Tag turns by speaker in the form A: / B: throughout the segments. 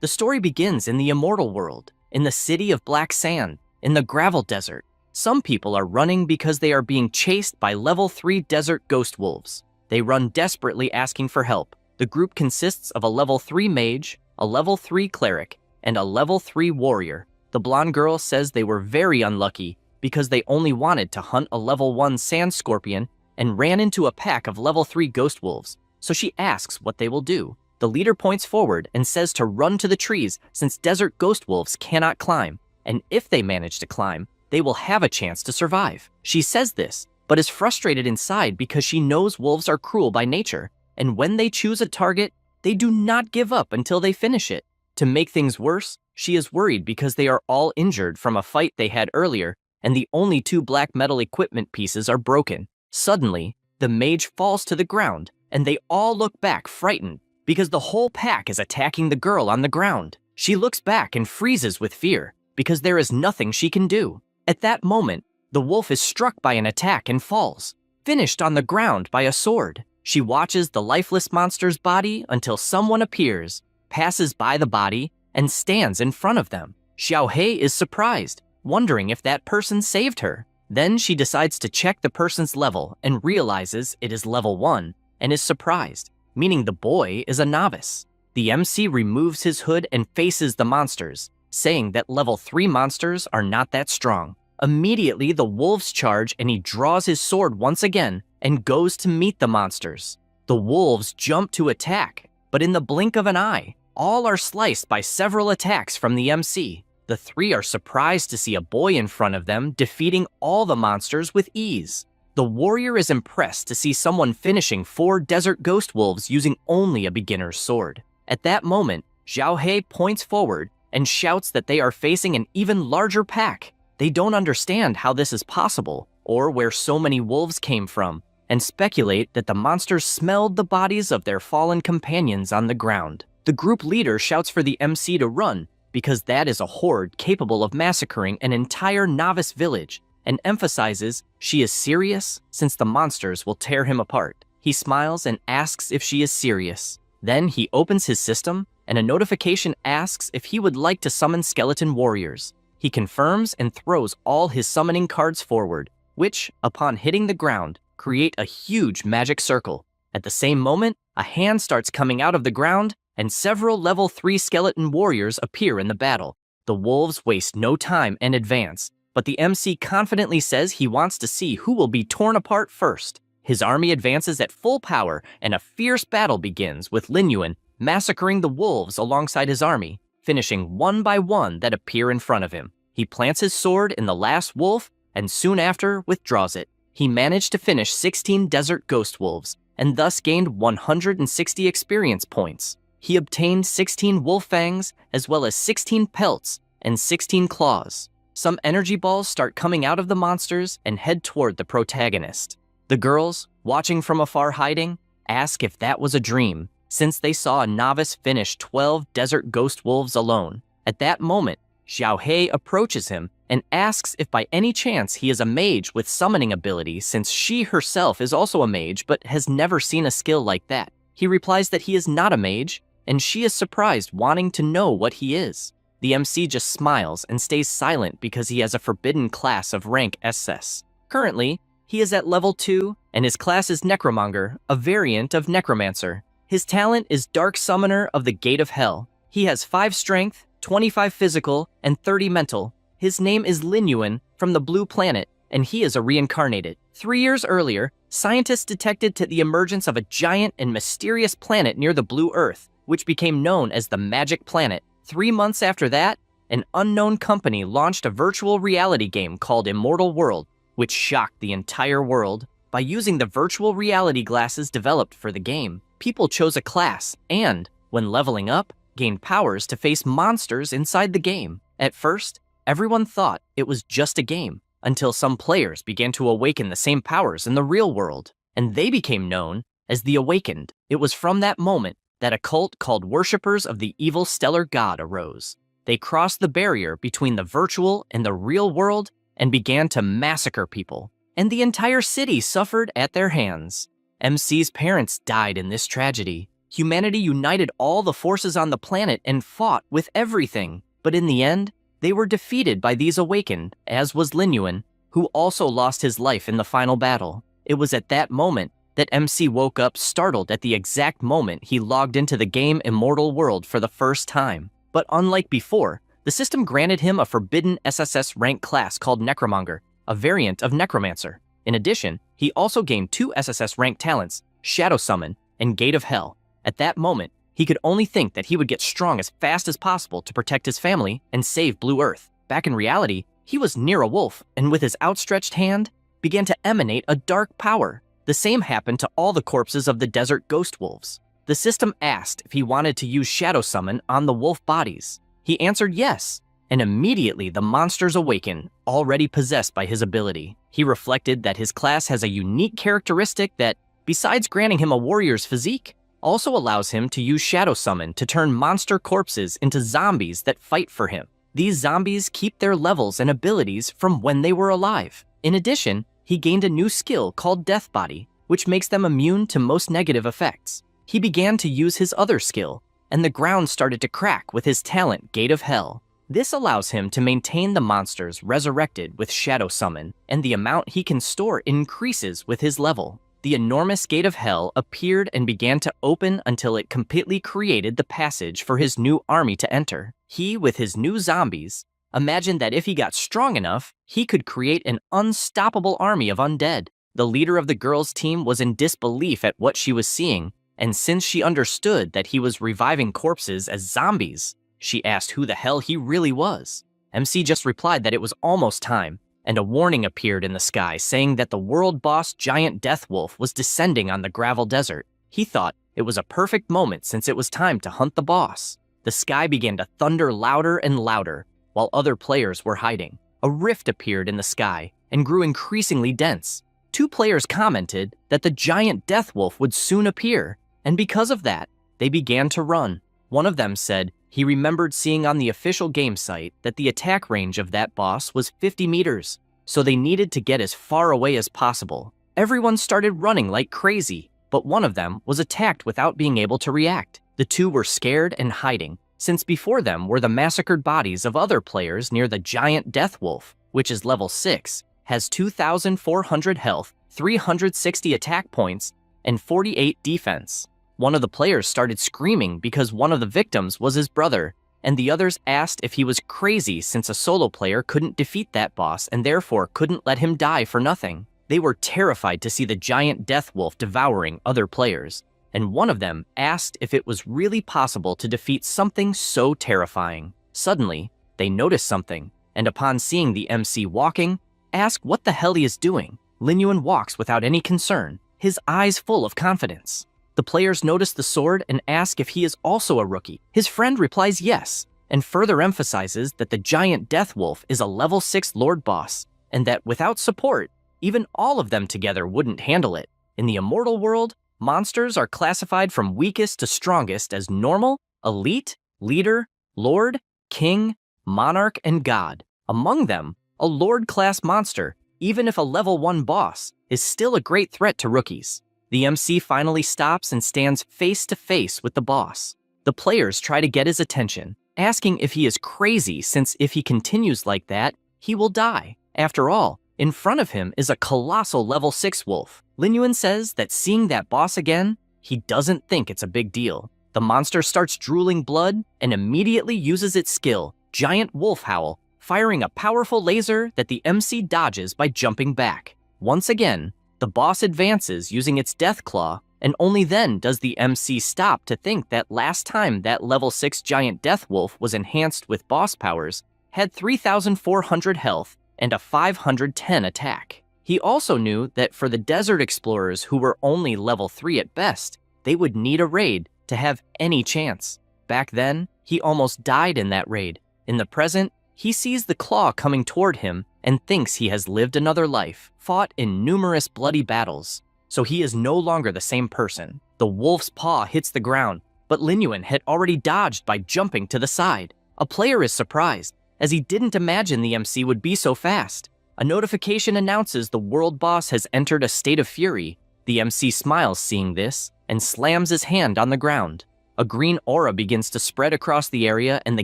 A: The story begins in the immortal world, in the city of black sand, in the gravel desert. Some people are running because they are being chased by level 3 desert ghost wolves. They run desperately asking for help. The group consists of a level 3 mage, a level 3 cleric, and a level 3 warrior. The blonde girl says they were very unlucky because they only wanted to hunt a level 1 sand scorpion and ran into a pack of level 3 ghost wolves, so she asks what they will do. The leader points forward and says to run to the trees since desert ghost wolves cannot climb, and if they manage to climb, they will have a chance to survive. She says this, but is frustrated inside because she knows wolves are cruel by nature, and when they choose a target, they do not give up until they finish it. To make things worse, she is worried because they are all injured from a fight they had earlier, and the only 2 black metal equipment pieces are broken. Suddenly, the mage falls to the ground, and they all look back frightened because the whole pack is attacking the girl on the ground. She looks back and freezes with fear because there is nothing she can do. At that moment, the wolf is struck by an attack and falls, finished on the ground by a sword. She watches the lifeless monster's body until someone appears, passes by the body, and stands in front of them. Xiaohei is surprised, wondering if that person saved her. Then she decides to check the person's level and realizes it is level 1 and is surprised, meaning the boy is a novice. The MC removes his hood and faces the monsters, saying that level 3 monsters are not that strong. Immediately, the wolves charge and he draws his sword once again and goes to meet the monsters. The wolves jump to attack, but in the blink of an eye, all are sliced by several attacks from the MC. The 3 are surprised to see a boy in front of them defeating all the monsters with ease. The warrior is impressed to see someone finishing 4 desert ghost wolves using only a beginner's sword. At that moment, Xiaohei points forward and shouts that they are facing an even larger pack. They don't understand how this is possible or where so many wolves came from, and speculate that the monsters smelled the bodies of their fallen companions on the ground. The group leader shouts for the MC to run because that is a horde capable of massacring an entire novice village, and emphasizes she is serious since the monsters will tear him apart. He smiles and asks if she is serious. Then he opens his system, and a notification asks if he would like to summon skeleton warriors. He confirms and throws all his summoning cards forward, which, upon hitting the ground, create a huge magic circle. At the same moment, a hand starts coming out of the ground, and several level 3 skeleton warriors appear in the battle. The wolves waste no time and advance, but the MC confidently says he wants to see who will be torn apart first. His army advances at full power, and a fierce battle begins with Lin Yuan massacring the wolves alongside his army, finishing one by one that appear in front of him. He plants his sword in the last wolf, and soon after withdraws it. He managed to finish 16 desert ghost wolves, and thus gained 160 experience points. He obtained 16 wolf fangs, as well as 16 pelts and 16 claws. Some energy balls start coming out of the monsters and head toward the protagonist. The girls, watching from afar hiding, ask if that was a dream, since they saw a novice finish 12 desert ghost wolves alone. At that moment, Xiaohei approaches him and asks if by any chance he is a mage with summoning ability, since she herself is also a mage but has never seen a skill like that. He replies that he is not a mage, and she is surprised, wanting to know what he is. The MC just smiles and stays silent because he has a forbidden class of rank SS. Currently, he is at level 2, and his class is Necromonger, a variant of Necromancer. His talent is Dark Summoner of the Gate of Hell. He has 5 strength, 25 physical, and 30 mental. His name is Lin Yuan from the Blue Planet, and he is a reincarnated. 3 years earlier, scientists detected the emergence of a giant and mysterious planet near the Blue Earth, which became known as the Magic Planet. 3 months after that, an unknown company launched a virtual reality game called Immortal World, which shocked the entire world. By using the virtual reality glasses developed for the game, people chose a class and, when leveling up, gained powers to face monsters inside the game. At first, everyone thought it was just a game, until some players began to awaken the same powers in the real world, and they became known as the Awakened. It was from that moment that a cult called Worshippers of the Evil Stellar God arose. They crossed the barrier between the virtual and the real world and began to massacre people, and the entire city suffered at their hands. MC's parents died in this tragedy, Humanity united all the forces on the planet and fought with everything. But in the end, they were defeated by these awakened, as was Lin Yuan, who also lost his life in the final battle. It was at that moment that MC woke up startled at the exact moment he logged into the game Immortal World for the first time. But unlike before, the system granted him a forbidden SSS rank class called Necromonger, a variant of Necromancer. In addition, he also gained 2 SSS rank talents, Shadow Summon and Gate of Hell. At that moment, he could only think that he would get strong as fast as possible to protect his family and save Blue Earth. Back in reality, he was near a wolf, and with his outstretched hand, began to emanate a dark power. The same happened to all the corpses of the desert ghost wolves. The system asked if he wanted to use Shadow Summon on the wolf bodies. He answered yes, and immediately the monsters awakened, already possessed by his ability. He reflected that his class has a unique characteristic that, besides granting him a warrior's physique, also allows him to use Shadow Summon to turn monster corpses into zombies that fight for him. These zombies keep their levels and abilities from when they were alive. In addition, he gained a new skill called Death Body, which makes them immune to most negative effects. He began to use his other skill, and the ground started to crack with his talent Gate of Hell. This allows him to maintain the monsters resurrected with Shadow Summon, and the amount he can store increases with his level. The enormous Gate of Hell appeared and began to open until it completely created the passage for his new army to enter. He, with his new zombies, imagined that if he got strong enough, he could create an unstoppable army of undead. The leader of the girls' team was in disbelief at what she was seeing, and since she understood that he was reviving corpses as zombies, she asked who the hell he really was. MC just replied that it was almost time, and a warning appeared in the sky saying that the world boss giant death wolf was descending on the gravel desert. He thought it was a perfect moment since it was time to hunt the boss. The sky began to thunder louder and louder while other players were hiding. A rift appeared in the sky and grew increasingly dense. 2 players commented that the giant death wolf would soon appear, and because of that, they began to run. One of them said he remembered seeing on the official game site that the attack range of that boss was 50 meters, so they needed to get as far away as possible. Everyone started running like crazy, but one of them was attacked without being able to react. The 2 were scared and hiding, since before them were the massacred bodies of other players near the giant death wolf, which is level 6, has 2,400 health, 360 attack points, and 48 defense. One of the players started screaming because one of the victims was his brother, and the others asked if he was crazy since a solo player couldn't defeat that boss and therefore couldn't let him die for nothing. They were terrified to see the giant death wolf devouring other players, and one of them asked if it was really possible to defeat something so terrifying. Suddenly, they noticed something, and upon seeing the MC walking, asked what the hell he is doing. Lin Yuan walks without any concern, his eyes full of confidence. The players notice the sword and ask if he is also a rookie. His friend replies yes, and further emphasizes that the giant death wolf is a level 6 lord boss, and that without support, even all of them together wouldn't handle it. In the immortal world, monsters are classified from weakest to strongest as normal, elite, leader, lord, king, monarch, and god. Among them, a lord-class monster, even if a level 1 boss, is still a great threat to rookies. The MC finally stops and stands face to face with the boss. The players try to get his attention, asking if he is crazy since if he continues like that, he will die. After all, in front of him is a colossal level 6 wolf. Lin Yuan says that seeing that boss again, he doesn't think it's a big deal. The monster starts drooling blood and immediately uses its skill, Giant Wolf Howl, firing a powerful laser that the MC dodges by jumping back. Once again, the boss advances using its Death Claw, and only then does the MC stop to think that last time that level 6 giant death wolf was enhanced with boss powers, had 3,400 health and a 510 attack. He also knew that for the desert explorers who were only level 3 at best, they would need a raid to have any chance. Back then, he almost died in that raid. In the present, he sees the claw coming toward him and thinks he has lived another life, fought in numerous bloody battles. So he is no longer the same person. The wolf's paw hits the ground, but Lin Yuan had already dodged by jumping to the side. A player is surprised, as he didn't imagine the MC would be so fast. A notification announces the world boss has entered a state of fury. The MC smiles seeing this, and slams his hand on the ground. A green aura begins to spread across the area and the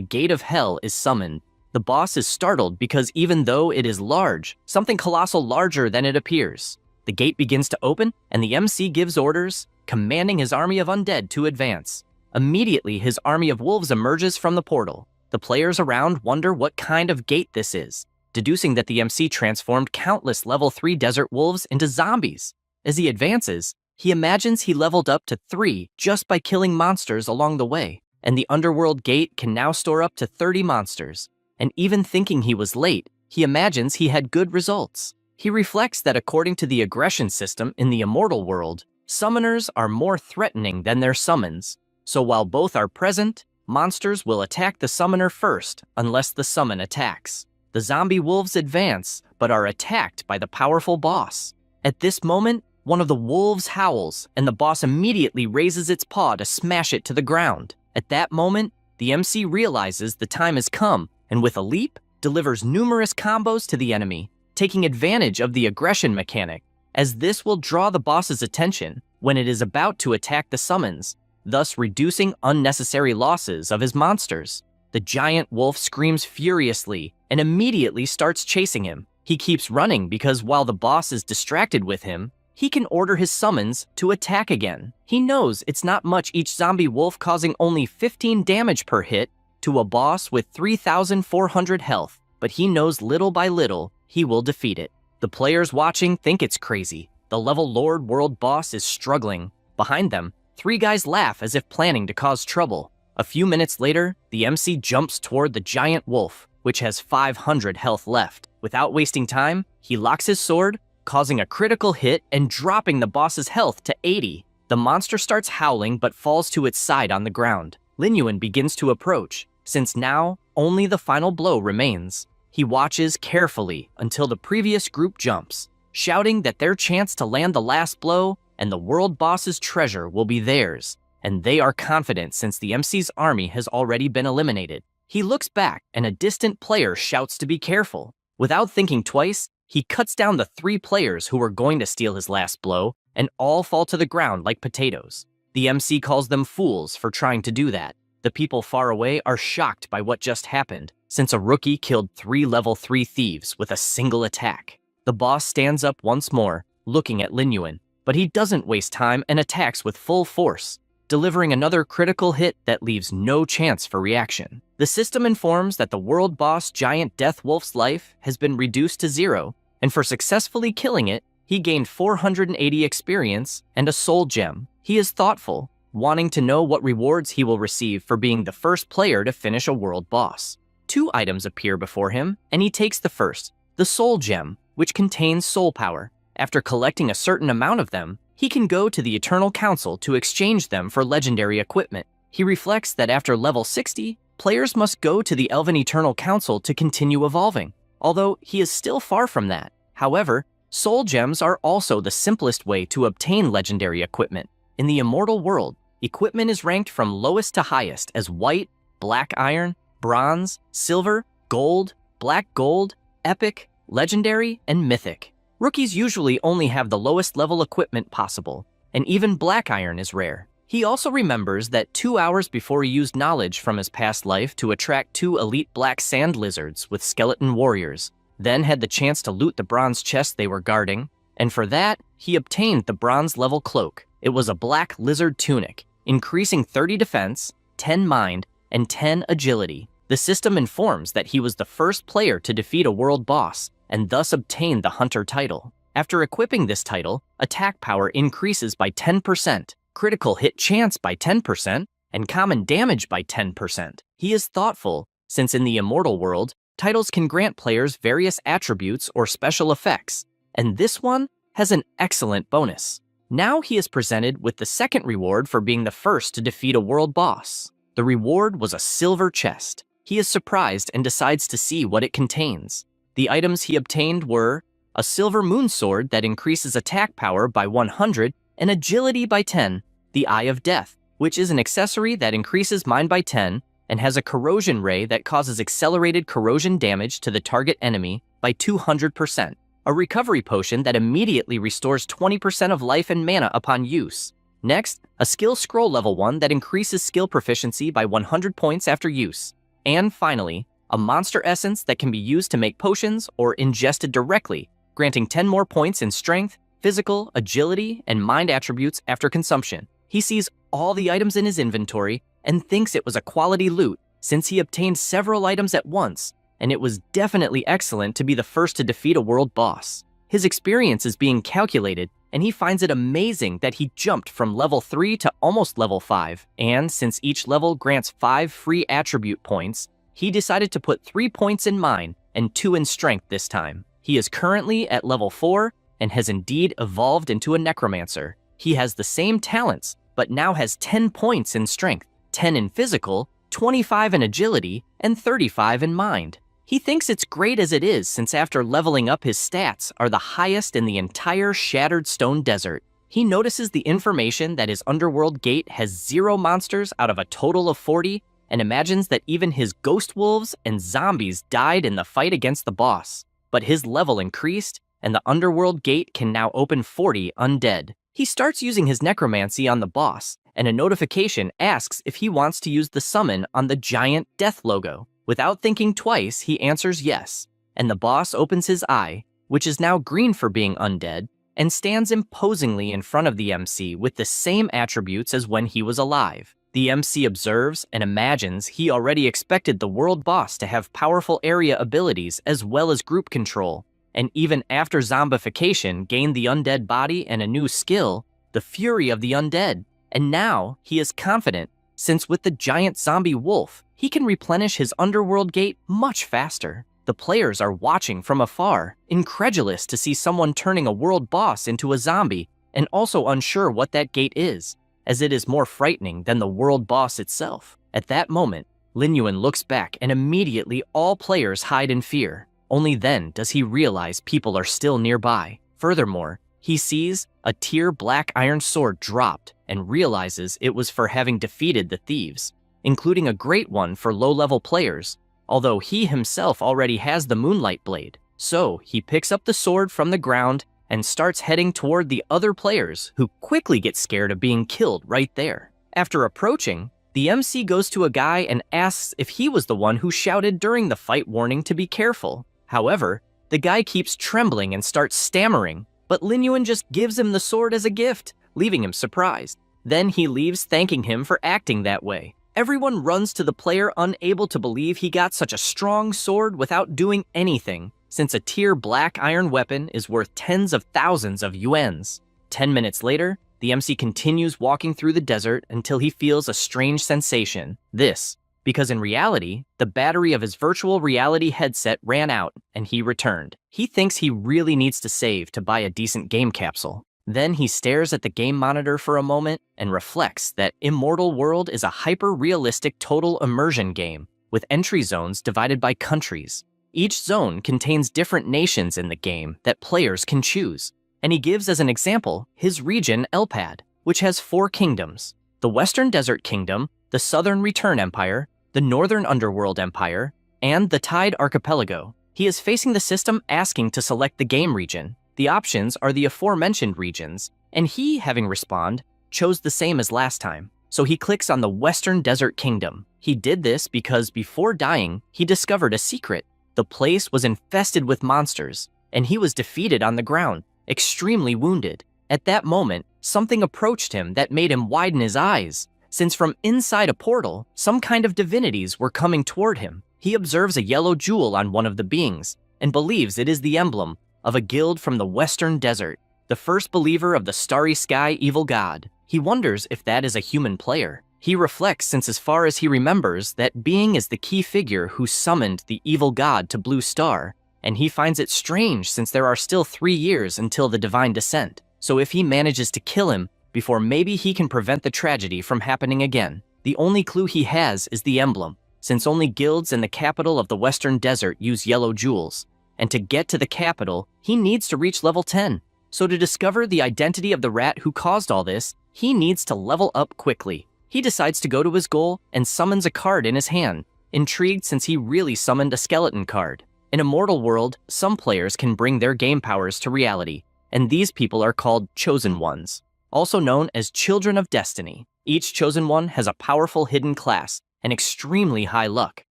A: gate of hell is summoned. The boss is startled because even though it is large, something colossal larger than it appears. The gate begins to open and the MC gives orders, commanding his army of undead to advance. Immediately, his army of wolves emerges from the portal. The players around wonder what kind of gate this is, deducing that the MC transformed countless level 3 desert wolves into zombies. As he advances, he imagines he leveled up to 3 just by killing monsters along the way, and the underworld gate can now store up to 30 monsters. And even thinking he was late, he imagines he had good results. He reflects that according to the aggression system in the immortal world, summoners are more threatening than their summons. So while both are present, monsters will attack the summoner first unless the summon attacks. The zombie wolves advance, but are attacked by the powerful boss. At this moment, one of the wolves howls, and the boss immediately raises its paw to smash it to the ground. At that moment, the MC realizes the time has come, and with a leap, delivers numerous combos to the enemy, taking advantage of the aggression mechanic, as this will draw the boss's attention when it is about to attack the summons, thus reducing unnecessary losses of his monsters. The giant wolf screams furiously and immediately starts chasing him. He keeps running because while the boss is distracted with him, he can order his summons to attack again. He knows it's not much, each zombie wolf causing only 15 damage per hit to a boss with 3,400 health, but he knows little by little he will defeat it. The players watching think it's crazy. The level Lord World boss is struggling. Behind them, 3 guys laugh as if planning to cause trouble. A few minutes later, the MC jumps toward the giant wolf, which has 500 health left. Without wasting time, he locks his sword, causing a critical hit and dropping the boss's health to 80. The monster starts howling but falls to its side on the ground. Lin Yuan begins to approach, since now only the final blow remains. He watches carefully until the previous group jumps, shouting that their chance to land the last blow and the world boss's treasure will be theirs, and they are confident since the MC's army has already been eliminated. He looks back and a distant player shouts to be careful. Without thinking twice, he cuts down the 3 players who were going to steal his last blow, and all fall to the ground like potatoes. The MC calls them fools for trying to do that. The people far away are shocked by what just happened, since a rookie killed 3 level 3 thieves with a single attack. The boss stands up once more, looking at Lin Yuan, but he doesn't waste time and attacks with full force, delivering another critical hit that leaves no chance for reaction. The system informs that the world boss Giant Death Wolf's life has been reduced to 0, and for successfully killing it, he gained 480 experience and a soul gem. He is thoughtful, wanting to know what rewards he will receive for being the first player to finish a world boss. 2 items appear before him, and he takes the first, the soul gem, which contains soul power. After collecting a certain amount of them, he can go to the Eternal Council to exchange them for legendary equipment. He reflects that after level 60, players must go to the Elven Eternal Council to continue evolving, although he is still far from that. However, soul gems are also the simplest way to obtain legendary equipment. In the immortal world, equipment is ranked from lowest to highest as white, black iron, bronze, silver, gold, black gold, epic, legendary, and mythic. Rookies usually only have the lowest level equipment possible, and even black iron is rare. He also remembers that 2 hours before he used knowledge from his past life to attract 2 elite black sand lizards with skeleton warriors, then had the chance to loot the bronze chest they were guarding, and for that, he obtained the bronze level cloak. It was a black lizard tunic, increasing 30 defense, 10 mind, and 10 agility. The system informs that he was the first player to defeat a world boss, and thus obtain the Hunter title. After equipping this title, attack power increases by 10%, critical hit chance by 10%, and common damage by 10%. He is thoughtful, since in the immortal world, titles can grant players various attributes or special effects, and this one has an excellent bonus. Now he is presented with the second reward for being the first to defeat a world boss. The reward was a silver chest. He is surprised and decides to see what it contains. The items he obtained were a silver moon sword that increases attack power by 100 and agility by 10, the Eye of Death, which is an accessory that increases mind by 10 and has a corrosion ray that causes accelerated corrosion damage to the target enemy by 200%, a recovery potion that immediately restores 20% of life and mana upon use, Next, a skill scroll level 1 that increases skill proficiency by 100 points after use. And finally, a monster essence that can be used to make potions or ingested directly, granting 10 more points in strength, physical, agility, and mind attributes after consumption. He sees all the items in his inventory and thinks it was a quality loot since he obtained several items at once, and it was definitely excellent to be the first to defeat a world boss. His experience is being calculated, and he finds it amazing that he jumped from level 3 to almost level 5, and since each level grants 5 free attribute points, he decided to put 3 points in mind and 2 in strength this time. He is currently at level 4 and has indeed evolved into a necromancer. He has the same talents, but now has 10 points in strength, 10 in physical, 25 in agility, and 35 in mind. He thinks it's great as it is since after leveling up his stats are the highest in the entire Shattered Stone Desert. He notices the information that his underworld gate has 0 monsters out of a total of 40 and imagines that even his ghost wolves and zombies died in the fight against the boss. But his level increased and the underworld gate can now open 40 undead. He starts using his necromancy on the boss, and a notification asks if he wants to use the summon on the giant death logo. Without thinking twice, he answers yes, and the boss opens his eye, which is now green for being undead, and stands imposingly in front of the MC with the same attributes as when he was alive. The MC observes and imagines he already expected the world boss to have powerful area abilities as well as group control, and even after zombification gained the undead body and a new skill, the fury of the undead. And now he is confident, since with the giant zombie wolf, he can replenish his underworld gate much faster. The players are watching from afar, incredulous to see someone turning a world boss into a zombie, and also unsure what that gate is, as it is more frightening than the world boss itself. At that moment, Lin Yuan looks back and immediately all players hide in fear. Only then does he realize people are still nearby. Furthermore, he sees a tier black iron sword dropped and realizes it was for having defeated the thieves, including a great one for low-level players, although he himself already has the Moonlight Blade. So he picks up the sword from the ground and starts heading toward the other players, who quickly get scared of being killed right there. After approaching, the MC goes to a guy and asks if he was the one who shouted during the fight warning to be careful. However, the guy keeps trembling and starts stammering, but Lin Yuan just gives him the sword as a gift, leaving him surprised. Then he leaves thanking him for acting that way. Everyone runs to the player, unable to believe he got such a strong sword without doing anything, since a tier black iron weapon is worth tens of thousands of yuans. 10 minutes later, the MC continues walking through the desert until he feels a strange sensation. This, because in reality, the battery of his virtual reality headset ran out and he returned. He thinks he really needs to save to buy a decent game capsule. Then he stares at the game monitor for a moment and reflects that Immortal World is a hyper-realistic total immersion game with entry zones divided by countries. Each zone contains different nations in the game that players can choose, and he gives as an example his region Elpad, which has 4 kingdoms: the Western Desert Kingdom, the Southern Return Empire, the Northern Underworld Empire, and the Tide Archipelago. He is facing the system asking to select the game region. The options are the aforementioned regions, and he, having respawned, chose the same as last time. So he clicks on the Western Desert Kingdom. He did this because before dying, he discovered a secret. The place was infested with monsters, and he was defeated on the ground, extremely wounded. At that moment, something approached him that made him widen his eyes, since from inside a portal, some kind of divinities were coming toward him. He observes a yellow jewel on one of the beings, and believes it is the emblem of a guild from the Western Desert, the first believer of the Starry Sky Evil God. He wonders if that is a human player. He reflects, since as far as he remembers, that being is the key figure who summoned the evil god to Blue Star, and he finds it strange since there are still 3 years until the divine descent. So if he manages to kill him before, maybe he can prevent the tragedy from happening again. The only clue he has is the emblem, since only guilds in the capital of the Western Desert use yellow jewels, and to get to the capital, he needs to reach level 10. So to discover the identity of the rat who caused all this, he needs to level up quickly. He decides to go to his goal and summons a card in his hand, intrigued since he really summoned a skeleton card. In Immortal World, some players can bring their game powers to reality, and these people are called Chosen Ones. also known as Children of Destiny. Each chosen one has a powerful hidden class and extremely high luck.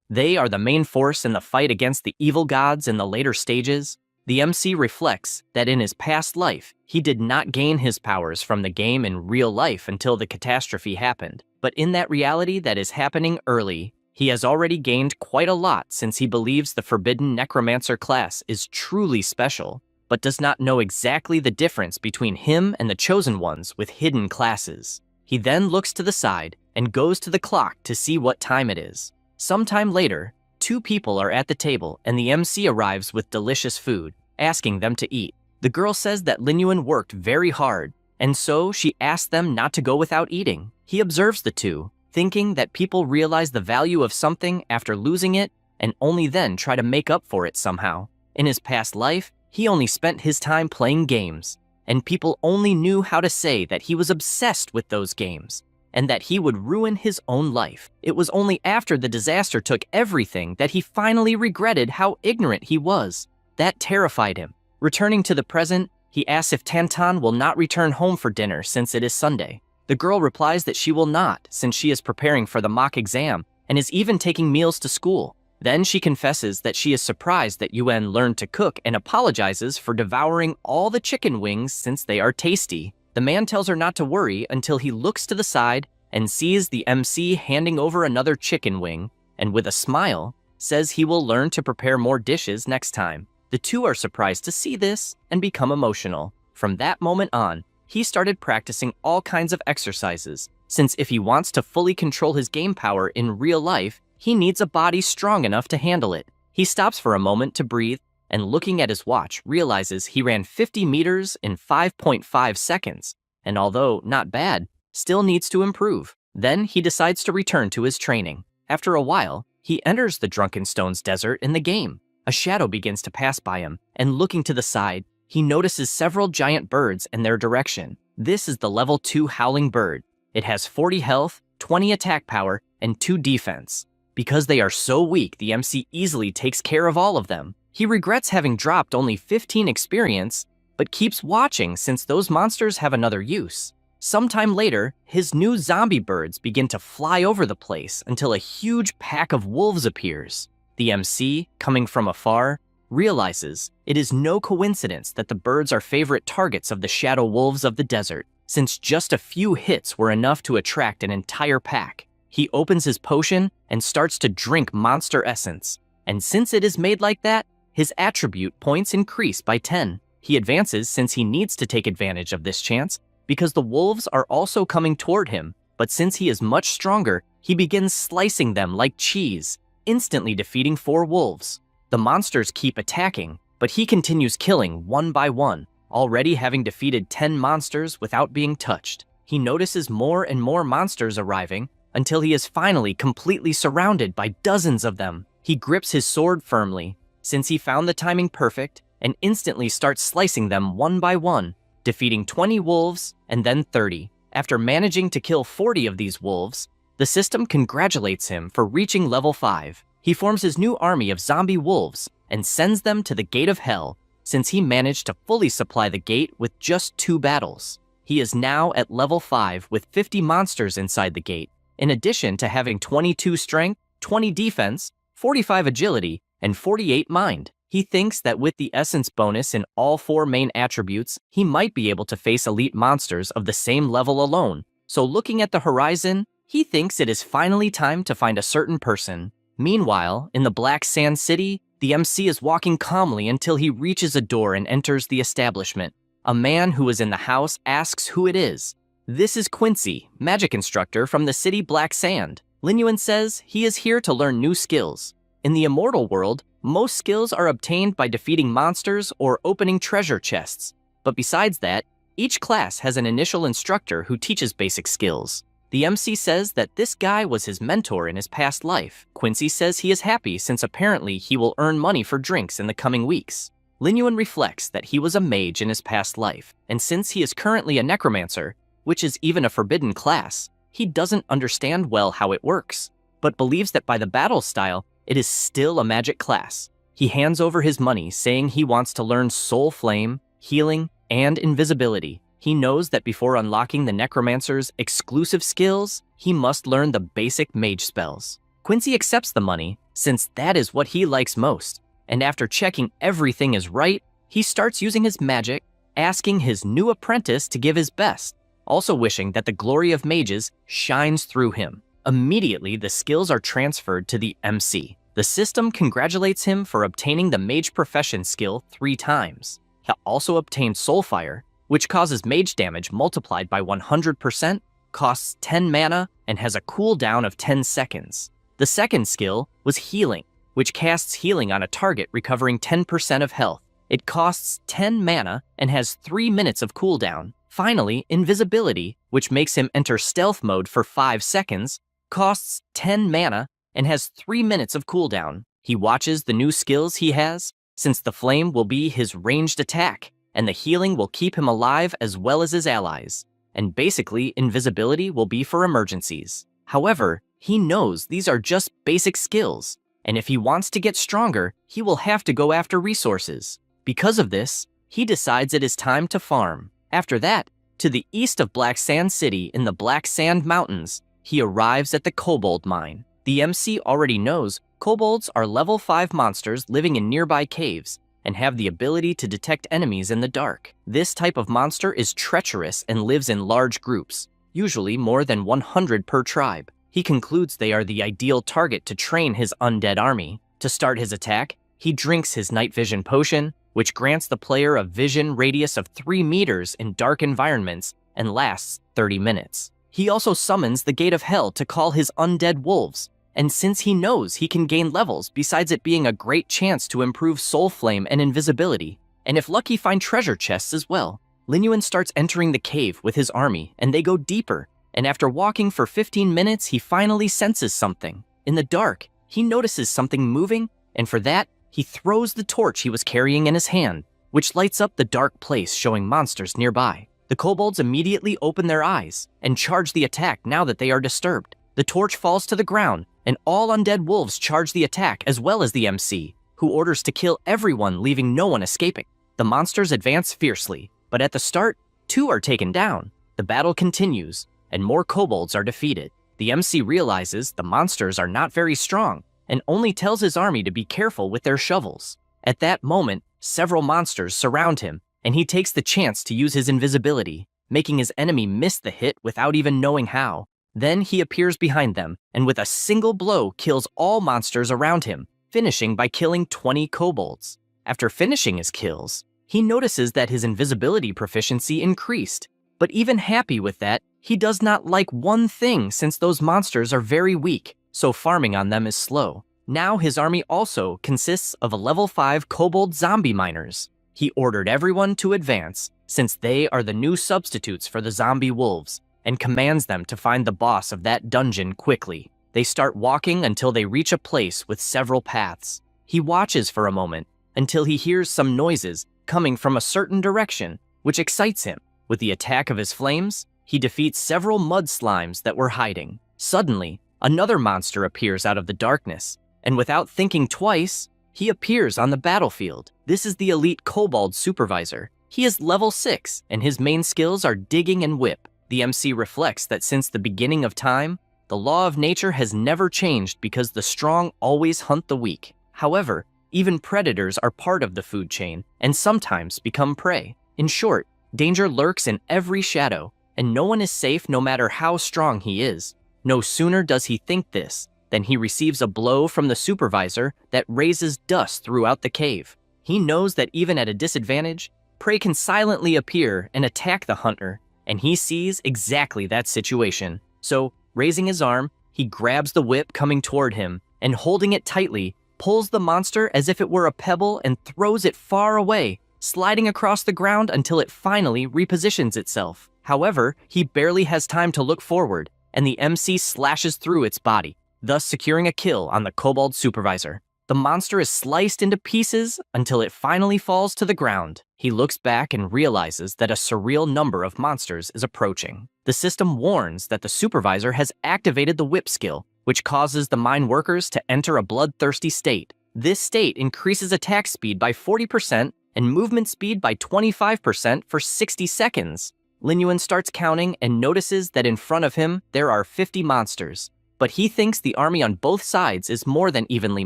A: They are the main force in the fight against the evil gods in the later stages. The MC reflects that in his past life, he did not gain his powers from the game in real life until the catastrophe happened. But in that reality that is happening early, he has already gained quite a lot since he believes the Forbidden Necromancer class is truly special, but does not know exactly the difference between him and the chosen ones with hidden classes. He then looks to the side and goes to the clock to see what time it is. Sometime later, two people are at the table and the MC arrives with delicious food, asking them to eat. The girl says that Lin Yuan worked very hard, and so she asks them not to go without eating. He observes the two, thinking that people realize the value of something after losing it and only then try to make up for it somehow. In his past life, he only spent his time playing games, and people only knew how to say that he was obsessed with those games and that he would ruin his own life. It was only after the disaster took everything that he finally regretted how ignorant he was. That terrified him. Returning to the present, he asks if Tantan will not return home for dinner since it is Sunday. The girl replies that she will not, since she is preparing for the mock exam and is even taking meals to school. Then she confesses that she is surprised that Yuan learned to cook and apologizes for devouring all the chicken wings since they are tasty. The man tells her not to worry until he looks to the side and sees the MC handing over another chicken wing, and with a smile, says he will learn to prepare more dishes next time. The two are surprised to see this and become emotional. From that moment on, he started practicing all kinds of exercises, since if he wants to fully control his game power in real life, he needs a body strong enough to handle it. He stops for a moment to breathe, and looking at his watch, realizes he ran 50 meters in 5.5 seconds, and although not bad, still needs to improve. Then he decides to return to his training. After a while, he enters the Drunken Stones desert in the game. A shadow begins to pass by him, and looking to the side, he notices several giant birds in their direction. This is the level 2 Howling Bird. It has 40 health, 20 attack power, and 2 defense. Because they are so weak, the MC easily takes care of all of them. He regrets having dropped only 15 experience, but keeps watching since those monsters have another use. Sometime later, his new zombie birds begin to fly over the place until a huge pack of wolves appears. The MC, coming from afar, realizes it is no coincidence that the birds are favorite targets of the shadow wolves of the desert, since just a few hits were enough to attract an entire pack. He opens his potion and starts to drink monster essence, and since it is made like that, his attribute points increase by 10. He advances since he needs to take advantage of this chance, because the wolves are also coming toward him, but since he is much stronger, he begins slicing them like cheese, instantly defeating 4 wolves. The monsters keep attacking, but he continues killing one by one, already having defeated 10 monsters without being touched. He notices more and more monsters arriving until he is finally completely surrounded by dozens of them. He grips his sword firmly, since he found the timing perfect, and instantly starts slicing them one by one, defeating 20 wolves and then 30. After managing to kill 40 of these wolves, the system congratulates him for reaching level 5. He forms his new army of zombie wolves and sends them to the Gate of Hell, since he managed to fully supply the gate with just 2 battles. He is now at level 5 with 50 monsters inside the gate, in addition to having 22 strength, 20 defense, 45 agility, and 48 mind. He thinks that with the essence bonus in all 4 main attributes, he might be able to face elite monsters of the same level alone. So looking at the horizon, he thinks it is finally time to find a certain person. Meanwhile, in the Black Sand City, the MC is walking calmly until he reaches a door and enters the establishment. A man who is in the house asks who it is. This is Quincy, magic instructor from the city Black Sand. Lin Yuan says he is here to learn new skills. In the immortal world, most skills are obtained by defeating monsters or opening treasure chests. But besides that, each class has an initial instructor who teaches basic skills. The MC says that this guy was his mentor in his past life. Quincy says he is happy since apparently he will earn money for drinks in the coming weeks. Lin Yuan reflects that he was a mage in his past life, and since he is currently a necromancer, which is even a forbidden class, he doesn't understand well how it works, but believes that by the battle style, it is still a magic class. He hands over his money saying he wants to learn Soul Flame, Healing, and Invisibility. He knows that before unlocking the necromancer's exclusive skills, he must learn the basic mage spells. Quincy accepts the money, since that is what he likes most, and after checking everything is right, he starts using his magic, asking his new apprentice to give his best, also wishing that the glory of mages shines through him. Immediately, the skills are transferred to the MC. The system congratulates him for obtaining the mage profession skill 3 times. He also obtained Soulfire, which causes mage damage multiplied by 100%, costs 10 mana, and has a cooldown of 10 seconds. The second skill was Healing, which casts healing on a target recovering 10% of health. It costs 10 mana and has 3 minutes of cooldown. Finally, Invisibility, which makes him enter stealth mode for 5 seconds, costs 10 mana and has 3 minutes of cooldown. He watches the new skills he has, since the flame will be his ranged attack, and the healing will keep him alive as well as his allies. And basically, invisibility will be for emergencies. However, he knows these are just basic skills, and if he wants to get stronger, he will have to go after resources. Because of this, he decides it is time to farm. After that, to the east of Black Sand City in the Black Sand Mountains, he arrives at the Kobold Mine. The MC already knows kobolds are level 5 monsters living in nearby caves and have the ability to detect enemies in the dark. This type of monster is treacherous and lives in large groups, usually more than 100 per tribe. He concludes they are the ideal target to train his undead army. To start his attack, he drinks his night vision potion, which grants the player a vision radius of 3 meters in dark environments and lasts 30 minutes. He also summons the Gate of Hell to call his undead wolves, and since he knows he can gain levels besides it being a great chance to improve soul flame and invisibility, and if lucky find treasure chests as well, Linyuan starts entering the cave with his army and they go deeper, and after walking for 15 minutes he finally senses something. In the dark, he notices something moving, and for that, he throws the torch he was carrying in his hand, which lights up the dark place showing monsters nearby. The kobolds immediately open their eyes and charge the attack now that they are disturbed. The torch falls to the ground, and all undead wolves charge the attack as well as the MC, who orders to kill everyone, leaving no one escaping. The monsters advance fiercely, but at the start, 2 are taken down. The battle continues, and more kobolds are defeated. The MC realizes the monsters are not very strong, and only tells his army to be careful with their shovels. At that moment, several monsters surround him, and he takes the chance to use his invisibility, making his enemy miss the hit without even knowing how. Then he appears behind them, and with a single blow kills all monsters around him, finishing by killing 20 kobolds. After finishing his kills, he notices that his invisibility proficiency increased, but even happy with that, he does not like one thing since those monsters are very weak, so farming on them is slow. Now his army also consists of a level 5 kobold zombie miners. He ordered everyone to advance, since they are the new substitutes for the zombie wolves, and commands them to find the boss of that dungeon quickly. They start walking until they reach a place with several paths. He watches for a moment until he hears some noises coming from a certain direction, which excites him. With the attack of his flames, he defeats several mud slimes that were hiding. Suddenly, another monster appears out of the darkness, and without thinking twice, he appears on the battlefield. This is the elite kobold supervisor. He is level 6, and his main skills are digging and whip. The MC reflects that since the beginning of time, the law of nature has never changed because the strong always hunt the weak. However, even predators are part of the food chain and sometimes become prey. In short, danger lurks in every shadow, and no one is safe no matter how strong he is. No sooner does he think this than he receives a blow from the supervisor that raises dust throughout the cave. He knows that even at a disadvantage, prey can silently appear and attack the hunter, and he sees exactly that situation. So, raising his arm, he grabs the whip coming toward him, and holding it tightly, pulls the monster as if it were a pebble and throws it far away, sliding across the ground until it finally repositions itself. However, he barely has time to look forward, and the MC slashes through its body, thus securing a kill on the kobold supervisor. The monster is sliced into pieces until it finally falls to the ground. He looks back and realizes that a surreal number of monsters is approaching. The system warns that the supervisor has activated the whip skill, which causes the mine workers to enter a bloodthirsty state. This state increases attack speed by 40% and movement speed by 25% for 60 seconds. Lin Yuan starts counting and notices that in front of him there are 50 monsters, but he thinks the army on both sides is more than evenly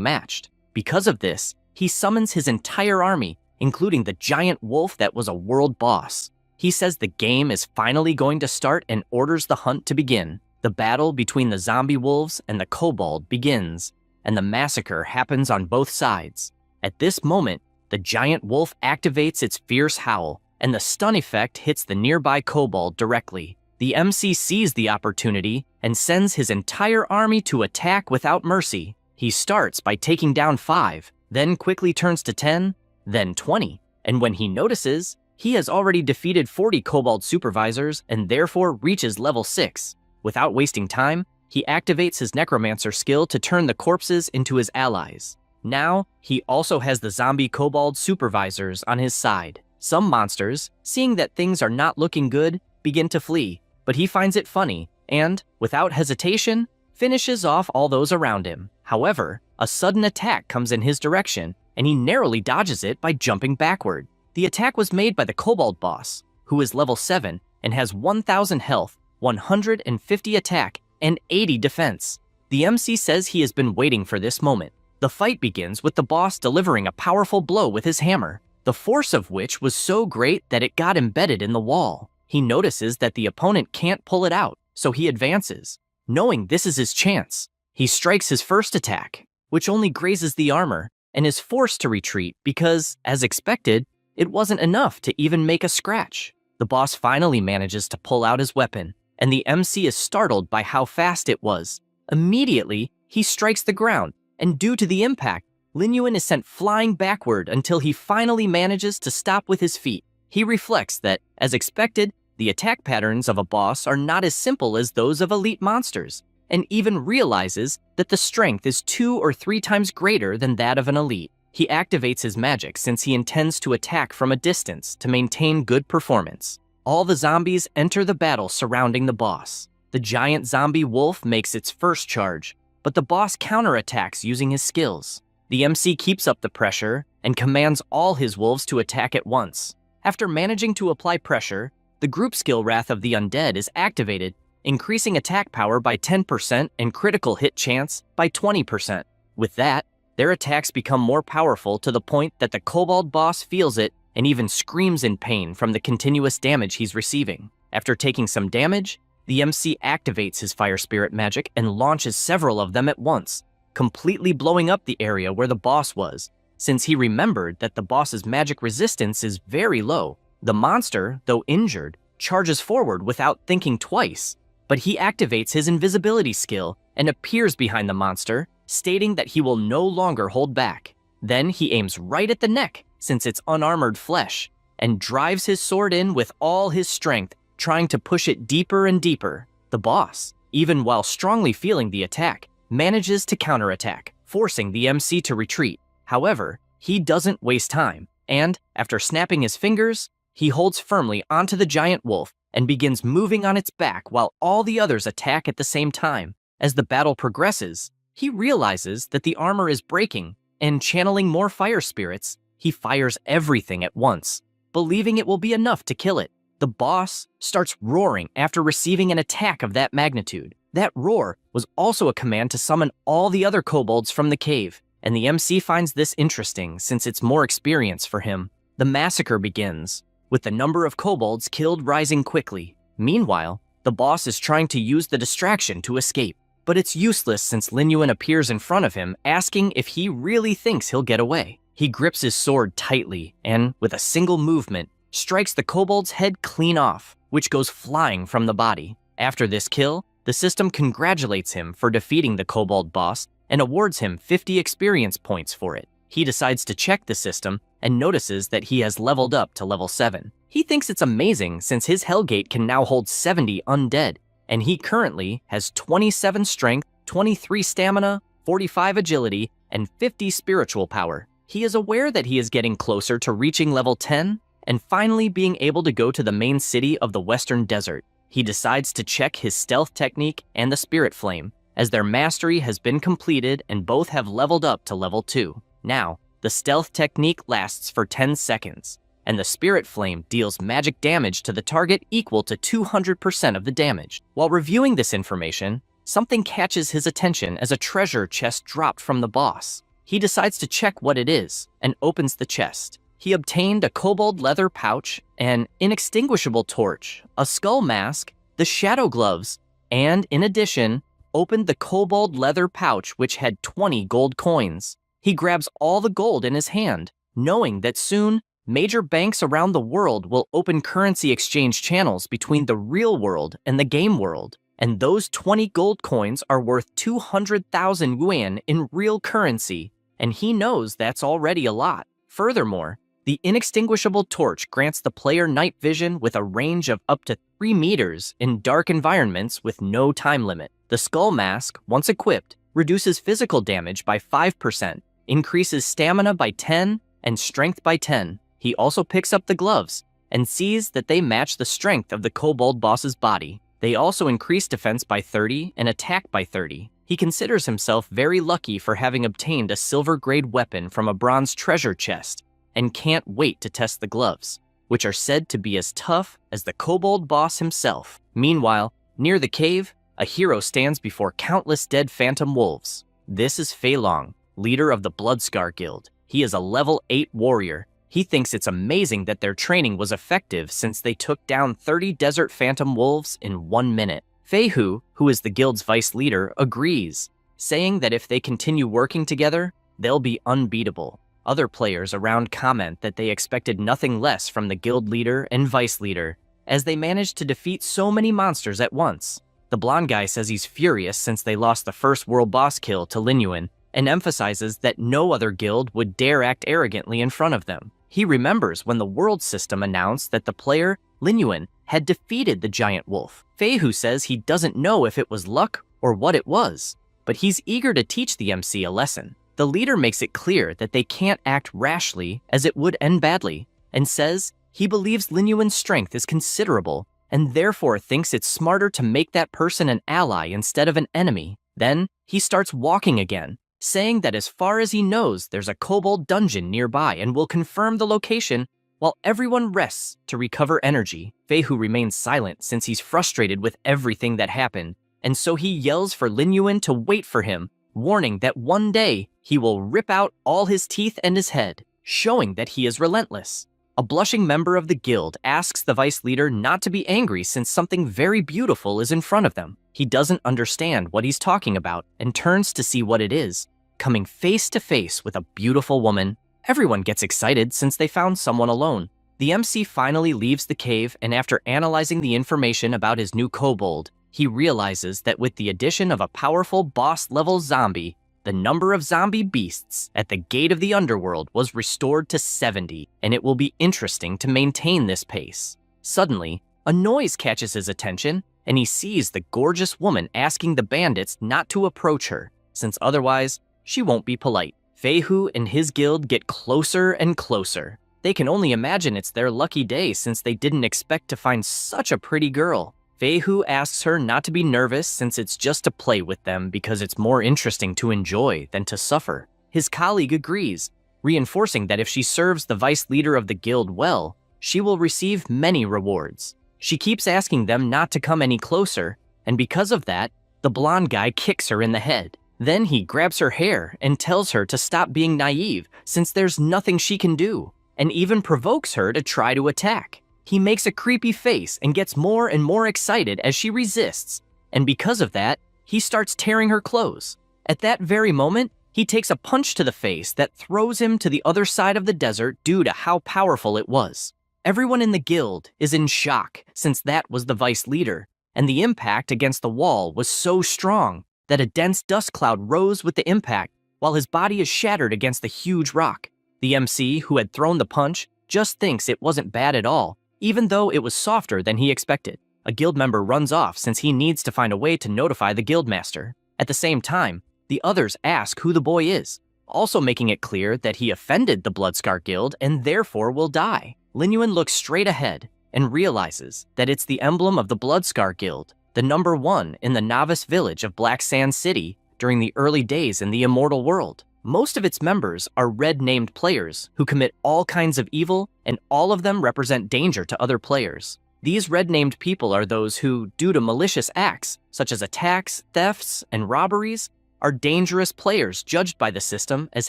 A: matched. Because of this, he summons his entire army, including the giant wolf that was a world boss. He says the game is finally going to start and orders the hunt to begin. The battle between the zombie wolves and the kobold begins, and the massacre happens on both sides. At this moment, the giant wolf activates its fierce howl, and the stun effect hits the nearby kobold directly. The MC sees the opportunity and sends his entire army to attack without mercy. He starts by taking down 5, then quickly turns to 10, then 20, and when he notices, he has already defeated 40 kobold supervisors and therefore reaches level 6. Without wasting time, he activates his necromancer skill to turn the corpses into his allies. Now, he also has the zombie kobold supervisors on his side. Some monsters, seeing that things are not looking good, begin to flee, but he finds it funny and, without hesitation, finishes off all those around him. However, a sudden attack comes in his direction, and he narrowly dodges it by jumping backward. The attack was made by the kobold boss, who is level 7 and has 1,000 health, 150 attack, and 80 defense. The MC says he has been waiting for this moment. The fight begins with the boss delivering a powerful blow with his hammer, the force of which was so great that it got embedded in the wall. He notices that the opponent can't pull it out, so he advances. Knowing this is his chance, he strikes his first attack, which only grazes the armor, and is forced to retreat because, as expected, it wasn't enough to even make a scratch. The boss finally manages to pull out his weapon, and the MC is startled by how fast it was. Immediately, he strikes the ground, and due to the impact, Lin Yuan is sent flying backward until he finally manages to stop with his feet. He reflects that, as expected, the attack patterns of a boss are not as simple as those of elite monsters, and even realizes that the strength is 2 or 3 times greater than that of an elite. He activates his magic since he intends to attack from a distance to maintain good performance. All the zombies enter the battle surrounding the boss. The giant zombie wolf makes its first charge, but the boss counterattacks using his skills. The MC keeps up the pressure and commands all his wolves to attack at once. After managing to apply pressure, the group skill Wrath of the Undead is activated, increasing attack power by 10% and critical hit chance by 20%. With that, their attacks become more powerful to the point that the kobold boss feels it and even screams in pain from the continuous damage he's receiving. After taking some damage, the MC activates his fire spirit magic and launches several of them at once, completely blowing up the area where the boss was, since he remembered that the boss's magic resistance is very low. The monster, though injured, charges forward without thinking twice, but he activates his invisibility skill and appears behind the monster, stating that he will no longer hold back. Then he aims right at the neck, since it's unarmored flesh, and drives his sword in with all his strength, trying to push it deeper and deeper. The boss, even while strongly feeling the attack, manages to counterattack, forcing the MC to retreat. However, he doesn't waste time, and, after snapping his fingers, he holds firmly onto the giant wolf and begins moving on its back while all the others attack at the same time. As the battle progresses, he realizes that the armor is breaking, and channeling more fire spirits, he fires everything at once, believing it will be enough to kill it. The boss starts roaring after receiving an attack of that magnitude. That roar was also a command to summon all the other kobolds from the cave, and the MC finds this interesting since it's more experience for him. The massacre begins, with the number of kobolds killed rising quickly. Meanwhile, the boss is trying to use the distraction to escape, but it's useless since Lin Yuan appears in front of him asking if he really thinks he'll get away. He grips his sword tightly and, with a single movement, strikes the kobold's head clean off, which goes flying from the body. After this kill, the system congratulates him for defeating the kobold boss and awards him 50 experience points for it. He decides to check the system and notices that he has leveled up to level 7. He thinks it's amazing since his Hellgate can now hold 70 undead, and he currently has 27 strength, 23 stamina, 45 agility, and 50 spiritual power. He is aware that he is getting closer to reaching level 10 and finally being able to go to the main city of the Western Desert. He decides to check his stealth technique and the Spirit Flame, as their mastery has been completed and both have leveled up to level 2. Now, the stealth technique lasts for 10 seconds. and the spirit flame deals magic damage to the target equal to 200% of the damage. While reviewing this information, something catches his attention as a treasure chest dropped from the boss. He decides to check what it is and opens the chest. He obtained a kobold leather pouch, an inextinguishable torch, a skull mask, the shadow gloves, and in addition, opened the kobold leather pouch which had 20 gold coins. He grabs all the gold in his hand, knowing that soon, major banks around the world will open currency exchange channels between the real world and the game world, and those 20 gold coins are worth 200,000 yuan in real currency, and he knows that's already a lot. Furthermore, the inextinguishable torch grants the player night vision with a range of up to 3 meters in dark environments with no time limit. The skull mask, once equipped, reduces physical damage by 5%, increases stamina by 10, and strength by 10. He also picks up the gloves and sees that they match the strength of the kobold boss's body. They also increase defense by 30 and attack by 30. He considers himself very lucky for having obtained a silver-grade weapon from a bronze treasure chest, and can't wait to test the gloves, which are said to be as tough as the kobold boss himself. Meanwhile, near the cave, a hero stands before countless dead phantom wolves. This is Fei Long, leader of the Bloodscar Guild. He is a level 8 warrior. He thinks it's amazing that their training was effective since they took down 30 desert phantom wolves in 1 minute. Fei Hu, who is the guild's vice leader, agrees, saying that if they continue working together, they'll be unbeatable. Other players around comment that they expected nothing less from the guild leader and vice leader, as they managed to defeat so many monsters at once. The blonde guy says he's furious since they lost the first world boss kill to Lin Yuan, and emphasizes that no other guild would dare act arrogantly in front of them. He remembers when the world system announced that the player, Lin Yuan, had defeated the giant wolf. Fei Hu says he doesn't know if it was luck or what it was, but he's eager to teach the MC a lesson. The leader makes it clear that they can't act rashly as it would end badly, and says he believes Lin Yuan's strength is considerable and therefore thinks it's smarter to make that person an ally instead of an enemy. Then he starts walking again, saying that as far as he knows, there's a kobold dungeon nearby and will confirm the location while everyone rests to recover energy. Fei Hu remains silent since he's frustrated with everything that happened, and so he yells for Lin Yuan to wait for him, warning that one day he will rip out all his teeth and his head, showing that he is relentless. A blushing member of the guild asks the vice leader not to be angry since something very beautiful is in front of them. He doesn't understand what he's talking about and turns to see what it is, coming face to face with a beautiful woman. Everyone gets excited since they found someone alone. The MC finally leaves the cave, and after analyzing the information about his new kobold, he realizes that with the addition of a powerful boss-level zombie, the number of zombie beasts at the gate of the underworld was restored to 70, and it will be interesting to maintain this pace. Suddenly, a noise catches his attention, and he sees the gorgeous woman asking the bandits not to approach her, since otherwise, she won't be polite. Fei Hu and his guild get closer and closer. They can only imagine it's their lucky day since they didn't expect to find such a pretty girl. Fei Hu asks her not to be nervous since it's just to play with them because it's more interesting to enjoy than to suffer. His colleague agrees, reinforcing that if she serves the vice leader of the guild well, she will receive many rewards. She keeps asking them not to come any closer, and because of that, the blonde guy kicks her in the head. Then he grabs her hair and tells her to stop being naive since there's nothing she can do, and even provokes her to try to attack. He makes a creepy face and gets more and more excited as she resists, and because of that, he starts tearing her clothes. At that very moment, he takes a punch to the face that throws him to the other side of the desert due to how powerful it was. Everyone in the guild is in shock since that was the vice leader, and the impact against the wall was so strong that a dense dust cloud rose with the impact while his body is shattered against the huge rock. The MC, who had thrown the punch, just thinks it wasn't bad at all, even though it was softer than he expected. A guild member runs off since he needs to find a way to notify the guildmaster. At the same time, the others ask who the boy is, also making it clear that he offended the Bloodscar Guild and therefore will die. Lin Yuan looks straight ahead and realizes that it's the emblem of the Bloodscar Guild, the number 1 in the novice village of Black Sand City during the early days in the immortal world. Most of its members are red-named players who commit all kinds of evil, and all of them represent danger to other players. These red-named people are those who, due to malicious acts, such as attacks, thefts, and robberies, are dangerous players judged by the system as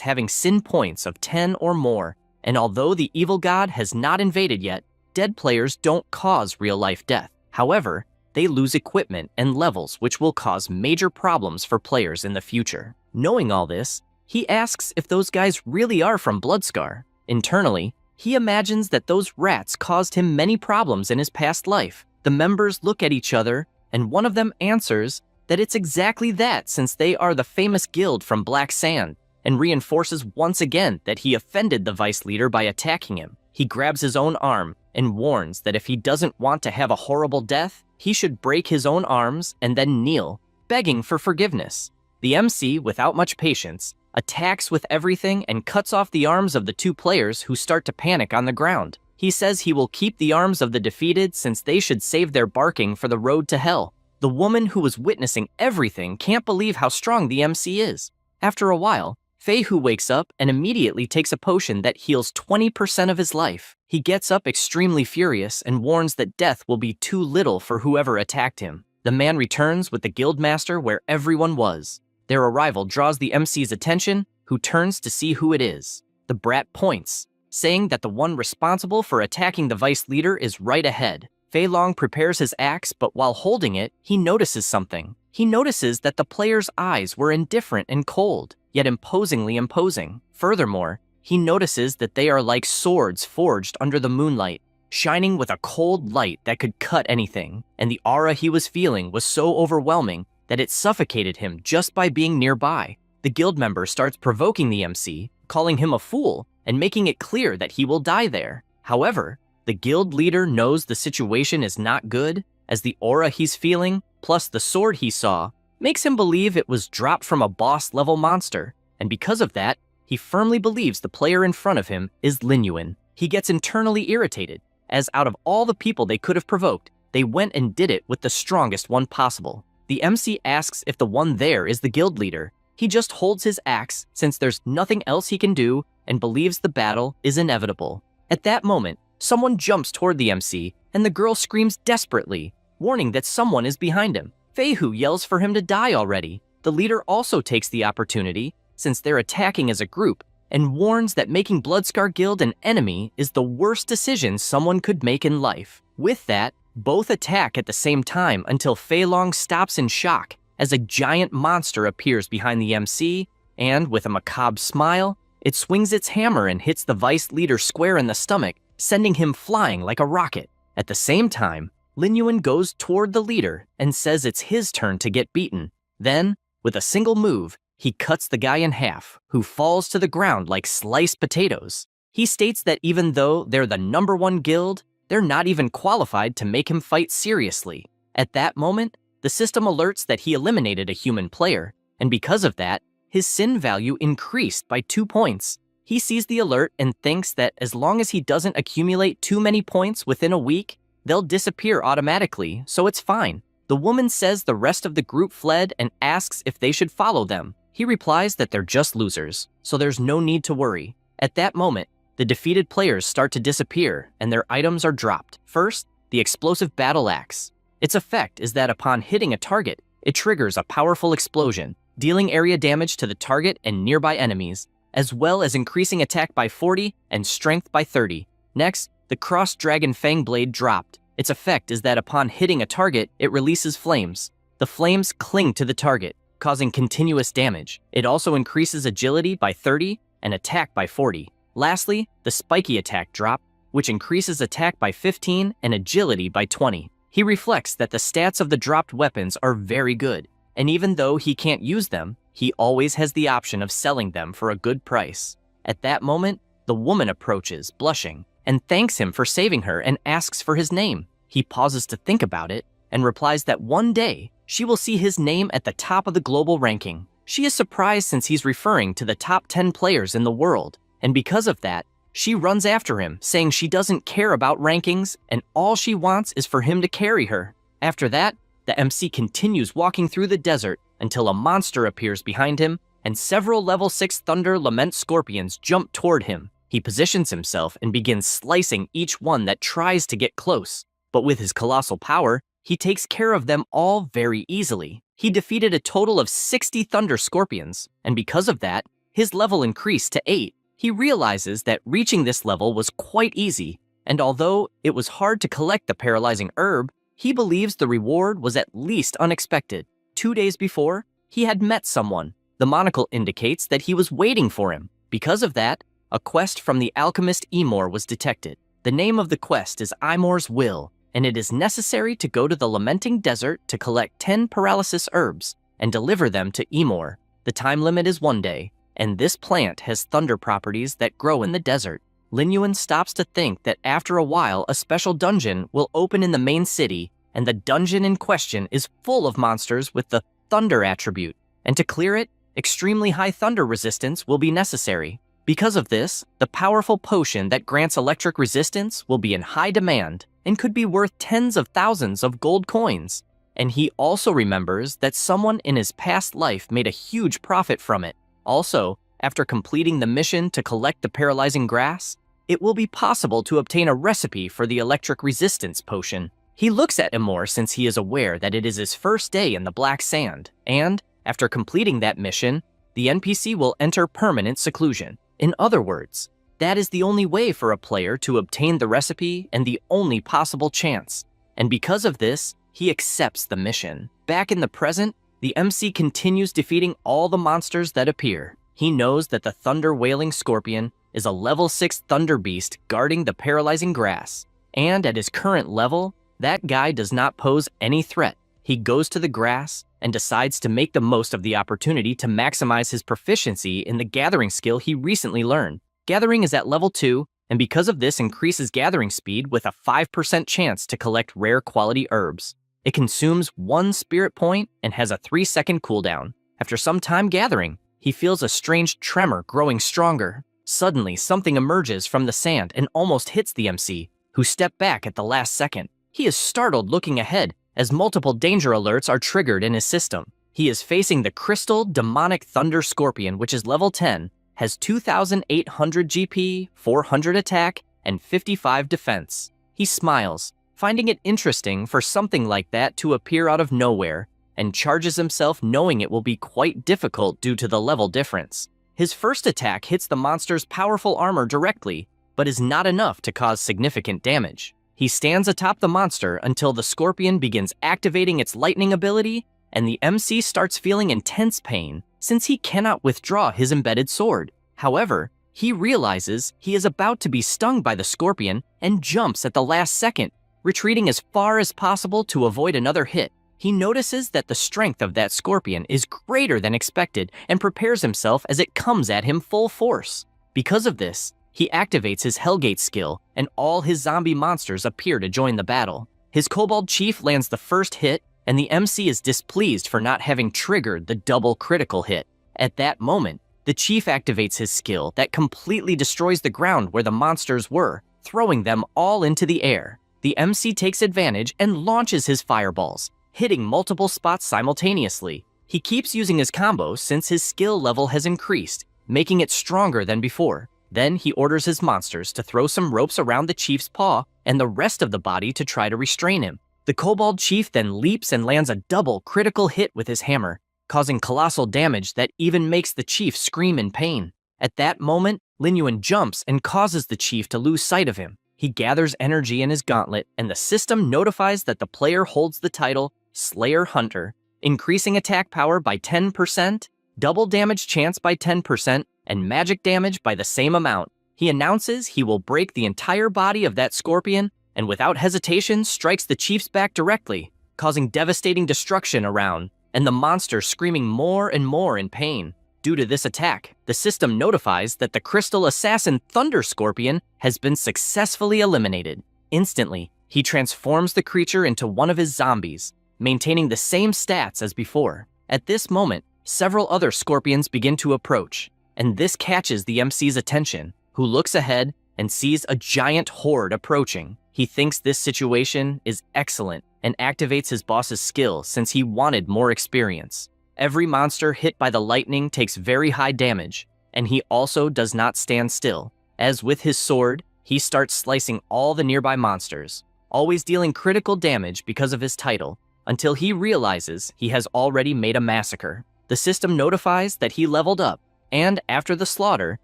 A: having sin points of 10 or more. And although the evil god has not invaded yet, dead players don't cause real-life death. However, they lose equipment and levels which will cause major problems for players in the future. Knowing all this, he asks if those guys really are from Bloodscar. Internally, he imagines that those rats caused him many problems in his past life. The members look at each other, and one of them answers that it's exactly that, since they are the famous guild from Black Sand, and reinforces once again that he offended the vice leader by attacking him. He grabs his own arm and warns that if he doesn't want to have a horrible death, he should break his own arms and then kneel, begging for forgiveness. The MC, without much patience, attacks with everything and cuts off the arms of the two players who start to panic on the ground. He says he will keep the arms of the defeated since they should save their barking for the road to hell. The woman who was witnessing everything can't believe how strong the MC is. After a while, Feihu wakes up and immediately takes a potion that heals 20% of his life. He gets up extremely furious and warns that death will be too little for whoever attacked him. The man returns with the guildmaster where everyone was. Their arrival draws the MC's attention, who turns to see who it is. The brat points, saying that the one responsible for attacking the vice leader is right ahead. Fei Long prepares his axe, but while holding it, he notices something. He notices that the player's eyes were indifferent and cold, yet imposingly imposing. Furthermore, he notices that they are like swords forged under the moonlight, shining with a cold light that could cut anything, and the aura he was feeling was so overwhelming that it suffocated him just by being nearby. The guild member starts provoking the MC, calling him a fool, and making it clear that he will die there. However, the guild leader knows the situation is not good, as the aura he's feeling, plus the sword he saw, makes him believe it was dropped from a boss-level monster, and because of that, he firmly believes the player in front of him is Lin Yuan. He gets internally irritated, as out of all the people they could have provoked, they went and did it with the strongest one possible. The MC asks if the one there is the guild leader. He just holds his axe since there's nothing else he can do and believes the battle is inevitable. At that moment, someone jumps toward the MC and the girl screams desperately, warning that someone is behind him. Feihu yells for him to die already. The leader also takes the opportunity, since they're attacking as a group, and warns that making Bloodscar Guild an enemy is the worst decision someone could make in life. With that, both attack at the same time until Fei Long stops in shock as a giant monster appears behind the MC, and with a macabre smile, it swings its hammer and hits the vice leader square in the stomach, sending him flying like a rocket. At the same time, Lin Yuan goes toward the leader and says it's his turn to get beaten. Then, with a single move, he cuts the guy in half, who falls to the ground like sliced potatoes. He states that even though they're the #1 guild, they're not even qualified to make him fight seriously. At that moment, the system alerts that he eliminated a human player, and because of that, his sin value increased by 2 points. He sees the alert and thinks that as long as he doesn't accumulate too many points within a week, they'll disappear automatically, so it's fine. The woman says the rest of the group fled and asks if they should follow them. He replies that they're just losers, so there's no need to worry. At that moment, the defeated players start to disappear and their items are dropped. First, the explosive battle axe. Its effect is that upon hitting a target, it triggers a powerful explosion, dealing area damage to the target and nearby enemies, as well as increasing attack by 40 and strength by 30. Next, the Cross Dragon Fang Blade dropped. Its effect is that upon hitting a target, it releases flames. The flames cling to the target, causing continuous damage. It also increases agility by 30 and attack by 40. Lastly, the Spiky Attack dropped, which increases attack by 15 and agility by 20. He reflects that the stats of the dropped weapons are very good, and even though he can't use them, he always has the option of selling them for a good price. At that moment, the woman approaches, blushing, and thanks him for saving her and asks for his name. He pauses to think about it and replies that one day, she will see his name at the top of the global ranking. She is surprised since he's referring to the top 10 players in the world, and because of that, she runs after him, saying she doesn't care about rankings and all she wants is for him to carry her. After that, the MC continues walking through the desert until a monster appears behind him and several level 6 Thunder Lament Scorpions jump toward him. He positions himself and begins slicing each one that tries to get close. But with his colossal power, he takes care of them all very easily. He defeated a total of 60 Thunder Scorpions, and because of that, his level increased to 8. He realizes that reaching this level was quite easy, and although it was hard to collect the paralyzing herb, he believes the reward was at least unexpected. 2 days before, he had met someone. The monocle indicates that he was waiting for him. Because of that, a quest from the alchemist Emor was detected. The name of the quest is Emor's Will, and it is necessary to go to the Lamenting Desert to collect 10 paralysis herbs and deliver them to Emor. The time limit is 1 day, and this plant has thunder properties that grow in the desert. Lin Yuan stops to think that after a while a special dungeon will open in the main city, and the dungeon in question is full of monsters with the thunder attribute, and to clear it, extremely high thunder resistance will be necessary. Because of this, the powerful potion that grants electric resistance will be in high demand and could be worth tens of thousands of gold coins. And he also remembers that someone in his past life made a huge profit from it. Also, after completing the mission to collect the paralyzing grass, it will be possible to obtain a recipe for the electric resistance potion. He looks at Emor since he is aware that it is his first day in the Black Sand, and after completing that mission, the NPC will enter permanent seclusion. In other words, that is the only way for a player to obtain the recipe and the only possible chance. And because of this, he accepts the mission. Back in the present, the MC continues defeating all the monsters that appear. He knows that the Thunder Wailing Scorpion is a level 6 Thunder Beast guarding the paralyzing grass. And at his current level, that guy does not pose any threat. He goes to the grass and decides to make the most of the opportunity to maximize his proficiency in the gathering skill he recently learned. Gathering is at level 2, and because of this increases gathering speed with a 5% chance to collect rare quality herbs. It consumes 1 spirit point and has a 3-second cooldown. After some time gathering, he feels a strange tremor growing stronger. Suddenly, something emerges from the sand and almost hits the MC, who stepped back at the last second. He is startled looking ahead as multiple danger alerts are triggered in his system. He is facing the Crystal Demonic Thunder Scorpion, which is level 10, has 2,800 GP, 400 attack, and 55 defense. He smiles, finding it interesting for something like that to appear out of nowhere, and charges himself knowing it will be quite difficult due to the level difference. His first attack hits the monster's powerful armor directly, but is not enough to cause significant damage. He stands atop the monster until the scorpion begins activating its lightning ability, and the MC starts feeling intense pain since he cannot withdraw his embedded sword. However, he realizes he is about to be stung by the scorpion and jumps at the last second, retreating as far as possible to avoid another hit. He notices that the strength of that scorpion is greater than expected and prepares himself as it comes at him full force. Because of this, he activates his Hellgate skill, and all his zombie monsters appear to join the battle. His Kobold Chief lands the first hit, and the MC is displeased for not having triggered the double critical hit. At that moment, the Chief activates his skill that completely destroys the ground where the monsters were, throwing them all into the air. The MC takes advantage and launches his fireballs, hitting multiple spots simultaneously. He keeps using his combo since his skill level has increased, making it stronger than before. Then he orders his monsters to throw some ropes around the Chief's paw and the rest of the body to try to restrain him. The Kobold Chief then leaps and lands a double critical hit with his hammer, causing colossal damage that even makes the Chief scream in pain. At that moment, Lin Yuan jumps and causes the Chief to lose sight of him. He gathers energy in his gauntlet, and the system notifies that the player holds the title Slayer Hunter, increasing attack power by 10%, double damage chance by 10%, and magic damage by the same amount. He announces he will break the entire body of that scorpion, and without hesitation strikes the Chief's back directly, causing devastating destruction around, and the monster screaming more and more in pain. Due to this attack, the system notifies that the Crystal Assassin Thunder Scorpion has been successfully eliminated. Instantly, he transforms the creature into one of his zombies, maintaining the same stats as before. At this moment, several other scorpions begin to approach, and this catches the MC's attention, who looks ahead and sees a giant horde approaching. He thinks this situation is excellent and activates his boss's skill since he wanted more experience. Every monster hit by the lightning takes very high damage, and he also does not stand still. As with his sword, he starts slicing all the nearby monsters, always dealing critical damage because of his title, until he realizes he has already made a massacre. The system notifies that he leveled up, and after the slaughter,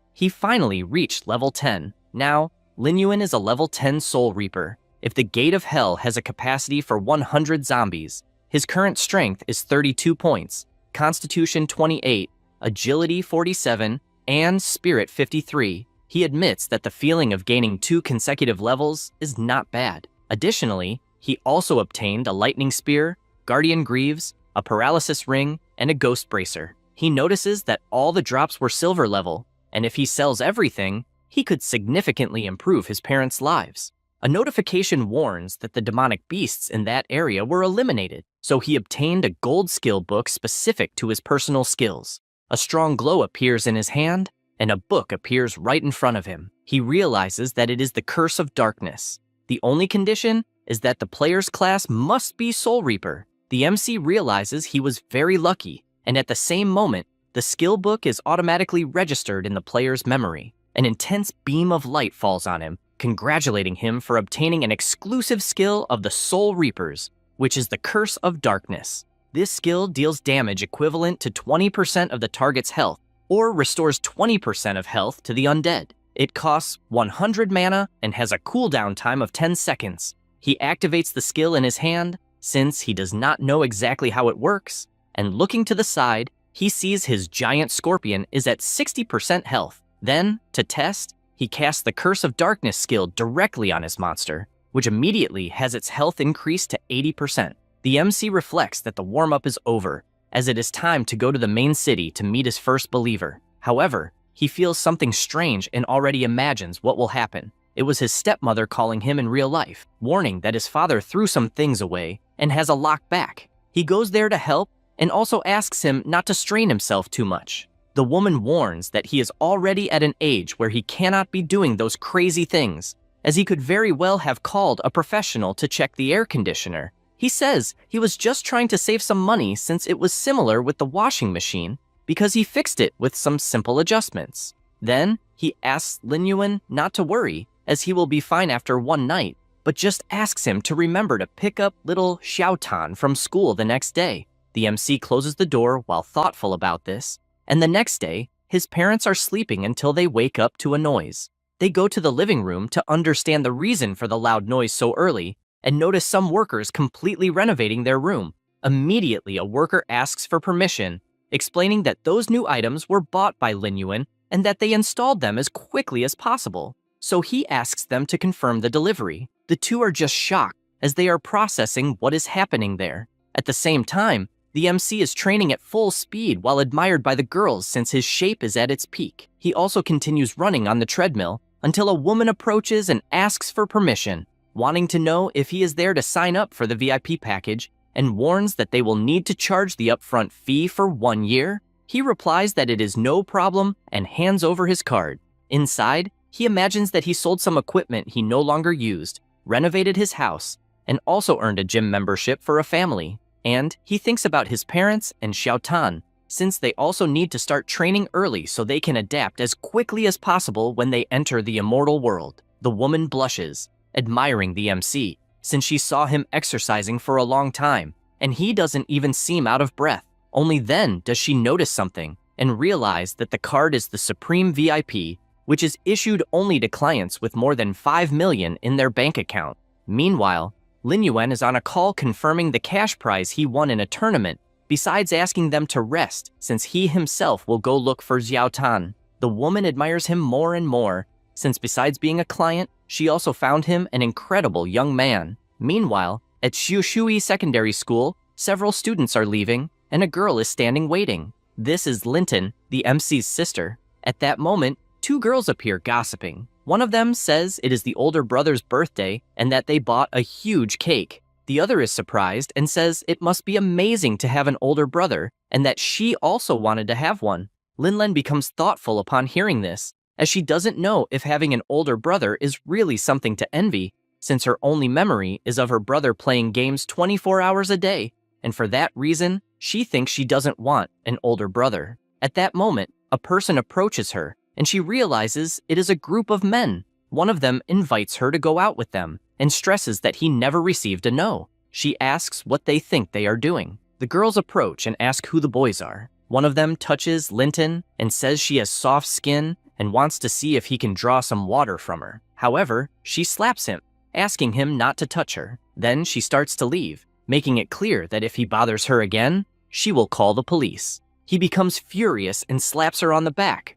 A: he finally reached level 10. Now, Lin Yuan is a level 10 Soul Reaper. If the Gate of Hell has a capacity for 100 zombies, his current strength is 32 points, Constitution 28, Agility 47, and Spirit 53. He admits that the feeling of gaining 2 consecutive levels is not bad. Additionally, he also obtained a Lightning Spear, Guardian Greaves, a Paralysis Ring, and a Ghost Bracer. He notices that all the drops were silver level, and if he sells everything, he could significantly improve his parents' lives. A notification warns that the demonic beasts in that area were eliminated, so he obtained a gold skill book specific to his personal skills. A strong glow appears in his hand, and a book appears right in front of him. He realizes that it is the Curse of Darkness. The only condition is that the player's class must be Soul Reaper. The MC realizes he was very lucky, and at the same moment, the skill book is automatically registered in the player's memory. An intense beam of light falls on him, congratulating him for obtaining an exclusive skill of the Soul Reapers, which is the Curse of Darkness. This skill deals damage equivalent to 20% of the target's health, or restores 20% of health to the undead. It costs 100 mana and has a cooldown time of 10 seconds. He activates the skill in his hand, since he does not know exactly how it works, and looking to the side, he sees his giant scorpion is at 60% health. Then, to test, he casts the Curse of Darkness skill directly on his monster, which immediately has its health increased to 80%. The MC reflects that the warm-up is over, as it is time to go to the main city to meet his first believer. However, he feels something strange and already imagines what will happen. It was his stepmother calling him in real life, warning that his father threw some things away and has a lock back. He goes there to help and also asks him not to strain himself too much. The woman warns that he is already at an age where he cannot be doing those crazy things, as he could very well have called a professional to check the air conditioner. He says he was just trying to save some money since it was similar with the washing machine, because he fixed it with some simple adjustments. Then, he asks Lin Yuan not to worry, as he will be fine after one night, but just asks him to remember to pick up little Xiaotan from school the next day. The MC closes the door while thoughtful about this, and the next day, his parents are sleeping until they wake up to a noise. They go to the living room to understand the reason for the loud noise so early, and notice some workers completely renovating their room. Immediately, a worker asks for permission, explaining that those new items were bought by Lin Yuan and that they installed them as quickly as possible. So he asks them to confirm the delivery. The two are just shocked as they are processing what is happening there. At the same time, the MC is training at full speed while admired by the girls since his shape is at its peak. He also continues running on the treadmill until a woman approaches and asks for permission, wanting to know if he is there to sign up for the VIP package, and warns that they will need to charge the upfront fee for 1 year. He replies that it is no problem and hands over his card. Inside, he imagines that he sold some equipment he no longer used, renovated his house, and also earned a gym membership for a family. And he thinks about his parents and Xiaotan, since they also need to start training early so they can adapt as quickly as possible when they enter the immortal world. The woman blushes, admiring the MC, since she saw him exercising for a long time, and he doesn't even seem out of breath. Only then does she notice something and realize that the card is the Supreme VIP, which is issued only to clients with more than 5 million in their bank account. Meanwhile, Lin Yuan is on a call confirming the cash prize he won in a tournament, besides asking them to rest since he himself will go look for Xiaotan. The woman admires him more and more, since besides being a client, she also found him an incredible young man. Meanwhile, at Xiushui Secondary School, several students are leaving, and a girl is standing waiting. This is Linton, the MC's sister. At that moment, 2 girls appear gossiping. One of them says it is the older brother's birthday and that they bought a huge cake. The other is surprised and says it must be amazing to have an older brother and that she also wanted to have one. Linlen becomes thoughtful upon hearing this, as she doesn't know if having an older brother is really something to envy, since her only memory is of her brother playing games 24 hours a day, and for that reason, She thinks she doesn't want an older brother. At that moment, a person approaches her, and she realizes it is a group of men. One of them invites her to go out with them and stresses that he never received a no. She asks what they think they are doing. The girls approach and ask who the boys are. One of them touches Linton and says she has soft skin and wants to see if he can draw some water from her. However, she slaps him, asking him not to touch her. Then she starts to leave, making it clear that if he bothers her again, she will call the police. He becomes furious and slaps her on the back,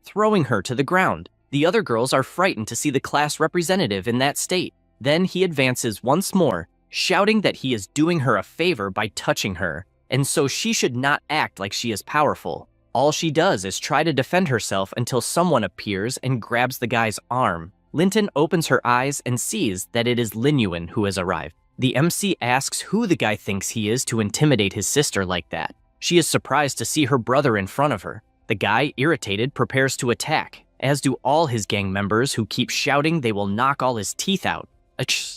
A: throwing her to the ground. The other girls are frightened to see the class representative in that state. Then he advances once more, shouting that he is doing her a favor by touching her, and so she should not act like she is powerful. All she does is try to defend herself until someone appears and grabs the guy's arm. Linton opens her eyes and sees that it is Lin Yuan who has arrived. The MC asks who the guy thinks he is to intimidate his sister like that. She is surprised to see her brother in front of her. The guy, irritated, prepares to attack, as do all his gang members who keep shouting they will knock all his teeth out.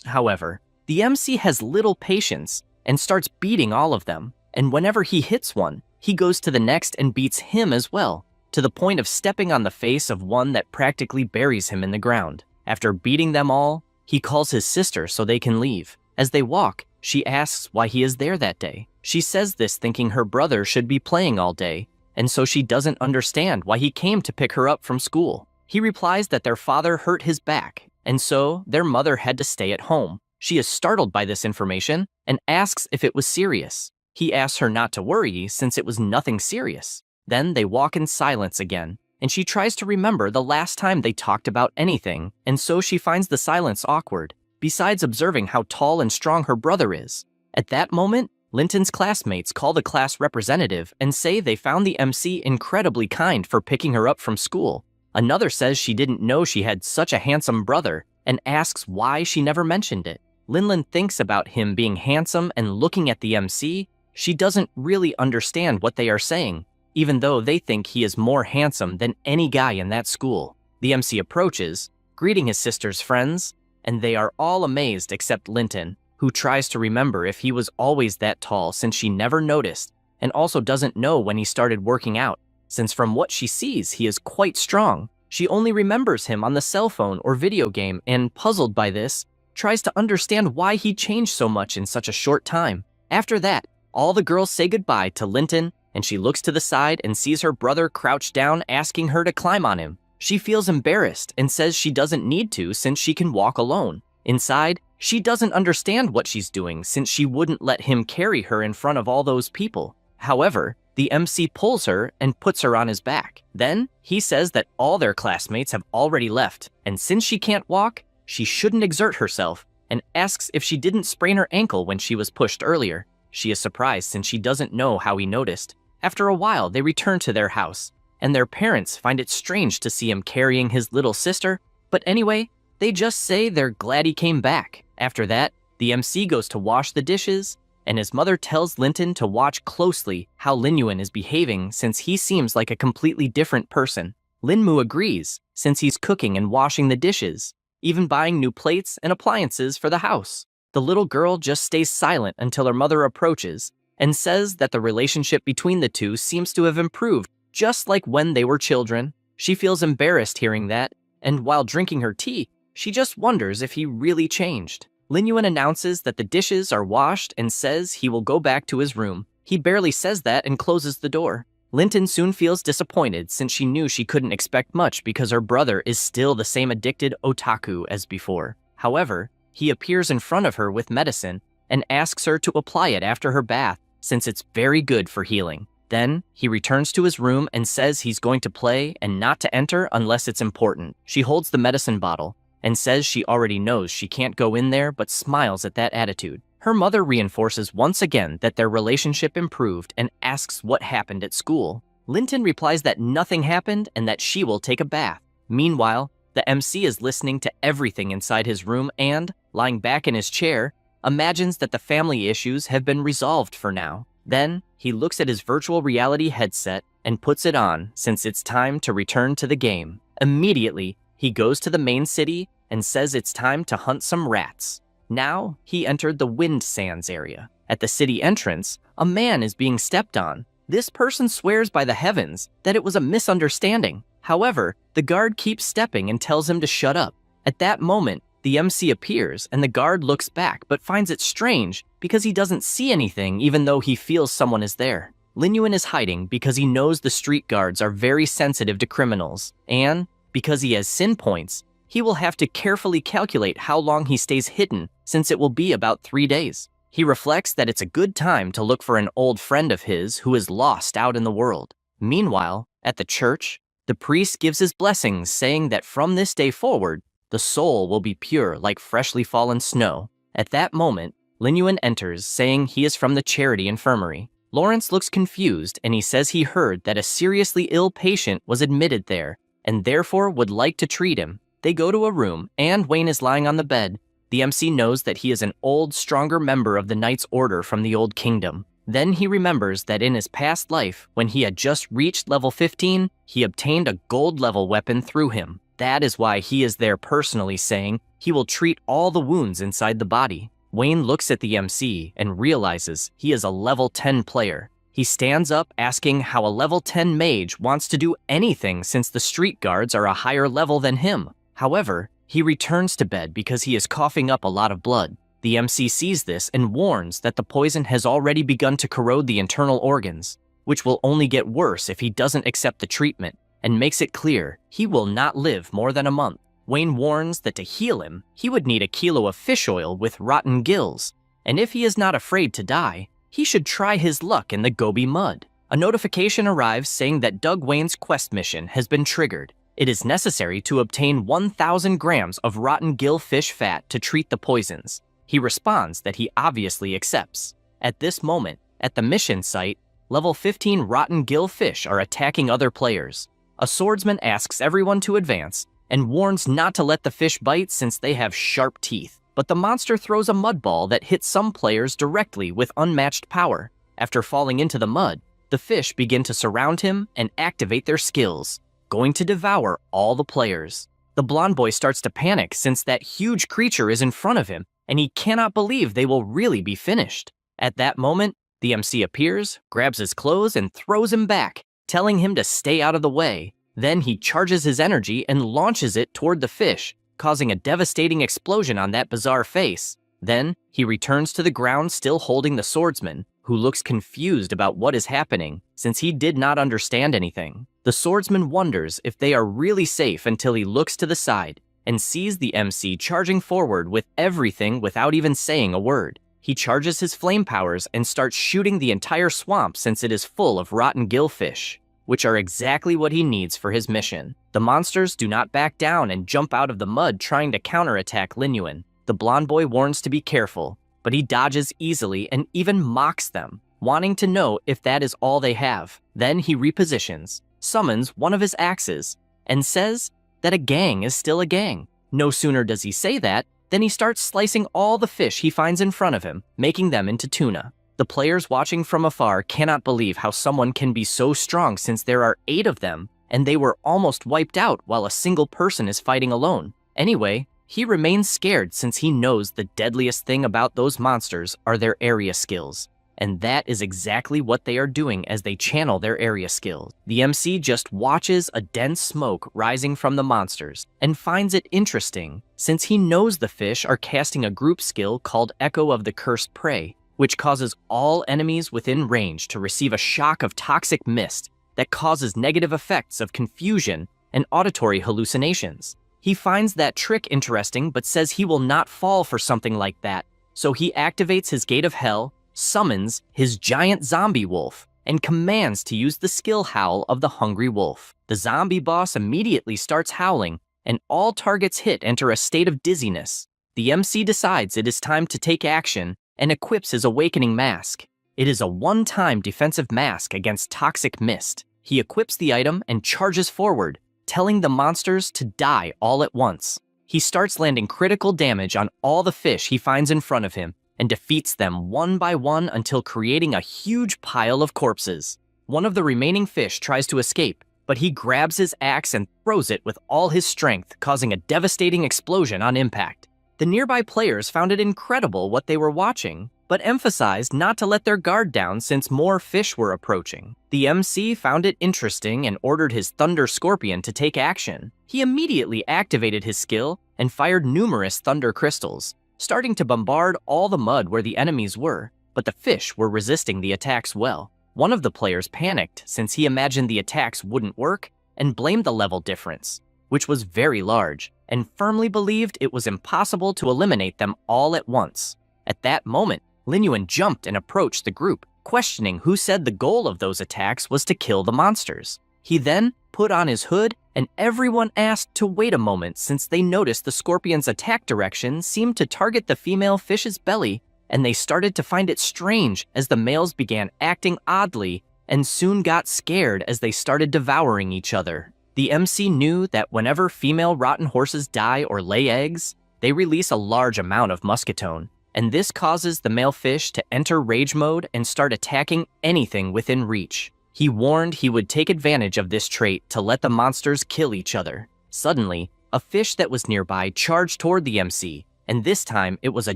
A: However, the MC has little patience and starts beating all of them, and whenever he hits one, he goes to the next and beats him as well, to the point of stepping on the face of one that practically buries him in the ground. After beating them all, he calls his sister so they can leave. As they walk, she asks why he is there that day. She says this thinking her brother should be playing all day, and so she doesn't understand why he came to pick her up from school. He replies that their father hurt his back, and so their mother had to stay at home. She is startled by this information and asks if it was serious. He asks her not to worry since it was nothing serious. Then they walk in silence again, and she tries to remember the last time they talked about anything, and so she finds the silence awkward, besides observing how tall and strong her brother is. At that moment, Linton's classmates call the class representative and say they found the MC incredibly kind for picking her up from school. Another says she didn't know she had such a handsome brother and asks why she never mentioned it. Linlin thinks about him being handsome and looking at the MC. She doesn't really understand what they are saying, even though they think he is more handsome than any guy in that school. The MC approaches, greeting his sister's friends, and they are all amazed except Linton, who tries to remember if he was always that tall since she never noticed, and also doesn't know when he started working out, since from what she sees he is quite strong. She only remembers him on the cell phone or video game and, puzzled by this, tries to understand why he changed so much in such a short time. After that, all the girls say goodbye to Linton, and she looks to the side and sees her brother crouched down asking her to climb on him. She feels embarrassed and says she doesn't need to since she can walk alone. Inside, she doesn't understand what she's doing since she wouldn't let him carry her in front of all those people. However, the MC pulls her and puts her on his back. Then, he says that all their classmates have already left, and since she can't walk, she shouldn't exert herself, and asks if she didn't sprain her ankle when she was pushed earlier. She is surprised since she doesn't know how he noticed. After a while, they return to their house, and their parents find it strange to see him carrying his little sister, but anyway, they just say they're glad he came back. After that, the MC goes to wash the dishes, and his mother tells Linton to watch closely how Lin Yuan is behaving since he seems like a completely different person. Lin Mu agrees, since he's cooking and washing the dishes, even buying new plates and appliances for the house. The little girl just stays silent until her mother approaches and says that the relationship between the two seems to have improved, just like when they were children. She feels embarrassed hearing that, and while drinking her tea, she just wonders if he really changed. Lin Yuan announces that the dishes are washed and says he will go back to his room. He barely says that and closes the door. Linton soon feels disappointed since she knew she couldn't expect much because her brother is still the same addicted otaku as before. However, he appears in front of her with medicine and asks her to apply it after her bath since it's very good for healing. Then, he returns to his room and says he's going to play and not to enter unless it's important. She holds the medicine bottle and says she already knows she can't go in there but smiles at that attitude. Her mother reinforces once again that their relationship improved and asks what happened at school. Linton replies that nothing happened and that she will take a bath. Meanwhile, the MC is listening to everything inside his room and, lying back in his chair, imagines that the family issues have been resolved for now. Then, he looks at his virtual reality headset and puts it on since it's time to return to the game. Immediately, he goes to the main city and says it's time to hunt some rats. Now, he entered the Wind Sands area. At the city entrance, a man is being stepped on. This person swears by the heavens that it was a misunderstanding. However, the guard keeps stepping and tells him to shut up. At that moment, the MC appears and the guard looks back but finds it strange because he doesn't see anything even though he feels someone is there. Lin Yuan is hiding because he knows the street guards are very sensitive to criminals, and because he has sin points, he will have to carefully calculate how long he stays hidden since it will be about 3 days. He reflects that it's a good time to look for an old friend of his who is lost out in the world. Meanwhile, at the church, the priest gives his blessings saying that from this day forward, the soul will be pure like freshly fallen snow. At that moment, Lin Yuan enters saying he is from the charity infirmary. Lawrence looks confused and he says he heard that a seriously ill patient was admitted there and therefore would like to treat him. They go to a room and Wayne is lying on the bed. The MC knows that he is an old, stronger member of the Knights Order from the Old Kingdom. Then he remembers that in his past life, when he had just reached level 15, he obtained a gold-level weapon through him. That is why he is there personally saying he will treat all the wounds inside the body. Wayne looks at the MC and realizes he is a level 10 player. He stands up asking how a level 10 mage wants to do anything since the street guards are a higher level than him. However, he returns to bed because he is coughing up a lot of blood. The MC sees this and warns that the poison has already begun to corrode the internal organs, which will only get worse if he doesn't accept the treatment, and makes it clear he will not live more than a month. Wayne warns that to heal him, he would need a kilo of fish oil with rotten gills, and if he is not afraid to die, he should try his luck in the Gobi mud. A notification arrives saying that Doug Wayne's quest mission has been triggered. It is necessary to obtain 1,000 grams of rotten gill fish fat to treat the poisons. He responds that he obviously accepts. At this moment, at the mission site, level 15 rotten gill fish are attacking other players. A swordsman asks everyone to advance and warns not to let the fish bite since they have sharp teeth. But the monster throws a mud ball that hits some players directly with unmatched power. After falling into the mud, the fish begin to surround him and activate their skills, going to devour all the players. The blonde boy starts to panic since that huge creature is in front of him and he cannot believe they will really be finished. At that moment, the MC appears, grabs his clothes and throws him back, telling him to stay out of the way. Then he charges his energy and launches it toward the fish, causing a devastating explosion on that bizarre face. Then, he returns to the ground still holding the swordsman, who looks confused about what is happening, since he did not understand anything. The swordsman wonders if they are really safe until he looks to the side and sees the MC charging forward with everything without even saying a word. He charges his flame powers and starts shooting the entire swamp since it is full of rotten gillfish, which are exactly what he needs for his mission. The monsters do not back down and jump out of the mud trying to counterattack Lin Yuan. The blonde boy warns to be careful, but he dodges easily and even mocks them, wanting to know if that is all they have. Then he repositions, summons one of his axes, and says that a gang is still a gang. No sooner does he say that, than he starts slicing all the fish he finds in front of him, making them into tuna. The players watching from afar cannot believe how someone can be so strong since there are 8 of them, and they were almost wiped out while a single person is fighting alone. Anyway, he remains scared since he knows the deadliest thing about those monsters are their area skills. And that is exactly what they are doing as they channel their area skills. The MC just watches a dense smoke rising from the monsters and finds it interesting since he knows the fish are casting a group skill called Echo of the Cursed Prey, which causes all enemies within range to receive a shock of toxic mist that causes negative effects of confusion and auditory hallucinations. He finds that trick interesting but says he will not fall for something like that, so he activates his Gate of Hell, summons his giant zombie wolf, and commands to use the skill howl of the hungry wolf. The zombie boss immediately starts howling, and all targets hit enter a state of dizziness. The MC decides it is time to take action and equips his awakening mask. It is a one-time defensive mask against toxic mist. He equips the item and charges forward, telling the monsters to die all at once. He starts landing critical damage on all the fish he finds in front of him, and defeats them one by one until creating a huge pile of corpses. One of the remaining fish tries to escape, but he grabs his axe and throws it with all his strength, causing a devastating explosion on impact. The nearby players found it incredible what they were watching, but emphasized not to let their guard down since more fish were approaching. The MC found it interesting and ordered his Thunder Scorpion to take action. He immediately activated his skill and fired numerous thunder crystals, starting to bombard all the mud where the enemies were, but the fish were resisting the attacks well. One of the players panicked since he imagined the attacks wouldn't work and blamed the level difference, which was very large, and firmly believed it was impossible to eliminate them all at once. At that moment, Lin Yuan jumped and approached the group, questioning who said the goal of those attacks was to kill the monsters. He then put on his hood, and everyone asked to wait a moment since they noticed the scorpion's attack direction seemed to target the female fish's belly, and they started to find it strange as the males began acting oddly and soon got scared as they started devouring each other. The MC knew that whenever female rotten horses die or lay eggs, they release a large amount of muscatone, and this causes the male fish to enter rage mode and start attacking anything within reach. He warned he would take advantage of this trait to let the monsters kill each other. Suddenly, a fish that was nearby charged toward the MC, and this time it was a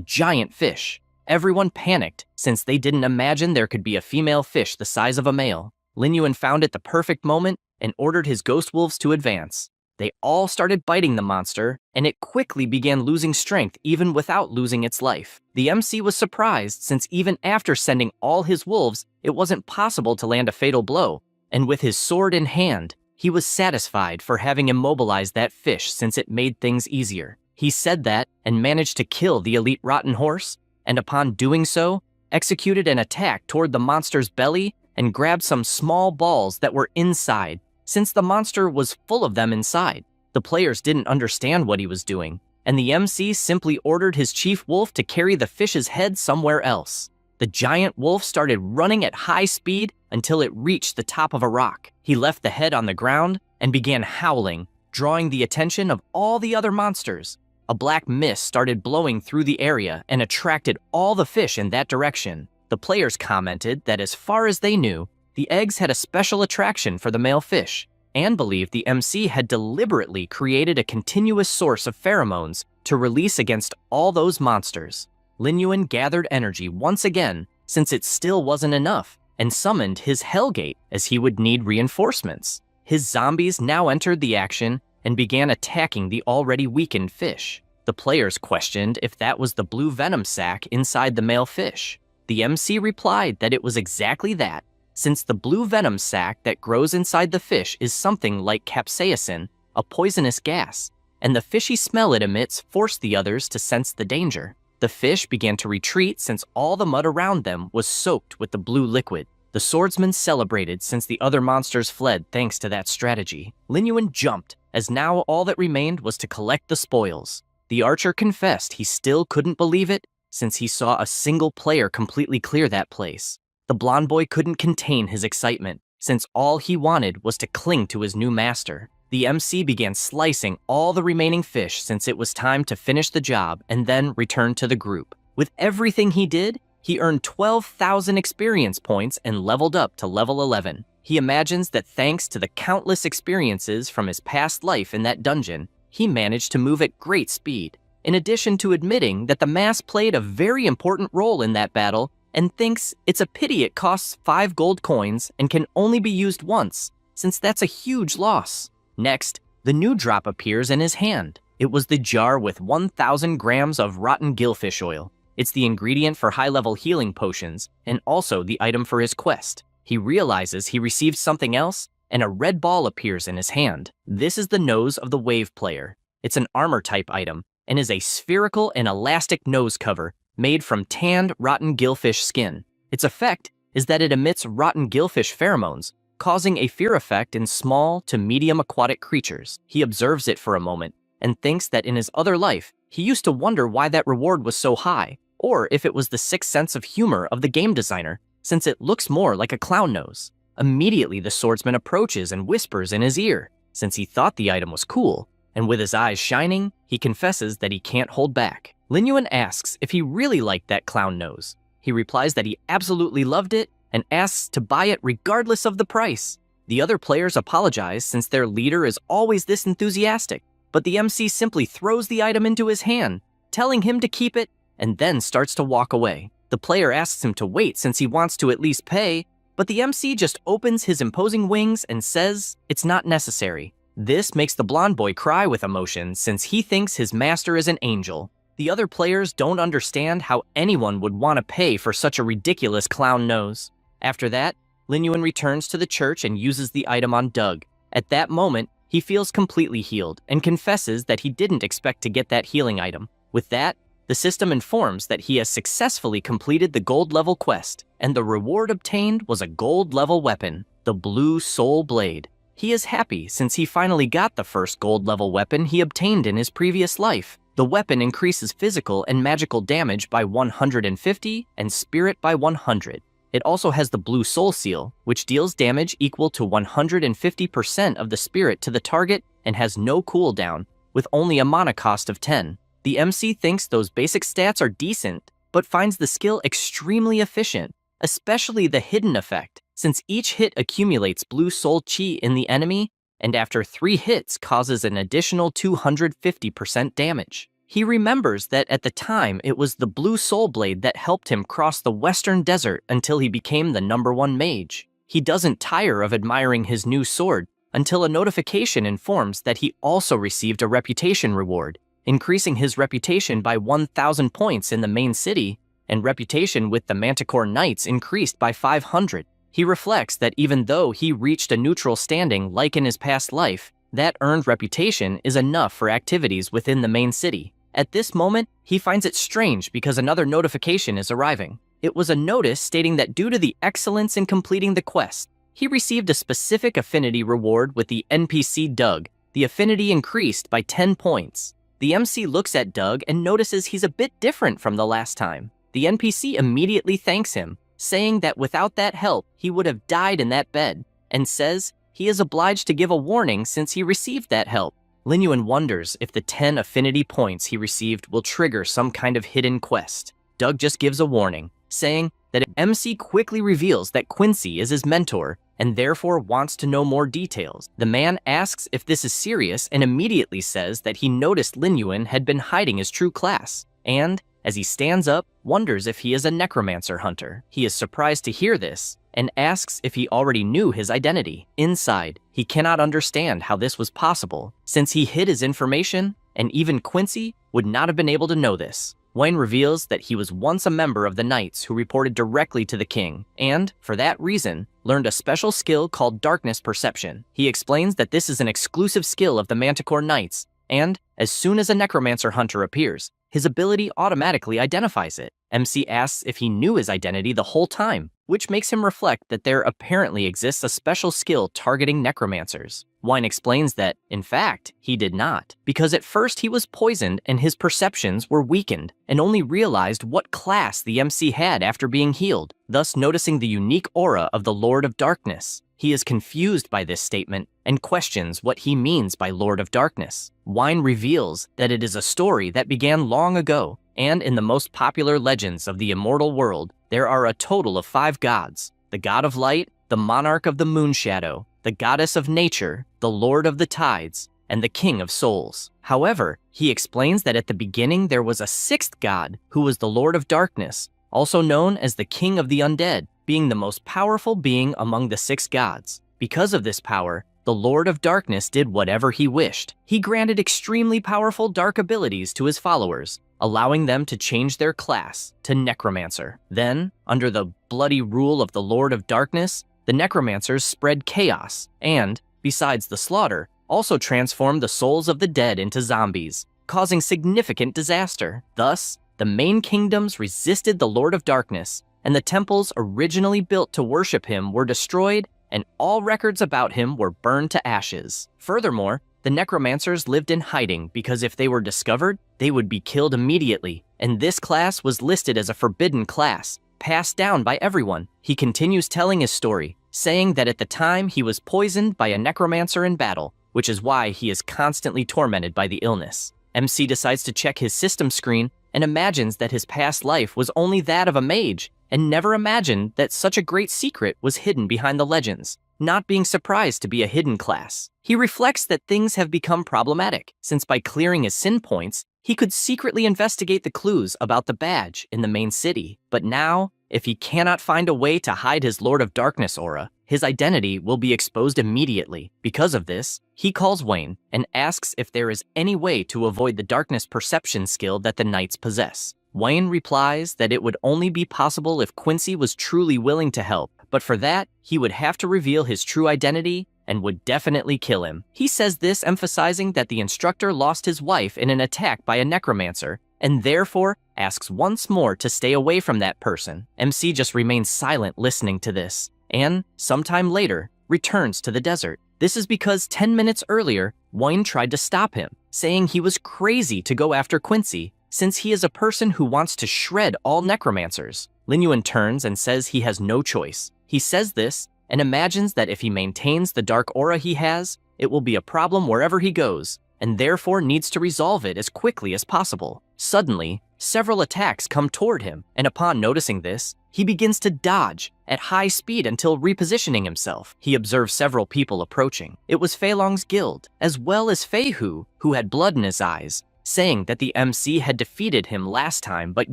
A: giant fish. Everyone panicked since they didn't imagine there could be a female fish the size of a male. Lin Yuan found it the perfect moment and ordered his ghost wolves to advance. They all started biting the monster, and it quickly began losing strength even without losing its life. The MC was surprised since even after sending all his wolves, it wasn't possible to land a fatal blow, and with his sword in hand, he was satisfied for having immobilized that fish since it made things easier. He said that and managed to kill the elite rotten horse, and upon doing so, executed an attack toward the monster's belly and grabbed some small balls that were inside, since the monster was full of them inside. The players didn't understand what he was doing, and the MC simply ordered his chief wolf to carry the fish's head somewhere else. The giant wolf started running at high speed until it reached the top of a rock. He left the head on the ground and began howling, drawing the attention of all the other monsters. A black mist started blowing through the area and attracted all the fish in that direction. The players commented that as far as they knew, the eggs had a special attraction for the male fish, and believed the MC had deliberately created a continuous source of pheromones to release against all those monsters. Lin Yuan gathered energy once again, since it still wasn't enough, and summoned his Hellgate as he would need reinforcements. His zombies now entered the action and began attacking the already weakened fish. The players questioned if that was the blue venom sac inside the male fish. The MC replied that it was exactly that, since the blue venom sac that grows inside the fish is something like capsaicin, a poisonous gas, and the fishy smell it emits forced the others to sense the danger. The fish began to retreat since all the mud around them was soaked with the blue liquid. The swordsman celebrated since the other monsters fled thanks to that strategy. Lin Yuan jumped, as now all that remained was to collect the spoils. The archer confessed he still couldn't believe it, since he saw a single player completely clear that place. The blonde boy couldn't contain his excitement, since all he wanted was to cling to his new master. The MC began slicing all the remaining fish since it was time to finish the job and then return to the group. With everything he did, he earned 12,000 experience points and leveled up to level 11. He imagines that thanks to the countless experiences from his past life in that dungeon, he managed to move at great speed, in addition to admitting that the mask played a very important role in that battle and thinks it's a pity it costs 5 gold coins and can only be used once, since that's a huge loss. Next, the new drop appears in his hand. It was the jar with 1,000 grams of rotten gillfish oil. It's the ingredient for high-level healing potions and also the item for his quest. He realizes he received something else, and a red ball appears in his hand. This is the nose of the wave player. It's an armor-type item and is a spherical and elastic nose cover made from tanned rotten gillfish skin. Its effect is that it emits rotten gillfish pheromones, causing a fear effect in small to medium aquatic creatures. He observes it for a moment and thinks that in his other life, he used to wonder why that reward was so high, or if it was the sixth sense of humor of the game designer, since it looks more like a clown nose. Immediately, the swordsman approaches and whispers in his ear, since he thought the item was cool, and with his eyes shining, he confesses that he can't hold back. Lin Yuan asks if he really liked that clown nose. He replies that he absolutely loved it and asks to buy it regardless of the price. The other players apologize since their leader is always this enthusiastic, but the MC simply throws the item into his hand, telling him to keep it, and then starts to walk away. The player asks him to wait since he wants to at least pay, but the MC just opens his imposing wings and says it's not necessary. This makes the blonde boy cry with emotion since he thinks his master is an angel. The other players don't understand how anyone would want to pay for such a ridiculous clown nose. After that, Lin Yuan returns to the church and uses the item on Doug. At that moment, he feels completely healed and confesses that he didn't expect to get that healing item. With that, the system informs that he has successfully completed the gold level quest, and the reward obtained was a gold level weapon, the Blue Soul Blade. He is happy since he finally got the first gold level weapon he obtained in his previous life. The weapon increases physical and magical damage by 150 and spirit by 100. It also has the Blue Soul Seal, which deals damage equal to 150% of the spirit to the target and has no cooldown, with only a mana cost of 10. The MC thinks those basic stats are decent, but finds the skill extremely efficient, especially the hidden effect, since each hit accumulates Blue Soul Chi in the enemy, and after 3 hits causes an additional 250% damage. He remembers that at the time it was the Blue Soul Blade that helped him cross the Western Desert until he became the #1 mage. He doesn't tire of admiring his new sword until a notification informs that he also received a reputation reward, increasing his reputation by 1,000 points in the main city, and reputation with the Manticore Knights increased by 500. He reflects that even though he reached a neutral standing like in his past life, that earned reputation is enough for activities within the main city. At this moment, he finds it strange because another notification is arriving. It was a notice stating that due to the excellence in completing the quest, he received a specific affinity reward with the NPC Doug. The affinity increased by 10 points. The MC looks at Doug and notices he's a bit different from the last time. The NPC immediately thanks him, saying that without that help, he would have died in that bed, and says he is obliged to give a warning since he received that help. Lin Yuan wonders if the 10 affinity points he received will trigger some kind of hidden quest. Doug just gives a warning, saying that MC quickly reveals that Quincy is his mentor and therefore wants to know more details. The man asks if this is serious and immediately says that he noticed Lin Yuan had been hiding his true class, and, as he stands up, wonders if he is a necromancer hunter. He is surprised to hear this, and asks if he already knew his identity. Inside, he cannot understand how this was possible, since he hid his information, and even Quincy would not have been able to know this. Wayne reveals that he was once a member of the Knights who reported directly to the king, and, for that reason, learned a special skill called Darkness Perception. He explains that this is an exclusive skill of the Manticore Knights, and, as soon as a necromancer hunter appears, his ability automatically identifies it. MC asks if he knew his identity the whole time, which makes him reflect that there apparently exists a special skill targeting necromancers. Wine explains that, in fact, he did not, because at first he was poisoned and his perceptions were weakened, and only realized what class the MC had after being healed, thus noticing the unique aura of the Lord of Darkness. He is confused by this statement and questions what he means by Lord of Darkness. Wine reveals that it is a story that began long ago, and in the most popular legends of the immortal world, there are a total of 5 gods: the God of Light, the Monarch of the Moonshadow, the Goddess of Nature, the Lord of the Tides, and the King of Souls. However, he explains that at the beginning there was a 6th god who was the Lord of Darkness, also known as the King of the Undead, being the most powerful being among the 6 gods. Because of this power, the Lord of Darkness did whatever he wished. He granted extremely powerful dark abilities to his followers, allowing them to change their class to Necromancer. Then, under the bloody rule of the Lord of Darkness, the Necromancers spread chaos and, besides the slaughter, also transformed the souls of the dead into zombies, causing significant disaster. Thus, the main kingdoms resisted the Lord of Darkness, and the temples originally built to worship him were destroyed, and all records about him were burned to ashes. Furthermore, the necromancers lived in hiding because if they were discovered, they would be killed immediately, and this class was listed as a forbidden class, passed down by everyone. He continues telling his story, saying that at the time he was poisoned by a necromancer in battle, which is why he is constantly tormented by the illness. MC decides to check his system screen and imagines that his past life was only that of a mage, and never imagined that such a great secret was hidden behind the legends, not being surprised to be a hidden class. He reflects that things have become problematic, since by clearing his sin points, He could secretly investigate the clues about the badge in the main city, but now, if he cannot find a way to hide his Lord of Darkness aura, his identity will be exposed immediately. Because of this, he calls Wayne and asks if there is any way to avoid the darkness perception skill that the knights possess. Wayne replies that it would only be possible if Quincy was truly willing to help, but for that, he would have to reveal his true identity and would definitely kill him. He says this emphasizing that the instructor lost his wife in an attack by a necromancer, and therefore asks once more to stay away from that person. MC just remains silent listening to this, and, sometime later, returns to the desert. This is because 10 minutes earlier, Wayne tried to stop him, saying he was crazy to go after Quincy, since he is a person who wants to shred all necromancers. Lin Yuan turns and says he has no choice. He says this and imagines that if he maintains the dark aura he has, it will be a problem wherever he goes, and therefore needs to resolve it as quickly as possible. Suddenly, several attacks come toward him, and upon noticing this, he begins to dodge at high speed until repositioning himself. He observes several people approaching. It was Fei Long's guild, as well as Fei Hu, who had blood in his eyes, saying that the MC had defeated him last time but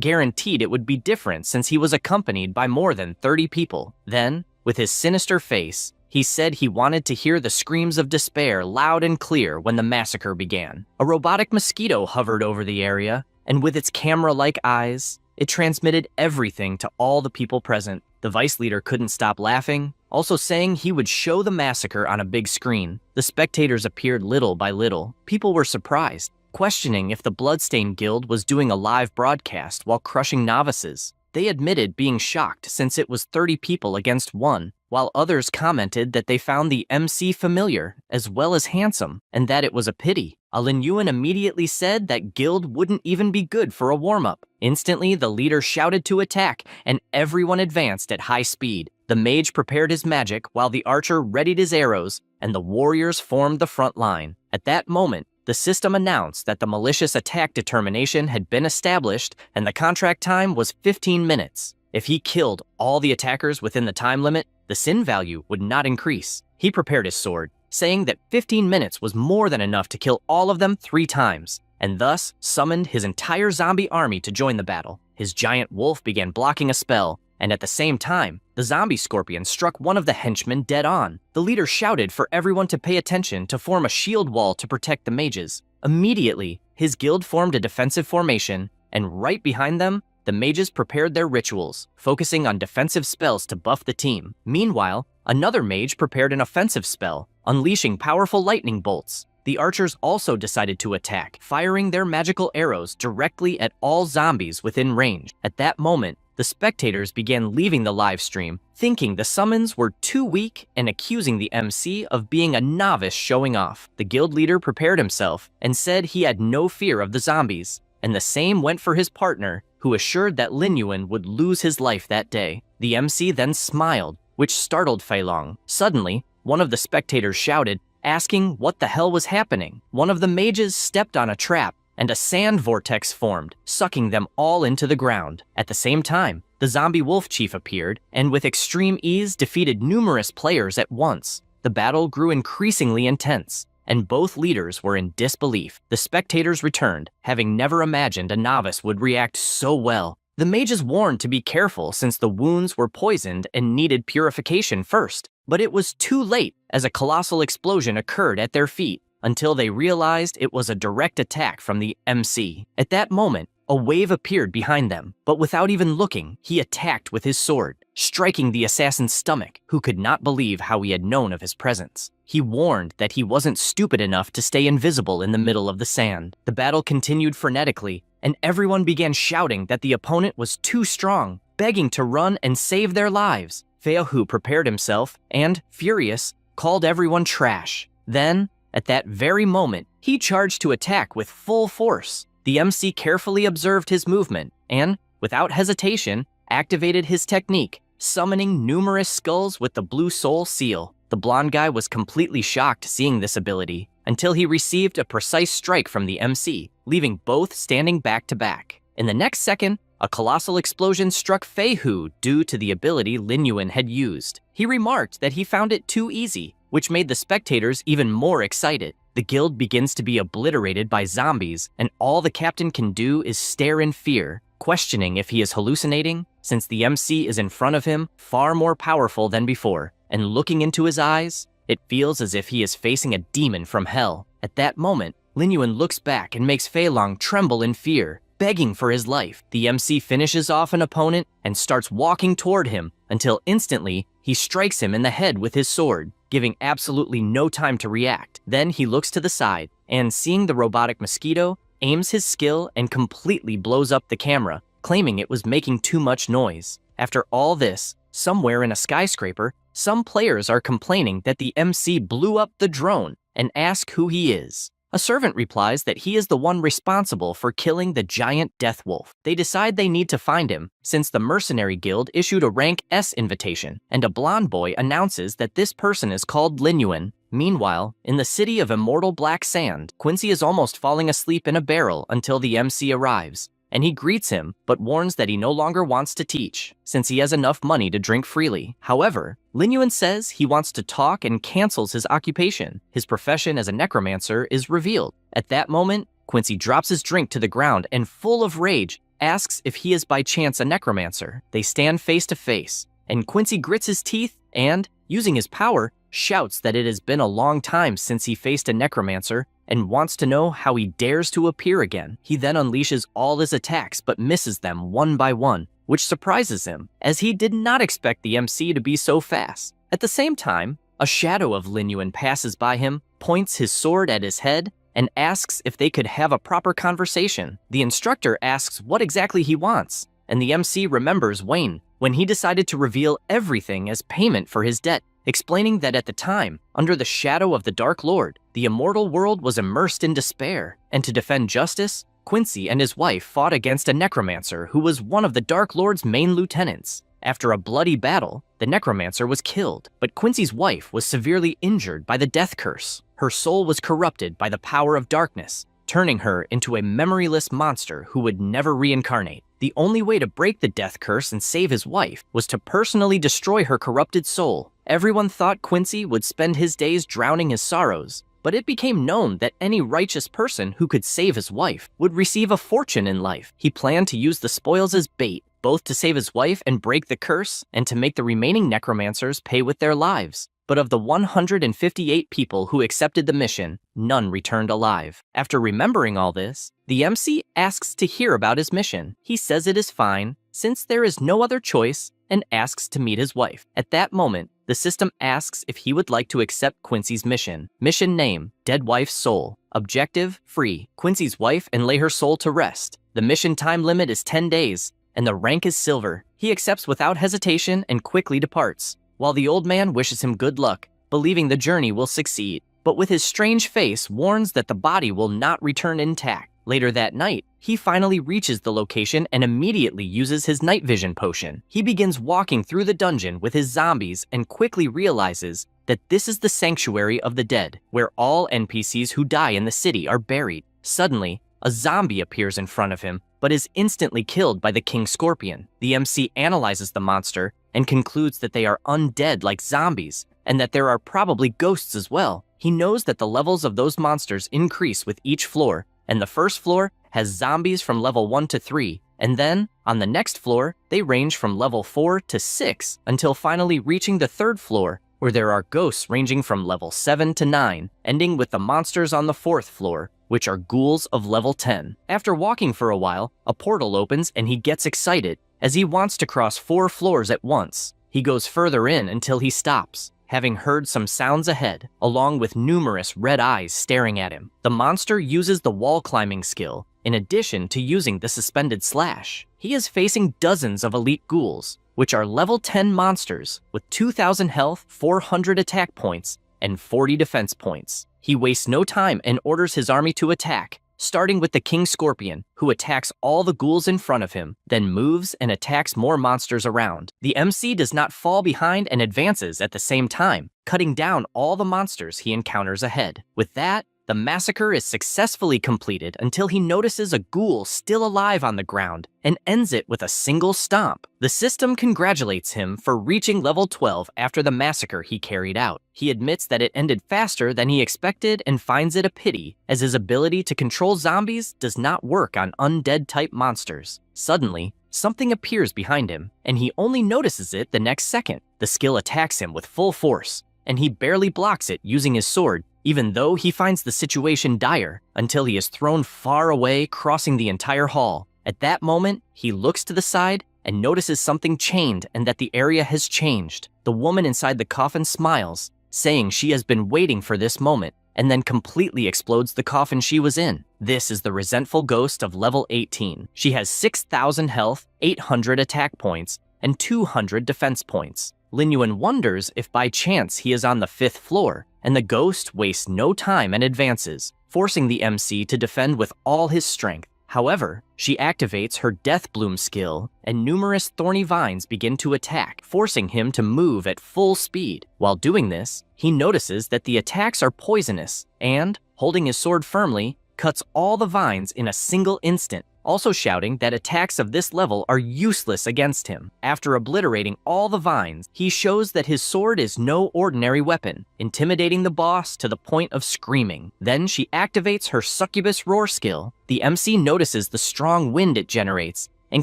A: guaranteed it would be different since he was accompanied by more than 30 people. Then, with his sinister face, he said he wanted to hear the screams of despair loud and clear when the massacre began. A robotic mosquito hovered over the area, and with its camera-like eyes, it transmitted everything to all the people present. The vice leader couldn't stop laughing, also saying he would show the massacre on a big screen. The spectators appeared little by little. People were surprised, questioning if the Bloodstained Guild was doing a live broadcast while crushing novices. They admitted being shocked since it was 30 people against one, while others commented that they found the MC familiar as well as handsome, and that it was a pity. Lin Yuan immediately said that guild wouldn't even be good for a warm-up. Instantly, the leader shouted to attack, and everyone advanced at high speed. The mage prepared his magic while the archer readied his arrows, and the warriors formed the front line. At that moment, the system announced that the malicious attack determination had been established and the contract time was 15 minutes. If he killed all the attackers within the time limit, the sin value would not increase. He prepared his sword, saying that 15 minutes was more than enough to kill all of them 3 times, and thus summoned his entire zombie army to join the battle. His giant wolf began blocking a spell, and at the same time, the zombie scorpion struck one of the henchmen dead on. The leader shouted for everyone to pay attention to form a shield wall to protect the mages. Immediately, his guild formed a defensive formation, and right behind them, the mages prepared their rituals, focusing on defensive spells to buff the team. Meanwhile, another mage prepared an offensive spell, unleashing powerful lightning bolts. The archers also decided to attack, firing their magical arrows directly at all zombies within range. At that moment, the spectators began leaving the live stream, thinking the summons were too weak and accusing the MC of being a novice showing off. The guild leader prepared himself and said he had no fear of the zombies, and the same went for his partner, who assured that Lin Yuan would lose his life that day. The MC then smiled, which startled Fei Long. Suddenly, one of the spectators shouted, asking what the hell was happening. One of the mages stepped on a trap, and a sand vortex formed, sucking them all into the ground. At the same time, the zombie wolf chief appeared, and with extreme ease defeated numerous players at once. The battle grew increasingly intense, and both leaders were in disbelief. The spectators returned, having never imagined a novice would react so well. The mages warned to be careful since the wounds were poisoned and needed purification first, but it was too late as a colossal explosion occurred at their feet, until they realized it was a direct attack from the MC. At that moment, a wave appeared behind them, but without even looking, he attacked with his sword, striking the assassin's stomach, who could not believe how he had known of his presence. He warned that he wasn't stupid enough to stay invisible in the middle of the sand. The battle continued frenetically, and everyone began shouting that the opponent was too strong, begging to run and save their lives. Fei Hu prepared himself and, furious, called everyone trash. Then, at that very moment, he charged to attack with full force. The MC carefully observed his movement and, without hesitation, activated his technique, summoning numerous skulls with the Blue Soul seal. The blonde guy was completely shocked seeing this ability, until he received a precise strike from the MC, leaving both standing back to back. In the next second, a colossal explosion struck Fei Hu due to the ability Lin Yuan had used. He remarked that he found it too easy, which made the spectators even more excited. the guild begins to be obliterated by zombies, and all the captain can do is stare in fear, questioning if he is hallucinating, since the MC is in front of him, far more powerful than before, and looking into his eyes, it feels as if he is facing a demon from hell. At that moment, Lin Yuan looks back and makes Fei Long tremble in fear, begging for his life. The MC finishes off an opponent and starts walking toward him until instantly he strikes him in the head with his sword, giving absolutely no time to react. Then he looks to the side and, seeing the robotic mosquito, aims his skill and completely blows up the camera, claiming it was making too much noise. After all this, somewhere in a skyscraper, some players are complaining that the MC blew up the drone and ask who he is. A servant replies that he is the one responsible for killing the giant death wolf. They decide they need to find him, since the mercenary guild issued a rank S invitation, and a blonde boy announces that this person is called Lin Yuan. Meanwhile, in the city of immortal black sand, Quincy is almost falling asleep in a barrel until the MC arrives, and he greets him, but warns that he no longer wants to teach, since he has enough money to drink freely. However, Lin Yuan says he wants to talk and cancels his occupation. His profession as a necromancer is revealed. At that moment, Quincy drops his drink to the ground and, full of rage, asks if he is by chance a necromancer. They stand face to face, and Quincy grits his teeth and, using his power, shouts that it has been a long time since he faced a necromancer and wants to know how he dares to appear again. He then unleashes all his attacks but misses them one by one, which surprises him, as he did not expect the MC to be so fast. At the same time, a shadow of Lin Yuan passes by him, points his sword at his head, and asks if they could have a proper conversation. The instructor asks what exactly he wants, and the MC remembers Wayne when he decided to reveal everything as payment for his debt, explaining that at the time, under the shadow of the Dark Lord, the immortal world was immersed in despair, and to defend justice, Quincy and his wife fought against a necromancer who was one of the Dark Lord's main lieutenants. After a bloody battle, the necromancer was killed, but Quincy's wife was severely injured by the death curse. Her soul was corrupted by the power of darkness, turning her into a memoryless monster who would never reincarnate. The only way to break the death curse and save his wife was to personally destroy her corrupted soul. Everyone thought Quincy would spend his days drowning his sorrows, but it became known that any righteous person who could save his wife would receive a fortune in life. He planned to use the spoils as bait, both to save his wife and break the curse, and to make the remaining necromancers pay with their lives. But of the 158 people who accepted the mission, none returned alive. After remembering all this, the MC asks to hear about his mission. He says it is fine, since there is no other choice, and asks to meet his wife. At that moment, the system asks if he would like to accept Quincy's mission. Mission name, Dead Wife's Soul. Objective, free Quincy's wife and lay her soul to rest. The mission time limit is 10 days, and the rank is silver. He accepts without hesitation and quickly departs, while the old man wishes him good luck, believing the journey will succeed, but with his strange face warns that the body will not return intact. Later that night, he finally reaches the location and immediately uses his night vision potion. He begins walking through the dungeon with his zombies and quickly realizes that this is the sanctuary of the dead, where all NPCs who die in the city are buried. Suddenly, a zombie appears in front of him, but is instantly killed by the King Scorpion. The MC analyzes the monster and concludes that they are undead like zombies, and that there are probably ghosts as well. He knows that the levels of those monsters increase with each floor, and the first floor has zombies from level 1 to 3, and then, on the next floor, they range from level 4 to 6, until finally reaching the third floor, where there are ghosts ranging from level 7 to 9, ending with the monsters on the fourth floor, which are ghouls of level 10. After walking for a while, a portal opens and he gets excited, as he wants to cross 4 floors at once. He goes further in until he stops, having heard some sounds ahead, along with numerous red eyes staring at him. The monster uses the wall climbing skill, in addition to using the suspended slash. He is facing dozens of elite ghouls, which are level 10 monsters with 2,000 health, 400 attack points, and 40 defense points. He wastes no time and orders his army to attack, starting with the King Scorpion, who attacks all the ghouls in front of him, then moves and attacks more monsters around. The MC does not fall behind and advances at the same time, cutting down all the monsters he encounters ahead. With that, The massacre is successfully completed until he notices a ghoul still alive on the ground and ends it with a single stomp. The system congratulates him for reaching level 12 after the massacre he carried out. He admits that it ended faster than he expected and finds it a pity, as his ability to control zombies does not work on undead-type monsters. Suddenly, something appears behind him, and he only notices it the next second. The skill attacks him with full force, and he barely blocks it using his sword, even though he finds the situation dire, until he is thrown far away, crossing the entire hall. At that moment, he looks to the side and notices something chained and that the area has changed. The woman inside the coffin smiles, saying she has been waiting for this moment, and then completely explodes the coffin she was in. This is the resentful ghost of level 18. She has 6,000 health, 800 attack points, and 200 defense points. Lin Yuan wonders if by chance he is on the 5th floor, and the ghost wastes no time and advances, forcing the MC to defend with all his strength. However, she activates her Death Bloom skill, and numerous thorny vines begin to attack, forcing him to move at full speed. While doing this, he notices that the attacks are poisonous, and, holding his sword firmly, cuts all the vines in a single instant, also shouting that attacks of this level are useless against him. After obliterating all the vines, he shows that his sword is no ordinary weapon, intimidating the boss to the point of screaming. Then she activates her Succubus Roar skill. The MC notices the strong wind it generates and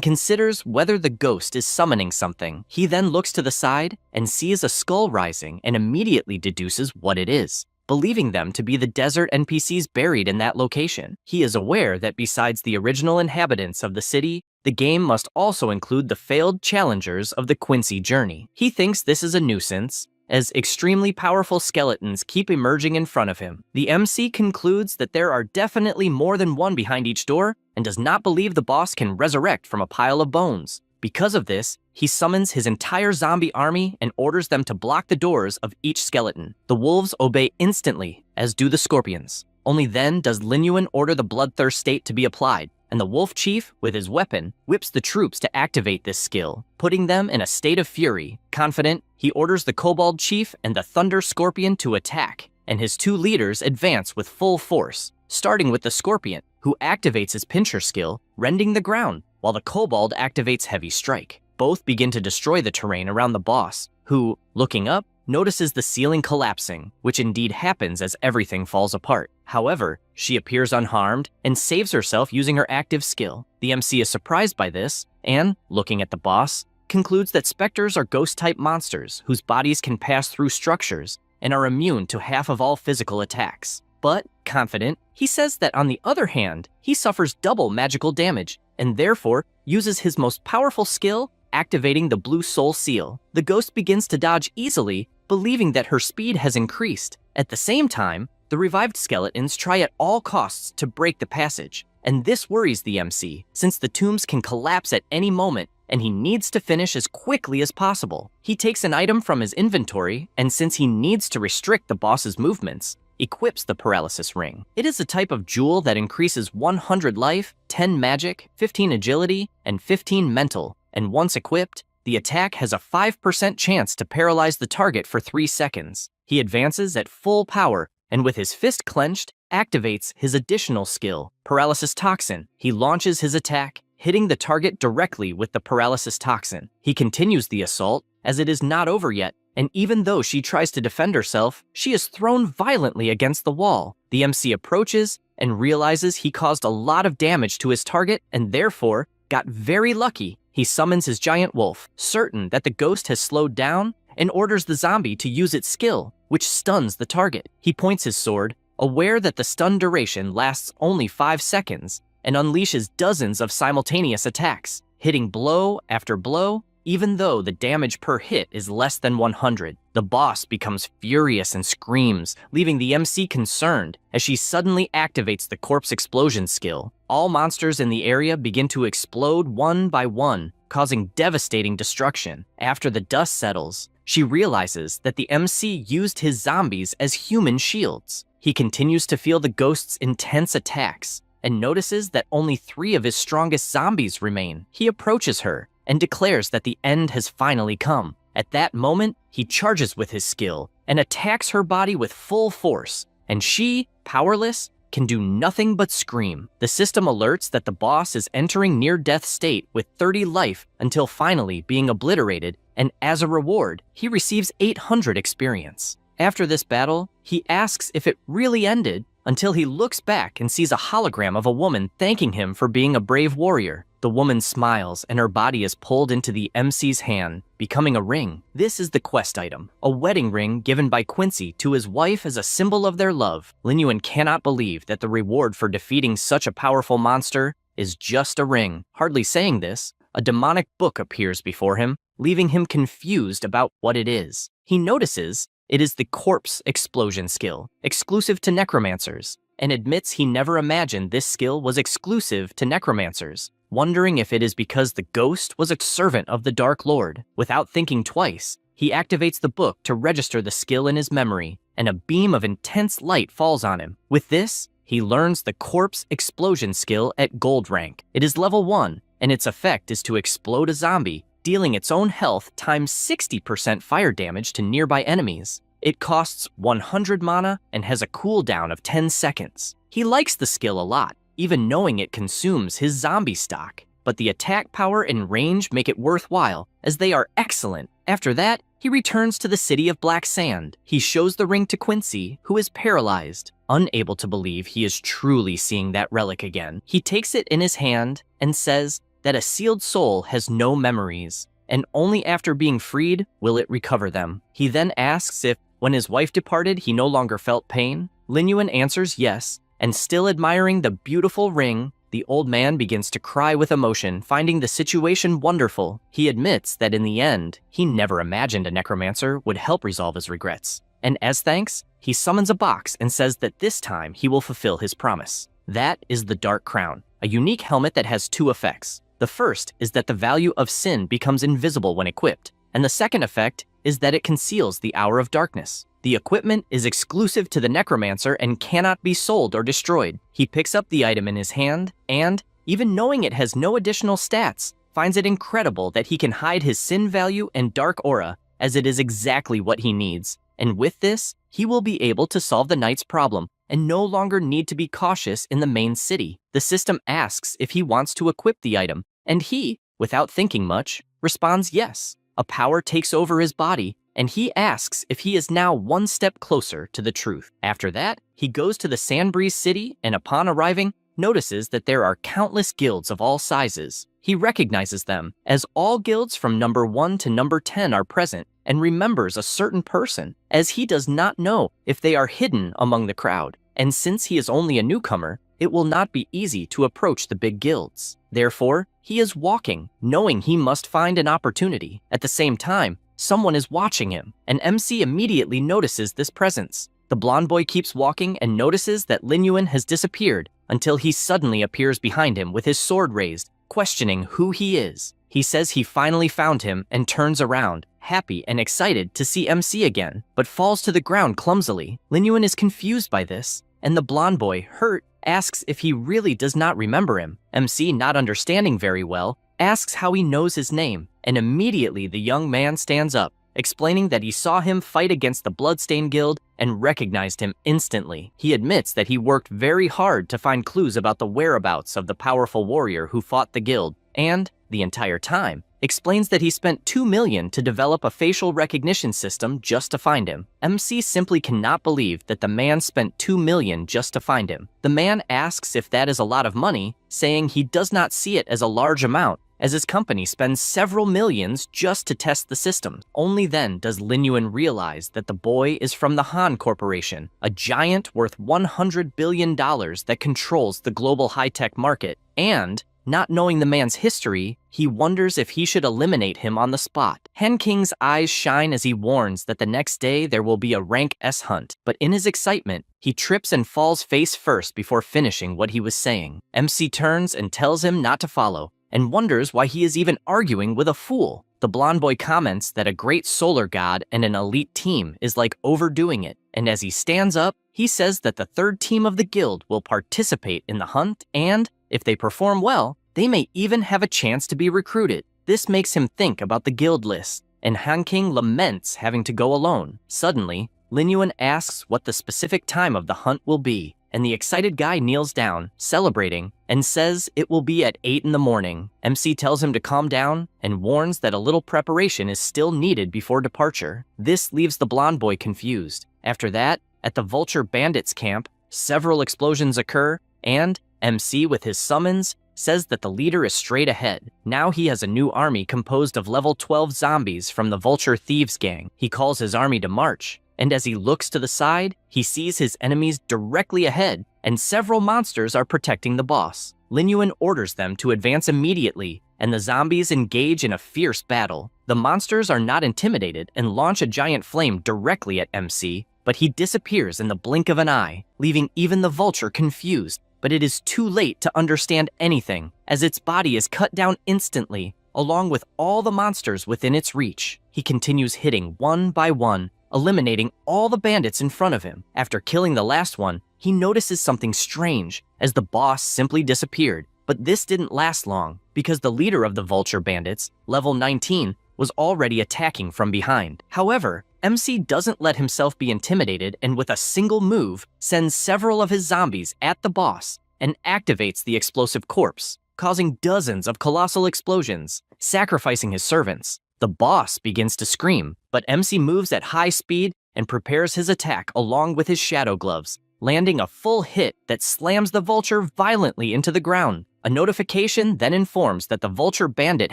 A: considers whether the ghost is summoning something. He then looks to the side and sees a skull rising and immediately deduces what it is, believing them to be the desert NPCs buried in that location. He is aware that besides the original inhabitants of the city, the game must also include the failed challengers of the Quincy journey. He thinks this is a nuisance, as extremely powerful skeletons keep emerging in front of him. The MC concludes that there are definitely more than one behind each door, and does not believe the boss can resurrect from a pile of bones. Because of this, he summons his entire zombie army and orders them to block the doors of each skeleton. The wolves obey instantly, as do the scorpions. Only then does Lin Yuan order the bloodthirst state to be applied, and the wolf chief, with his weapon, whips the troops to activate this skill, putting them in a state of fury. Confident, he orders the kobold chief and the thunder scorpion to attack, and his two leaders advance with full force, starting with the scorpion, who activates his pincher skill, rending the ground, while the kobold activates heavy strike. Both begin to destroy the terrain around the boss, who, looking up, notices the ceiling collapsing, which indeed happens as everything falls apart. However, she appears unharmed and saves herself using her active skill. The MC is surprised by this and, looking at the boss, concludes that specters are ghost-type monsters whose bodies can pass through structures and are immune to half of all physical attacks. But, confident, he says that on the other hand, he suffers double magical damage and therefore uses his most powerful skill, activating the Blue Soul Seal. The ghost begins to dodge easily, believing that her speed has increased. At the same time, the revived skeletons try at all costs to break the passage, and this worries the MC, since the tombs can collapse at any moment and he needs to finish as quickly as possible. He takes an item from his inventory, and since he needs to restrict the boss's movements, equips the paralysis ring. It is a type of jewel that increases 100 life, 10 magic, 15 agility, and 15 mental, and once equipped, the attack has a 5% chance to paralyze the target for 3 seconds. He advances at full power, and with his fist clenched, activates his additional skill, Paralysis Toxin. He launches his attack, hitting the target directly with the Paralysis Toxin. He continues the assault, as it is not over yet, and even though she tries to defend herself, she is thrown violently against the wall. The MC approaches and realizes he caused a lot of damage to his target and therefore got very lucky. He summons his giant wolf, certain that the ghost has slowed down, and orders the zombie to use its skill, which stuns the target. He points his sword, aware that the stun duration lasts only 5 seconds, and unleashes dozens of simultaneous attacks, hitting blow after blow, even though the damage per hit is less than 100. The boss becomes furious and screams, leaving the MC concerned as she suddenly activates the corpse explosion skill. All monsters in the area begin to explode one by one, causing devastating destruction. After the dust settles, she realizes that the MC used his zombies as human shields. He continues to feel the ghost's intense attacks and notices that only 3 of his strongest zombies remain. He approaches her and declares that the end has finally come. At that moment, he charges with his skill and attacks her body with full force, and she, powerless, can do nothing but scream. The system alerts that the boss is entering near-death state with 30 life until finally being obliterated, and as a reward, he receives 800 experience. After this battle, he asks if it really ended until he looks back and sees a hologram of a woman thanking him for being a brave warrior. The woman smiles and her body is pulled into the MC's hand, becoming a ring. This is the quest item, a wedding ring given by Quincy to his wife as a symbol of their love. Lin Yuan cannot believe that the reward for defeating such a powerful monster is just a ring. Hardly saying this, a demonic book appears before him, leaving him confused about what it is. He notices it is the corpse explosion skill, exclusive to necromancers, and admits he never imagined this skill was exclusive to necromancers, wondering if it is because the ghost was a servant of the Dark Lord. Without thinking twice, he activates the book to register the skill in his memory, and a beam of intense light falls on him. With this, he learns the corpse explosion skill at gold rank. It is level 1, and its effect is to explode a zombie, dealing its own health times 60% fire damage to nearby enemies. It costs 100 mana and has a cooldown of 10 seconds. He likes the skill a lot, even knowing it consumes his zombie stock, but the attack power and range make it worthwhile, as they are excellent. After that, he returns to the city of Black Sand. He shows the ring to Quincy, who is paralyzed. Unable to believe he is truly seeing that relic again, he takes it in his hand and says that a sealed soul has no memories, and only after being freed will it recover them. He then asks if, when his wife departed, he no longer felt pain. Lin Yuan answers yes, and still admiring the beautiful ring, the old man begins to cry with emotion, finding the situation wonderful. He admits that in the end, he never imagined a necromancer would help resolve his regrets. And as thanks, he summons a box and says that this time he will fulfill his promise. That is the Dark Crown, a unique helmet that has 2 effects. The first is that the value of sin becomes invisible when equipped, and the second effect is that it conceals the hour of darkness. The equipment is exclusive to the necromancer and cannot be sold or destroyed. He picks up the item in his hand and, even knowing it has no additional stats, finds it incredible that he can hide his sin value and dark aura, as it is exactly what he needs. And with this, he will be able to solve the knight's problem and no longer need to be cautious in the main city. The system asks if he wants to equip the item, and he, without thinking much, responds yes. A power takes over his body, and he asks if he is now one step closer to the truth. After that, he goes to the Sandbreeze city and upon arriving, notices that there are countless guilds of all sizes. He recognizes them, as all guilds from number 1 to number 10 are present, and remembers a certain person, as he does not know if they are hidden among the crowd. And since he is only a newcomer, it will not be easy to approach the big guilds. Therefore, he is walking, knowing he must find an opportunity. At the same time, someone is watching him, and MC immediately notices this presence. The blonde boy keeps walking and notices that Lin Yuan has disappeared until he suddenly appears behind him with his sword raised, questioning who he is. He says he finally found him and turns around, happy and excited to see MC again, but falls to the ground clumsily. Lin Yuan is confused by this, and the blonde boy, hurt, asks if he really does not remember him. MC, not understanding very well, asks how he knows his name, and immediately the young man stands up, explaining that he saw him fight against the Bloodstained Guild and recognized him instantly. He admits that he worked very hard to find clues about the whereabouts of the powerful warrior who fought the guild, and, the entire time, explains that he spent $2 million to develop a facial recognition system just to find him. MC simply cannot believe that the man spent $2 million just to find him. The man asks if that is a lot of money, saying he does not see it as a large amount, as his company spends several millions just to test the system. Only then does Lin Yuan realize that the boy is from the Han Corporation, a giant worth $100 billion that controls the global high-tech market, and, not knowing the man's history, he wonders if he should eliminate him on the spot. Han King's eyes shine as he warns that the next day there will be a rank S hunt, but in his excitement, he trips and falls face first before finishing what he was saying. MC turns and tells him not to follow, and wonders why he is even arguing with a fool. The blonde boy comments that a great solar god and an elite team is like overdoing it, and as he stands up, he says that the third team of the guild will participate in the hunt, and, if they perform well, they may even have a chance to be recruited. This makes him think about the guild list, and Han King laments having to go alone. Suddenly, Lin Yuan asks what the specific time of the hunt will be, and the excited guy kneels down, celebrating, and says it will be at 8 in the morning. MC tells him to calm down and warns that a little preparation is still needed before departure. This leaves the blonde boy confused. After that, at the Vulture Bandits camp, several explosions occur, and MC, with his summons, says that the leader is straight ahead. Now he has a new army composed of level 12 zombies from the Vulture Thieves gang. He calls his army to march, and as he looks to the side, he sees his enemies directly ahead, and several monsters are protecting the boss. Lin Yuan orders them to advance immediately, and the zombies engage in a fierce battle. The monsters are not intimidated and launch a giant flame directly at MC, but he disappears in the blink of an eye, leaving even the Vulture confused. But it is too late to understand anything, as its body is cut down instantly, along with all the monsters within its reach. He continues hitting one by one, eliminating all the bandits in front of him. After killing the last one, he notices something strange, as the boss simply disappeared. But this didn't last long, because the leader of the Vulture Bandits, level 19, was already attacking from behind. However, MC doesn't let himself be intimidated, and with a single move, sends several of his zombies at the boss and activates the explosive corpse, causing dozens of colossal explosions, sacrificing his servants. The boss begins to scream, but MC moves at high speed and prepares his attack along with his shadow gloves, landing a full hit that slams the Vulture violently into the ground. A notification then informs that the Vulture Bandit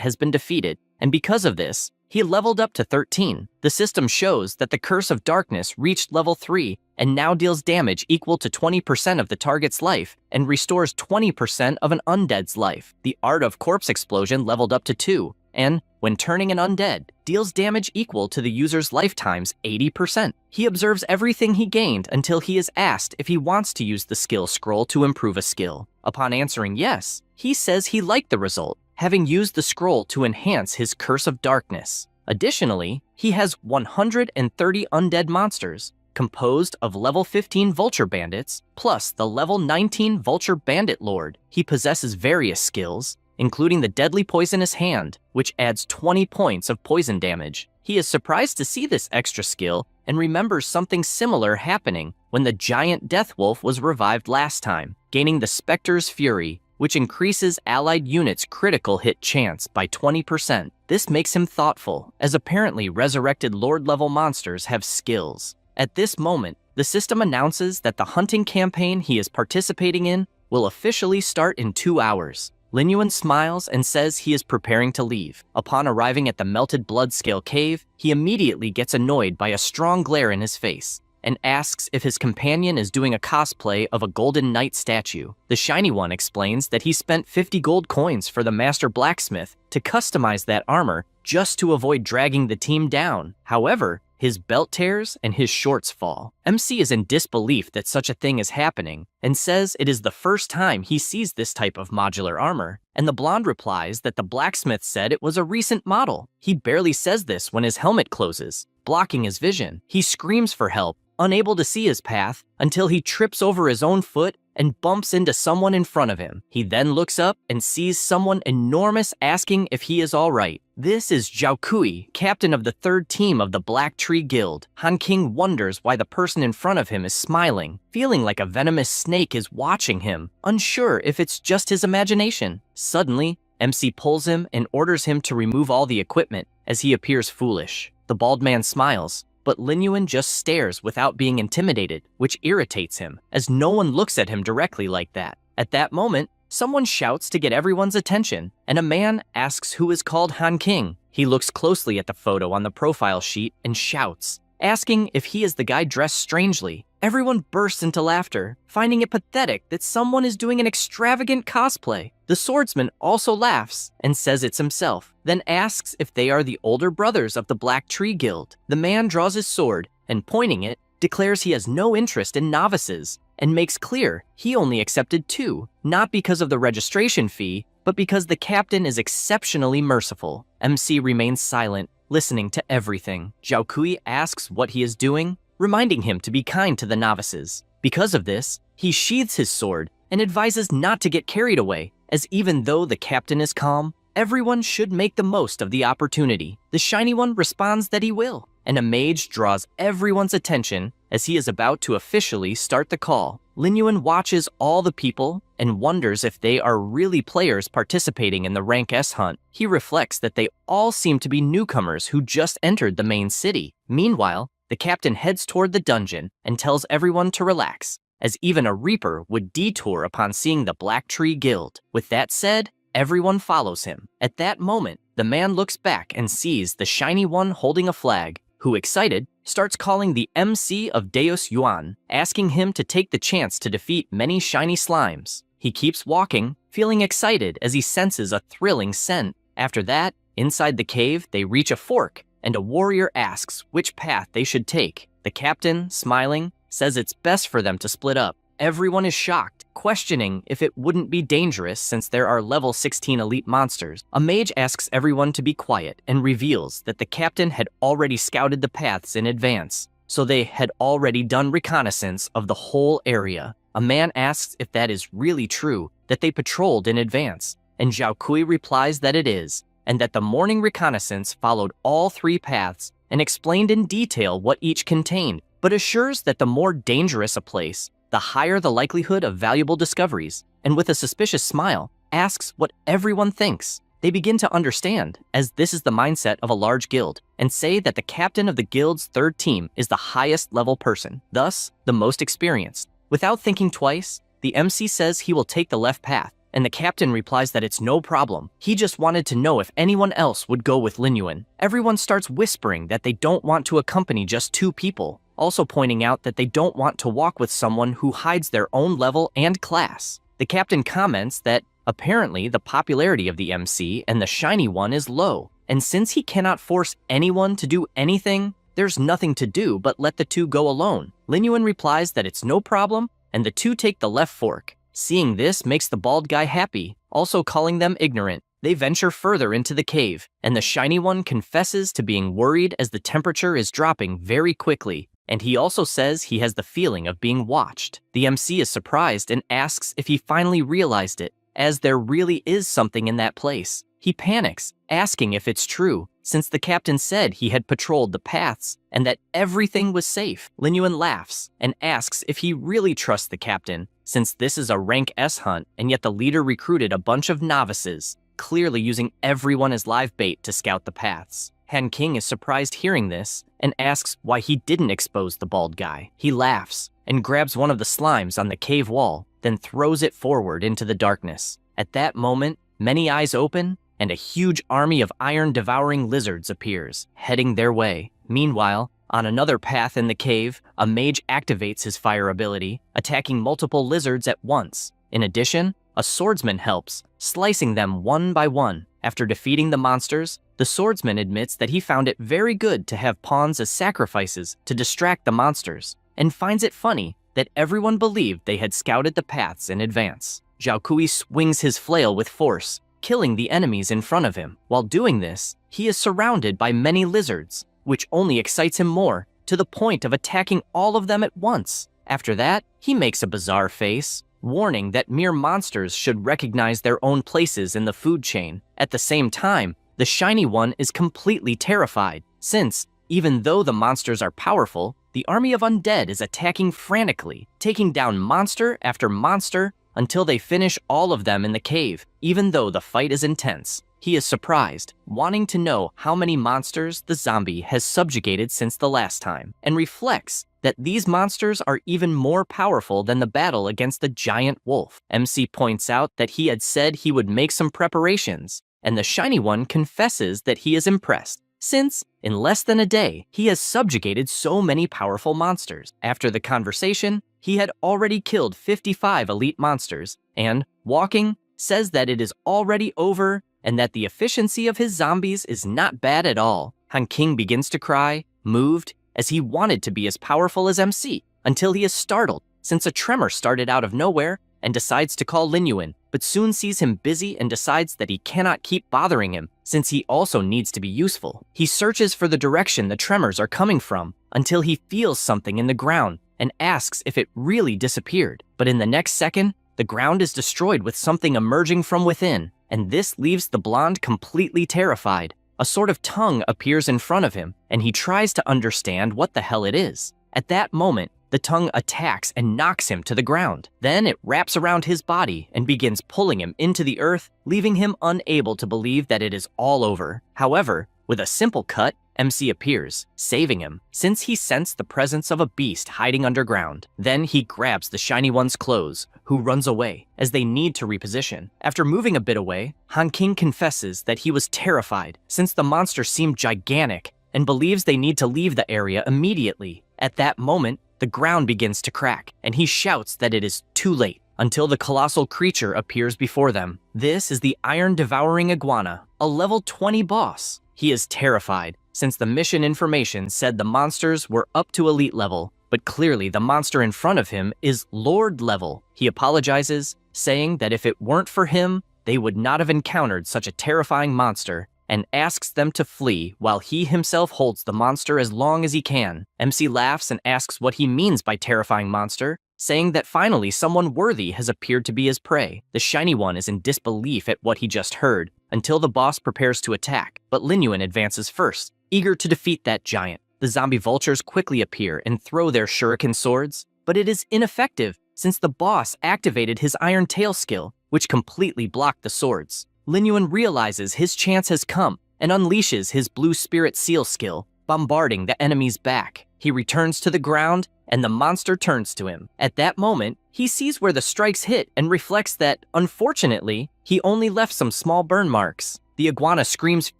A: has been defeated, and because of this, he leveled up to 13. The system shows that the Curse of Darkness reached level 3 and now deals damage equal to 20% of the target's life and restores 20% of an undead's life. The Art of Corpse Explosion leveled up to 2, and, when turning an undead, deals damage equal to the user's lifetime's 80%. He observes everything he gained until he is asked if he wants to use the skill scroll to improve a skill. Upon answering yes, he says he liked the result, having used the scroll to enhance his Curse of Darkness. Additionally, he has 130 undead monsters, composed of level 15 Vulture Bandits, plus the level 19 Vulture Bandit Lord. He possesses various skills, including the Deadly Poisonous Hand, which adds 20 points of poison damage. He is surprised to see this extra skill and remembers something similar happening when the giant Death Wolf was revived last time, gaining the Spectre's Fury, which increases allied units' critical hit chance by 20%. This makes him thoughtful, as apparently resurrected Lord-level monsters have skills. At this moment, the system announces that the hunting campaign he is participating in will officially start in 2 hours. Lin Yuan smiles and says he is preparing to leave. Upon arriving at the Melted Blood Scale Cave, he immediately gets annoyed by a strong glare in his face, and asks if his companion is doing a cosplay of a Golden Knight statue. The Shiny One explains that he spent 50 gold coins for the Master Blacksmith to customize that armor just to avoid dragging the team down. However, his belt tears and his shorts fall. MC is in disbelief that such a thing is happening and says it is the first time he sees this type of modular armor, and the blonde replies that the blacksmith said it was a recent model. He barely says this when his helmet closes, blocking his vision. He screams for help, unable to see his path, until he trips over his own foot and bumps into someone in front of him. He then looks up and sees someone enormous asking if he is all right. This is Zhao Kui, captain of the 3rd team of the Black Tree Guild. Han King wonders why the person in front of him is smiling, feeling like a venomous snake is watching him, unsure if it's just his imagination. Suddenly, MC pulls him and orders him to remove all the equipment, as he appears foolish. The bald man smiles, but Lin Yuan just stares without being intimidated, which irritates him, as no one looks at him directly like that. At that moment, someone shouts to get everyone's attention, and a man asks who is called Han King. He looks closely at the photo on the profile sheet and shouts, asking if he is the guy dressed strangely. Everyone bursts into laughter, finding it pathetic that someone is doing an extravagant cosplay. The swordsman also laughs and says it's himself, then asks if they are the older brothers of the Black Tree Guild. The man draws his sword and, pointing it, declares he has no interest in novices and makes clear he only accepted 2, not because of the registration fee, but because the captain is exceptionally merciful. MC remains silent, listening to everything. Zhao Kui asks what he is doing, reminding him to be kind to the novices. Because of this, he sheathes his sword and advises not to get carried away, as even though the captain is calm, everyone should make the most of the opportunity. The Shiny One responds that he will. and a mage draws everyone's attention as he is about to officially start the call. Lin Yuan watches all the people and wonders if they are really players participating in the Rank S hunt. He reflects that they all seem to be newcomers who just entered the main city. Meanwhile, the captain heads toward the dungeon and tells everyone to relax, as even a reaper would detour upon seeing the Black Tree Guild. With that said, everyone follows him. At that moment, the man looks back and sees the shiny one holding a flag, who, excited, starts calling the MC of Deus Yuan, asking him to take the chance to defeat many shiny slimes. He keeps walking, feeling excited as he senses a thrilling scent. After that, inside the cave, they reach a fork, and a warrior asks which path they should take. The captain, smiling, says it's best for them to split up. Everyone is shocked, questioning if it wouldn't be dangerous since there are level 16 elite monsters. A mage asks everyone to be quiet and reveals that the captain had already scouted the paths in advance, so they had already done reconnaissance of the whole area. A man asks if that is really true, that they patrolled in advance, and Zhao Kui replies that it is, and that the morning reconnaissance followed all 3 paths and explained in detail what each contained, but assures that the more dangerous a place, the higher the likelihood of valuable discoveries, and with a suspicious smile, asks what everyone thinks. They begin to understand, as this is the mindset of a large guild, and say that the captain of the guild's 3rd team is the highest level person, thus the most experienced. Without thinking twice, the MC says he will take the left path, and the captain replies that it's no problem. He just wanted to know if anyone else would go with Lin Yuan. Everyone starts whispering that they don't want to accompany just 2 people, also pointing out that they don't want to walk with someone who hides their own level and class. The captain comments that apparently the popularity of the MC and the shiny one is low, and since he cannot force anyone to do anything, there's nothing to do but let the 2 go alone. Lin Yuan replies that it's no problem, and the 2 take the left fork. Seeing this makes the bald guy happy, also calling them ignorant. They venture further into the cave, and the shiny one confesses to being worried as the temperature is dropping very quickly, and he also says he has the feeling of being watched. The MC is surprised and asks if he finally realized it, as there really is something in that place. He panics, asking if it's true, since the captain said he had patrolled the paths and that everything was safe. Lin Yuan laughs and asks if he really trusts the captain, since this is a rank S hunt and yet the leader recruited a bunch of novices, clearly using everyone as live bait to scout the paths. Han King is surprised hearing this and asks why he didn't expose the bald guy. He laughs and grabs one of the slimes on the cave wall, then throws it forward into the darkness. At that moment, many eyes open and a huge army of iron-devouring lizards appears, heading their way. Meanwhile, on another path in the cave, a mage activates his fire ability, attacking multiple lizards at once. In addition, a swordsman helps, slicing them one by one. After defeating the monsters, the swordsman admits that he found it very good to have pawns as sacrifices to distract the monsters, and finds it funny that everyone believed they had scouted the paths in advance. Zhao Kui swings his flail with force, killing the enemies in front of him. While doing this, he is surrounded by many lizards, which only excites him more, to the point of attacking all of them at once. After that, he makes a bizarre face, warning that mere monsters should recognize their own places in the food chain. At the same time, the shiny one is completely terrified, since, even though the monsters are powerful, the army of undead is attacking frantically, taking down monster after monster until they finish all of them in the cave, even though the fight is intense. He is surprised, wanting to know how many monsters the zombie has subjugated since the last time, and reflects that these monsters are even more powerful than the battle against the giant wolf. MC points out that he had said he would make some preparations, and the shiny one confesses that he is impressed, since, in less than a day, he has subjugated so many powerful monsters. After the conversation, he had already killed 55 elite monsters, and, walking, says that it is already over and that the efficiency of his zombies is not bad at all. Han King begins to cry, moved, as he wanted to be as powerful as MC, until he is startled, since a tremor started out of nowhere, and decides to call Lin Yuan, but soon sees him busy and decides that he cannot keep bothering him, since he also needs to be useful. He searches for the direction the tremors are coming from, until he feels something in the ground, and asks if it really disappeared. But in the next second, the ground is destroyed with something emerging from within, and this leaves the blonde completely terrified. a sort of tongue appears in front of him, and he tries to understand what the hell it is. At that moment, the tongue attacks and knocks him to the ground. Then it wraps around his body and begins pulling him into the earth, leaving him unable to believe that it is all over. However, with a simple cut, MC appears, saving him, since he sensed the presence of a beast hiding underground. Then he grabs the Shiny One's clothes, who runs away, as they need to reposition. After moving a bit away, Han King confesses that he was terrified, since the monster seemed gigantic, and believes they need to leave the area immediately. At that moment, the ground begins to crack, and he shouts that it is too late, until the colossal creature appears before them. This is the Iron-Devouring Iguana, a level 20 boss. He is terrified, since the mission information said the monsters were up to elite level, but clearly the monster in front of him is Lord level. He apologizes, saying that if it weren't for him, they would not have encountered such a terrifying monster, and asks them to flee while he himself holds the monster as long as he can. MC laughs and asks what he means by terrifying monster, saying that finally someone worthy has appeared to be his prey. The Shiny One is in disbelief at what he just heard, until the boss prepares to attack, but Lin Yuan advances first, eager to defeat that giant. The zombie vultures quickly appear and throw their shuriken swords, but it is ineffective since the boss activated his Iron Tail skill, which completely blocked the swords. Lin Yuan realizes his chance has come and unleashes his Blue Spirit Seal skill, bombarding the enemy's back. He returns to the ground, and the monster turns to him. At that moment, he sees where the strikes hit and reflects that, unfortunately, he only left some small burn marks. The iguana screams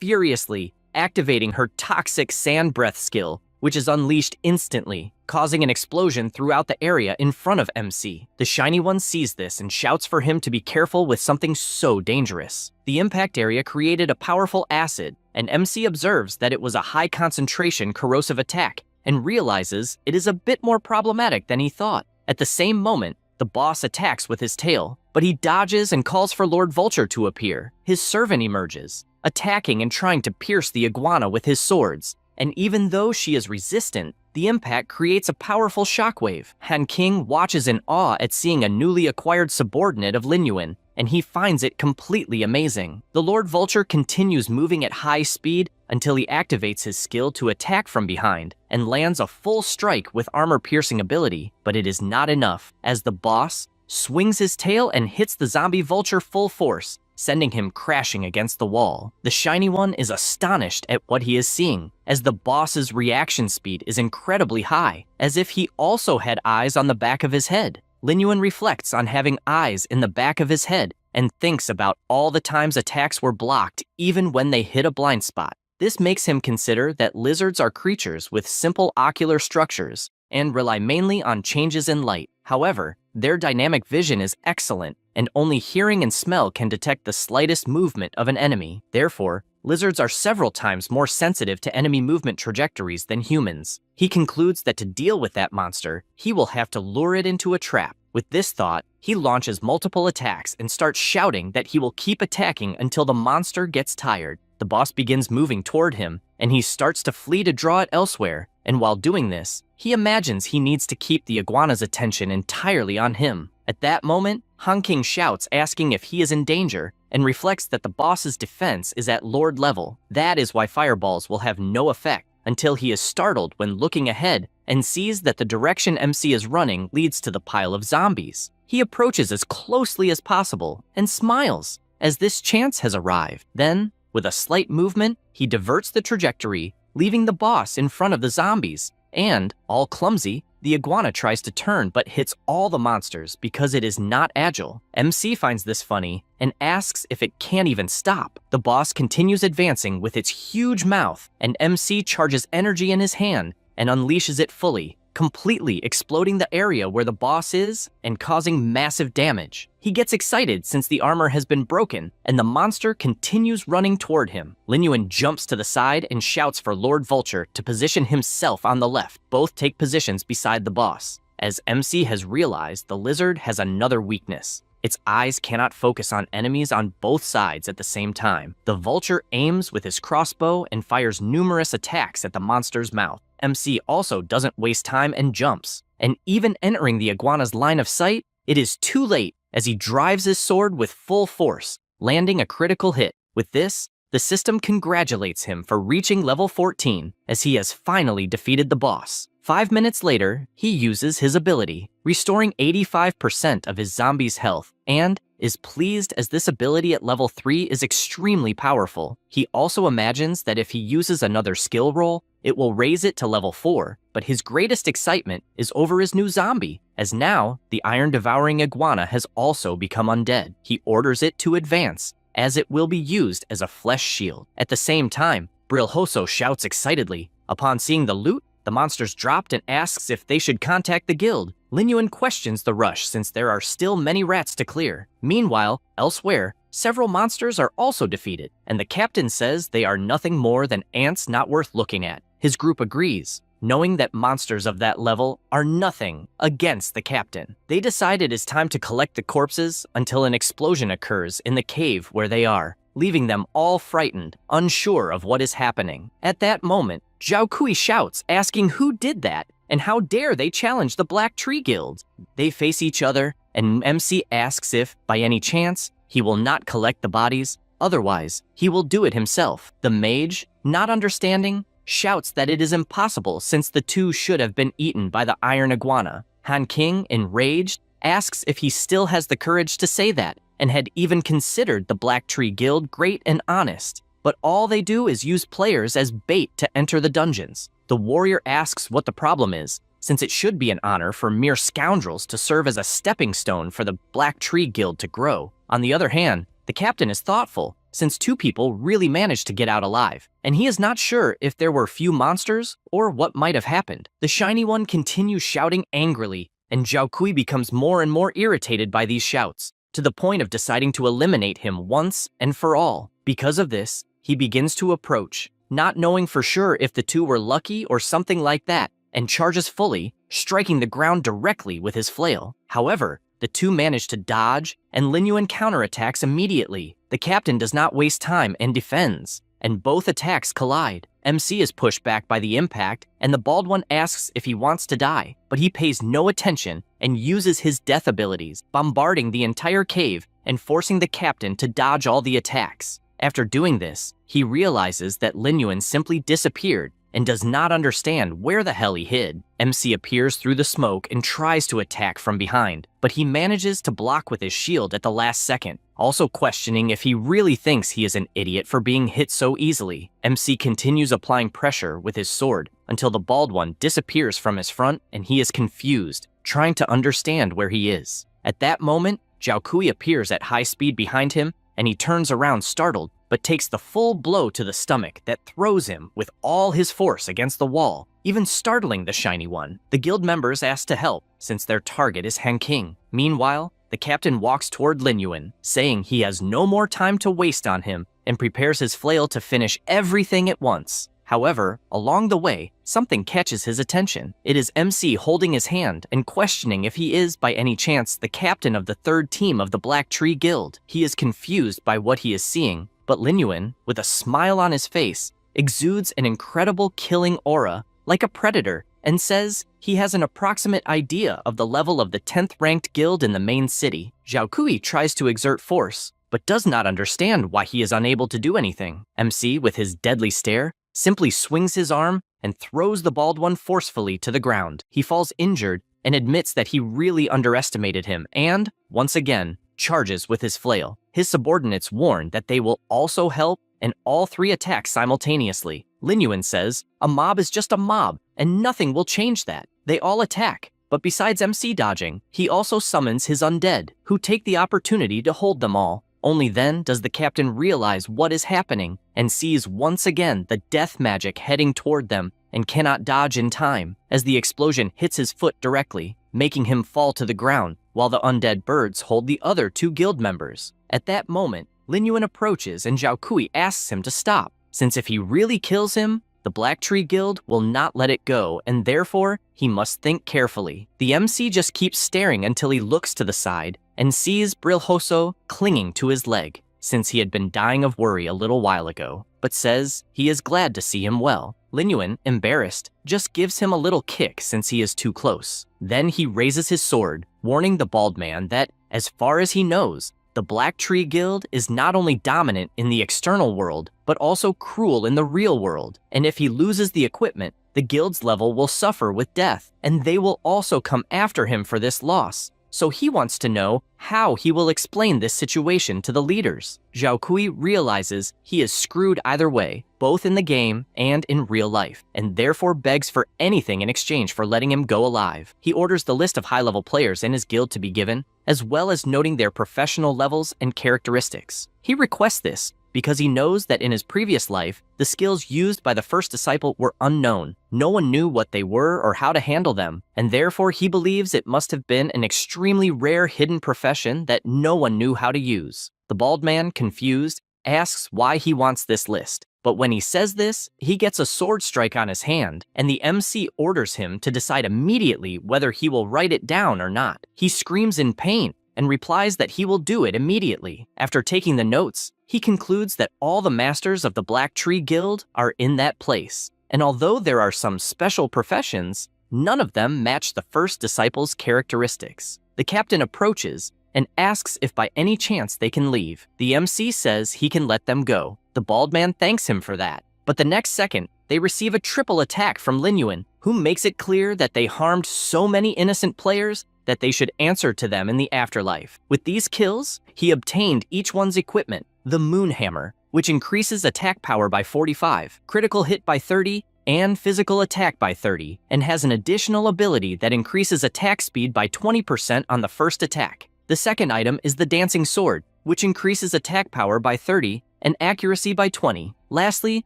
A: furiously, activating her toxic sand breath skill, which is unleashed instantly, causing an explosion throughout the area in front of MC. The Shiny One sees this and shouts for him to be careful with something so dangerous. The impact area created a powerful acid, and MC observes that it was a high concentration corrosive attack, and realizes it is a bit more problematic than he thought. At the same moment, the boss attacks with his tail, but he dodges and calls for Lord Vulture to appear. His servant emerges, attacking and trying to pierce the iguana with his swords, and even though she is resistant, the impact creates a powerful shockwave. Han King watches in awe at seeing a newly acquired subordinate of Lin Yuan, and he finds it completely amazing. The Lord Vulture continues moving at high speed until he activates his skill to attack from behind and lands a full strike with armor-piercing ability, but it is not enough, as the boss swings his tail and hits the zombie vulture full force, sending him crashing against the wall. The Shiny One is astonished at what he is seeing, as the boss's reaction speed is incredibly high, as if he also had eyes on the back of his head. Lin Yuan reflects on having eyes in the back of his head and thinks about all the times attacks were blocked even when they hit a blind spot. This makes him consider that lizards are creatures with simple ocular structures and rely mainly on changes in light. However, their dynamic vision is excellent, and only hearing and smell can detect the slightest movement of an enemy. Therefore, lizards are several times more sensitive to enemy movement trajectories than humans. He concludes that to deal with that monster, he will have to lure it into a trap. With this thought, he launches multiple attacks and starts shouting that he will keep attacking until the monster gets tired. The boss begins moving toward him, and he starts to flee to draw it elsewhere, and while doing this, he imagines he needs to keep the iguana's attention entirely on him. At that moment, Han King shouts asking if he is in danger, and reflects that the boss's defense is at Lord level. That is why fireballs will have no effect, until he is startled when looking ahead and sees that the direction MC is running leads to the pile of zombies. He approaches as closely as possible and smiles, as this chance has arrived. Then, with a slight movement, he diverts the trajectory, leaving the boss in front of the zombies, and, all clumsy, the iguana tries to turn but hits all the monsters because it is not agile. MC finds this funny and asks if it can't even stop. The boss continues advancing with its huge mouth, and MC charges energy in his hand and unleashes it fully, completely exploding the area where the boss is and causing massive damage. He gets excited since the armor has been broken, and the monster continues running toward him. Lin Yuan jumps to the side and shouts for Lord Vulture to position himself on the left. Both take positions beside the boss, as MC has realized the lizard has another weakness. Its eyes cannot focus on enemies on both sides at the same time. The vulture aims with his crossbow and fires numerous attacks at the monster's mouth. MC also doesn't waste time and jumps, and even entering the iguana's line of sight, it is too late as he drives his sword with full force, landing a critical hit. With this, The system congratulates him for reaching level 14, as he has finally defeated the boss. 5 minutes later, he uses his ability, restoring 85% of his zombies' health, and is pleased as this ability at level 3 is extremely powerful. He also imagines that if he uses another skill roll, it will raise it to level 4, but his greatest excitement is over his new zombie, as now the iron-devouring iguana has also become undead. He orders it to advance, as it will be used as a flesh shield. At the same time, Brilhoso shouts excitedly. Upon seeing the loot, the monsters dropped and asks if they should contact the guild. Lin Yuan questions the rush since there are still many rats to clear. Meanwhile, elsewhere, several monsters are also defeated, and the captain says they are nothing more than ants not worth looking at. His group agrees, knowing that monsters of that level are nothing against the captain. They decide it is time to collect the corpses until an explosion occurs in the cave where they are, leaving them all frightened, unsure of what is happening. At that moment, Zhao Kui shouts, asking who did that, and how dare they challenge the Black Tree Guild. They face each other, and MC asks if, by any chance, he will not collect the bodies, otherwise, he will do it himself. The mage, not understanding, shouts that it is impossible since the two should have been eaten by the iron iguana. Han King, enraged, asks if he still has the courage to say that, and had even considered the Black Tree Guild great and honest. But all they do is use players as bait to enter the dungeons. The warrior asks what the problem is, since it should be an honor for mere scoundrels to serve as a stepping stone for the Black Tree Guild to grow. On the other hand, the captain is thoughtful, since 2 people really managed to get out alive, and he is not sure if there were few monsters or what might have happened. The shiny one continues shouting angrily, and Zhao Kui becomes more and more irritated by these shouts, to the point of deciding to eliminate him once and for all. Because of this, he begins to approach, not knowing for sure if the 2 were lucky or something like that, and charges fully, striking the ground directly with his flail. However, the 2 manage to dodge, and Lin Yuan counterattacks immediately. The captain does not waste time and defends, and both attacks collide. MC is pushed back by the impact, and the bald one asks if he wants to die, but he pays no attention and uses his death abilities, bombarding the entire cave and forcing the captain to dodge all the attacks. After doing this, he realizes that Lin Yuan simply disappeared and does not understand where the hell he hid. MC appears through the smoke and tries to attack from behind, but he manages to block with his shield at the last second, also questioning if he really thinks he is an idiot for being hit so easily. MC continues applying pressure with his sword until the bald one disappears from his front and he is confused, trying to understand where he is. At that moment, Zhao Kui appears at high speed behind him, and he turns around startled, but takes the full blow to the stomach that throws him with all his force against the wall, even startling the shiny one. The guild members ask to help, since their target is Han King. Meanwhile, the captain walks toward Lin Yuan, saying he has no more time to waste on him, and prepares his flail to finish everything at once. However, along the way, something catches his attention. It is MC holding his hand and questioning if he is, by any chance, the captain of the 3rd team of the Black Tree Guild. He is confused by what he is seeing, but Lin Yuan, with a smile on his face, exudes an incredible killing aura, like a predator, and says he has an approximate idea of the level of the 10th ranked guild in the main city. Zhao Kui tries to exert force, but does not understand why he is unable to do anything. MC, with his deadly stare, simply swings his arm and throws the bald one forcefully to the ground. He falls injured and admits that he really underestimated him and, once again, charges with his flail. His subordinates warn that they will also help, and all 3 attack simultaneously. Lin Yuan says, a mob is just a mob, and nothing will change that. They all attack, but besides MC dodging, he also summons his undead, who take the opportunity to hold them all. Only then does the captain realize what is happening, and sees once again the death magic heading toward them, and cannot dodge in time, as the explosion hits his foot directly, making him fall to the ground, while the undead birds hold the other 2 guild members. At that moment, Lin Yuan approaches and Zhao Kui asks him to stop, since if he really kills him, the Black Tree Guild will not let it go, and therefore, he must think carefully. The MC just keeps staring until he looks to the side and sees Brilhoso clinging to his leg, since he had been dying of worry a little while ago, but says he is glad to see him well. Lin Yuan, embarrassed, just gives him a little kick since he is too close. Then he raises his sword, warning the bald man that, as far as he knows, The Black Tree Guild is not only dominant in the external world, but also cruel in the real world, and if he loses the equipment, the guild's level will suffer with death, and they will also come after him for this loss. So he wants to know how he will explain this situation to the leaders. Zhao Kui realizes he is screwed either way, both in the game and in real life, and therefore begs for anything in exchange for letting him go alive. He orders the list of high-level players in his guild to be given, as well as noting their professional levels and characteristics. He requests this because he knows that in his previous life, the skills used by the first disciple were unknown. No one knew what they were or how to handle them, and therefore he believes it must have been an extremely rare hidden profession that no one knew how to use. The bald man, confused, asks why he wants this list. But when he says this, he gets a sword strike on his hand, and the MC orders him to decide immediately whether he will write it down or not. He screams in pain and replies that he will do it immediately. After taking the notes, he concludes that all the masters of the Black Tree Guild are in that place. And although there are some special professions, none of them match the first disciple's characteristics. The captain approaches and asks if by any chance they can leave. The MC says he can let them go. The bald man thanks him for that. But the next second, they receive a triple attack from Lin Yuan, who makes it clear that they harmed so many innocent players that they should answer to them in the afterlife. With these kills, he obtained each one's equipment, the Moon Hammer, which increases attack power by 45, critical hit by 30, and physical attack by 30, and has an additional ability that increases attack speed by 20% on the first attack. The second item is the Dancing Sword, which increases attack power by 30 and accuracy by 20. Lastly,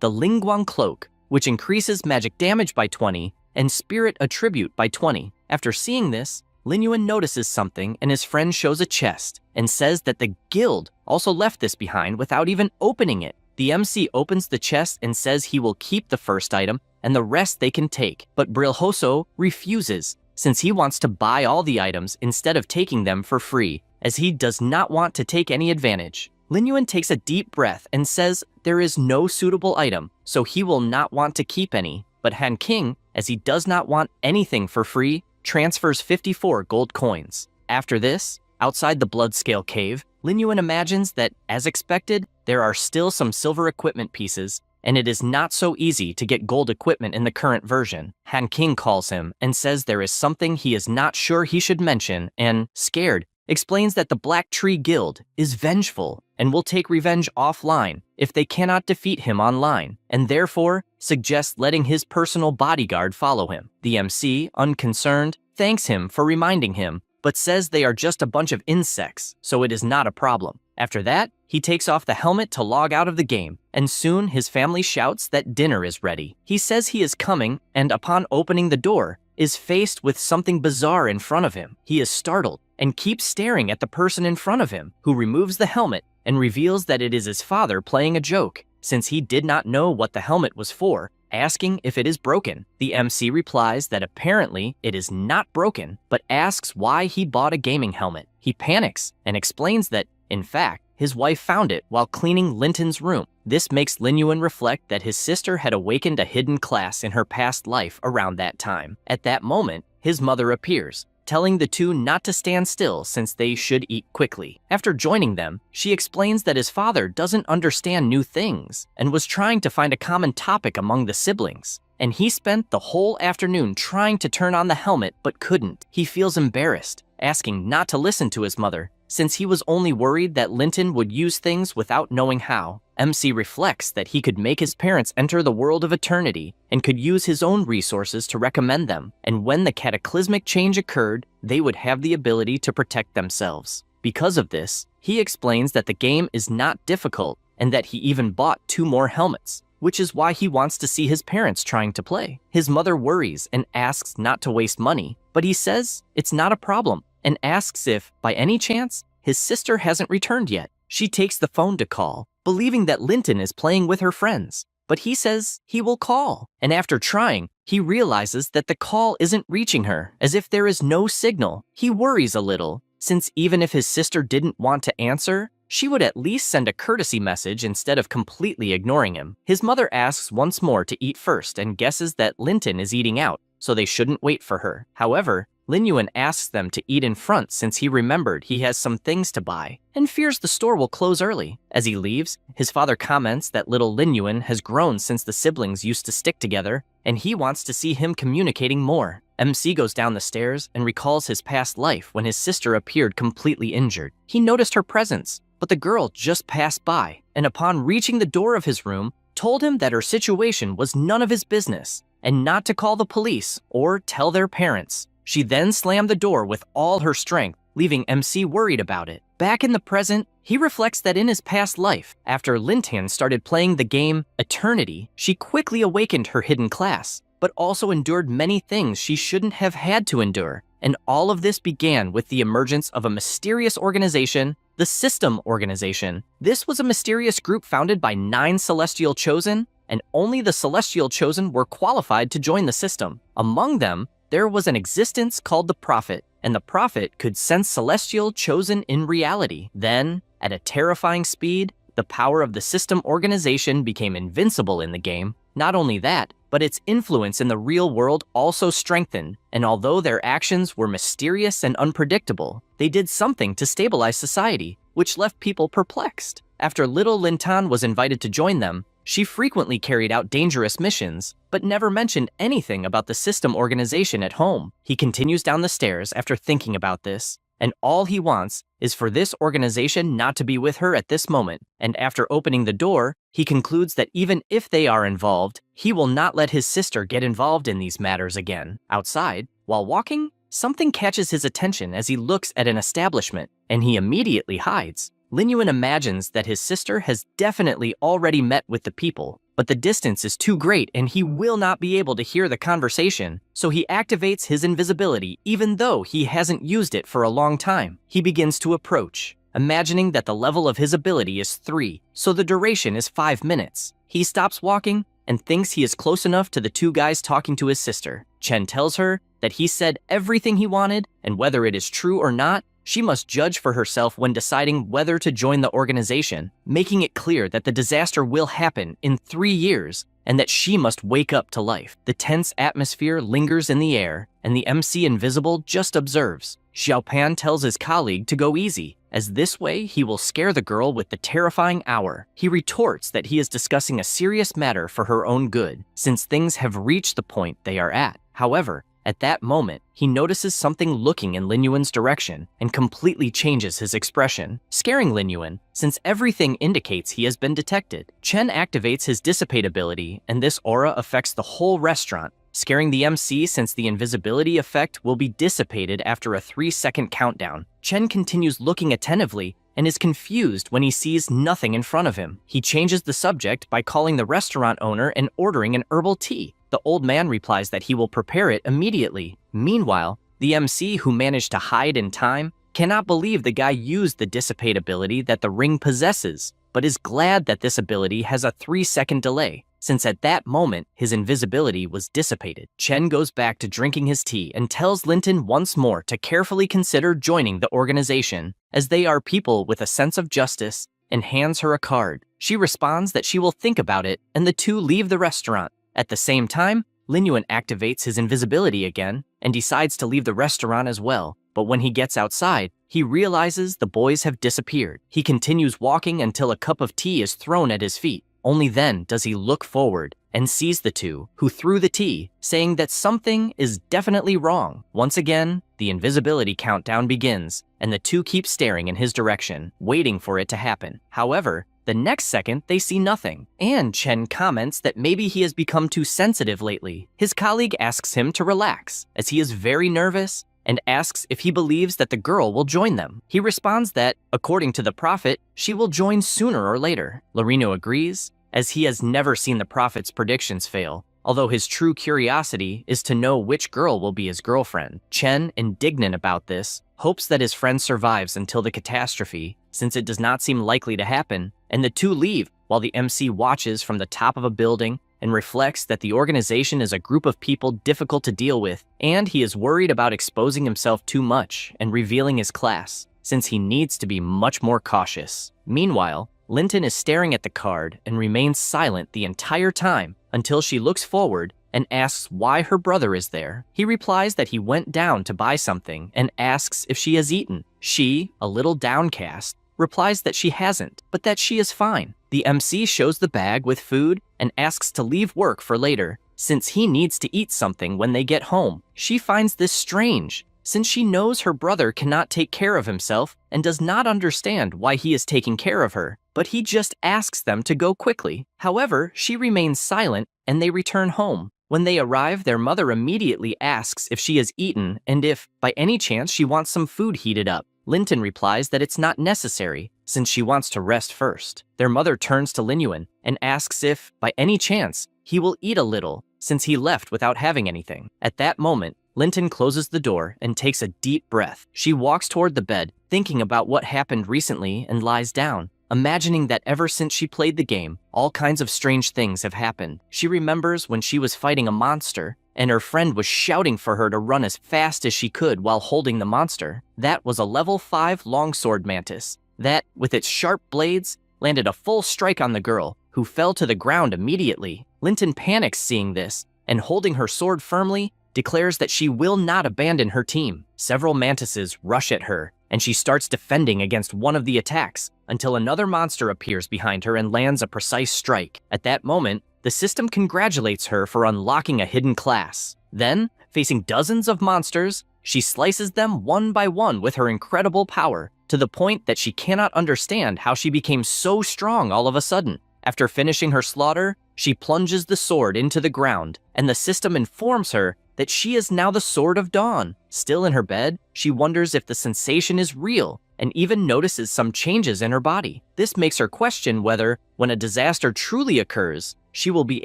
A: the Lingguang Cloak, which increases magic damage by 20 and spirit attribute by 20. After seeing this, Lin Yuan notices something and his friend shows a chest and says that the guild also left this behind without even opening it. The MC opens the chest and says he will keep the first item and the rest they can take, but Brilhoso refuses since he wants to buy all the items instead of taking them for free, as he does not want to take any advantage. Lin Yuan takes a deep breath and says there is no suitable item, so he will not want to keep any, but Han King, as he does not want anything for free, transfers 54 gold coins. After this, outside the Bloodscale Cave, Lin Yuan imagines that, as expected, there are still some silver equipment pieces, and it is not so easy to get gold equipment in the current version. Han King calls him and says there is something he is not sure he should mention and, scared, explains that the Black Tree Guild is vengeful and will take revenge offline if they cannot defeat him online, and therefore suggests letting his personal bodyguard follow him. The MC, unconcerned, thanks him for reminding him, but says they are just a bunch of insects, so it is not a problem. After that, he takes off the helmet to log out of the game, and soon his family shouts that dinner is ready. He says he is coming, and upon opening the door, is faced with something bizarre in front of him. He is startled and keeps staring at the person in front of him, who removes the helmet and reveals that it is his father playing a joke, since he did not know what the helmet was for, asking if it is broken. The MC replies that apparently it is not broken, but asks why he bought a gaming helmet. He panics and explains that, in fact, his wife found it while cleaning Linton's room. This makes Lin Yuan reflect that his sister had awakened a hidden class in her past life around that time. At that moment, his mother appears, telling the two not to stand still since they should eat quickly. After joining them, she explains that his father doesn't understand new things and was trying to find a common topic among the siblings. And he spent the whole afternoon trying to turn on the helmet but couldn't. He feels embarrassed, asking not to listen to his mother, since he was only worried that Linton would use things without knowing how. MC reflects that he could make his parents enter the world of eternity and could use his own resources to recommend them, and when the cataclysmic change occurred, they would have the ability to protect themselves. Because of this, he explains that the game is not difficult and that he even bought 2 more helmets, which is why he wants to see his parents trying to play. His mother worries and asks not to waste money, but he says it's not a problem and asks if, by any chance, his sister hasn't returned yet. She takes the phone to call, believing that Linton is playing with her friends, but he says he will call, and after trying, he realizes that the call isn't reaching her, as if there is no signal. He worries a little, since even if his sister didn't want to answer, she would at least send a courtesy message instead of completely ignoring him. His mother asks once more to eat first and guesses that Linton is eating out, so they shouldn't wait for her. However, Lin Yuan asks them to eat in front since he remembered he has some things to buy and fears the store will close early. As he leaves, his father comments that little Lin Yuan has grown since the siblings used to stick together, and he wants to see him communicating more. MC goes down the stairs and recalls his past life when his sister appeared completely injured. He noticed her presence, but the girl just passed by, and upon reaching the door of his room, told him that her situation was none of his business, and not to call the police or tell their parents. She then slammed the door with all her strength, leaving MC worried about it. Back in the present, he reflects that in his past life, after Lintan started playing the game Eternity, she quickly awakened her hidden class, but also endured many things she shouldn't have had to endure. And all of this began with the emergence of a mysterious organization, the System Organization. This was a mysterious group founded by 9 Celestial Chosen, and only the Celestial Chosen were qualified to join the system. Among them, there was an existence called the Prophet, and the Prophet could sense Celestial Chosen in reality. Then, at a terrifying speed, the power of the System Organization became invincible in the game. Not only that, but its influence in the real world also strengthened, and although their actions were mysterious and unpredictable, they did something to stabilize society, which left people perplexed. After little Lintan was invited to join them, she frequently carried out dangerous missions, but never mentioned anything about the System Organization at home. He continues down the stairs after thinking about this, and all he wants is for this organization not to be with her at this moment. And after opening the door, he concludes that even if they are involved, he will not let his sister get involved in these matters again. Outside, while walking, something catches his attention as he looks at an establishment, and he immediately hides. Lin Yuan imagines that his sister has definitely already met with the people, but the distance is too great and he will not be able to hear the conversation, so he activates his invisibility even though he hasn't used it for a long time. He begins to approach, imagining that the level of his ability is 3, so the duration is 5 minutes. He stops walking and thinks he is close enough to the 2 guys talking to his sister. Chen tells her that he said everything he wanted, and whether it is true or not, she must judge for herself when deciding whether to join the organization, making it clear that the disaster will happen in 3 years and that she must wake up to life. The tense atmosphere lingers in the air, and the MC Invisible just observes. Xiaopan tells his colleague to go easy, as this way he will scare the girl with the terrifying hour. He retorts that he is discussing a serious matter for her own good, since things have reached the point they are at. However, at that moment, he notices something looking in Lin Yuan's direction and completely changes his expression, scaring Lin Yuan, since everything indicates he has been detected. Chen activates his dissipate ability, and this aura affects the whole restaurant, scaring the MC since the invisibility effect will be dissipated after a 3-second countdown. Chen continues looking attentively and is confused when he sees nothing in front of him. He changes the subject by calling the restaurant owner and ordering an herbal tea. The old man replies that he will prepare it immediately. Meanwhile, the MC, who managed to hide in time, cannot believe the guy used the dissipate ability that the ring possesses, but is glad that this ability has a 3-second delay, since at that moment his invisibility was dissipated. Chen goes back to drinking his tea and tells Linton once more to carefully consider joining the organization, as they are people with a sense of justice, and hands her a card. She responds that she will think about it, and the two leave the restaurant. At the same time, Lin Yuan activates his invisibility again and decides to leave the restaurant as well, but when he gets outside, he realizes the boys have disappeared. He continues walking until a cup of tea is thrown at his feet. Only then does he look forward and sees the two who threw the tea, saying that something is definitely wrong. Once again, the invisibility countdown begins, and the two keep staring in his direction, waiting for it to happen. However, the next second, they see nothing, and Chen comments that maybe he has become too sensitive lately. His colleague asks him to relax, as he is very nervous, and asks if he believes that the girl will join them. He responds that, according to the Prophet, she will join sooner or later. Lorino agrees, as he has never seen the Prophet's predictions fail, although his true curiosity is to know which girl will be his girlfriend. Chen, indignant about this, hopes that his friend survives until the catastrophe, since it does not seem likely to happen, and the two leave while the MC watches from the top of a building and reflects that the organization is a group of people difficult to deal with, and he is worried about exposing himself too much and revealing his class, since he needs to be much more cautious. Meanwhile, Linton is staring at the card and remains silent the entire time until she looks forward and asks why her brother is there. He replies that he went down to buy something and asks if she has eaten. She, a little downcast, replies that she hasn't, but that she is fine. The MC shows the bag with food and asks to leave work for later, since he needs to eat something when they get home. She finds this strange, since she knows her brother cannot take care of himself and does not understand why he is taking care of her, but he just asks them to go quickly. However, she remains silent and they return home. When they arrive, their mother immediately asks if she has eaten and if, by any chance, she wants some food heated up. Linton replies that it's not necessary, since she wants to rest first. Their mother turns to Linyuan and asks if, by any chance, he will eat a little, since he left without having anything. At that moment, Linton closes the door and takes a deep breath. She walks toward the bed, thinking about what happened recently, and lies down, imagining that ever since she played the game, all kinds of strange things have happened. She remembers when she was fighting a monster, and her friend was shouting for her to run as fast as she could while holding the monster. That was a level 5 longsword mantis that, with its sharp blades, landed a full strike on the girl, who fell to the ground immediately. Linton panics seeing this, and holding her sword firmly, declares that she will not abandon her team. Several mantises rush at her, and she starts defending against one of the attacks, until another monster appears behind her and lands a precise strike. At that moment, the system congratulates her for unlocking a hidden class. Then, facing dozens of monsters, she slices them one by one with her incredible power, to the point that she cannot understand how she became so strong all of a sudden. After finishing her slaughter, she plunges the sword into the ground, and the system informs her that she is now the Sword of Dawn. Still in her bed, she wonders if the sensation is real, and even notices some changes in her body. This makes her question whether, when a disaster truly occurs, she will be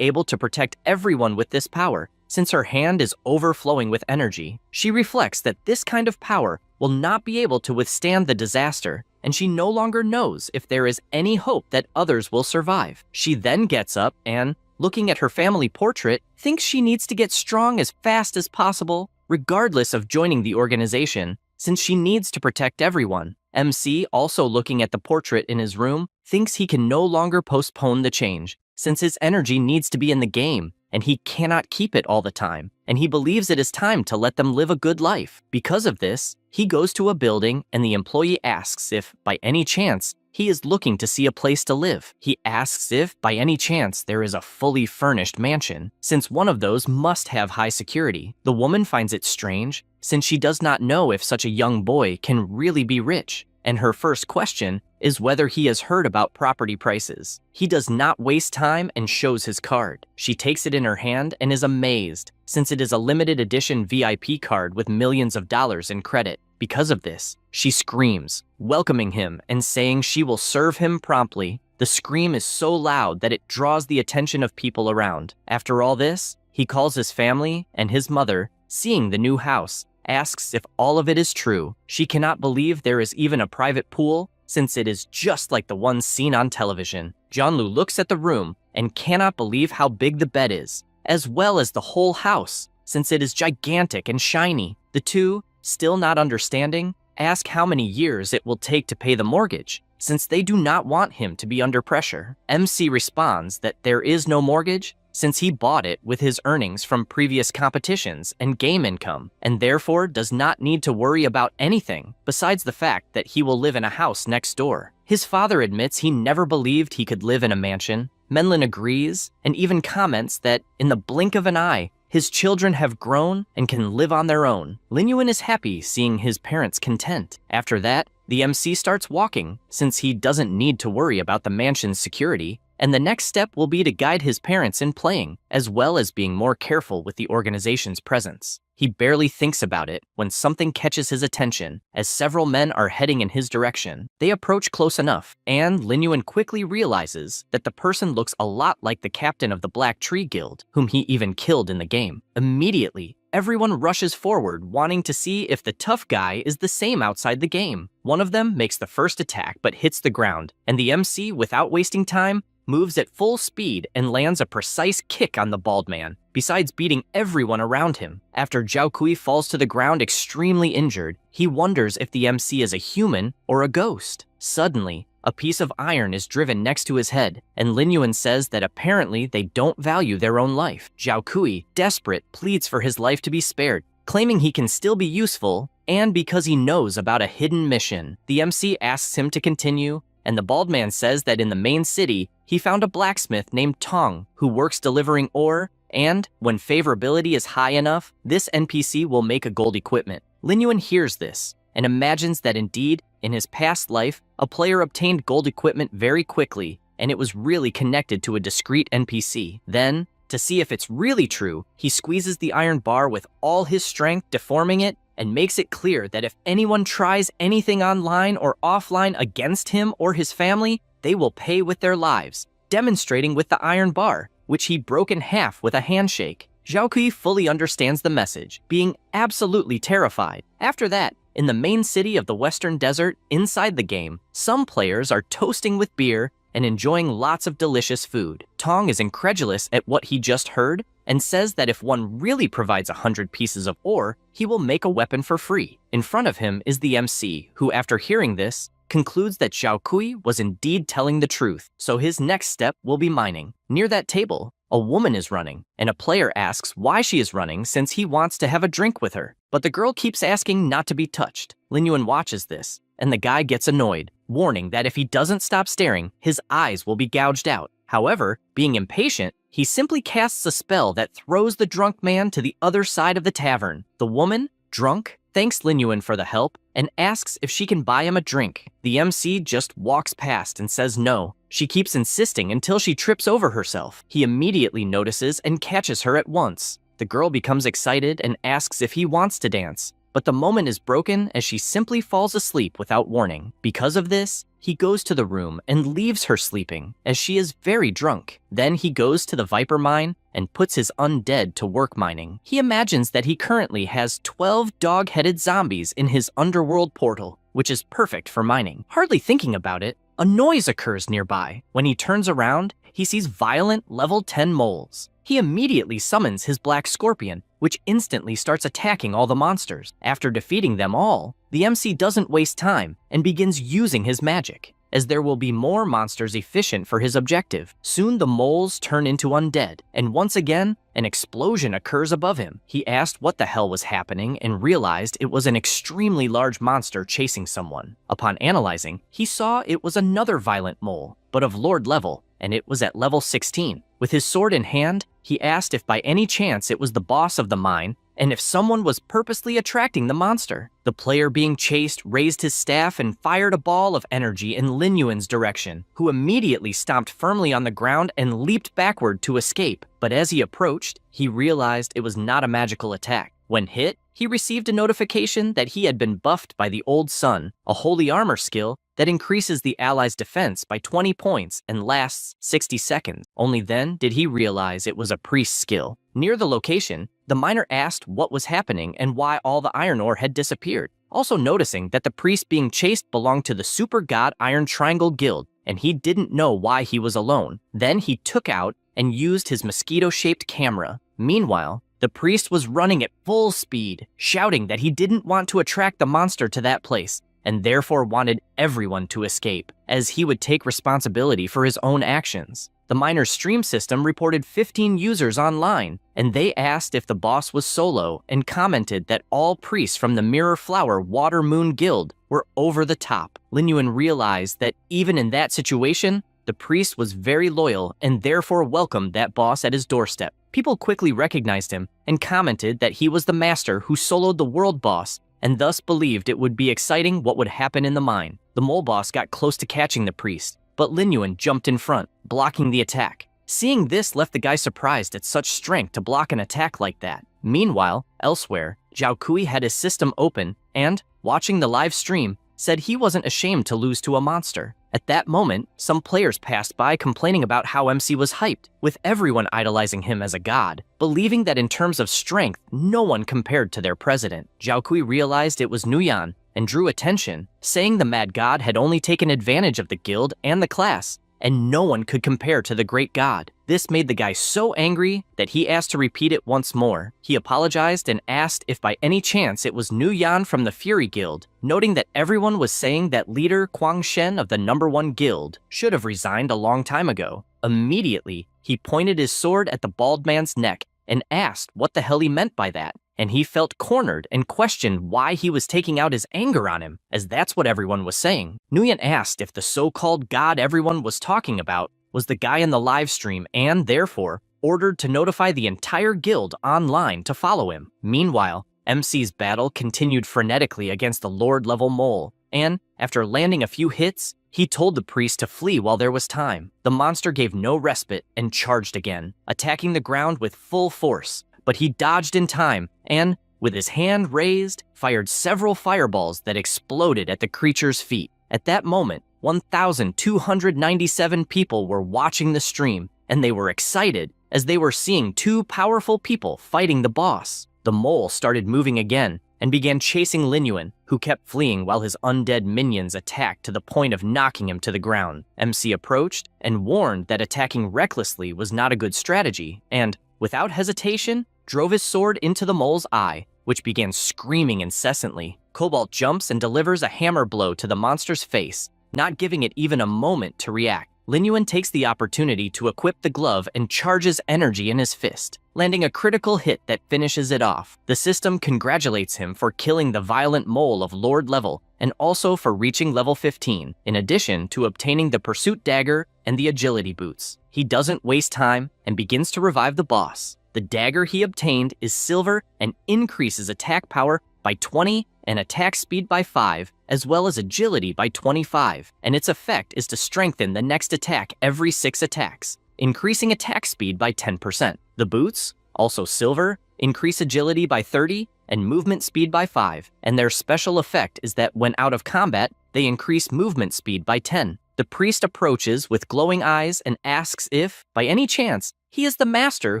A: able to protect everyone with this power, since her hand is overflowing with energy. She reflects that this kind of power will not be able to withstand the disaster, and she no longer knows if there is any hope that others will survive. She then gets up and, looking at her family portrait, thinks she needs to get strong as fast as possible, regardless of joining the organization, since she needs to protect everyone. MC, also looking at the portrait in his room, thinks he can no longer postpone the change, since his energy needs to be in the game, and he cannot keep it all the time, and he believes it is time to let them live a good life. Because of this, he goes to a building and the employee asks if, by any chance, he is looking to see a place to live. He asks if, by any chance, there is a fully furnished mansion, since one of those must have high security. The woman finds it strange, since she does not know if such a young boy can really be rich, and her first question is whether he has heard about property prices. He does not waste time and shows his card. She takes it in her hand and is amazed, since it is a limited edition VIP card with millions of dollars in credit. Because of this, she screams, welcoming him and saying she will serve him promptly. The scream is so loud that it draws the attention of people around. After all this, he calls his family, and his mother, seeing the new house, asks if all of it is true. She cannot believe there is even a private pool, since it is just like the one seen on television. Jianlu looks at the room and cannot believe how big the bed is, as well as the whole house, since it is gigantic and shiny. The two, still not understanding, ask how many years it will take to pay the mortgage, since they do not want him to be under pressure. MC responds that there is no mortgage, since he bought it with his earnings from previous competitions and game income, and therefore does not need to worry about anything besides the fact that he will live in a house next door. His father admits he never believed he could live in a mansion. Menlin agrees and even comments that, in the blink of an eye, his children have grown and can live on their own. Linyuan is happy seeing his parents content. After that, the MC starts walking, since he doesn't need to worry about the mansion's security, and the next step will be to guide his parents in playing, as well as being more careful with the organization's presence. He barely thinks about it when something catches his attention, as several men are heading in his direction. They approach close enough, and Linyuan quickly realizes that the person looks a lot like the captain of the Black Tree Guild, whom he even killed in the game. Immediately, everyone rushes forward, wanting to see if the tough guy is the same outside the game. One of them makes the first attack but hits the ground, and the MC, without wasting time, moves at full speed and lands a precise kick on the bald man, besides beating everyone around him. After Zhao Kui falls to the ground extremely injured, he wonders if the MC is a human or a ghost. Suddenly, a piece of iron is driven next to his head, and Lin Yuan says that apparently they don't value their own life. Zhao Kui, desperate, pleads for his life to be spared, claiming he can still be useful, and because he knows about a hidden mission. The MC asks him to continue, and the bald man says that in the main city, he found a blacksmith named Tong who works delivering ore, and when favorability is high enough, this NPC will make a gold equipment. Lin Yuan hears this and imagines that indeed, in his past life, a player obtained gold equipment very quickly, and it was really connected to a discrete NPC. Then, to see if it's really true, he squeezes the iron bar with all his strength, deforming it, and makes it clear that if anyone tries anything online or offline against him or his family, they will pay with their lives, demonstrating with the iron bar, which he broke in half with a handshake. Zhao Kui fully understands the message, being absolutely terrified. After that, in the main city of the Western Desert, inside the game, some players are toasting with beer and enjoying lots of delicious food. Tong is incredulous at what he just heard and says that if one really provides 100 pieces of ore, he will make a weapon for free. In front of him is the MC, who after hearing this, concludes that Zhao Kui was indeed telling the truth, so his next step will be mining. Near that table, a woman is running, and a player asks why she is running since he wants to have a drink with her. But the girl keeps asking not to be touched. Lin Yuan watches this, and the guy gets annoyed, warning that if he doesn't stop staring, his eyes will be gouged out. However, being impatient, he simply casts a spell that throws the drunk man to the other side of the tavern. The woman, drunk, thanks Lin Yuan for the help and asks if she can buy him a drink. The MC just walks past and says no. She keeps insisting until she trips over herself. He immediately notices and catches her at once. The girl becomes excited and asks if he wants to dance, but the moment is broken as she simply falls asleep without warning. Because of this, he goes to the room and leaves her sleeping, as she is very drunk. Then he goes to the Viper mine and puts his undead to work mining. He imagines that he currently has 12 dog-headed zombies in his underworld portal, which is perfect for mining. Hardly thinking about it, a noise occurs nearby. When he turns around, he sees violent level 10 moles. He immediately summons his black scorpion, which instantly starts attacking all the monsters. After defeating them all, the MC doesn't waste time and begins using his magic, as there will be more monsters efficient for his objective. Soon the moles turn into undead, and once again, an explosion occurs above him. He asked what the hell was happening and realized it was an extremely large monster chasing someone. Upon analyzing, he saw it was another violent mole, but of Lord level, and it was at level 16. With his sword in hand, he asked if by any chance it was the boss of the mine, and if someone was purposely attracting the monster. The player being chased raised his staff and fired a ball of energy in Lin Yuan's direction, who immediately stomped firmly on the ground and leaped backward to escape. But as he approached, he realized it was not a magical attack. When hit, he received a notification that he had been buffed by the Old Sun, a holy armor skill that increases the ally's defense by 20 points and lasts 60 seconds. Only then did he realize it was a priest skill. Near the location, the miner asked what was happening and why all the iron ore had disappeared, also noticing that the priest being chased belonged to the Super God Iron Triangle Guild, and he didn't know why he was alone. Then he took out and used his mosquito-shaped camera. Meanwhile, the priest was running at full speed, shouting that he didn't want to attract the monster to that place, and therefore wanted everyone to escape, as he would take responsibility for his own actions. The miner's stream system reported 15 users online, and they asked if the boss was solo and commented that all priests from the Mirror Flower Water Moon Guild were over the top. Lin Yuan realized that even in that situation, the priest was very loyal and therefore welcomed that boss at his doorstep. People quickly recognized him and commented that he was the master who soloed the world boss, and thus believed it would be exciting what would happen in the mine. The mole boss got close to catching the priest, but Lin Yuan jumped in front, blocking the attack. Seeing this left the guy surprised at such strength to block an attack like that. Meanwhile, elsewhere, Zhao Kui had his system open and, watching the live stream, said he wasn't ashamed to lose to a monster. At that moment, some players passed by complaining about how MC was hyped, with everyone idolizing him as a god, believing that in terms of strength, no one compared to their president. Zhao Kui realized it was Nuyan and drew attention, saying the mad god had only taken advantage of the guild and the class, and no one could compare to the great god. This made the guy so angry that he asked to repeat it once more. He apologized and asked if by any chance it was Nu Yan from the Fury Guild, noting that everyone was saying that leader Kwang Shen of the #1 guild should have resigned a long time ago. Immediately, he pointed his sword at the bald man's neck and asked what the hell he meant by that, and he felt cornered and questioned why he was taking out his anger on him, as that's what everyone was saying. Nguyen asked if the so-called god everyone was talking about was the guy in the live stream and, therefore, ordered to notify the entire guild online to follow him. Meanwhile, MC's battle continued frenetically against the Lord-level mole, and, after landing a few hits, he told the priest to flee while there was time. The monster gave no respite and charged again, attacking the ground with full force, but he dodged in time and, with his hand raised, fired several fireballs that exploded at the creature's feet. At that moment, 1,297 people were watching the stream, and they were excited as they were seeing two powerful people fighting the boss. The mole started moving again and began chasing Lin Yuan, who kept fleeing while his undead minions attacked to the point of knocking him to the ground. MC approached and warned that attacking recklessly was not a good strategy, and, without hesitation, drove his sword into the mole's eye, which began screaming incessantly. Cobalt jumps and delivers a hammer blow to the monster's face, not giving it even a moment to react. Lin Yuan takes the opportunity to equip the glove and charges energy in his fist, landing a critical hit that finishes it off. The system congratulates him for killing the violent mole of Lord level and also for reaching level 15, in addition to obtaining the pursuit dagger and the agility boots. He doesn't waste time and begins to revive the boss. The dagger he obtained is silver and increases attack power by 20 and attack speed by 5, as well as agility by 25, and its effect is to strengthen the next attack every 6 attacks, increasing attack speed by 10%. The boots, also silver, increase agility by 30 and movement speed by 5, and their special effect is that when out of combat, they increase movement speed by 10. The priest approaches with glowing eyes and asks if, by any chance, he is the master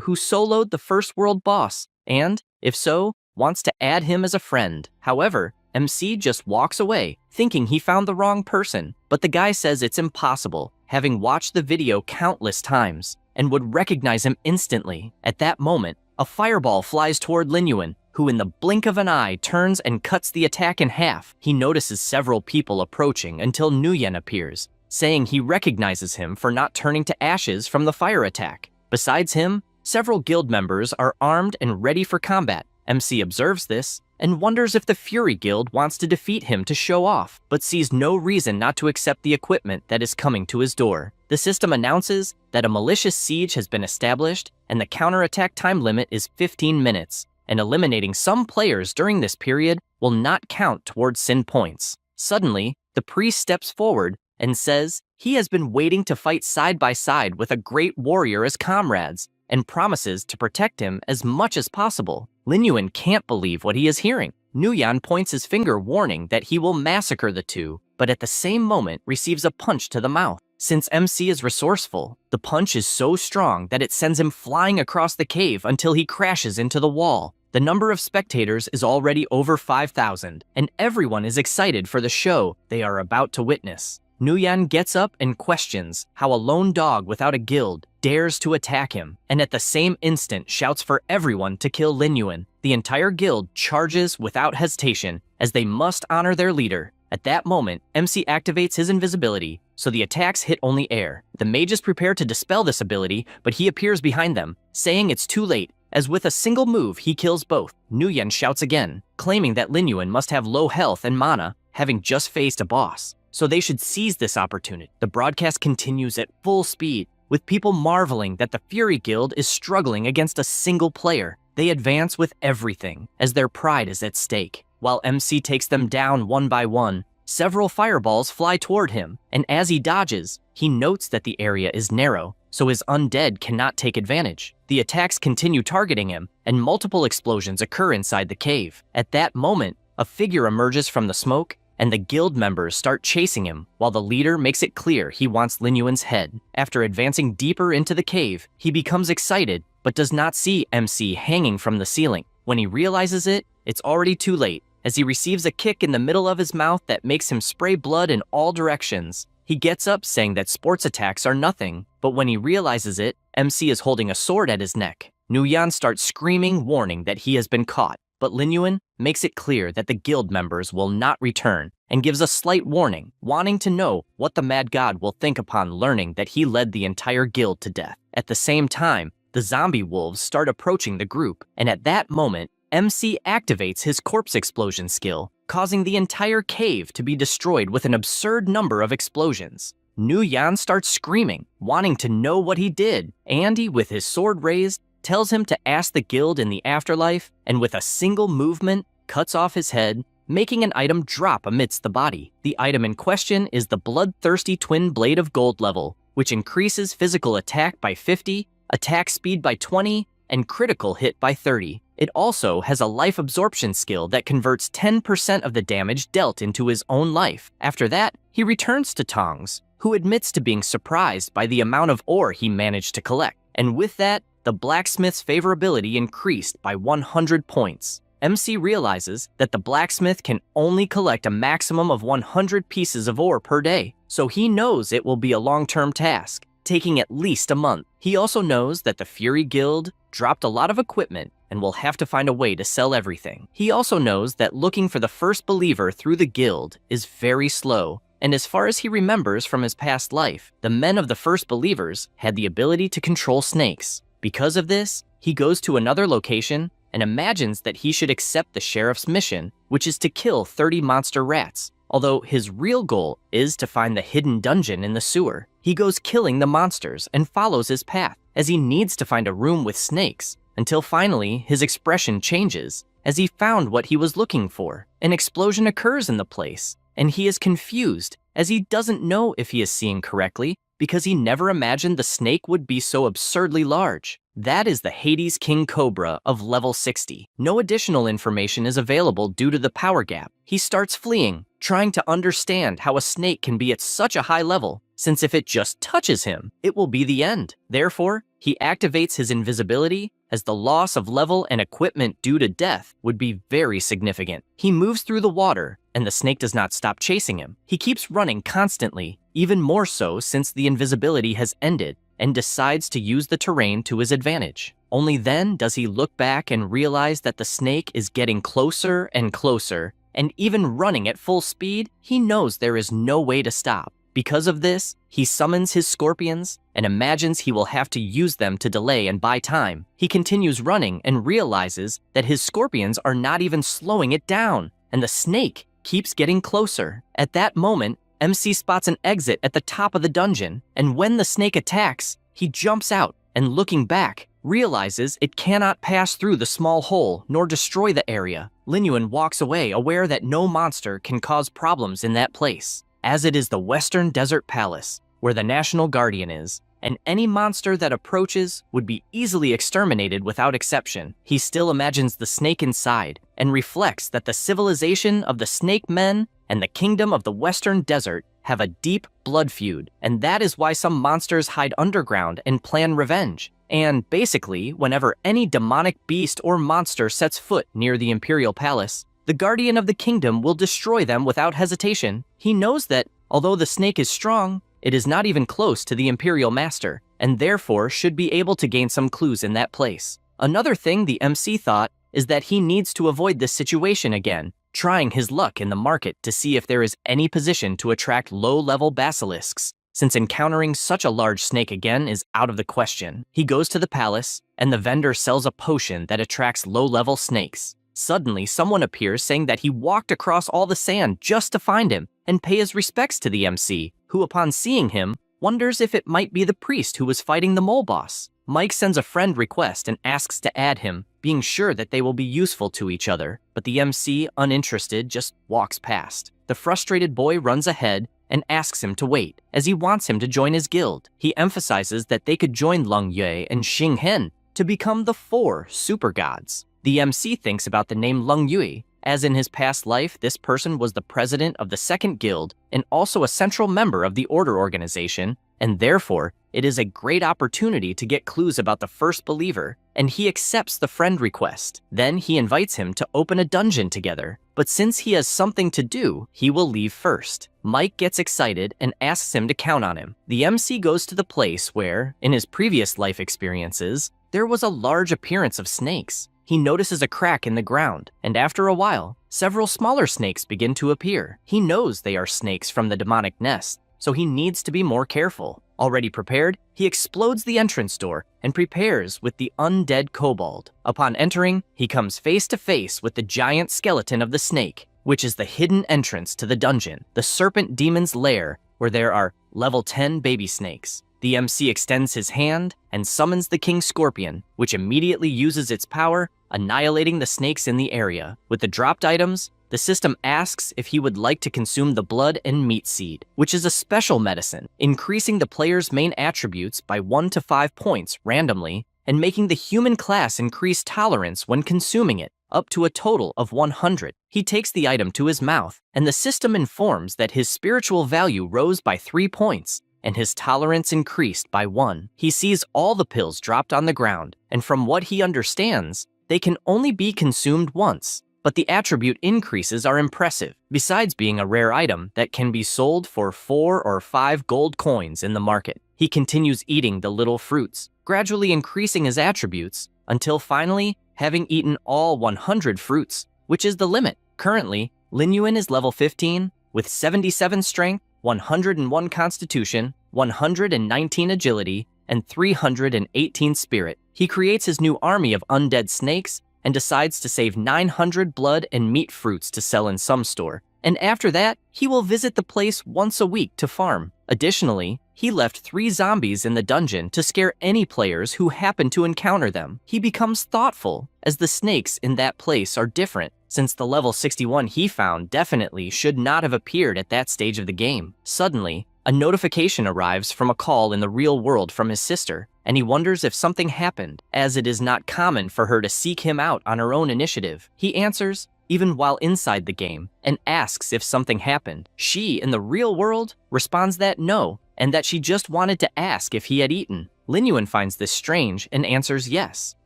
A: who soloed the first world boss, and, if so, wants to add him as a friend. However, MC just walks away, thinking he found the wrong person, but the guy says it's impossible, having watched the video countless times, and would recognize him instantly. At that moment, a fireball flies toward Lin Yuan, who in the blink of an eye turns and cuts the attack in half. He notices several people approaching until Nguyen appears, saying he recognizes him for not turning to ashes from the fire attack. Besides him, several guild members are armed and ready for combat. MC observes this and wonders if the Fury Guild wants to defeat him to show off, but sees no reason not to accept the equipment that is coming to his door. The system announces that a malicious siege has been established and the counterattack time limit is 15 minutes, and eliminating some players during this period will not count towards sin points. Suddenly, the priest steps forward and says he has been waiting to fight side by side with a great warrior as comrades, and promises to protect him as much as possible. Lin Yuan can't believe what he is hearing. Nguyen points his finger warning that he will massacre the two, but at the same moment receives a punch to the mouth. Since MC is resourceful, the punch is so strong that it sends him flying across the cave until he crashes into the wall. The number of spectators is already over 5,000, and everyone is excited for the show they are about to witness. Nguyen gets up and questions how a lone dog without a guild dares to attack him, and at the same instant shouts for everyone to kill Lin Yuan. The entire guild charges without hesitation, as they must honor their leader. At that moment, MC activates his invisibility, so the attacks hit only air. The mages prepare to dispel this ability, but he appears behind them, saying it's too late, as with a single move he kills both. Nguyen shouts again, claiming that Lin Yuan must have low health and mana, having just faced a boss, so they should seize this opportunity. The broadcast continues at full speed, with people marveling that the Fury Guild is struggling against a single player. They advance with everything, as their pride is at stake. While MC takes them down one by one, several fireballs fly toward him, and as he dodges, he notes that the area is narrow, so his undead cannot take advantage. The attacks continue targeting him, and multiple explosions occur inside the cave. At that moment, a figure emerges from the smoke, and the guild members start chasing him, while the leader makes it clear he wants Lin Yuan's head. After advancing deeper into the cave, he becomes excited, but does not see MC hanging from the ceiling. When he realizes it, it's already too late, as he receives a kick in the middle of his mouth that makes him spray blood in all directions. He gets up saying that sports attacks are nothing, but when he realizes it, MC is holding a sword at his neck. Nguyen starts screaming, warning that he has been caught, but Lin Yuan makes it clear that the guild members will not return and gives a slight warning, wanting to know what the Mad God will think upon learning that he led the entire guild to death. At the same time, the zombie wolves start approaching the group, and at that moment, MC activates his corpse explosion skill, causing the entire cave to be destroyed with an absurd number of explosions. Nguyen starts screaming, wanting to know what he did. Andy, with his sword raised, tells him to ask the guild in the afterlife, and with a single movement, cuts off his head, making an item drop amidst the body. The item in question is the Bloodthirsty Twin Blade of Gold level, which increases physical attack by 50, attack speed by 20, and critical hit by 30. It also has a life absorption skill that converts 10% of the damage dealt into his own life. After that, he returns to Tongs, who admits to being surprised by the amount of ore he managed to collect. And with that, the blacksmith's favorability increased by 100 points. MC realizes that the blacksmith can only collect a maximum of 100 pieces of ore per day, so he knows it will be a long-term task, taking at least a month. He also knows that the Fury Guild dropped a lot of equipment and will have to find a way to sell everything. He also knows that looking for the first believer through the guild is very slow, and as far as he remembers from his past life, the men of the first believers had the ability to control snakes. Because of this, he goes to another location and imagines that he should accept the sheriff's mission, which is to kill 30 monster rats. Although his real goal is to find the hidden dungeon in the sewer, he goes killing the monsters and follows his path, as he needs to find a room with snakes, until finally his expression changes, as he found what he was looking for. An explosion occurs in the place, and he is confused, as he doesn't know if he is seeing correctly, because he never imagined the snake would be so absurdly large. That is the Hades King Cobra of level 60. No additional information is available due to the power gap. He starts fleeing, trying to understand how a snake can be at such a high level, since if it just touches him, it will be the end. Therefore, he activates his invisibility, as the loss of level and equipment due to death would be very significant. He moves through the water, and the snake does not stop chasing him. He keeps running constantly, even more so since the invisibility has ended, and decides to use the terrain to his advantage. Only then does he look back and realize that the snake is getting closer and closer, and even running at full speed, he knows there is no way to stop. Because of this, he summons his scorpions and imagines he will have to use them to delay and buy time. He continues running and realizes that his scorpions are not even slowing it down, and the snake keeps getting closer. At that moment, MC spots an exit at the top of the dungeon, and when the snake attacks, he jumps out and, looking back, realizes it cannot pass through the small hole nor destroy the area. Lin Yuan walks away, aware that no monster can cause problems in that place, as it is the Western Desert Palace, where the National Guardian is, and any monster that approaches would be easily exterminated without exception. He still imagines the snake inside, and reflects that the civilization of the Snake Men and the kingdom of the Western Desert have a deep blood feud, and that is why some monsters hide underground and plan revenge. And basically, whenever any demonic beast or monster sets foot near the Imperial Palace, the Guardian of the Kingdom will destroy them without hesitation. He knows that, although the snake is strong, it is not even close to the Imperial Master, and therefore should be able to gain some clues in that place. Another thing the MC thought is that he needs to avoid this situation again, trying his luck in the market to see if there is any position to attract low-level basilisks, since encountering such a large snake again is out of the question. He goes to the palace, and the vendor sells a potion that attracts low-level snakes. Suddenly, someone appears saying that he walked across all the sand just to find him and pay his respects to the MC, who upon seeing him, wonders if it might be the priest who was fighting the mole boss. Mike sends a friend request and asks to add him, being sure that they will be useful to each other, but the MC, uninterested, just walks past. The frustrated boy runs ahead and asks him to wait, as he wants him to join his guild. He emphasizes that they could join Leng Yue and Xing Hen to become the 4 super gods. The MC thinks about the name Leng Yue, as in his past life this person was the president of the 2nd guild and also a central member of the order organization, and therefore, it is a great opportunity to get clues about the first believer, and he accepts the friend request. Then he invites him to open a dungeon together, but since he has something to do, he will leave first. Mike gets excited and asks him to count on him. The MC goes to the place where, in his previous life experiences, there was a large appearance of snakes. He notices a crack in the ground, and after a while, several smaller snakes begin to appear. He knows they are snakes from the demonic nest, so he needs to be more careful. Already prepared, he explodes the entrance door and prepares with the undead kobold. Upon entering, he comes face to face with the giant skeleton of the snake, which is the hidden entrance to the dungeon, the serpent demon's lair, where there are level 10 baby snakes. The MC extends his hand and summons the King Scorpion, which immediately uses its power, annihilating the snakes in the area. With the dropped items, the system asks if he would like to consume the blood and meat seed, which is a special medicine, increasing the player's main attributes by 1 to 5 points randomly and making the human class increase tolerance when consuming it, up to a total of 100. He takes the item to his mouth, and the system informs that his spiritual value rose by 3 points, and his tolerance increased by 1. He sees all the pills dropped on the ground, and from what he understands, they can only be consumed once. But the attribute increases are impressive, besides being a rare item that can be sold for 4 or 5 gold coins in the market. He continues eating the little fruits, gradually increasing his attributes, until finally having eaten all 100 fruits, which is the limit. Currently, Lin Yuan is level 15, with 77 strength, 101 constitution, 119 agility, and 318 spirit. He creates his new army of undead snakes and decides to save 900 blood and meat fruits to sell in some store. And after that, he will visit the place once a week to farm. Additionally, he left 3 zombies in the dungeon to scare any players who happen to encounter them. He becomes thoughtful, as the snakes in that place are different, since the level 61 he found definitely should not have appeared at that stage of the game. Suddenly, a notification arrives from a call in the real world from his sister, and he wonders if something happened, as it is not common for her to seek him out on her own initiative. He answers, even while inside the game, and asks if something happened. She, in the real world, responds that no, and that she just wanted to ask if he had eaten. Lin Yuan finds this strange and answers yes.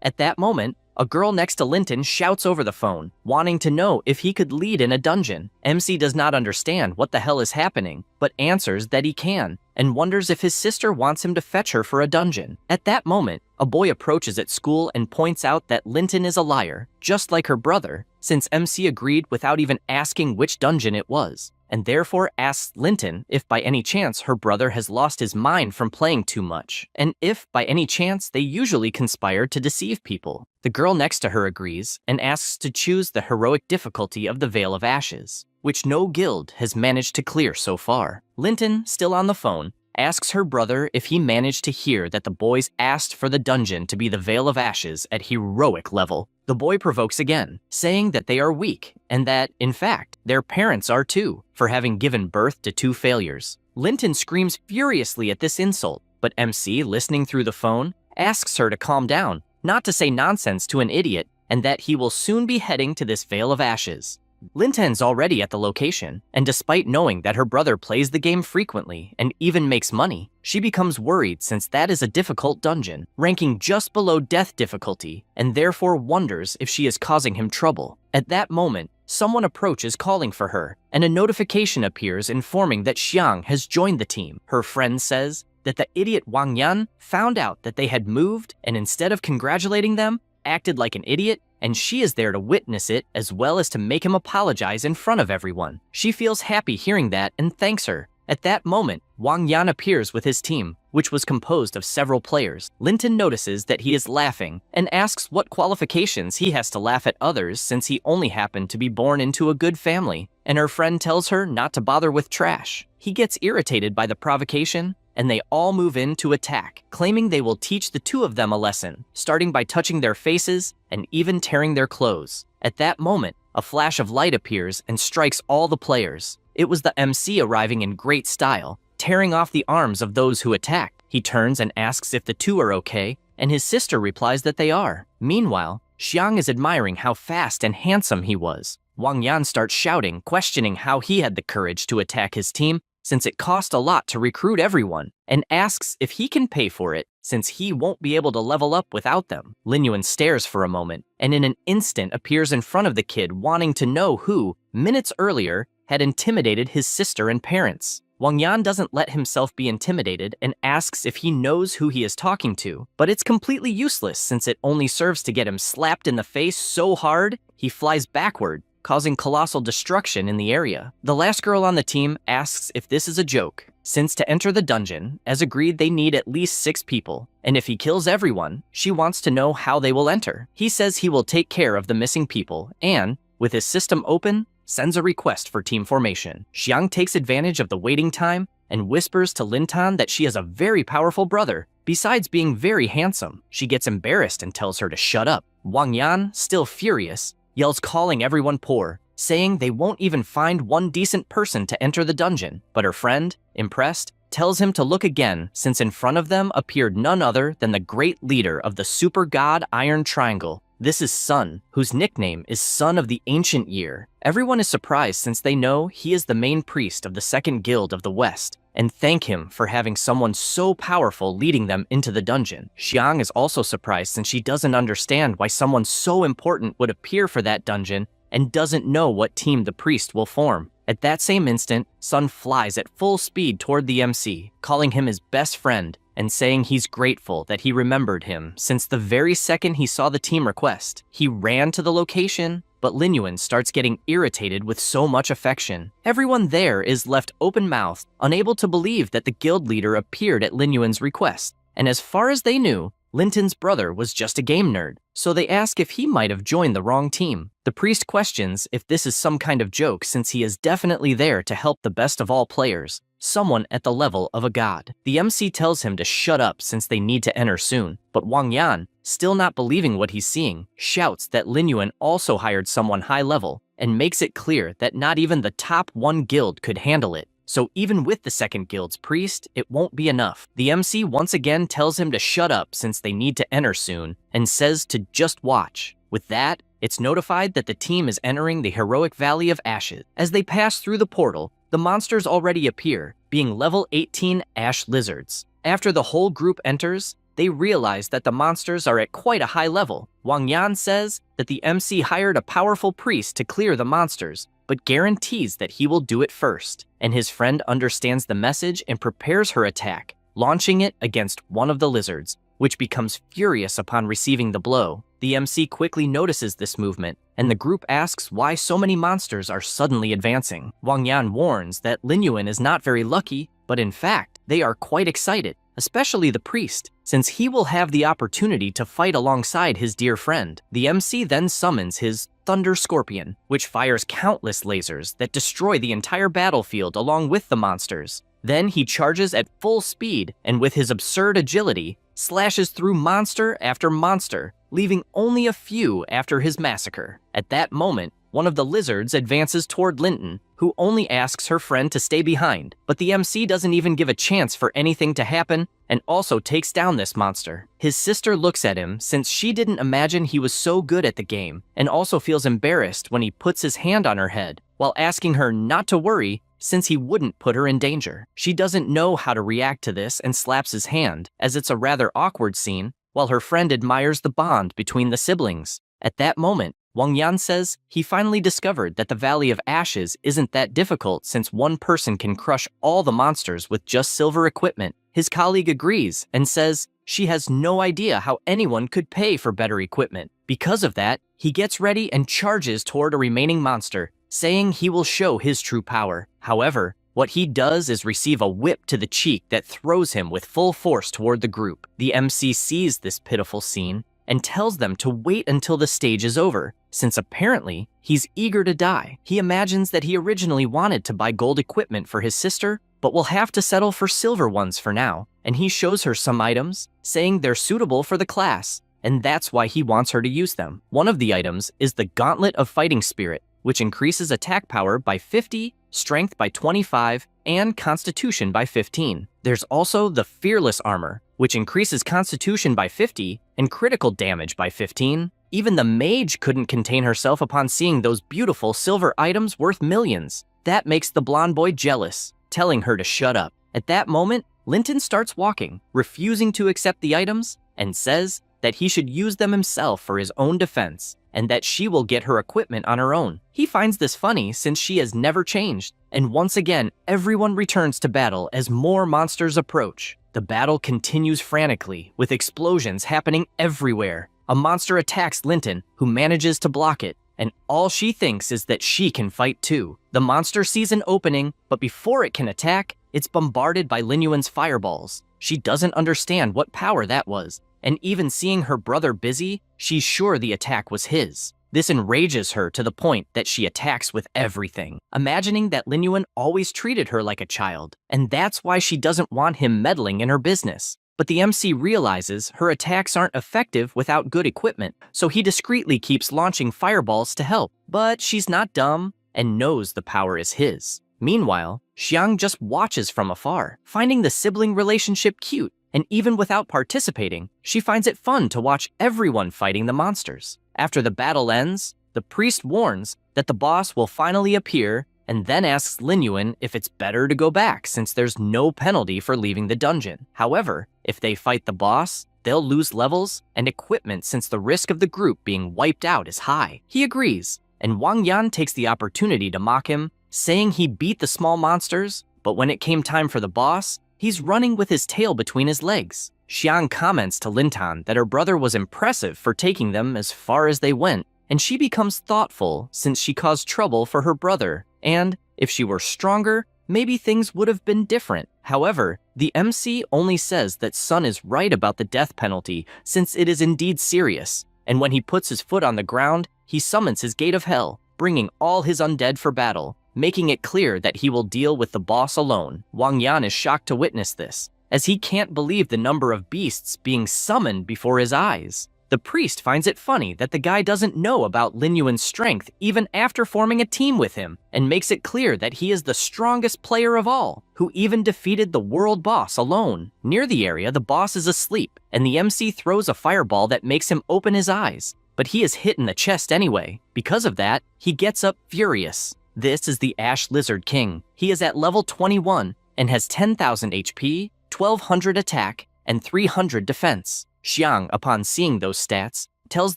A: At that moment, a girl next to Linton shouts over the phone, wanting to know if he could lead in a dungeon. MC does not understand what the hell is happening, but answers that he can, and wonders if his sister wants him to fetch her for a dungeon. At that moment, a boy approaches at school and points out that Linton is a liar, just like her brother, since MC agreed without even asking which dungeon it was, and therefore asks Linton if by any chance her brother has lost his mind from playing too much, and if by any chance they usually conspire to deceive people. The girl next to her agrees and asks to choose the heroic difficulty of the Veil of Ashes, which no guild has managed to clear so far. Linton, still on the phone, asks her brother if he managed to hear that the boys asked for the dungeon to be the Veil of Ashes at heroic level. The boy provokes again, saying that they are weak, and that, in fact, their parents are too, for having given birth to 2 failures. Linton screams furiously at this insult, but MC, listening through the phone, asks her to calm down, not to say nonsense to an idiot, and that he will soon be heading to this Veil of Ashes. Linton's already at the location, and despite knowing that her brother plays the game frequently and even makes money, she becomes worried since that is a difficult dungeon, ranking just below death difficulty, and therefore wonders if she is causing him trouble. At that moment, someone approaches calling for her, and a notification appears informing that Xiang has joined the team. Her friend says that the idiot Wang Yan found out that they had moved, and instead of congratulating them, acted like an idiot, and she is there to witness it as well as to make him apologize in front of everyone. She feels happy hearing that and thanks her. At that moment, Wang Yan appears with his team, which was composed of several players. Linton notices that he is laughing and asks what qualifications he has to laugh at others since he only happened to be born into a good family, and her friend tells her not to bother with trash. He gets irritated by the provocation, and they all move in to attack, claiming they will teach the 2 of them a lesson, starting by touching their faces and even tearing their clothes. At that moment, a flash of light appears and strikes all the players. It was the MC arriving in great style, tearing off the arms of those who attacked. He turns and asks if the 2 are okay, and his sister replies that they are. Meanwhile, Xiang is admiring how fast and handsome he was. Wang Yan starts shouting, questioning how he had the courage to attack his team, since it cost a lot to recruit everyone, and asks if he can pay for it since he won't be able to level up without them. Lin Yuan stares for a moment, and in an instant appears in front of the kid wanting to know who, minutes earlier, had intimidated his sister and parents. Wang Yan doesn't let himself be intimidated and asks if he knows who he is talking to, but it's completely useless since it only serves to get him slapped in the face so hard he flies backward, causing colossal destruction in the area. The last girl on the team asks if this is a joke, since to enter the dungeon, as agreed they need at least 6 people, and if he kills everyone, she wants to know how they will enter. He says he will take care of the missing people and, with his system open, sends a request for team formation. Xiang takes advantage of the waiting time and whispers to Lintan that she has a very powerful brother. Besides being very handsome, she gets embarrassed and tells her to shut up. Wang Yan, still furious, yells calling everyone poor, saying they won't even find one decent person to enter the dungeon. But her friend, impressed, tells him to look again since in front of them appeared none other than the great leader of the super god Iron Triangle. This is Sun, whose nickname is Son of the Ancient Year. Everyone is surprised since they know he is the main priest of the Second Guild of the West, and thank him for having someone so powerful leading them into the dungeon. Xiang is also surprised since she doesn't understand why someone so important would appear for that dungeon and doesn't know what team the priest will form. At that same instant, Sun flies at full speed toward the MC, calling him his best friend, and saying he's grateful that he remembered him since the very second he saw the team request. He ran to the location, but Lin Yuan starts getting irritated with so much affection. Everyone there is left open-mouthed, unable to believe that the guild leader appeared at Lin Yuan's request, and as far as they knew, Linton's brother was just a game nerd, so they ask if he might have joined the wrong team. The priest questions if this is some kind of joke since he is definitely there to help the best of all players, someone at the level of a god. The MC tells him to shut up since they need to enter soon, but Wang Yan, still not believing what he's seeing, shouts that Lin Yuan also hired someone high level and makes it clear that not even the top 1 guild could handle it. So even with the second guild's priest, it won't be enough. The MC once again tells him to shut up since they need to enter soon, and says to just watch. With that, it's notified that the team is entering the heroic Valley of Ashes. As they pass through the portal, the monsters already appear, being level 18 ash lizards. After the whole group enters, they realize that the monsters are at quite a high level. Wang Yan says that the MC hired a powerful priest to clear the monsters, but guarantees that he will do it first, and his friend understands the message and prepares her attack, launching it against one of the lizards, which becomes furious upon receiving the blow. The MC quickly notices this movement, and the group asks why so many monsters are suddenly advancing. Wang Yan warns that Lin Yuan is not very lucky, but in fact, they are quite excited, especially the priest, since he will have the opportunity to fight alongside his dear friend. The MC then summons his Thunder Scorpion, which fires countless lasers that destroy the entire battlefield along with the monsters. Then he charges at full speed and with his absurd agility, slashes through monster after monster, leaving only a few after his massacre. At that moment, one of the lizards advances toward Linton, who only asks her friend to stay behind, but the MC doesn't even give a chance for anything to happen and also takes down this monster. His sister looks at him since she didn't imagine he was so good at the game and also feels embarrassed when he puts his hand on her head while asking her not to worry since he wouldn't put her in danger. She doesn't know how to react to this and slaps his hand, as it's a rather awkward scene, while her friend admires the bond between the siblings. At that moment, Wang Yan says he finally discovered that the Valley of Ashes isn't that difficult since one person can crush all the monsters with just silver equipment. His colleague agrees and says she has no idea how anyone could pay for better equipment. Because of that, he gets ready and charges toward a remaining monster, saying he will show his true power. However, what he does is receive a whip to the cheek that throws him with full force toward the group. The MC sees this pitiful scene and tells them to wait until the stage is over, since apparently he's eager to die. He imagines that he originally wanted to buy gold equipment for his sister, but will have to settle for silver ones for now, and he shows her some items, saying they're suitable for the class, and that's why he wants her to use them. One of the items is the Gauntlet of Fighting Spirit, which increases attack power by 50, strength by 25, and constitution by 15. There's also the Fearless Armor, which increases constitution by 50 and critical damage by 15. Even the mage couldn't contain herself upon seeing those beautiful silver items worth millions. That makes the blonde boy jealous, telling her to shut up. At that moment, Linton starts walking, refusing to accept the items, and says that he should use them himself for his own defense, and that she will get her equipment on her own. He finds this funny since she has never changed, and once again, everyone returns to battle as more monsters approach. The battle continues frantically, with explosions happening everywhere. A monster attacks Linton, who manages to block it, and all she thinks is that she can fight too. The monster sees an opening, but before it can attack, it's bombarded by Lin Yuan's fireballs. She doesn't understand what power that was, and even seeing her brother busy, she's sure the attack was his. This enrages her to the point that she attacks with everything, imagining that Lin Yuan always treated her like a child, and that's why she doesn't want him meddling in her business. But the MC realizes her attacks aren't effective without good equipment, so he discreetly keeps launching fireballs to help. But she's not dumb and knows the power is his. Meanwhile, Xiang just watches from afar, finding the sibling relationship cute, and even without participating, she finds it fun to watch everyone fighting the monsters. After the battle ends, the priest warns that the boss will finally appear and then asks Lin Yuan if it's better to go back since there's no penalty for leaving the dungeon. However, if they fight the boss, they'll lose levels and equipment since the risk of the group being wiped out is high. He agrees, and Wang Yan takes the opportunity to mock him, saying he beat the small monsters, but when it came time for the boss, he's running with his tail between his legs. Xiang comments to Lintan that her brother was impressive for taking them as far as they went, and she becomes thoughtful since she caused trouble for her brother, and if she were stronger, maybe things would have been different. However, the MC only says that Sun is right about the death penalty since it is indeed serious, and when he puts his foot on the ground, he summons his gate of hell, bringing all his undead for battle, making it clear that he will deal with the boss alone. Wang Yan is shocked to witness this, as he can't believe the number of beasts being summoned before his eyes. The priest finds it funny that the guy doesn't know about Lin Yuan's strength even after forming a team with him, and makes it clear that he is the strongest player of all, who even defeated the world boss alone. Near the area, the boss is asleep, and the MC throws a fireball that makes him open his eyes, but he is hit in the chest anyway. Because of that, he gets up furious. This is the Ash Lizard King. He is at level 21 and has 10,000 HP, 1200 attack, and 300 defense. Xiang, upon seeing those stats, tells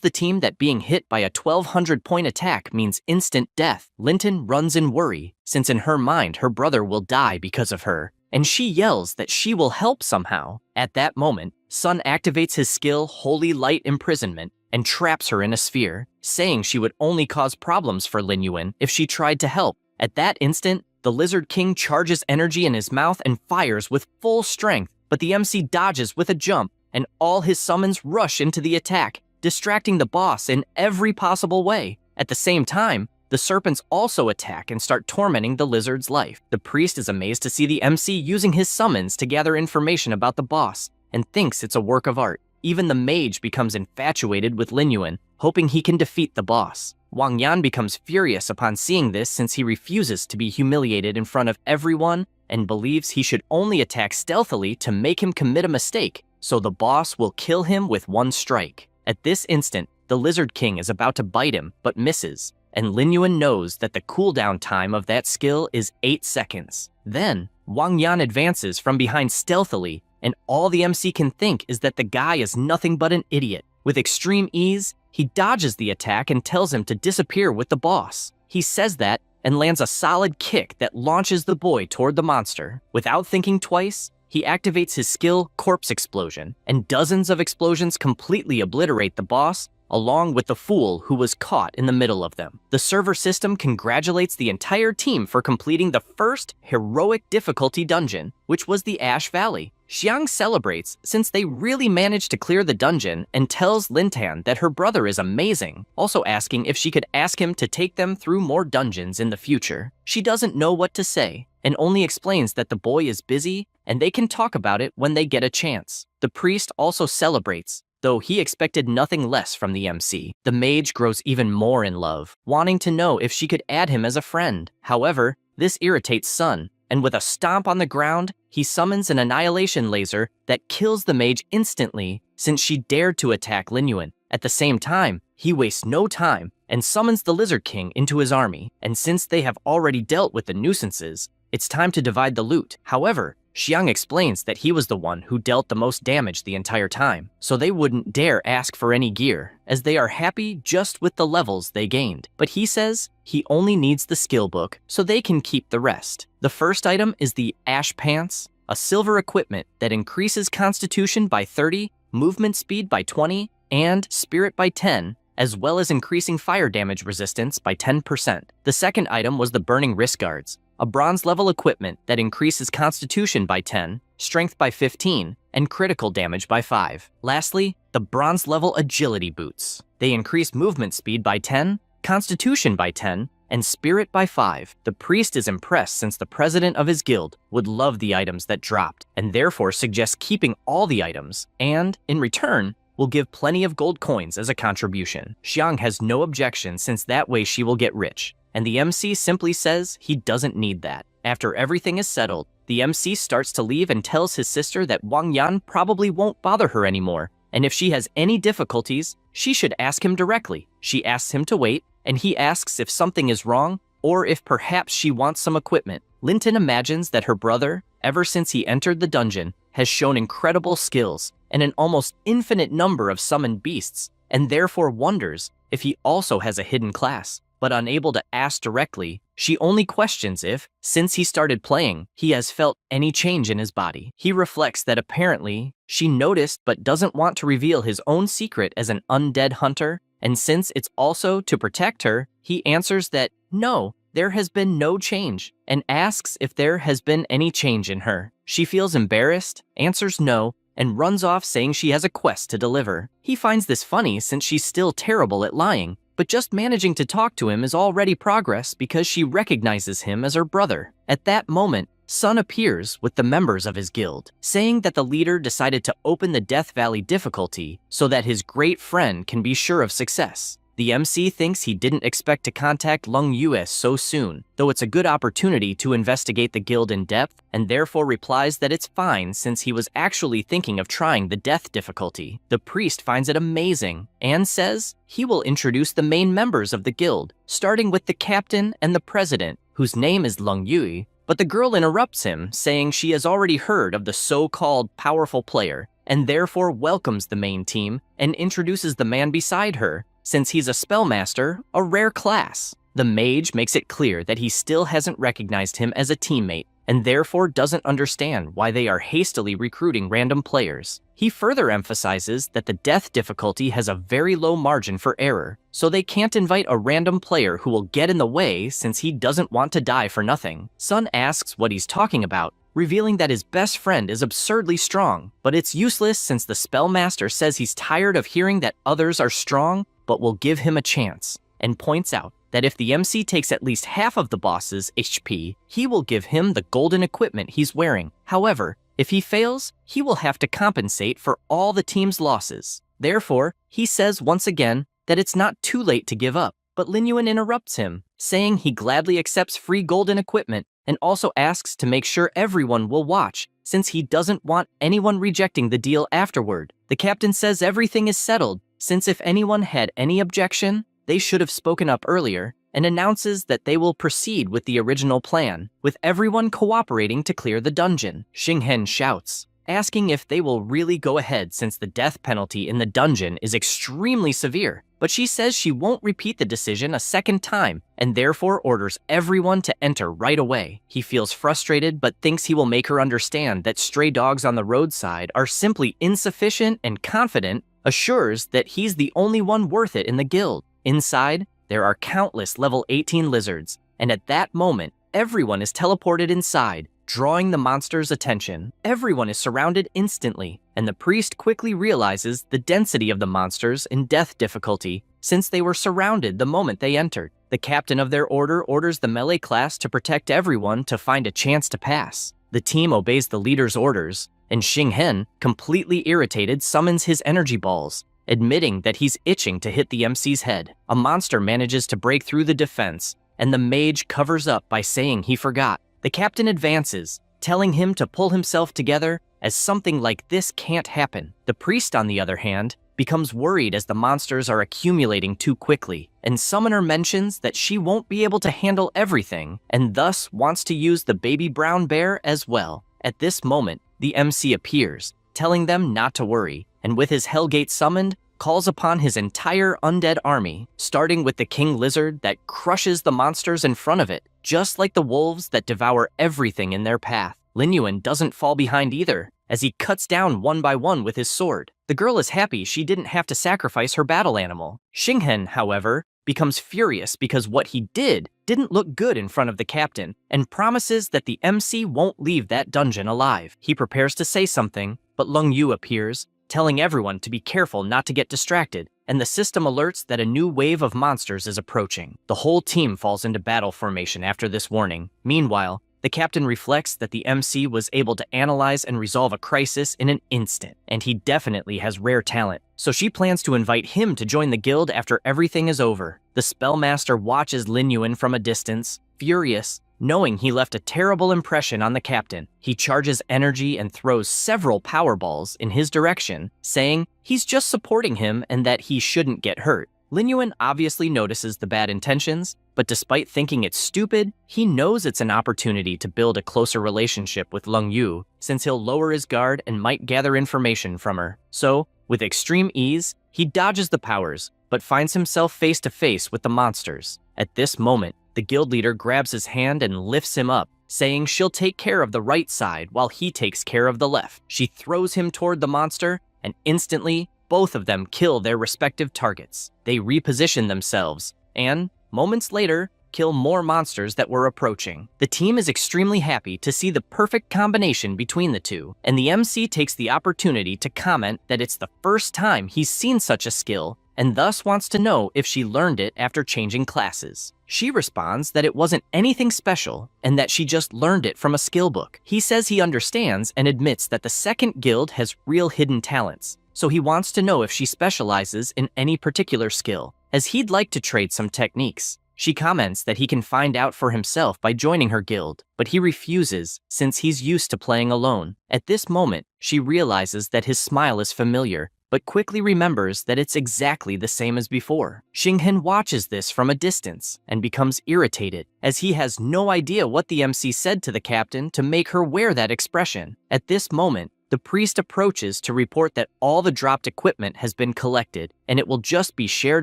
A: the team that being hit by a 1200-point attack means instant death. Linton runs in worry, since in her mind her brother will die because of her, and she yells that she will help somehow. At that moment, Sun activates his skill Holy Light Imprisonment and traps her in a sphere, saying she would only cause problems for Lin Yuan if she tried to help. At that instant, the Lizard King charges energy in his mouth and fires with full strength, but the MC dodges with a jump, and all his summons rush into the attack, distracting the boss in every possible way. At the same time, the serpents also attack and start tormenting the lizard's life. The priest is amazed to see the MC using his summons to gather information about the boss, and thinks it's a work of art. Even the mage becomes infatuated with Lin Yuan, hoping he can defeat the boss. Wang Yan becomes furious upon seeing this since he refuses to be humiliated in front of everyone and believes he should only attack stealthily to make him commit a mistake, so the boss will kill him with one strike. At this instant, the Lizard King is about to bite him, but misses, and Lin Yuan knows that the cooldown time of that skill is 8 seconds. Then, Wang Yan advances from behind stealthily, and all the MC can think is that the guy is nothing but an idiot. With extreme ease, he dodges the attack and tells him to disappear with the boss. He says that and lands a solid kick that launches the boy toward the monster. Without thinking twice, he activates his skill Corpse Explosion, and dozens of explosions completely obliterate the boss, along with the fool who was caught in the middle of them. The server system congratulates the entire team for completing the first heroic difficulty dungeon, which was the Ash Valley. Xiang celebrates since they really managed to clear the dungeon and tells Lintan that her brother is amazing, also asking if she could ask him to take them through more dungeons in the future. She doesn't know what to say, and only explains that the boy is busy and they can talk about it when they get a chance. The priest also celebrates, though he expected nothing less from the MC. The mage grows even more in love, wanting to know if she could add him as a friend. However, this irritates Sun, and with a stomp on the ground, he summons an annihilation laser that kills the mage instantly since she dared to attack Lin Yuan. At the same time, he wastes no time and summons the Lizard King into his army, and since they have already dealt with the nuisances, it's time to divide the loot. However, Xiang explains that he was the one who dealt the most damage the entire time, so they wouldn't dare ask for any gear, as they are happy just with the levels they gained. But he says he only needs the skill book, so they can keep the rest. The first item is the Ash Pants, a silver equipment that increases Constitution by 30, movement speed by 20, and Spirit by 10, as well as increasing fire damage resistance by 10%. The second item was the Burning Wrist Guards, a bronze-level equipment that increases Constitution by 10, Strength by 15, and critical damage by 5. Lastly, the bronze-level Agility Boots. They increase movement speed by 10, Constitution by 10, and Spirit by 5. The priest is impressed since the president of his guild would love the items that dropped, and therefore suggests keeping all the items, and, in return, will give plenty of gold coins as a contribution. Xiang has no objection since that way she will get rich, and the MC simply says he doesn't need that. After everything is settled, the MC starts to leave and tells his sister that Wang Yan probably won't bother her anymore, and if she has any difficulties, she should ask him directly. She asks him to wait, and he asks if something is wrong, or if perhaps she wants some equipment. Linton imagines that her brother, ever since he entered the dungeon, has shown incredible skills and an almost infinite number of summoned beasts, and therefore wonders if he also has a hidden class. But unable to ask directly, she only questions if, since he started playing, he has felt any change in his body. He reflects that apparently she noticed but doesn't want to reveal his own secret as an undead hunter, and since it's also to protect her, he answers that no, there has been no change, and asks if there has been any change in her. She feels embarrassed, answers no, and runs off saying she has a quest to deliver. He finds this funny since she's still terrible at lying, but just managing to talk to him is already progress because she recognizes him as her brother. At that moment, Sun appears with the members of his guild, saying that the leader decided to open the Death Valley difficulty so that his great friend can be sure of success. The MC thinks he didn't expect to contact Lung Yues so soon, though it's a good opportunity to investigate the guild in depth, and therefore replies that it's fine since he was actually thinking of trying the death difficulty. The priest finds it amazing, and says he will introduce the main members of the guild, starting with the captain and the president, whose name is Lung Yui, but the girl interrupts him, saying she has already heard of the so-called powerful player, and therefore welcomes the main team and introduces the man beside her, since he's a spellmaster, a rare class. The mage makes it clear that he still hasn't recognized him as a teammate, and therefore doesn't understand why they are hastily recruiting random players. He further emphasizes that the death difficulty has a very low margin for error, so they can't invite a random player who will get in the way since he doesn't want to die for nothing. Sun asks what he's talking about, revealing that his best friend is absurdly strong, but it's useless since the spellmaster says he's tired of hearing that others are strong, but will give him a chance, and points out that if the MC takes at least half of the boss's HP, he will give him the golden equipment he's wearing. However, if he fails, he will have to compensate for all the team's losses. Therefore, he says once again that it's not too late to give up, but Lin Yuan interrupts him, saying he gladly accepts free golden equipment and also asks to make sure everyone will watch, since he doesn't want anyone rejecting the deal afterward. The captain says everything is settled, since if anyone had any objection, they should have spoken up earlier, and announces that they will proceed with the original plan, with everyone cooperating to clear the dungeon. Xinghen shouts, asking if they will really go ahead since the death penalty in the dungeon is extremely severe, but she says she won't repeat the decision a second time, and therefore orders everyone to enter right away. He feels frustrated but thinks he will make her understand that stray dogs on the roadside are simply insufficient, and confident assures that he's the only one worth it in the guild. Inside, there are countless level 18 lizards, and at that moment, everyone is teleported inside, drawing the monster's attention. Everyone is surrounded instantly, and the priest quickly realizes the density of the monsters in death difficulty, since they were surrounded the moment they entered. The captain of their order orders the melee class to protect everyone to find a chance to pass. The team obeys the leader's orders, and Xinghen, completely irritated, summons his energy balls, admitting that he's itching to hit the MC's head. A monster manages to break through the defense, and the mage covers up by saying he forgot. The captain advances, telling him to pull himself together as something like this can't happen. The priest, on the other hand, becomes worried as the monsters are accumulating too quickly, and Summoner mentions that she won't be able to handle everything and thus wants to use the baby brown bear as well. At this moment, the MC appears, telling them not to worry, and with his Hellgate summoned, calls upon his entire undead army, starting with the king lizard that crushes the monsters in front of it, just like the wolves that devour everything in their path. Lin Yuan doesn't fall behind either, as he cuts down one by one with his sword. The girl is happy she didn't have to sacrifice her battle animal. Xinghen, however, becomes furious because what he didn't look good in front of the captain, and promises that the MC won't leave that dungeon alive. He prepares to say something, but Leng Yu appears, telling everyone to be careful not to get distracted, and the system alerts that a new wave of monsters is approaching. The whole team falls into battle formation after this warning. Meanwhile, the captain reflects that the MC was able to analyze and resolve a crisis in an instant, and he definitely has rare talent, so she plans to invite him to join the guild after everything is over. The Spellmaster watches Lin Yuan from a distance, furious, knowing he left a terrible impression on the captain. He charges energy and throws several power balls in his direction, saying he's just supporting him and that he shouldn't get hurt. Lin Yuan obviously notices the bad intentions, but despite thinking it's stupid, he knows it's an opportunity to build a closer relationship with Leng Yu, since he'll lower his guard and might gather information from her. So, with extreme ease, he dodges the powers, but finds himself face to face with the monsters. At this moment, the guild leader grabs his hand and lifts him up, saying she'll take care of the right side while he takes care of the left. She throws him toward the monster, and instantly, both of them kill their respective targets. They reposition themselves, and, moments later, kill more monsters that were approaching. The team is extremely happy to see the perfect combination between the two, and the MC takes the opportunity to comment that it's the first time he's seen such a skill, and thus wants to know if she learned it after changing classes. She responds that it wasn't anything special, and that she just learned it from a skill book. He says he understands and admits that the second guild has real hidden talents, so he wants to know if she specializes in any particular skill, as he'd like to trade some techniques. She comments that he can find out for himself by joining her guild, but he refuses since he's used to playing alone. At this moment, she realizes that his smile is familiar, but quickly remembers that it's exactly the same as before. Xinghen watches this from a distance and becomes irritated, as he has no idea what the MC said to the captain to make her wear that expression. At this moment, the priest approaches to report that all the dropped equipment has been collected, and it will just be shared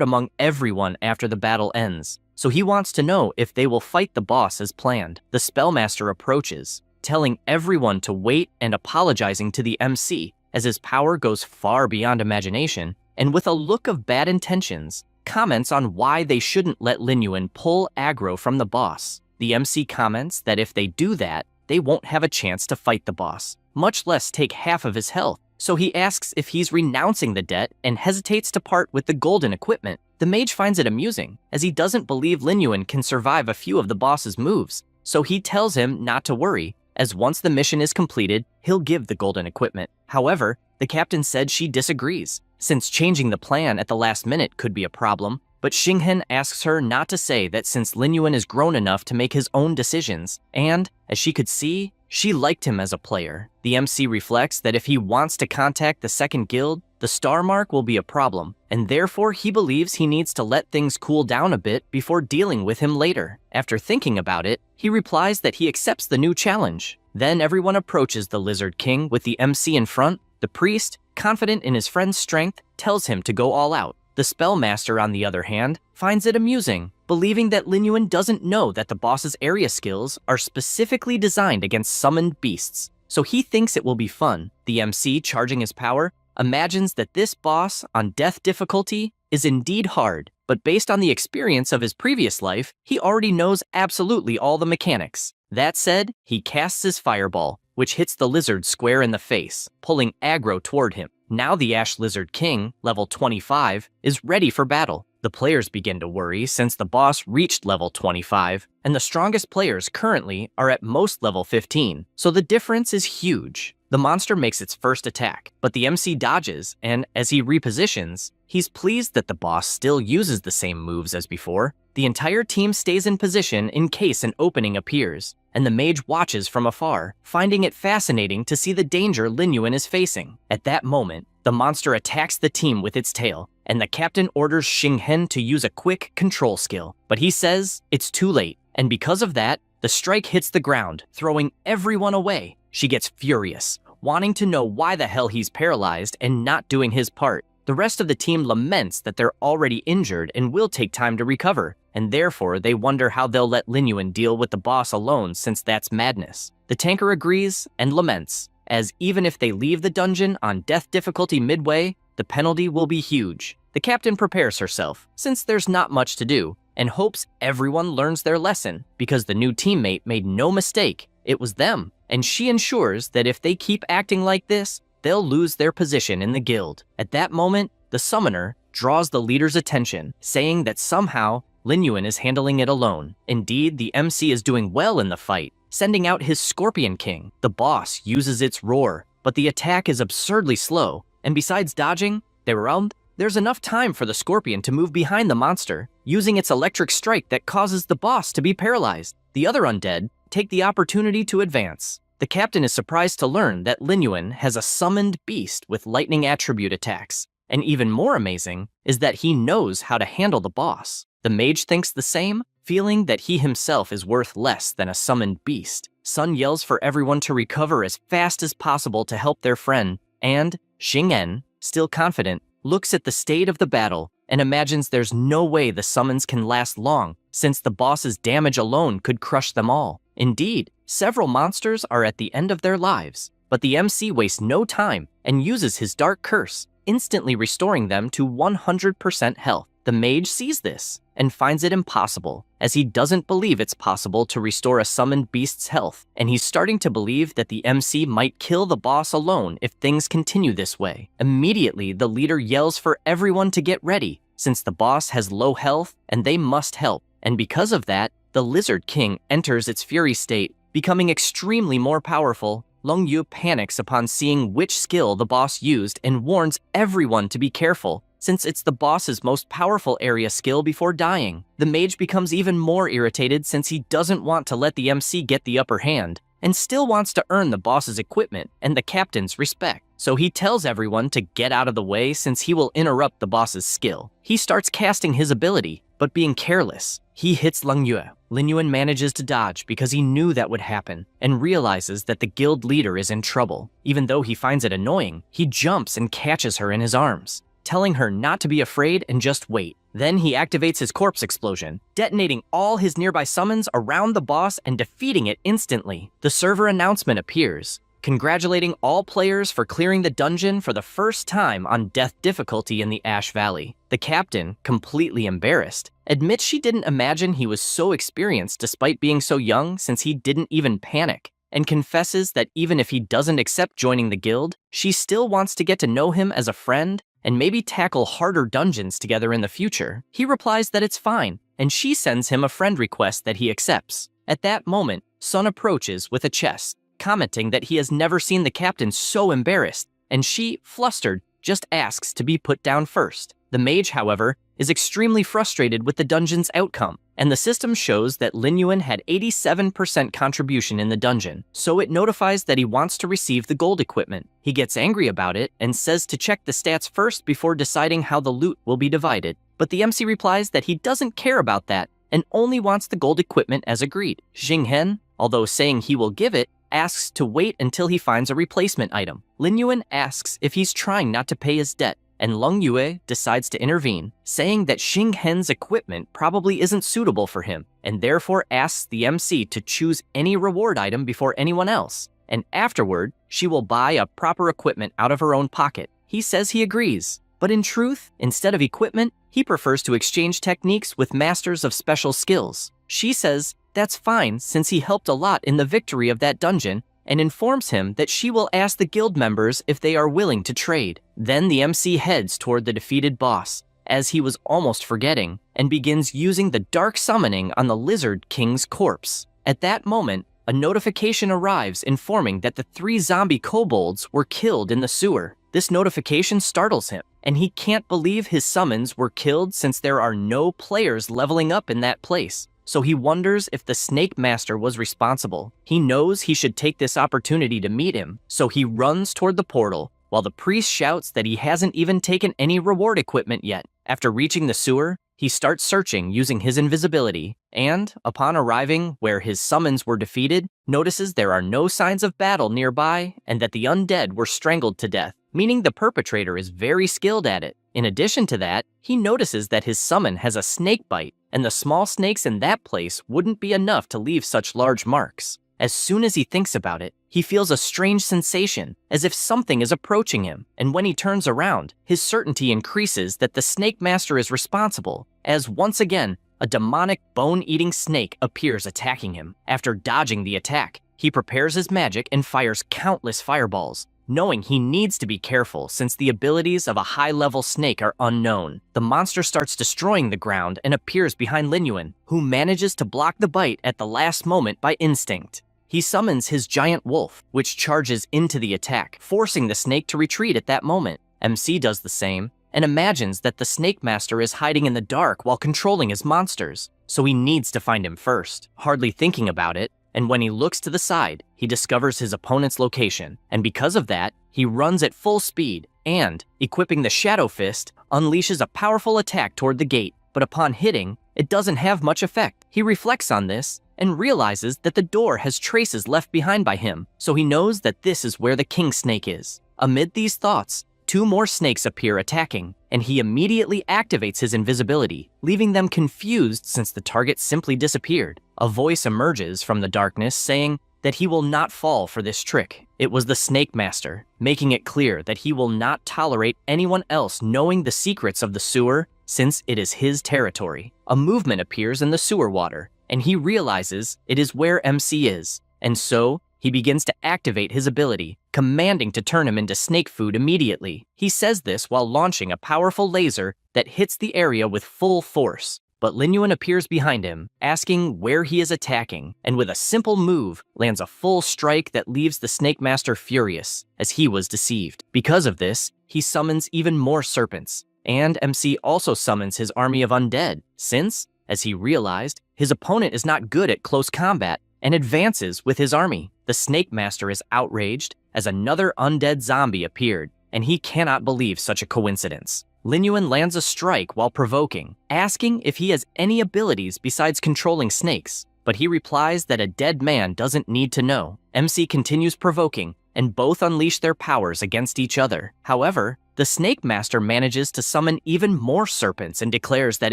A: among everyone after the battle ends. So he wants to know if they will fight the boss as planned. The Spellmaster approaches, telling everyone to wait and apologizing to the MC, as his power goes far beyond imagination, and with a look of bad intentions, comments on why they shouldn't let Lin Yuan pull aggro from the boss. The MC comments that if they do that, they won't have a chance to fight the boss, much less take half of his health. So he asks if he's renouncing the debt and hesitates to part with the golden equipment. The mage finds it amusing, as he doesn't believe Lin Yuan can survive a few of the boss's moves, so he tells him not to worry, as once the mission is completed, he'll give the golden equipment. However, the captain said she disagrees, since changing the plan at the last minute could be a problem, but Xinghen asks her not to say that since Lin Yuan is grown enough to make his own decisions, and, as she could see, she liked him as a player. The MC reflects that if he wants to contact the second guild, the star mark will be a problem, and therefore he believes he needs to let things cool down a bit before dealing with him later. After thinking about it, he replies that he accepts the new challenge. Then everyone approaches the Lizard King with the MC in front. The priest, confident in his friend's strength, tells him to go all out. The Spellmaster, on the other hand, finds it amusing, believing that Lin Yuan doesn't know that the boss's area skills are specifically designed against summoned beasts, so he thinks it will be fun. The MC, charging his power, imagines that this boss on death difficulty is indeed hard, but based on the experience of his previous life, he already knows absolutely all the mechanics. That said, he casts his fireball, which hits the lizard square in the face, pulling aggro toward him. Now the Ash Lizard King, level 25, is ready for battle. The players begin to worry since the boss reached level 25, and the strongest players currently are at most level 15, so the difference is huge. the monster makes its first attack, but the MC dodges, and as he repositions, he's pleased that the boss still uses the same moves as before. The entire team stays in position in case an opening appears, and the mage watches from afar, finding it fascinating to see the danger Lin Yuan is facing. At that moment, the monster attacks the team with its tail, and the captain orders Xing Hen to use a quick control skill. But he says it's too late, and because of that, the strike hits the ground, throwing everyone away. She gets furious, wanting to know why the hell he's paralyzed and not doing his part. The rest of the team laments that they're already injured and will take time to recover, and therefore they wonder how they'll let Lin Yuan deal with the boss alone since that's madness. The tanker agrees and laments, as even if they leave the dungeon on death difficulty midway, the penalty will be huge. The captain prepares herself, since there's not much to do, and hopes everyone learns their lesson, because the new teammate made no mistake, it was them, and she ensures that if they keep acting like this, they'll lose their position in the guild. At that moment, the summoner draws the leader's attention, saying that somehow Lin Yuan is handling it alone. Indeed, the MC is doing well in the fight, sending out his Scorpion King. The boss uses its roar, but the attack is absurdly slow, and besides dodging, there's enough time for the scorpion to move behind the monster, using its electric strike that causes the boss to be paralyzed. The other undead take the opportunity to advance. The captain is surprised to learn that Lin Yuan has a summoned beast with lightning attribute attacks, and even more amazing is that he knows how to handle the boss. The mage thinks the same, feeling that he himself is worth less than a summoned beast. Sun yells for everyone to recover as fast as possible to help their friend, and Xing En, still confident, looks at the state of the battle and imagines there's no way the summons can last long, since the boss's damage alone could crush them all. Indeed, several monsters are at the end of their lives, but the MC wastes no time and uses his dark curse, instantly restoring them to 100% health. The mage sees this and finds it impossible, as he doesn't believe it's possible to restore a summoned beast's health, and he's starting to believe that the MC might kill the boss alone if things continue this way. Immediately, the leader yells for everyone to get ready, since the boss has low health and they must help, and because of that, the Lizard King enters its fury state, becoming extremely more powerful. Long Yu panics upon seeing which skill the boss used and warns everyone to be careful, since it's the boss's most powerful area skill before dying. The mage becomes even more irritated since he doesn't want to let the MC get the upper hand, and still wants to earn the boss's equipment and the captain's respect. So he tells everyone to get out of the way since he will interrupt the boss's skill. He starts casting his ability, but being careless, he hits Lin Yuan. Lin Yuan manages to dodge because he knew that would happen, and realizes that the guild leader is in trouble. Even though he finds it annoying, he jumps and catches her in his arms, telling her not to be afraid and just wait. Then he activates his corpse explosion, detonating all his nearby summons around the boss and defeating it instantly. The server announcement appears, congratulating all players for clearing the dungeon for the first time on death difficulty in the Ash Valley. The captain, completely embarrassed, admits she didn't imagine he was so experienced despite being so young, since he didn't even panic, and confesses that even if he doesn't accept joining the guild, she still wants to get to know him as a friend and maybe tackle harder dungeons together in the future. He replies that it's fine, and she sends him a friend request that he accepts. At that moment, Sun approaches with a chest, commenting that he has never seen the captain so embarrassed, and she, flustered, just asks to be put down first. The mage, however, is extremely frustrated with the dungeon's outcome, and the system shows that Lin Yuan had 87% contribution in the dungeon, so it notifies that he wants to receive the gold equipment. He gets angry about it and says to check the stats first before deciding how the loot will be divided, but the MC replies that he doesn't care about that and only wants the gold equipment as agreed. Xing Hen, although saying he will give it, asks to wait until he finds a replacement item. Lin Yuan asks if he's trying not to pay his debt, and Long Yue decides to intervene, saying that Xing Hen's equipment probably isn't suitable for him, and therefore asks the MC to choose any reward item before anyone else, and afterward, she will buy a proper equipment out of her own pocket. He says he agrees, but in truth, instead of equipment, he prefers to exchange techniques with masters of special skills. She says that's fine since he helped a lot in the victory of that dungeon, and informs him that she will ask the guild members if they are willing to trade. Then the MC heads toward the defeated boss, as he was almost forgetting, and begins using the dark summoning on the Lizard King's corpse. At that moment, a notification arrives informing that the 3 zombie kobolds were killed in the sewer. This notification startles him, and he can't believe his summons were killed since there are no players leveling up in that place. So he wonders if the Snake Master was responsible. He knows he should take this opportunity to meet him, so he runs toward the portal, while the priest shouts that he hasn't even taken any reward equipment yet. After reaching the sewer, he starts searching using his invisibility, and, upon arriving where his summons were defeated, notices there are no signs of battle nearby and that the undead were strangled to death, meaning the perpetrator is very skilled at it. In addition to that, he notices that his summon has a snake bite, and the small snakes in that place wouldn't be enough to leave such large marks. As soon as he thinks about it, he feels a strange sensation, as if something is approaching him, and when he turns around, his certainty increases that the Snake Master is responsible, as once again, a demonic bone-eating snake appears attacking him. After dodging the attack, he prepares his magic and fires countless fireballs, knowing he needs to be careful since the abilities of a high-level snake are unknown. The monster starts destroying the ground and appears behind Linyuan, who manages to block the bite at the last moment by instinct. He summons his giant wolf, which charges into the attack, forcing the snake to retreat at that moment. MC does the same, and imagines that the Snake Master is hiding in the dark while controlling his monsters, so he needs to find him first. Hardly thinking about it, and when he looks to the side, he discovers his opponent's location, and because of that, he runs at full speed and, equipping the Shadow Fist, unleashes a powerful attack toward the gate, but upon hitting, it doesn't have much effect. He reflects on this and realizes that the door has traces left behind by him, so he knows that this is where the King Snake is. Amid these thoughts, 2 more snakes appear attacking, and he immediately activates his invisibility, leaving them confused since the target simply disappeared. A voice emerges from the darkness saying that he will not fall for this trick. It was the Snake Master, making it clear that he will not tolerate anyone else knowing the secrets of the sewer since it is his territory. A movement appears in the sewer water, and he realizes it is where MC is, and so he begins to activate his ability, commanding to turn him into snake food immediately. He says this while launching a powerful laser that hits the area with full force. But Linyuan appears behind him, asking where he is attacking, and with a simple move, lands a full strike that leaves the Snake Master furious, as he was deceived. Because of this, he summons even more serpents, and MC also summons his army of undead, since, as he realized, his opponent is not good at close combat, and advances with his army. The Snake Master is outraged as another undead zombie appeared, and he cannot believe such a coincidence. Linyuan lands a strike while provoking, asking if he has any abilities besides controlling snakes, but he replies that a dead man doesn't need to know. MC continues provoking, and both unleash their powers against each other. However, the Snake Master manages to summon even more serpents and declares that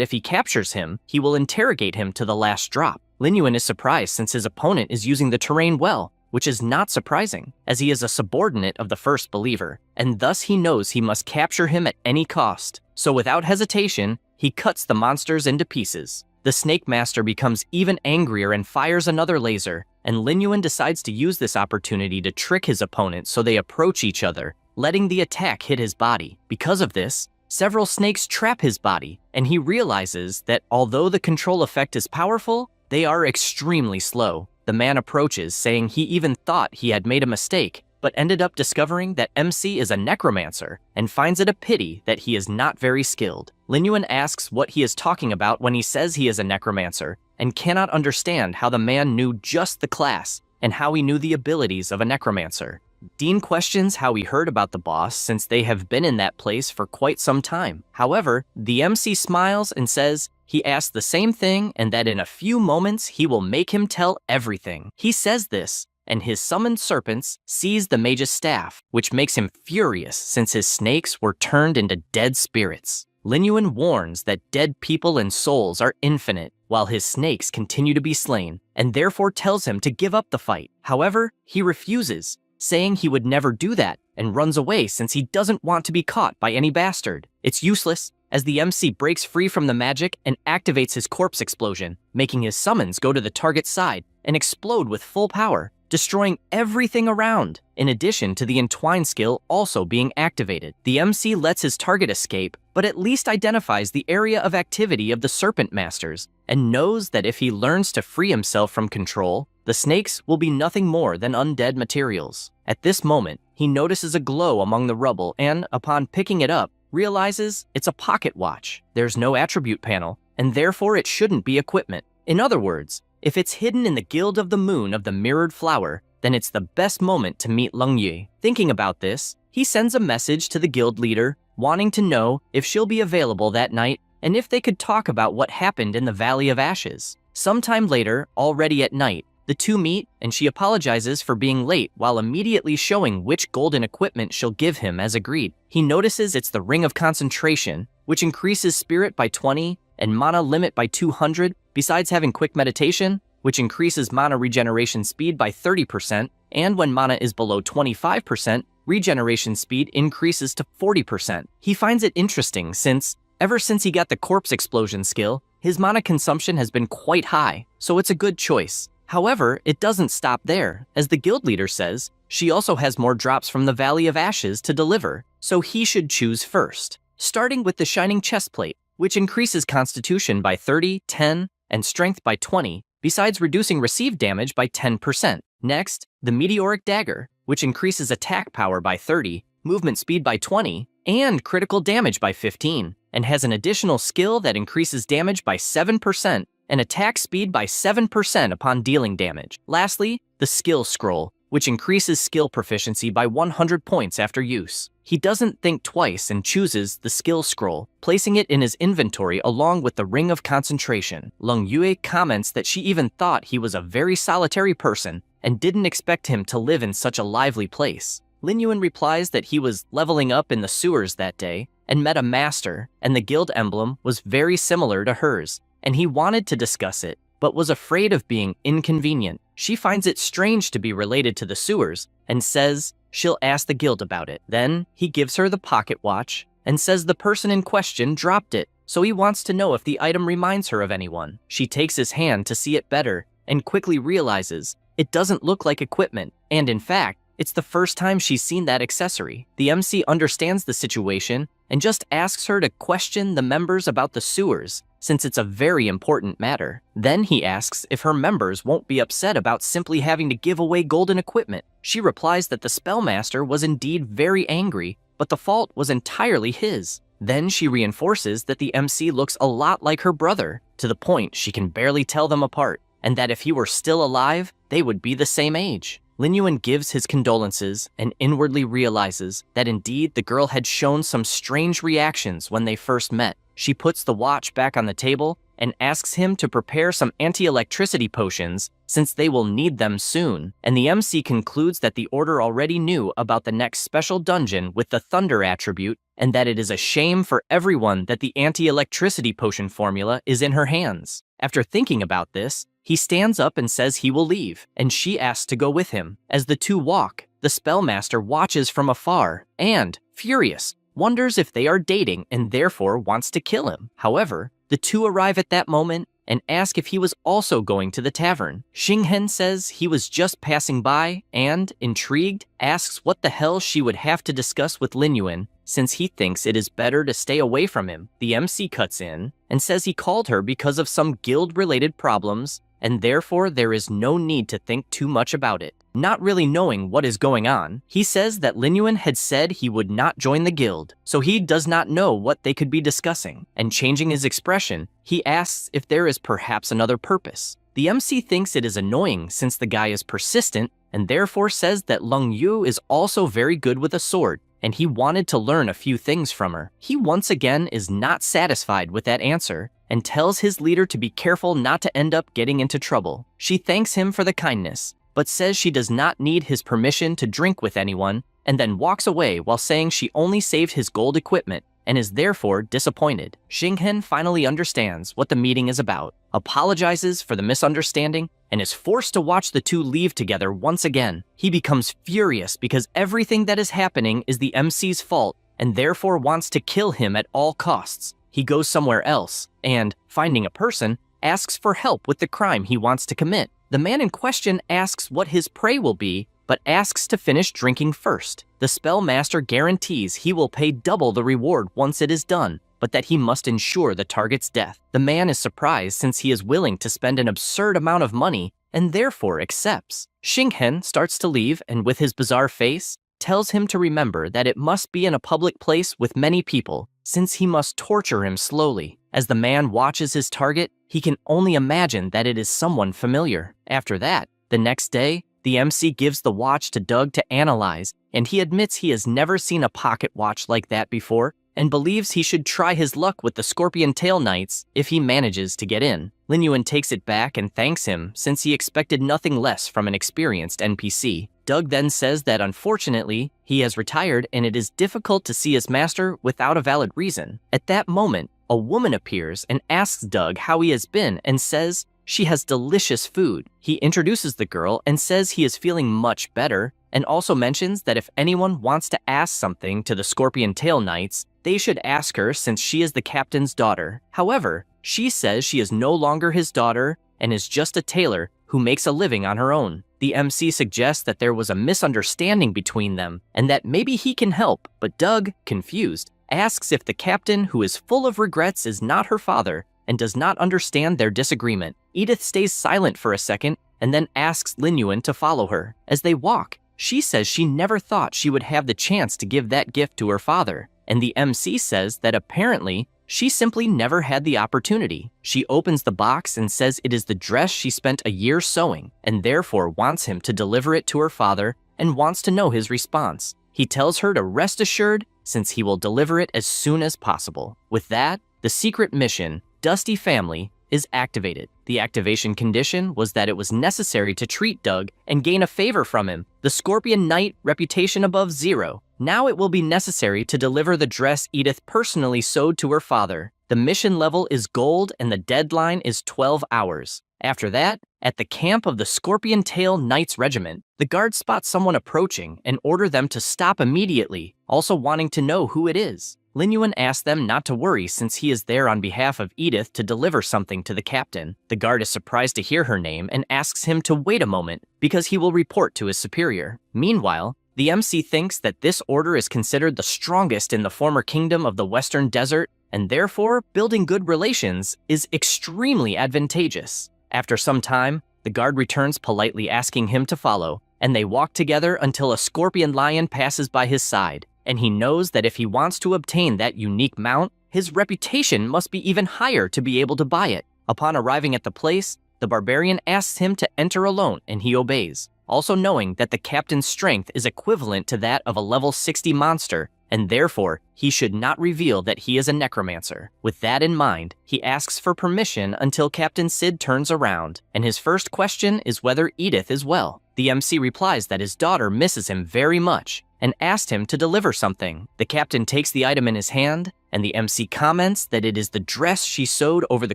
A: if he captures him, he will interrogate him to the last drop. Linyuan is surprised since his opponent is using the terrain well, which is not surprising, as he is a subordinate of the First Believer, and thus he knows he must capture him at any cost. So without hesitation, he cuts the monsters into pieces. The Snake Master becomes even angrier and fires another laser, and Linyuan decides to use this opportunity to trick his opponent so they approach each other, letting the attack hit his body. Because of this, several snakes trap his body, and he realizes that although the control effect is powerful, they are extremely slow. The man approaches, saying he even thought he had made a mistake, but ended up discovering that MC is a necromancer, and finds it a pity that he is not very skilled. Linyuan asks what he is talking about when he says he is a necromancer, and cannot understand how the man knew just the class, and how he knew the abilities of a necromancer. Dean questions how he heard about the boss since they have been in that place for quite some time. However, the MC smiles and says he asked the same thing and that in a few moments he will make him tell everything. He says this, and his summoned serpents seize the mage's staff, which makes him furious since his snakes were turned into dead spirits. Linyuan warns that dead people and souls are infinite, while his snakes continue to be slain, and therefore tells him to give up the fight. However, he refuses, saying he would never do that, and runs away since he doesn't want to be caught by any bastard. It's useless, as the MC breaks free from the magic and activates his corpse explosion, making his summons go to the target's side and explode with full power, destroying everything around, in addition to the Entwine skill also being activated. The MC lets his target escape, but at least identifies the area of activity of the Serpent Masters, and knows that if he learns to free himself from control, The snakes will be nothing more than undead materials. At this moment, he notices a glow among the rubble and, upon picking it up, realizes it's a pocket watch. There's no attribute panel, and therefore it shouldn't be equipment. In other words, if it's hidden in the Guild of the Moon of the Mirrored Flower, then it's the best moment to meet Leng Yue. Thinking about this, he sends a message to the guild leader, wanting to know if she'll be available that night and if they could talk about what happened in the Valley of Ashes. Sometime later, already at night, the two meet and she apologizes for being late while immediately showing which golden equipment she'll give him as agreed. He notices it's the Ring of Concentration, which increases spirit by 20 and mana limit by 200, besides having quick meditation, which increases mana regeneration speed by 30%, and when mana is below 25%, regeneration speed increases to 40%. He finds it interesting since, ever since he got the Corpse Explosion skill, his mana consumption has been quite high, so it's a good choice. However, it doesn't stop there. As the guild leader says, she also has more drops from the Valley of Ashes to deliver, so he should choose first. Starting with the Shining Chestplate, which increases Constitution by 30, 10, and Strength by 20, besides reducing received damage by 10%. Next, the Meteoric Dagger, which increases attack power by 30, movement speed by 20, and critical damage by 15, and has an additional skill that increases damage by 7% and attack speed by 7% upon dealing damage. Lastly, the Skill Scroll, which increases skill proficiency by 100 points after use. He doesn't think twice and chooses the Skill Scroll, placing it in his inventory along with the Ring of Concentration. Leng Yue comments that she even thought he was a very solitary person and didn't expect him to live in such a lively place. Lin Yuan replies that he was leveling up in the sewers that day and met a master, and the guild emblem was very similar to hers, and he wanted to discuss it, but was afraid of being inconvenient. She finds it strange to be related to the sewers and says she'll ask the guild about it. Then he gives her the pocket watch and says the person in question dropped it, so he wants to know if the item reminds her of anyone. She takes his hand to see it better and quickly realizes it doesn't look like equipment, and in fact, it's the first time she's seen that accessory. The MC understands the situation and just asks her to question the members about the sewers, since it's a very important matter. Then he asks if her members won't be upset about simply having to give away golden equipment. She replies that the Spellmaster was indeed very angry, but the fault was entirely his. Then she reinforces that the MC looks a lot like her brother, to the point she can barely tell them apart, and that if he were still alive, they would be the same age. Lin Yuan gives his condolences and inwardly realizes that indeed the girl had shown some strange reactions when they first met. She puts the watch back on the table and asks him to prepare some anti-electricity potions since they will need them soon, and the MC concludes that the Order already knew about the next special dungeon with the Thunder attribute and that it is a shame for everyone that the anti-electricity potion formula is in her hands. After thinking about this, he stands up and says he will leave, and she asks to go with him. As the two walk, the Spellmaster watches from afar and, furious, wonders if they are dating and therefore wants to kill him. However, the two arrive at that moment and ask if he was also going to the tavern. Xinghen says he was just passing by and, intrigued, asks what the hell she would have to discuss with Lin Yuan, since he thinks it is better to stay away from him. The MC cuts in and says he called her because of some guild-related problems, and therefore there is no need to think too much about it. Not really knowing what is going on, he says that Lin Yuan had said he would not join the guild, so he does not know what they could be discussing, and changing his expression, he asks if there is perhaps another purpose. The MC thinks it is annoying since the guy is persistent, and therefore says that Leng Yu is also very good with a sword, and he wanted to learn a few things from her. He once again is not satisfied with that answer, and tells his leader to be careful not to end up getting into trouble. She thanks him for the kindness, but says she does not need his permission to drink with anyone, and then walks away while saying she only saved his gold equipment, and is therefore disappointed. Xinghen finally understands what the meeting is about, apologizes for the misunderstanding, and is forced to watch the two leave together once again. He becomes furious because everything that is happening is the MC's fault, and therefore wants to kill him at all costs. He goes somewhere else, and, finding a person, asks for help with the crime he wants to commit. The man in question asks what his prey will be, but asks to finish drinking first. The Spellmaster guarantees he will pay double the reward once it is done, but that he must ensure the target's death. The man is surprised since he is willing to spend an absurd amount of money and therefore accepts. Xinghen starts to leave and with his bizarre face, tells him to remember that it must be in a public place with many people, since he must torture him slowly. As the man watches his target, he can only imagine that it is someone familiar. After that, the next day, the MC gives the watch to Doug to analyze, and he admits he has never seen a pocket watch like that before, and believes he should try his luck with the Scorpion Tail Knights if he manages to get in. Lin Yuan takes it back and thanks him since he expected nothing less from an experienced NPC. Doug then says that unfortunately, he has retired and it is difficult to see his master without a valid reason. At that moment, a woman appears and asks Doug how he has been and says she has delicious food. He introduces the girl and says he is feeling much better, and also mentions that if anyone wants to ask something to the Scorpion Tail Knights, they should ask her since she is the captain's daughter. However, she says she is no longer his daughter and is just a tailor who makes a living on her own. The MC suggests that there was a misunderstanding between them and that maybe he can help, but Doug, confused, asks if the captain, who is full of regrets, is not her father and does not understand their disagreement. Edith stays silent for a second and then asks Lin Yuan to follow her. As they walk, she says she never thought she would have the chance to give that gift to her father, and the MC says that apparently she simply never had the opportunity. She opens the box and says it is the dress she spent a year sewing, and therefore wants him to deliver it to her father and wants to know his response. He tells her to rest assured since he will deliver it as soon as possible. With that, the secret mission, Dusty Family, is activated. The activation condition was that it was necessary to treat Doug and gain a favor from him. The Scorpion Knight reputation above 0. Now it will be necessary to deliver the dress Edith personally sewed to her father. The mission level is gold and the deadline is 12 hours. After that, at the camp of the Scorpion Tail Knights Regiment, the guards spot someone approaching and order them to stop immediately, also wanting to know who it is. Lin Yuan asks them not to worry since he is there on behalf of Edith to deliver something to the captain. The guard is surprised to hear her name and asks him to wait a moment because he will report to his superior. Meanwhile, the MC thinks that this order is considered the strongest in the former kingdom of the Western Desert, and therefore building good relations is extremely advantageous. After some time, the guard returns politely asking him to follow, and they walk together until a scorpion lion passes by his side, and he knows that if he wants to obtain that unique mount, his reputation must be even higher to be able to buy it. Upon arriving at the place, the barbarian asks him to enter alone, and he obeys, also knowing that the captain's strength is equivalent to that of a level 60 monster, and therefore he should not reveal that he is a necromancer. With that in mind, he asks for permission until Captain Sid turns around, and his first question is whether Edith is well. The MC replies that his daughter misses him very much, and asked him to deliver something. The captain takes the item in his hand, and the MC comments that it is the dress she sewed over the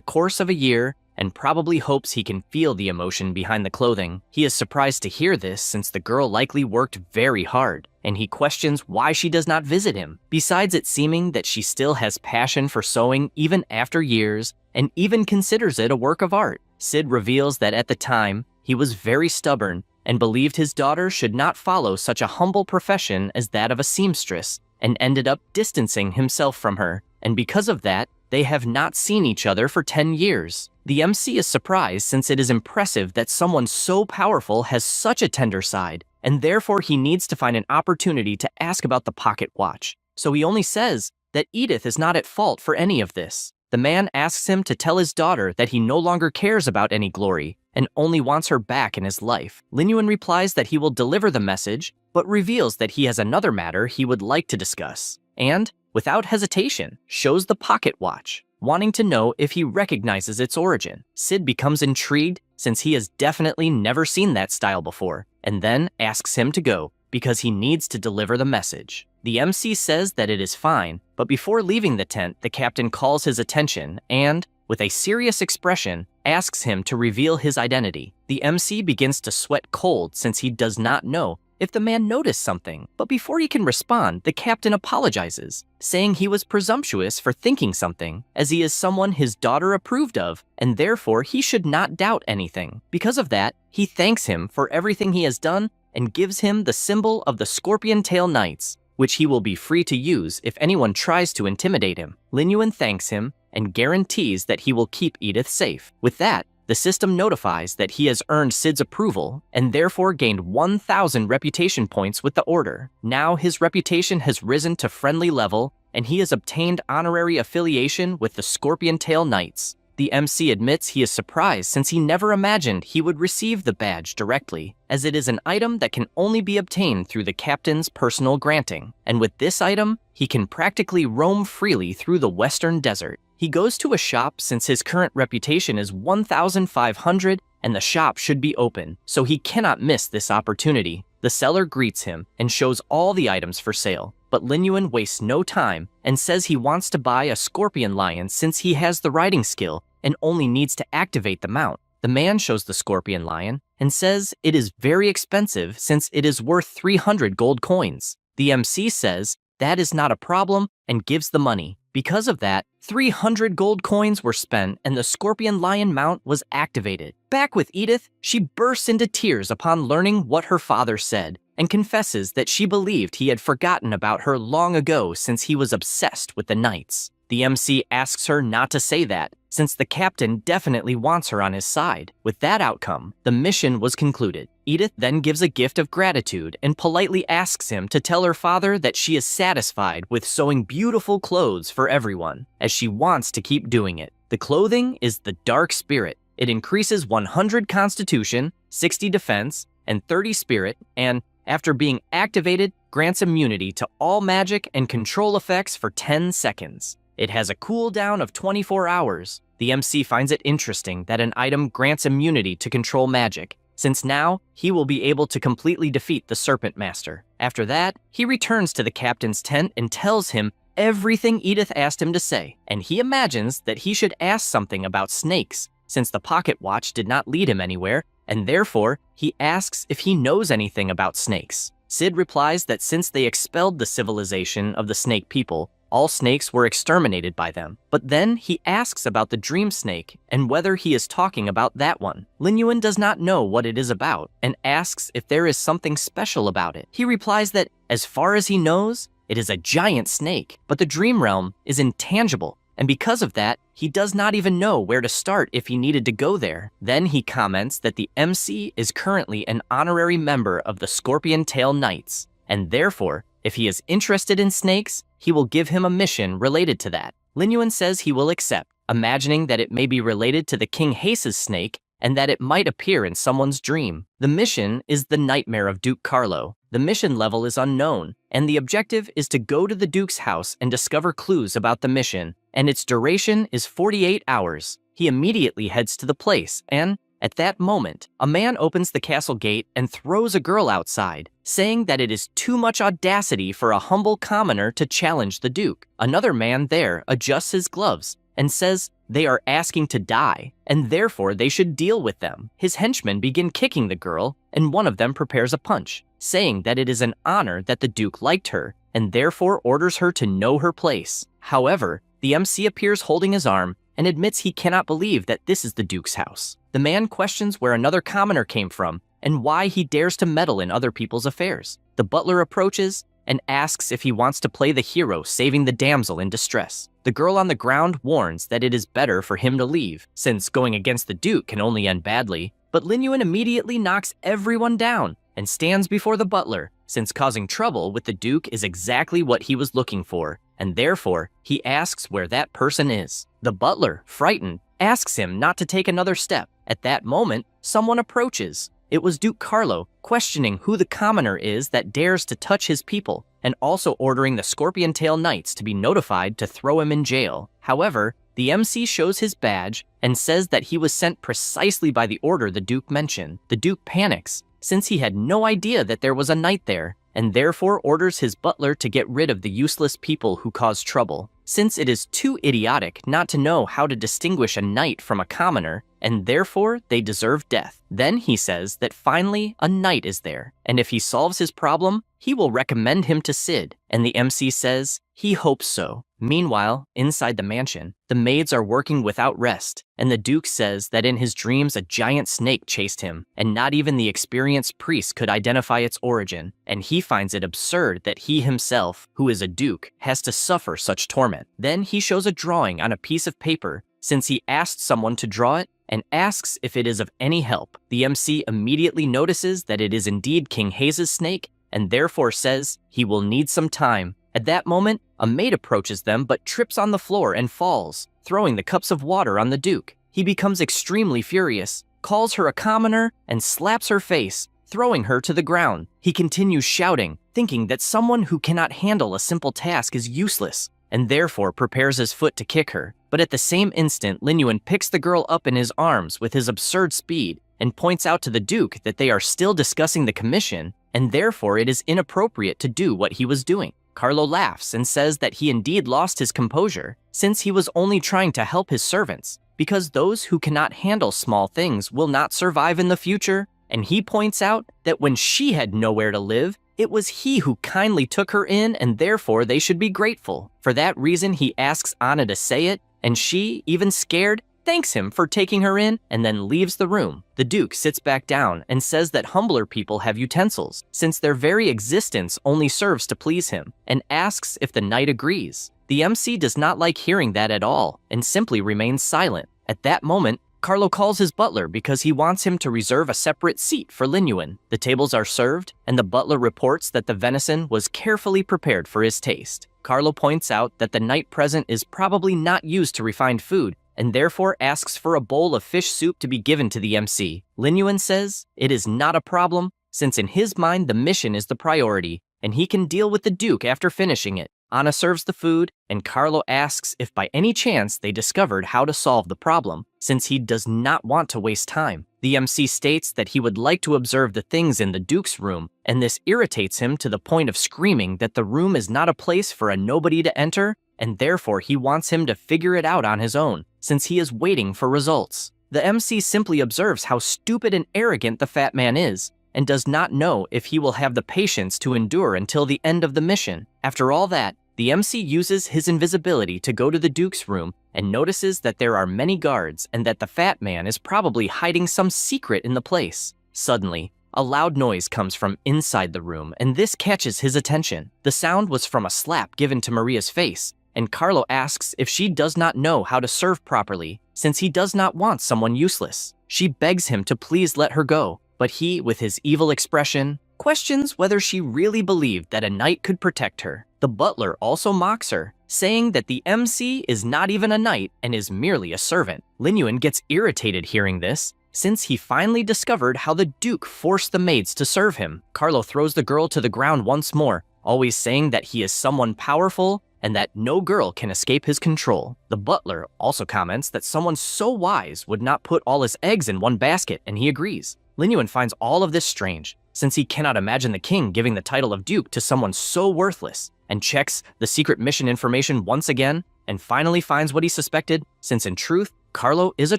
A: course of a year, and probably hopes he can feel the emotion behind the clothing. He is surprised to hear this since the girl likely worked very hard, and he questions why she does not visit him. Besides it seeming that she still has passion for sewing even after years, and even considers it a work of art. Sid reveals that at the time, he was very stubborn and believed his daughter should not follow such a humble profession as that of a seamstress, and ended up distancing himself from her, and because of that, they have not seen each other for 10 years. The MC is surprised since it is impressive that someone so powerful has such a tender side, and therefore he needs to find an opportunity to ask about the pocket watch. So he only says that Edith is not at fault for any of this. The man asks him to tell his daughter that he no longer cares about any glory, and only wants her back in his life. Lin Yuan replies that he will deliver the message, but reveals that he has another matter he would like to discuss, and, without hesitation, shows the pocket watch, wanting to know if he recognizes its origin. Sid becomes intrigued since he has definitely never seen that style before, and then asks him to go because he needs to deliver the message. The MC says that it is fine, but before leaving the tent, the captain calls his attention and, with a serious expression, asks him to reveal his identity. The MC begins to sweat cold since he does not know if the man noticed something, but before he can respond, the captain apologizes, saying he was presumptuous for thinking something, as he is someone his daughter approved of, and therefore he should not doubt anything. Because of that, he thanks him for everything he has done and gives him the symbol of the Scorpion Tail Knights, which he will be free to use if anyone tries to intimidate him. Lin Yuan thanks him and guarantees that he will keep Edith safe. With that, The system notifies that he has earned Sid's approval and therefore gained 1,000 reputation points with the order. Now his reputation has risen to friendly level, and he has obtained honorary affiliation with the Scorpion Tail Knights. The MC admits he is surprised since he never imagined he would receive the badge directly, as it is an item that can only be obtained through the captain's personal granting. And with this item, he can practically roam freely through the western desert. He goes to a shop since his current reputation is 1,500 and the shop should be open, so he cannot miss this opportunity. The seller greets him and shows all the items for sale, but Lin Yuan wastes no time and says he wants to buy a scorpion lion since he has the riding skill and only needs to activate the mount. The man shows the scorpion lion and says it is very expensive since it is worth 300 gold coins. The MC says that is not a problem and gives the money. Because of that, 300 gold coins were spent and the scorpion lion mount was activated. Back with Edith, she bursts into tears upon learning what her father said and confesses that she believed he had forgotten about her long ago since he was obsessed with the knights. The MC asks her not to say that, since the captain definitely wants her on his side. With that outcome, the mission was concluded. Edith then gives a gift of gratitude and politely asks him to tell her father that she is satisfied with sewing beautiful clothes for everyone, as she wants to keep doing it. The clothing is the Dark Spirit. It increases 100 Constitution, 60 Defense, and 30 Spirit, and after being activated, grants immunity to all magic and control effects for 10 seconds. It has a cooldown of 24 hours. The MC finds it interesting that an item grants immunity to control magic, since now he will be able to completely defeat the Serpent Master. After that, he returns to the captain's tent and tells him everything Edith asked him to say, and he imagines that he should ask something about snakes, since the pocket watch did not lead him anywhere, and therefore he asks if he knows anything about snakes. Sid replies that since they expelled the civilization of the snake people, all snakes were exterminated by them. But then he asks about the dream snake and whether he is talking about that one. Lin Yuan does not know what it is about and asks if there is something special about it. He replies that as far as he knows, it is a giant snake, but the dream realm is intangible, and because of that, he does not even know where to start if he needed to go there. Then he comments that the MC is currently an honorary member of the Scorpion Tail Knights, and therefore, if he is interested in snakes, he will give him a mission related to that. Lin Yuan says he will accept, imagining that it may be related to the King Hase's snake and that it might appear in someone's dream. The mission is the Nightmare of Duke Carlo. The mission level is unknown, and the objective is to go to the Duke's house and discover clues about the mission, and its duration is 48 hours. He immediately heads to the place, and at that moment, a man opens the castle gate and throws a girl outside, saying that it is too much audacity for a humble commoner to challenge the Duke. Another man there adjusts his gloves and says they are asking to die, and therefore they should deal with them. His henchmen begin kicking the girl, and one of them prepares a punch, saying that it is an honor that the Duke liked her, and therefore orders her to know her place. However, the MC appears holding his arm and admits he cannot believe that this is the Duke's house. The man questions where another commoner came from and why he dares to meddle in other people's affairs. The butler approaches and asks if he wants to play the hero saving the damsel in distress. The girl on the ground warns that it is better for him to leave, since going against the Duke can only end badly, but Lin Yuan immediately knocks everyone down and stands before the butler, since causing trouble with the Duke is exactly what he was looking for, and therefore he asks where that person is. The butler, frightened, asks him not to take another step. At that moment, someone approaches. It was Duke Carlo, questioning who the commoner is that dares to touch his people, and also ordering the Scorpion Tail Knights to be notified to throw him in jail. However, the MC shows his badge and says that he was sent precisely by the order the Duke mentioned. The Duke panics, since he had no idea that there was a knight there, and therefore orders his butler to get rid of the useless people who cause trouble, since it is too idiotic not to know how to distinguish a knight from a commoner, and therefore they deserve death. Then he says that finally a knight is there, and if he solves his problem, he will recommend him to Sid, and the MC says he hopes so. Meanwhile, inside the mansion, the maids are working without rest, and the Duke says that in his dreams a giant snake chased him, and not even the experienced priest could identify its origin, and he finds it absurd that he himself, who is a Duke, has to suffer such torment. Then he shows a drawing on a piece of paper. Since he asked someone to draw it, and asks if it is of any help. The MC immediately notices that it is indeed King Hayes' snake, and therefore says he will need some time. At that moment, a maid approaches them but trips on the floor and falls, throwing the cups of water on the Duke. He becomes extremely furious, calls her a commoner, and slaps her face, throwing her to the ground. He continues shouting, thinking that someone who cannot handle a simple task is useless, and therefore prepares his foot to kick her. But at the same instant, Lin Yuan picks the girl up in his arms with his absurd speed and points out to the Duke that they are still discussing the commission, and therefore it is inappropriate to do what he was doing. Carlo laughs and says that he indeed lost his composure, since he was only trying to help his servants, because those who cannot handle small things will not survive in the future. And he points out that when she had nowhere to live, it was he who kindly took her in, and therefore they should be grateful. For that reason, he asks Anna to say it, and she, even scared, thanks him for taking her in and then leaves the room. The Duke sits back down and says that humbler people have utensils, since their very existence only serves to please him, and asks if the knight agrees. The MC does not like hearing that at all and simply remains silent. At that moment, Carlo calls his butler because he wants him to reserve a separate seat for Lin Yuan. The tables are served, and the butler reports that the venison was carefully prepared for his taste. Carlo points out that the knight present is probably not used to refined food, and therefore asks for a bowl of fish soup to be given to the MC. Lin Yuan says it is not a problem, since in his mind the mission is the priority, and he can deal with the Duke after finishing it. Anna serves the food, and Carlo asks if by any chance they discovered how to solve the problem, since he does not want to waste time. The MC states that he would like to observe the things in the Duke's room, and this irritates him to the point of screaming that the room is not a place for a nobody to enter, and therefore he wants him to figure it out on his own, since he is waiting for results. The MC simply observes how stupid and arrogant the fat man is, and does not know if he will have the patience to endure until the end of the mission. After all that, the MC uses his invisibility to go to the Duke's room and notices that there are many guards and that the fat man is probably hiding some secret in the place. Suddenly, a loud noise comes from inside the room, and this catches his attention. The sound was from a slap given to Maria's face, and Carlo asks if she does not know how to serve properly, since he does not want someone useless. She begs him to please let her go, but he, with his evil expression, questions whether she really believed that a knight could protect her. The butler also mocks her, saying that the MC is not even a knight and is merely a servant. Lin Yuan gets irritated hearing this, since he finally discovered how the Duke forced the maids to serve him. Carlo throws the girl to the ground once more, always saying that he is someone powerful and that no girl can escape his control. The butler also comments that someone so wise would not put all his eggs in one basket, and he agrees. Lin Yuan finds all of this strange, since he cannot imagine the king giving the title of Duke to someone so worthless, and checks the secret mission information once again, and finally finds what he suspected, since in truth, Carlo is a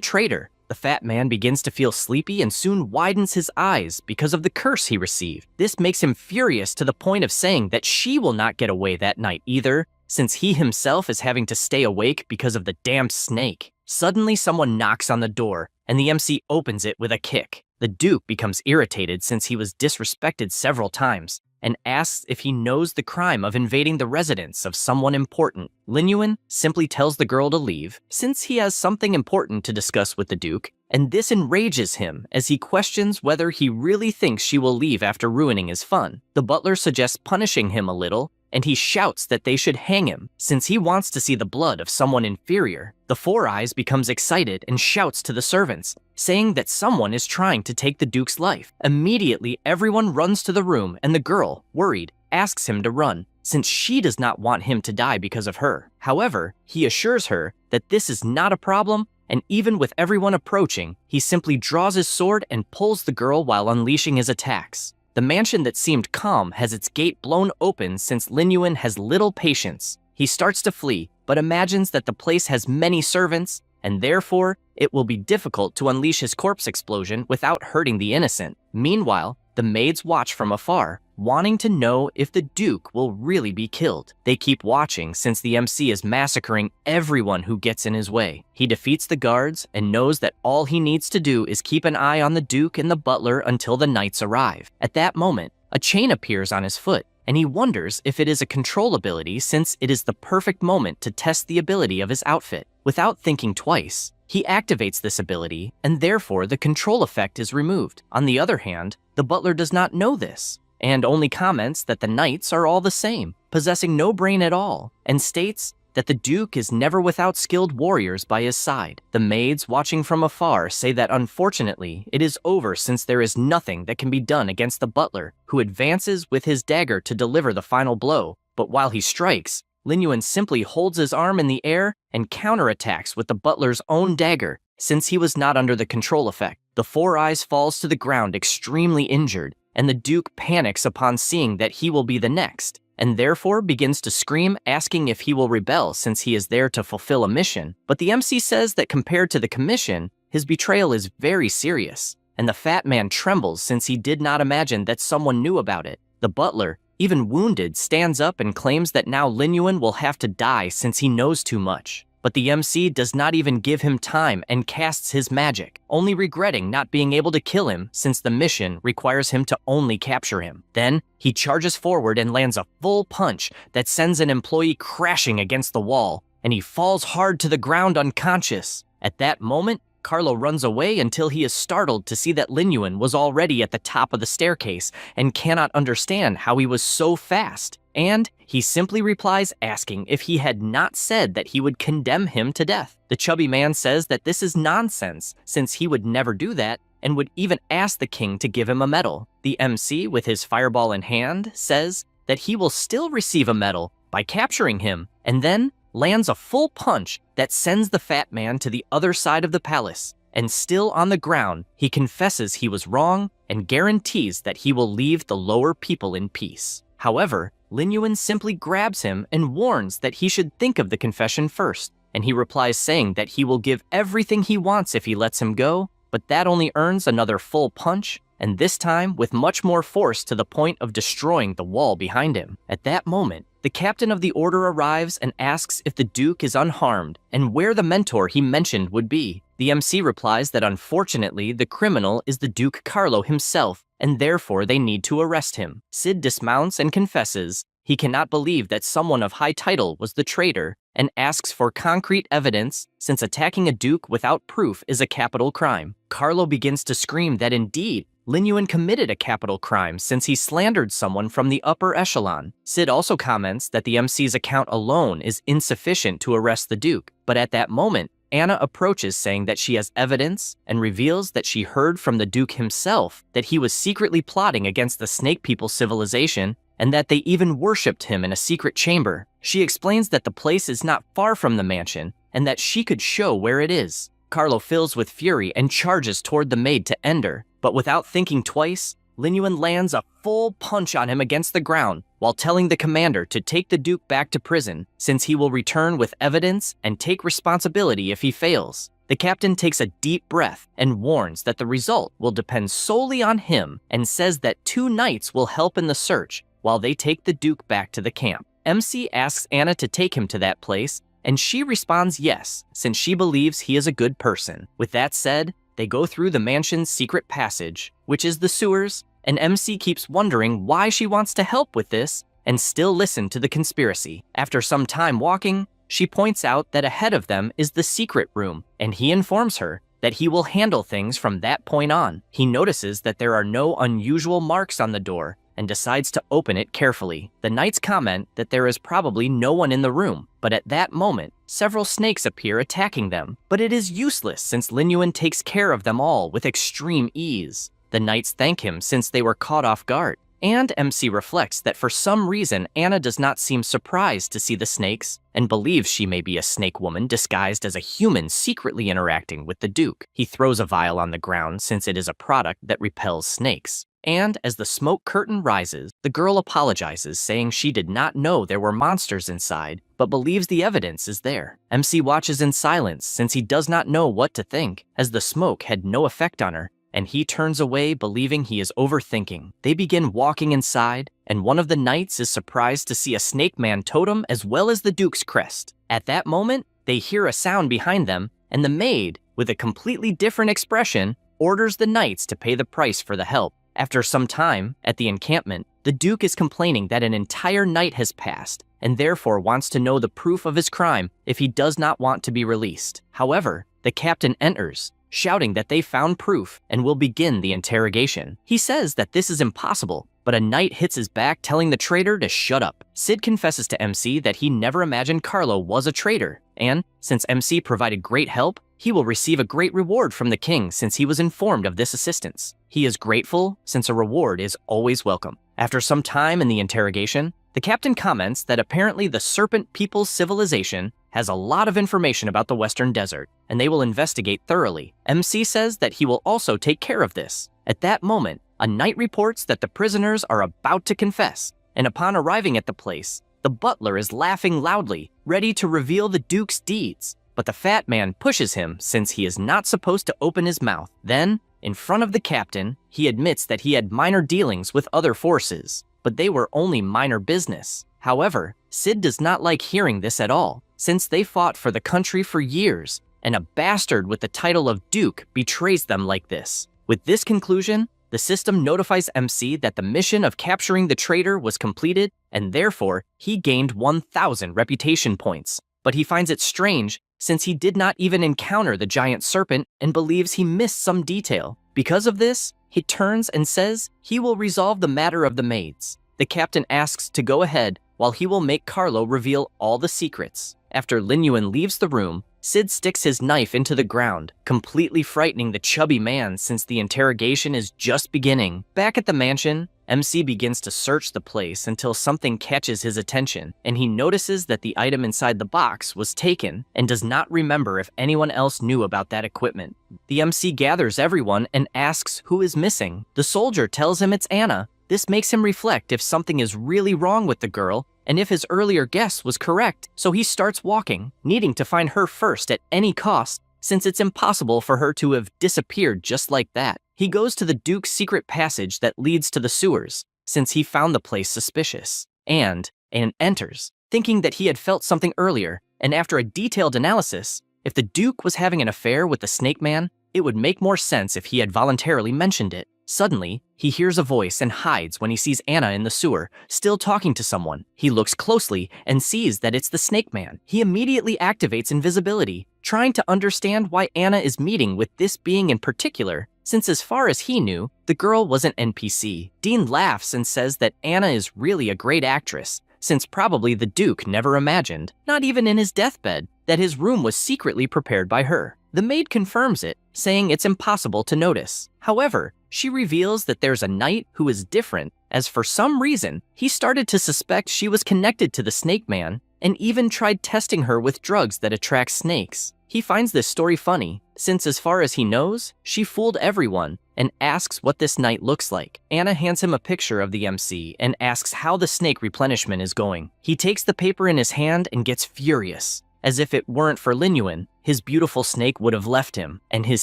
A: traitor. The fat man begins to feel sleepy and soon widens his eyes because of the curse he received. This makes him furious to the point of saying that she will not get away that night either, since he himself is having to stay awake because of the damned snake. Suddenly, someone knocks on the door, and the MC opens it with a kick. The Duke becomes irritated since he was disrespected several times, and asks if he knows the crime of invading the residence of someone important. Lin Yuan simply tells the girl to leave, since he has something important to discuss with the Duke, and this enrages him as he questions whether he really thinks she will leave after ruining his fun. The butler suggests punishing him a little, and he shouts that they should hang him, since he wants to see the blood of someone inferior. The Four Eyes becomes excited and shouts to the servants, saying that someone is trying to take the Duke's life. Immediately, everyone runs to the room, and the girl, worried, asks him to run, since she does not want him to die because of her. However, he assures her that this is not a problem, and even with everyone approaching, he simply draws his sword and pulls the girl while unleashing his attacks. The mansion that seemed calm has its gate blown open since Lin Yuan has little patience. He starts to flee, but imagines that the place has many servants, and therefore, it will be difficult to unleash his corpse explosion without hurting the innocent. Meanwhile, the maids watch from afar, wanting to know if the Duke will really be killed. They keep watching since the MC is massacring everyone who gets in his way. He defeats the guards and knows that all he needs to do is keep an eye on the Duke and the butler until the knights arrive. At that moment, a chain appears on his foot, and he wonders if it is a control ability since it is the perfect moment to test the ability of his outfit. Without thinking twice, He activates this ability, and therefore the control effect is removed. On the other hand, the butler does not know this, and only comments that the knights are all the same, possessing no brain at all, and states that the Duke is never without skilled warriors by his side. The maids watching from afar say that unfortunately it is over, since there is nothing that can be done against the butler, who advances with his dagger to deliver the final blow. But while he strikes, Lin Yuan simply holds his arm in the air and counterattacks with the butler's own dagger, since he was not under the control effect. The Four Eyes falls to the ground extremely injured, and the Duke panics upon seeing that he will be the next, and therefore begins to scream, asking if he will rebel since he is there to fulfill a mission. But the MC says that compared to the commission, his betrayal is very serious, and the fat man trembles since he did not imagine that someone knew about it. The butler, even wounded, stands up and claims that now Lin Yuan will have to die since he knows too much. But the MC does not even give him time and casts his magic, only regretting not being able to kill him since the mission requires him to only capture him. Then, he charges forward and lands a full punch that sends an employee crashing against the wall, and he falls hard to the ground unconscious. At that moment, Carlo runs away until he is startled to see that Lin Yuan was already at the top of the staircase and cannot understand how he was so fast. And he simply replies asking if he had not said that he would condemn him to death. The chubby man says that this is nonsense, since he would never do that, and would even ask the king to give him a medal. The MC, with his fireball in hand, says that he will still receive a medal by capturing him, and then lands a full punch that sends the fat man to the other side of the palace. And still on the ground, he confesses he was wrong and guarantees that he will leave the lower people in peace. However, Lin Yuan simply grabs him and warns that he should think of the confession first, and he replies saying that he will give everything he wants if he lets him go, but that only earns another full punch, and this time with much more force to the point of destroying the wall behind him. At that moment, the captain of the order arrives and asks if the Duke is unharmed and where the mentor he mentioned would be. The MC replies that unfortunately the criminal is the Duke Carlo himself, and therefore they need to arrest him. Sid dismounts and confesses he cannot believe that someone of high title was the traitor, and asks for concrete evidence since attacking a duke without proof is a capital crime. Carlo begins to scream that indeed, Lin Yuan committed a capital crime since he slandered someone from the upper echelon. Sid also comments that the MC's account alone is insufficient to arrest the Duke, but at that moment, Anna approaches saying that she has evidence and reveals that she heard from the Duke himself that he was secretly plotting against the Snake People civilization and that they even worshipped him in a secret chamber. She explains that the place is not far from the mansion and that she could show where it is. Carlo fills with fury and charges toward the maid to end her, but without thinking twice, Lin Yuan lands a full punch on him against the ground while telling the commander to take the Duke back to prison since he will return with evidence and take responsibility if he fails. The captain takes a deep breath and warns that the result will depend solely on him and says that 2 knights will help in the search while they take the Duke back to the camp. MC asks Anna to take him to that place, and she responds yes, since she believes he is a good person. With that said, they go through the mansion's secret passage, which is the sewers, and MC keeps wondering why she wants to help with this and still listen to the conspiracy. After some time walking, she points out that ahead of them is the secret room, and he informs her that he will handle things from that point on. He notices that there are no unusual marks on the door and decides to open it carefully. The knights comment that there is probably no one in the room, but at that moment, several snakes appear attacking them. But it is useless since Lin Yuan takes care of them all with extreme ease. The knights thank him since they were caught off guard, and MC reflects that for some reason Anna does not seem surprised to see the snakes and believes she may be a snake woman disguised as a human secretly interacting with the Duke. He throws a vial on the ground since it is a product that repels snakes. And as the smoke curtain rises, the girl apologizes, saying she did not know there were monsters inside, but believes the evidence is there. MC watches in silence since he does not know what to think, as the smoke had no effect on her, and he turns away believing he is overthinking. They begin walking inside, and one of the knights is surprised to see a snake man totem as well as the Duke's crest. At that moment, they hear a sound behind them, and the maid, with a completely different expression, orders the knights to pay the price for the help. After some time, at the encampment, the Duke is complaining that an entire night has passed, and therefore wants to know the proof of his crime if he does not want to be released. However, the captain enters, shouting that they found proof and will begin the interrogation. He says that this is impossible, but a knight hits his back telling the traitor to shut up. Sid confesses to MC that he never imagined Carlo was a traitor, and since MC provided great help, he will receive a great reward from the king since he was informed of this assistance. He is grateful since a reward is always welcome. After some time in the interrogation, the captain comments that apparently the Serpent People's civilization has a lot of information about the Western Desert, and they will investigate thoroughly. MC says that he will also take care of this. At that moment, a knight reports that the prisoners are about to confess, and upon arriving at the place, the butler is laughing loudly, ready to reveal the Duke's deeds. But the fat man pushes him since he is not supposed to open his mouth. Then, in front of the captain, he admits that he had minor dealings with other forces, but they were only minor business. However, Sid does not like hearing this at all, since they fought for the country for years, and a bastard with the title of Duke betrays them like this. With this conclusion, the system notifies MC that the mission of capturing the traitor was completed, and therefore, he gained 1,000 reputation points. But he finds it strange since he did not even encounter the giant serpent and believes he missed some detail. Because of this, he turns and says he will resolve the matter of the maids. The captain asks to go ahead while he will make Carlo reveal all the secrets. After Lin Yuan leaves the room, Sid sticks his knife into the ground, completely frightening the chubby man since the interrogation is just beginning. Back at the mansion, MC begins to search the place until something catches his attention, and he notices that the item inside the box was taken and does not remember if anyone else knew about that equipment. The MC gathers everyone and asks who is missing. The soldier tells him it's Anna. This makes him reflect if something is really wrong with the girl and if his earlier guess was correct, so he starts walking, needing to find her first at any cost, since it's impossible for her to have disappeared just like that. He goes to the Duke's secret passage that leads to the sewers, since he found the place suspicious, and enters, thinking that he had felt something earlier, and after a detailed analysis, if the Duke was having an affair with the Snake Man, it would make more sense if he had voluntarily mentioned it. Suddenly, he hears a voice and hides when he sees Anna in the sewer, still talking to someone. He looks closely and sees that it's the Snake Man. He immediately activates invisibility, trying to understand why Anna is meeting with this being in particular, since as far as he knew, the girl was an NPC. Dean laughs and says that Anna is really a great actress, since probably the Duke never imagined, not even in his deathbed, that his room was secretly prepared by her. The maid confirms it, saying it's impossible to notice. However, she reveals that there's a knight who is different, as for some reason, he started to suspect she was connected to the Snake Man, and even tried testing her with drugs that attract snakes. He finds this story funny, since as far as he knows, she fooled everyone, and asks what this knight looks like. Anna hands him a picture of the MC and asks how the snake replenishment is going. He takes the paper in his hand and gets furious. As if it weren't for Lin Yuan, his beautiful snake would have left him, and his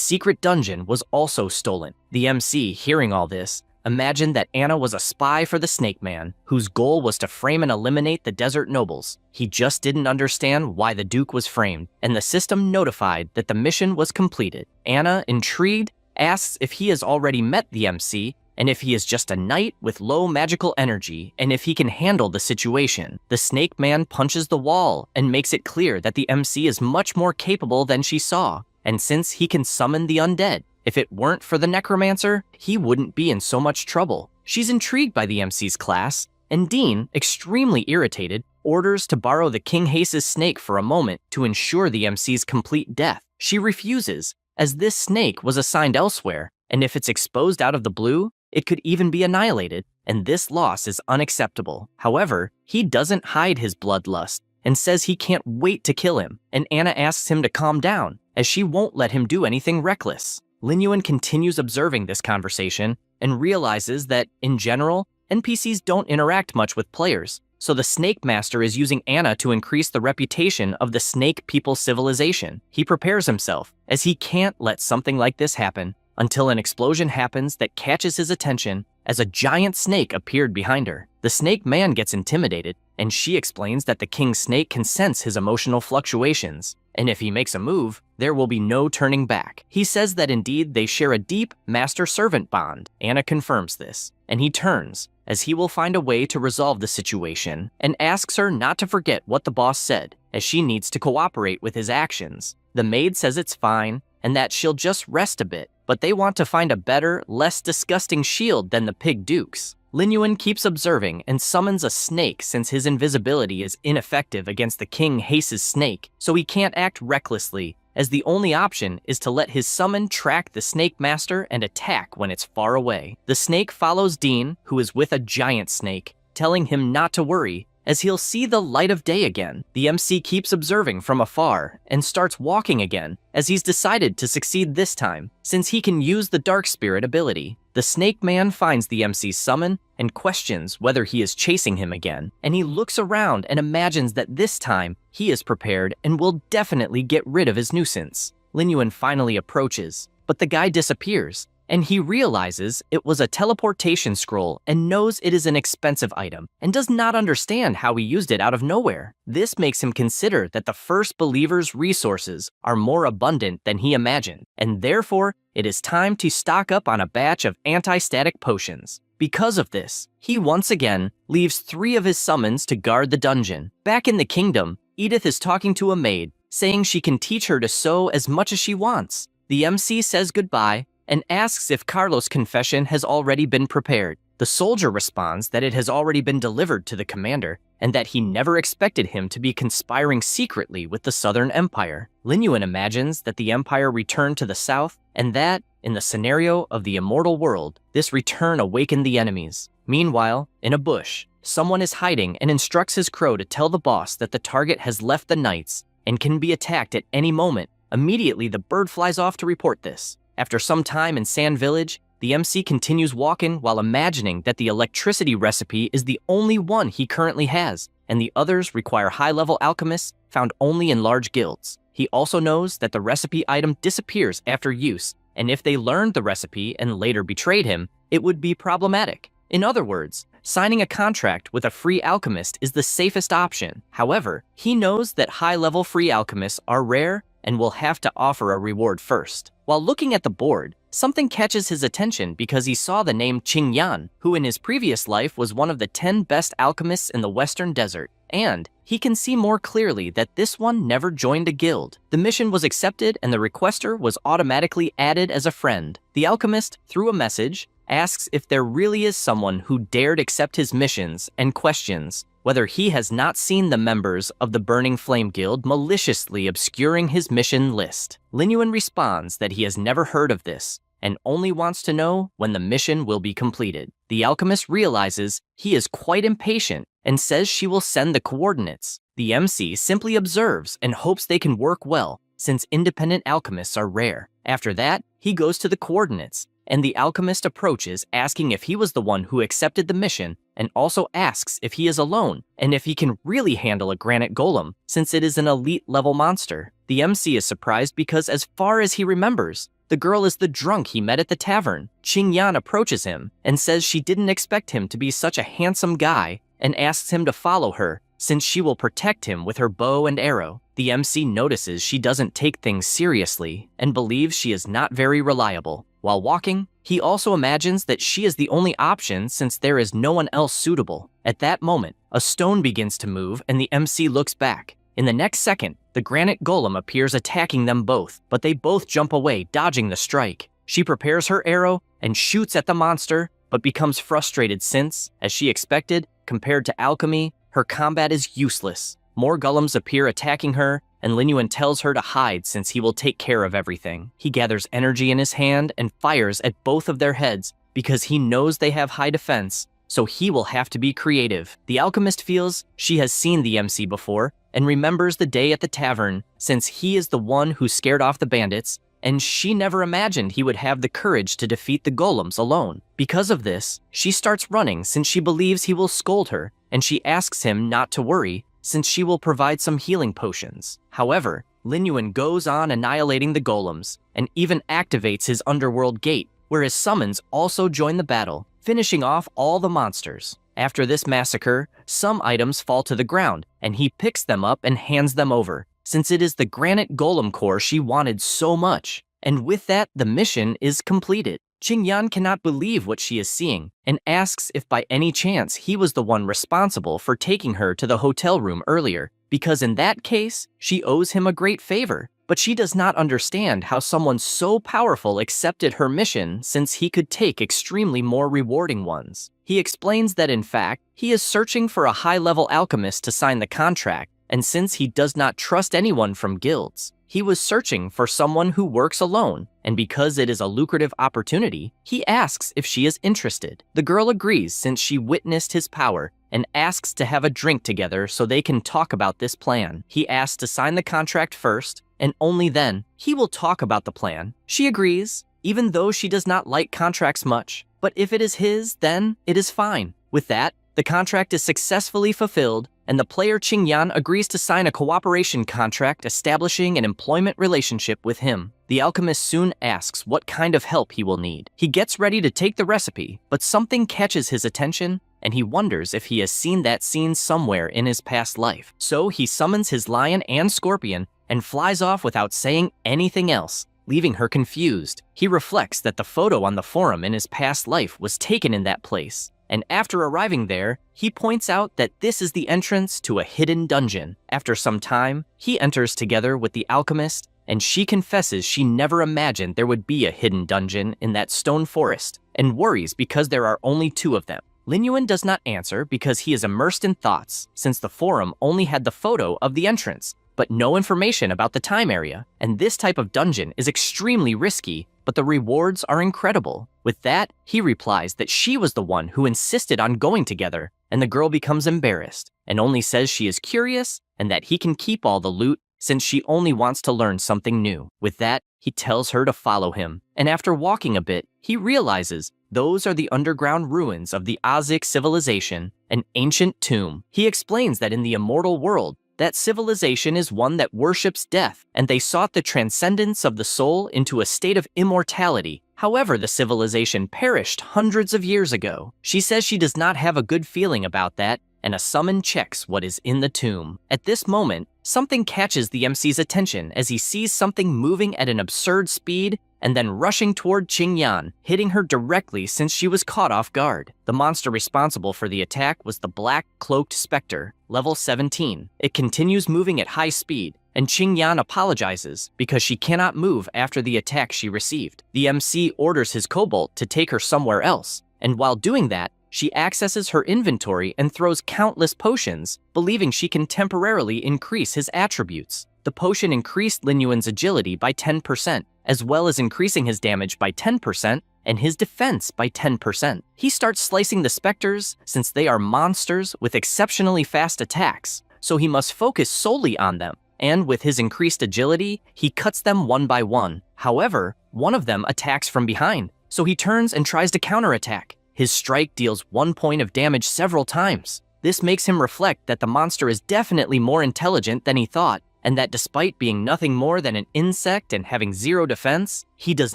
A: secret dungeon was also stolen. The MC, hearing all this, imagined that Anna was a spy for the Snake Man, whose goal was to frame and eliminate the desert nobles. He just didn't understand why the Duke was framed, and the system notified that the mission was completed. Anna, intrigued, asks if he has already met the MC, and if he is just a knight with low magical energy, and if he can handle the situation. The Snake Man punches the wall and makes it clear that the MC is much more capable than she saw, and since he can summon the undead, if it weren't for the necromancer, he wouldn't be in so much trouble. She's intrigued by the MC's class, and Dean, extremely irritated, orders to borrow the King Hase's snake for a moment to ensure the MC's complete death. She refuses, as this snake was assigned elsewhere, and if it's exposed out of the blue, it could even be annihilated, and this loss is unacceptable. However, he doesn't hide his bloodlust and says he can't wait to kill him, and Anna asks him to calm down, as she won't let him do anything reckless. Lin Yuan continues observing this conversation and realizes that, in general, NPCs don't interact much with players, so the Snake Master is using Anna to increase the reputation of the Snake People civilization. He prepares himself, as he can't let something like this happen, until an explosion happens that catches his attention as a giant snake appeared behind her. The Snake Man gets intimidated, and she explains that the King Snake can sense his emotional fluctuations, and if he makes a move, there will be no turning back. He says that indeed they share a deep master-servant bond. Anna confirms this, and he turns, as he will find a way to resolve the situation, and asks her not to forget what the boss said, as she needs to cooperate with his actions. The maid says it's fine, and that she'll just rest a bit, but they want to find a better, less disgusting shield than the Pig Duke's. Lin Yuan keeps observing and summons a snake since his invisibility is ineffective against the King Hase's snake, so he can't act recklessly, as the only option is to let his summon track the snake master and attack when it's far away. The snake follows Dean, who is with a giant snake, telling him not to worry, as he'll see the light of day again. The MC keeps observing from afar and starts walking again, as he's decided to succeed this time, since he can use the Dark Spirit ability. The Snake Man finds the MC's summon and questions whether he is chasing him again, and he looks around and imagines that this time he is prepared and will definitely get rid of his nuisance. Lin Yuan finally approaches, but the guy disappears, and he realizes it was a teleportation scroll and knows it is an expensive item, and does not understand how he used it out of nowhere. This makes him consider that the First Believer's resources are more abundant than he imagined, and therefore it is time to stock up on a batch of anti-static potions. Because of this, he once again leaves 3 of his summons to guard the dungeon. Back in the kingdom, Edith is talking to a maid, saying she can teach her to sew as much as she wants. The MC says goodbye and asks if Carlos' confession has already been prepared. The soldier responds that it has already been delivered to the commander, and that he never expected him to be conspiring secretly with the Southern Empire. Lin Yuan imagines that the Empire returned to the south, and that, in the scenario of the immortal world, this return awakened the enemies. Meanwhile, in a bush, someone is hiding and instructs his crow to tell the boss that the target has left the knights and can be attacked at any moment. Immediately, the bird flies off to report this. After some time in Sand Village, the MC continues walking while imagining that the electricity recipe is the only one he currently has, and the others require high-level alchemists found only in large guilds. He also knows that the recipe item disappears after use, and if they learned the recipe and later betrayed him, it would be problematic. In other words, signing a contract with a free alchemist is the safest option. However, he knows that high-level free alchemists are rare and will have to offer a reward first. While looking at the board, something catches his attention because he saw the name Qing Yan, who in his previous life was one of the 10 best alchemists in the Western Desert, and he can see more clearly that this one never joined a guild. The mission was accepted and the requester was automatically added as a friend. The alchemist, through a message, asks if there really is someone who dared accept his missions and questions whether he has not seen the members of the Burning Flame Guild maliciously obscuring his mission list. Lin Yuan responds that he has never heard of this and only wants to know when the mission will be completed. The alchemist realizes he is quite impatient and says she will send the coordinates. The MC simply observes and hopes they can work well, since independent alchemists are rare. After that, he goes to the coordinates, and the alchemist approaches asking if he was the one who accepted the mission, and also asks if he is alone and if he can really handle a granite golem, since it is an elite level monster. The MC is surprised because as far as he remembers, the girl is the drunk he met at the tavern. Qing Yan approaches him and says she didn't expect him to be such a handsome guy and asks him to follow her, since she will protect him with her bow and arrow. The MC notices she doesn't take things seriously and believes she is not very reliable. While walking, he also imagines that she is the only option since there is no one else suitable. At that moment, a stone begins to move and the MC looks back. In the next second, the granite golem appears attacking them both, but they both jump away, dodging the strike. She prepares her arrow and shoots at the monster, but becomes frustrated since, as she expected, compared to alchemy, her combat is useless. More golems appear attacking her, and Lin Yuan tells her to hide since he will take care of everything. He gathers energy in his hand and fires at both of their heads because he knows they have high defense, so he will have to be creative. The alchemist feels she has seen the MC before and remembers the day at the tavern since he is the one who scared off the bandits, and she never imagined he would have the courage to defeat the golems alone. Because of this, she starts running since she believes he will scold her, and she asks him not to worry since she will provide some healing potions. However, Lin Yuan goes on annihilating the golems and even activates his underworld gate, where his summons also join the battle, finishing off all the monsters. After this massacre, some items fall to the ground, and he picks them up and hands them over, since it is the granite golem core she wanted so much. And with that, the mission is completed. Qingyan cannot believe what she is seeing and asks if by any chance he was the one responsible for taking her to the hotel room earlier, because in that case, she owes him a great favor. But she does not understand how someone so powerful accepted her mission since he could take extremely more rewarding ones. He explains that in fact, he is searching for a high-level alchemist to sign the contract, and since he does not trust anyone from guilds, he was searching for someone who works alone, and because it is a lucrative opportunity, he asks if she is interested. The girl agrees since she witnessed his power and asks to have a drink together so they can talk about this plan. He asks to sign the contract first, and only then he will talk about the plan. She agrees, even though she does not like contracts much, but if it is his, then it is fine. With that, the contract is successfully fulfilled, and the player Qingyan agrees to sign a cooperation contract establishing an employment relationship with him. The alchemist soon asks what kind of help he will need. He gets ready to take the recipe, but something catches his attention, and he wonders if he has seen that scene somewhere in his past life. So he summons his lion and scorpion and flies off without saying anything else, leaving her confused. He reflects that the photo on the forum in his past life was taken in that place, and after arriving there, he points out that this is the entrance to a hidden dungeon. After some time, he enters together with the alchemist, and she confesses she never imagined there would be a hidden dungeon in that stone forest, and worries because there are only 2 of them. Lin Yuan does not answer because he is immersed in thoughts, since the forum only had the photo of the entrance, but no information about the time area, and this type of dungeon is extremely risky, but the rewards are incredible. With that, he replies that she was the one who insisted on going together, and the girl becomes embarrassed, and only says she is curious and that he can keep all the loot since she only wants to learn something new. With that, he tells her to follow him, and after walking a bit, he realizes those are the underground ruins of the Azik civilization, an ancient tomb. He explains that in the immortal world, that civilization is one that worships death, and they sought the transcendence of the soul into a state of immortality. However, the civilization perished hundreds of years ago. She says she does not have a good feeling about that, and a summon checks what is in the tomb. At this moment, something catches the MC's attention as he sees something moving at an absurd speed and then rushing toward Qingyan, hitting her directly since she was caught off guard. The monster responsible for the attack was the Black Cloaked Spectre, level 17. It continues moving at high speed, and Qingyan apologizes because she cannot move after the attack she received. The MC orders his kobold to take her somewhere else, and while doing that, she accesses her inventory and throws countless potions, believing she can temporarily increase his attributes. The potion increased Lin Yuan's agility by 10%, as well as increasing his damage by 10% and his defense by 10%. He starts slicing the specters since they are monsters with exceptionally fast attacks, so he must focus solely on them. And with his increased agility, he cuts them one by one. However, one of them attacks from behind, so he turns and tries to counterattack. His strike deals 1 point of damage several times. This makes him reflect that the monster is definitely more intelligent than he thought, and that despite being nothing more than an insect and having 0 defense, he does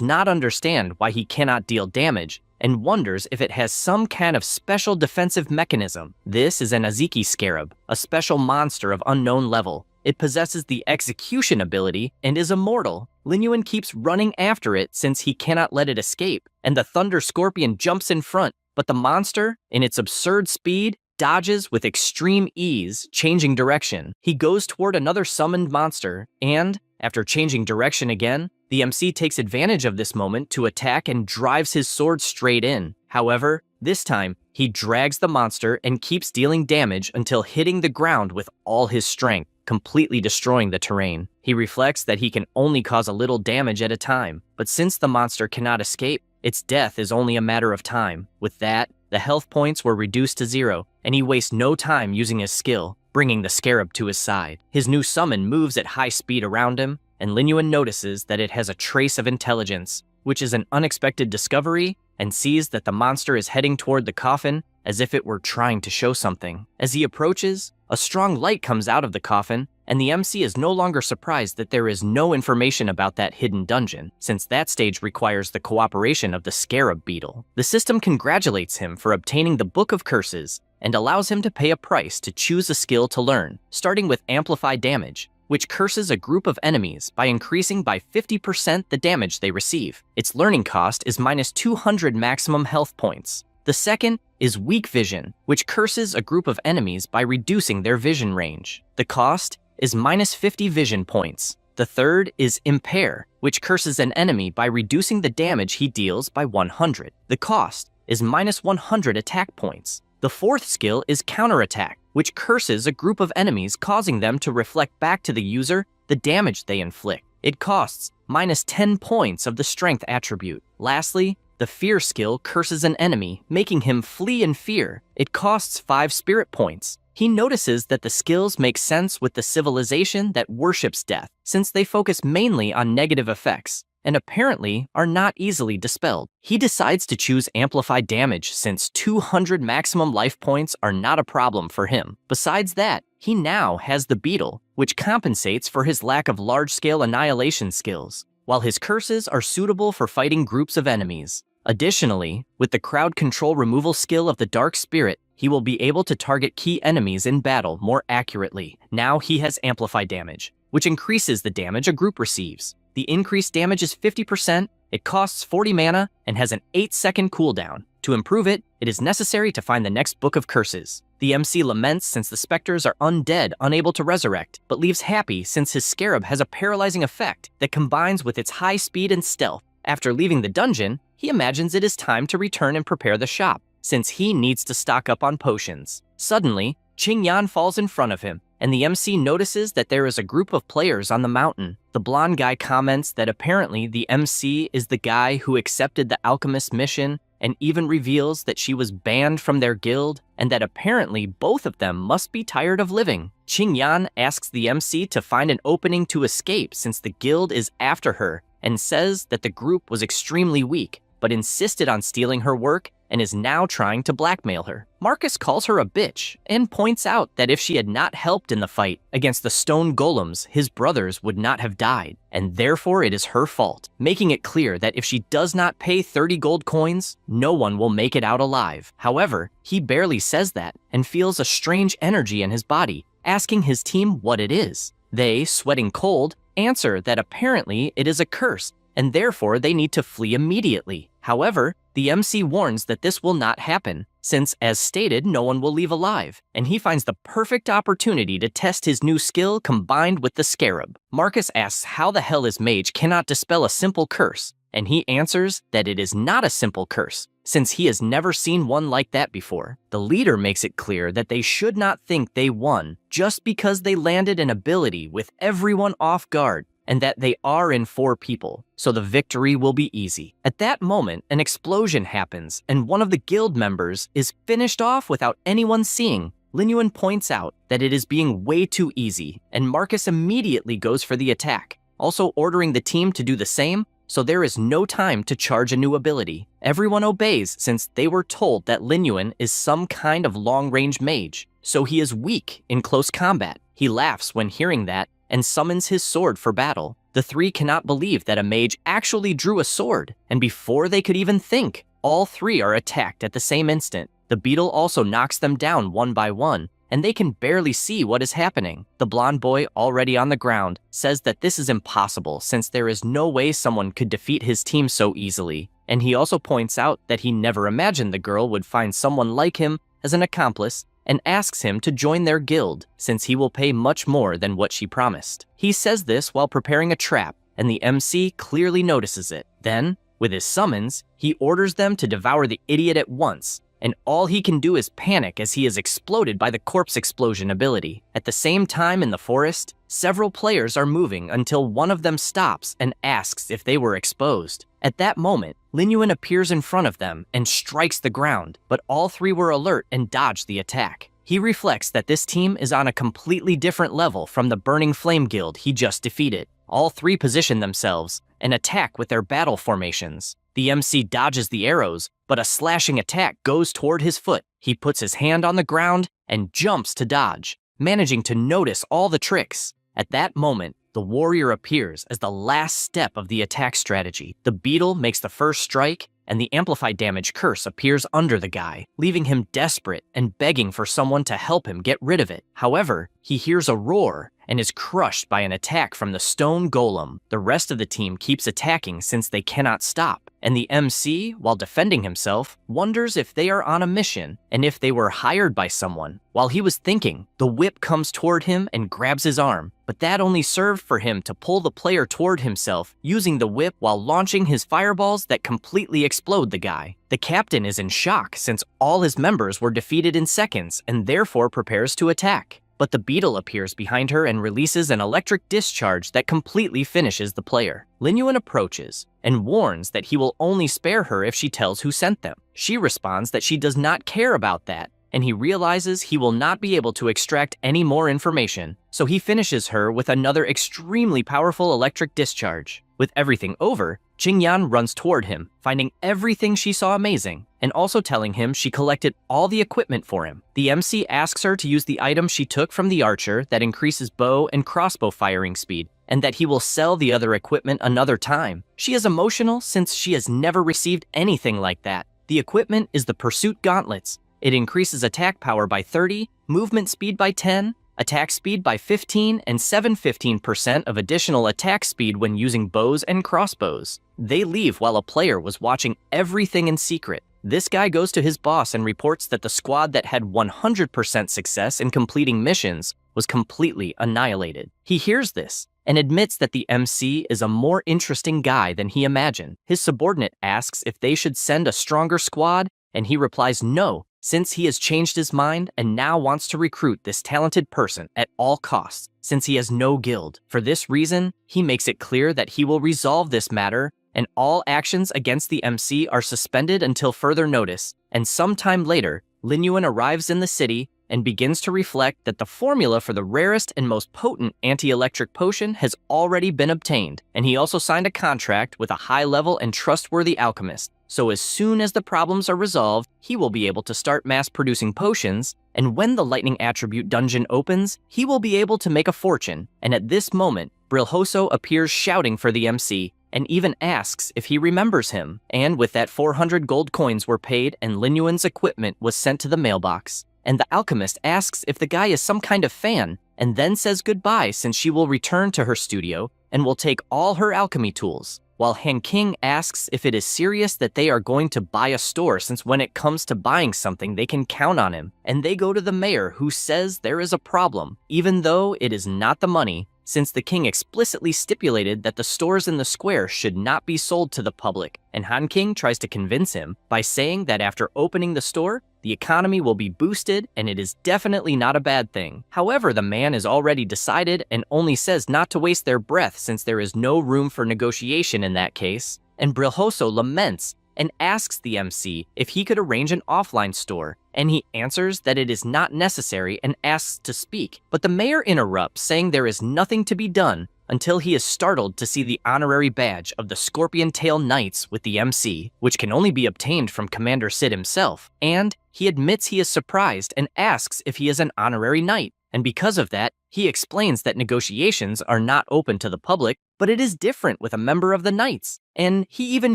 A: not understand why he cannot deal damage, and wonders if it has some kind of special defensive mechanism. This is an Aziki Scarab, a special monster of unknown level. It possesses the execution ability and is immortal. Lin Yuan keeps running after it since he cannot let it escape, and the Thunder Scorpion jumps in front, but the monster, in its absurd speed, dodges with extreme ease, changing direction. He goes toward another summoned monster, and, after changing direction again, the MC takes advantage of this moment to attack and drives his sword straight in. However, this time, he drags the monster and keeps dealing damage until hitting the ground with all his strength, completely destroying the terrain. He reflects that he can only cause a little damage at a time, but since the monster cannot escape, its death is only a matter of time. With that, the health points were reduced to 0, and he wastes no time using his skill, bringing the scarab to his side. His new summon moves at high speed around him, and Lin Yuan notices that it has a trace of intelligence, which is an unexpected discovery, and sees that the monster is heading toward the coffin as if it were trying to show something. As he approaches, a strong light comes out of the coffin, and the MC is no longer surprised that there is no information about that hidden dungeon, since that stage requires the cooperation of the Scarab Beetle. The system congratulates him for obtaining the Book of Curses, and allows him to pay a price to choose a skill to learn, starting with Amplified Damage. which curses a group of enemies by increasing by 50% the damage they receive. Its learning cost is minus 200 maximum health points. The second is Weak Vision, which curses a group of enemies by reducing their vision range. The cost is minus 50 vision points. The third is Impair, which curses an enemy by reducing the damage he deals by 100. The cost is minus 100 attack points. The fourth skill is Counterattack, which curses a group of enemies, causing them to reflect back to the user the damage they inflict. It costs minus 10 points of the Strength attribute. Lastly, the Fear skill curses an enemy, making him flee in fear. It costs 5 spirit points. He notices that the skills make sense with the civilization that worships death, since they focus mainly on negative effects, and apparently are not easily dispelled. He decides to choose Amplified Damage since 200 maximum life points are not a problem for him. Besides that, he now has the Beetle, which compensates for his lack of large-scale annihilation skills, while his curses are suitable for fighting groups of enemies. Additionally, with the Crowd Control Removal skill of the Dark Spirit, he will be able to target key enemies in battle more accurately. Now he has Amplified Damage, which increases the damage a group receives. The increased damage is 50%, it costs 40 mana, and has an 8-second cooldown. To improve it, it is necessary to find the next Book of Curses. The MC laments since the specters are undead, unable to resurrect, but leaves happy since his scarab has a paralyzing effect that combines with its high speed and stealth. After leaving the dungeon, he imagines it is time to return and prepare the shop, since he needs to stock up on potions. Suddenly, Qing Yan falls in front of him, and the MC notices that there is a group of players on the mountain. The blonde guy comments that apparently the MC is the guy who accepted the alchemist mission, and even reveals that she was banned from their guild, and that apparently both of them must be tired of living. Qing Yan asks the MC to find an opening to escape since the guild is after her, and says that the group was extremely weak, but insisted on stealing her work and is now trying to blackmail her. Marcus calls her a bitch and points out that if she had not helped in the fight against the stone golems, his brothers would not have died, and therefore it is her fault, making it clear that if she does not pay 30 gold coins, no one will make it out alive. However, he barely says that and feels a strange energy in his body, asking his team what it is. They, sweating cold, answer that apparently it is a curse, and therefore they need to flee immediately. However, the MC warns that this will not happen, since, as stated, no one will leave alive, and he finds the perfect opportunity to test his new skill combined with the scarab. Marcus asks how the hell his mage cannot dispel a simple curse, and he answers that it is not a simple curse, since he has never seen one like that before. The leader makes it clear that they should not think they won just because they landed an ability with everyone off guard, and that they are in 4 people, so the victory will be easy. At that moment, an explosion happens, and one of the guild members is finished off without anyone seeing. Lin Yuan points out that it is being way too easy, and Marcus immediately goes for the attack, also ordering the team to do the same, so there is no time to charge a new ability. Everyone obeys since they were told that Lin Yuan is some kind of long-range mage, so he is weak in close combat. He laughs when hearing that, and summons his sword for battle. The 3 cannot believe that a mage actually drew a sword, and before they could even think, all 3 are attacked at the same instant. The beetle also knocks them down one by one, and they can barely see what is happening. The blonde boy, already on the ground, says that this is impossible since there is no way someone could defeat his team so easily, and he also points out that he never imagined the girl would find someone like him as an accomplice, and asks him to join their guild, since he will pay much more than what she promised. He says this while preparing a trap, and the MC clearly notices it. Then, with his summons, he orders them to devour the idiot at once, and all he can do is panic as he is exploded by the corpse explosion ability. At the same time in the forest, several players are moving until one of them stops and asks if they were exposed. At that moment, Lin Yuan appears in front of them and strikes the ground, but all 3 were alert and dodged the attack. He reflects that this team is on a completely different level from the Burning Flame Guild he just defeated. All 3 position themselves and attack with their battle formations. The MC dodges the arrows, but a slashing attack goes toward his foot. He puts his hand on the ground and jumps to dodge, managing to notice all the tricks. At that moment, the warrior appears as the last step of the attack strategy. The beetle makes the first strike, and the amplified damage curse appears under the guy, leaving him desperate and begging for someone to help him get rid of it. However, he hears a roar and is crushed by an attack from the stone golem. The rest of the team keeps attacking since they cannot stop, and the MC, while defending himself, wonders if they are on a mission and if they were hired by someone. While he was thinking, the whip comes toward him and grabs his arm, but that only served for him to pull the player toward himself, using the whip while launching his fireballs that completely explode the guy. The captain is in shock since all his members were defeated in seconds and therefore prepares to attack. But the beetle appears behind her and releases an electric discharge that completely finishes the player. Lin Yuan approaches and warns that he will only spare her if she tells who sent them. She responds that she does not care about that, and he realizes he will not be able to extract any more information, so he finishes her with another extremely powerful electric discharge. With everything over, Qingyan runs toward him, finding everything she saw amazing, and also telling him she collected all the equipment for him. The MC asks her to use the item she took from the archer that increases bow and crossbow firing speed, and that he will sell the other equipment another time. She is emotional since she has never received anything like that. The equipment is the Pursuit Gauntlets. It increases attack power by 30, movement speed by 10, attack speed by 15, and 15% of additional attack speed when using bows and crossbows. They leave while a player was watching everything in secret. This guy goes to his boss and reports that the squad that had 100% success in completing missions was completely annihilated. He hears this and admits that the MC is a more interesting guy than he imagined. His subordinate asks if they should send a stronger squad, and he replies no, since he has changed his mind and now wants to recruit this talented person at all costs, since he has no guild. For this reason, he makes it clear that he will resolve this matter, and all actions against the MC are suspended until further notice. And sometime later, Lin Yuan arrives in the city and begins to reflect that the formula for the rarest and most potent anti-electric potion has already been obtained, and he also signed a contract with a high-level and trustworthy alchemist. So as soon as the problems are resolved, he will be able to start mass-producing potions, and when the lightning attribute dungeon opens, he will be able to make a fortune. And at this moment, Brilhoso appears shouting for the MC, and even asks if he remembers him. And with that, 400 gold coins were paid and Lin Yuan's equipment was sent to the mailbox. And the alchemist asks if the guy is some kind of fan, and then says goodbye since she will return to her studio and will take all her alchemy tools. While Han King asks if it is serious that they are going to buy a store, since when it comes to buying something they can count on him, and they go to the mayor, who says there is a problem, even though it is not the money, since the king explicitly stipulated that the stores in the square should not be sold to the public, and Han King tries to convince him by saying that after opening the store, the economy will be boosted and it is definitely not a bad thing. However, the man is already decided and only says not to waste their breath since there is no room for negotiation in that case, and Brilhoso laments and asks the MC if he could arrange an offline store, and he answers that it is not necessary and asks to speak. But the mayor interrupts, saying there is nothing to be done until he is startled to see the honorary badge of the Scorpion Tail Knights with the MC, which can only be obtained from Commander Sid himself, and he admits he is surprised and asks if he is an honorary knight. And because of that, he explains that negotiations are not open to the public, but it is different with a member of the Knights. And he even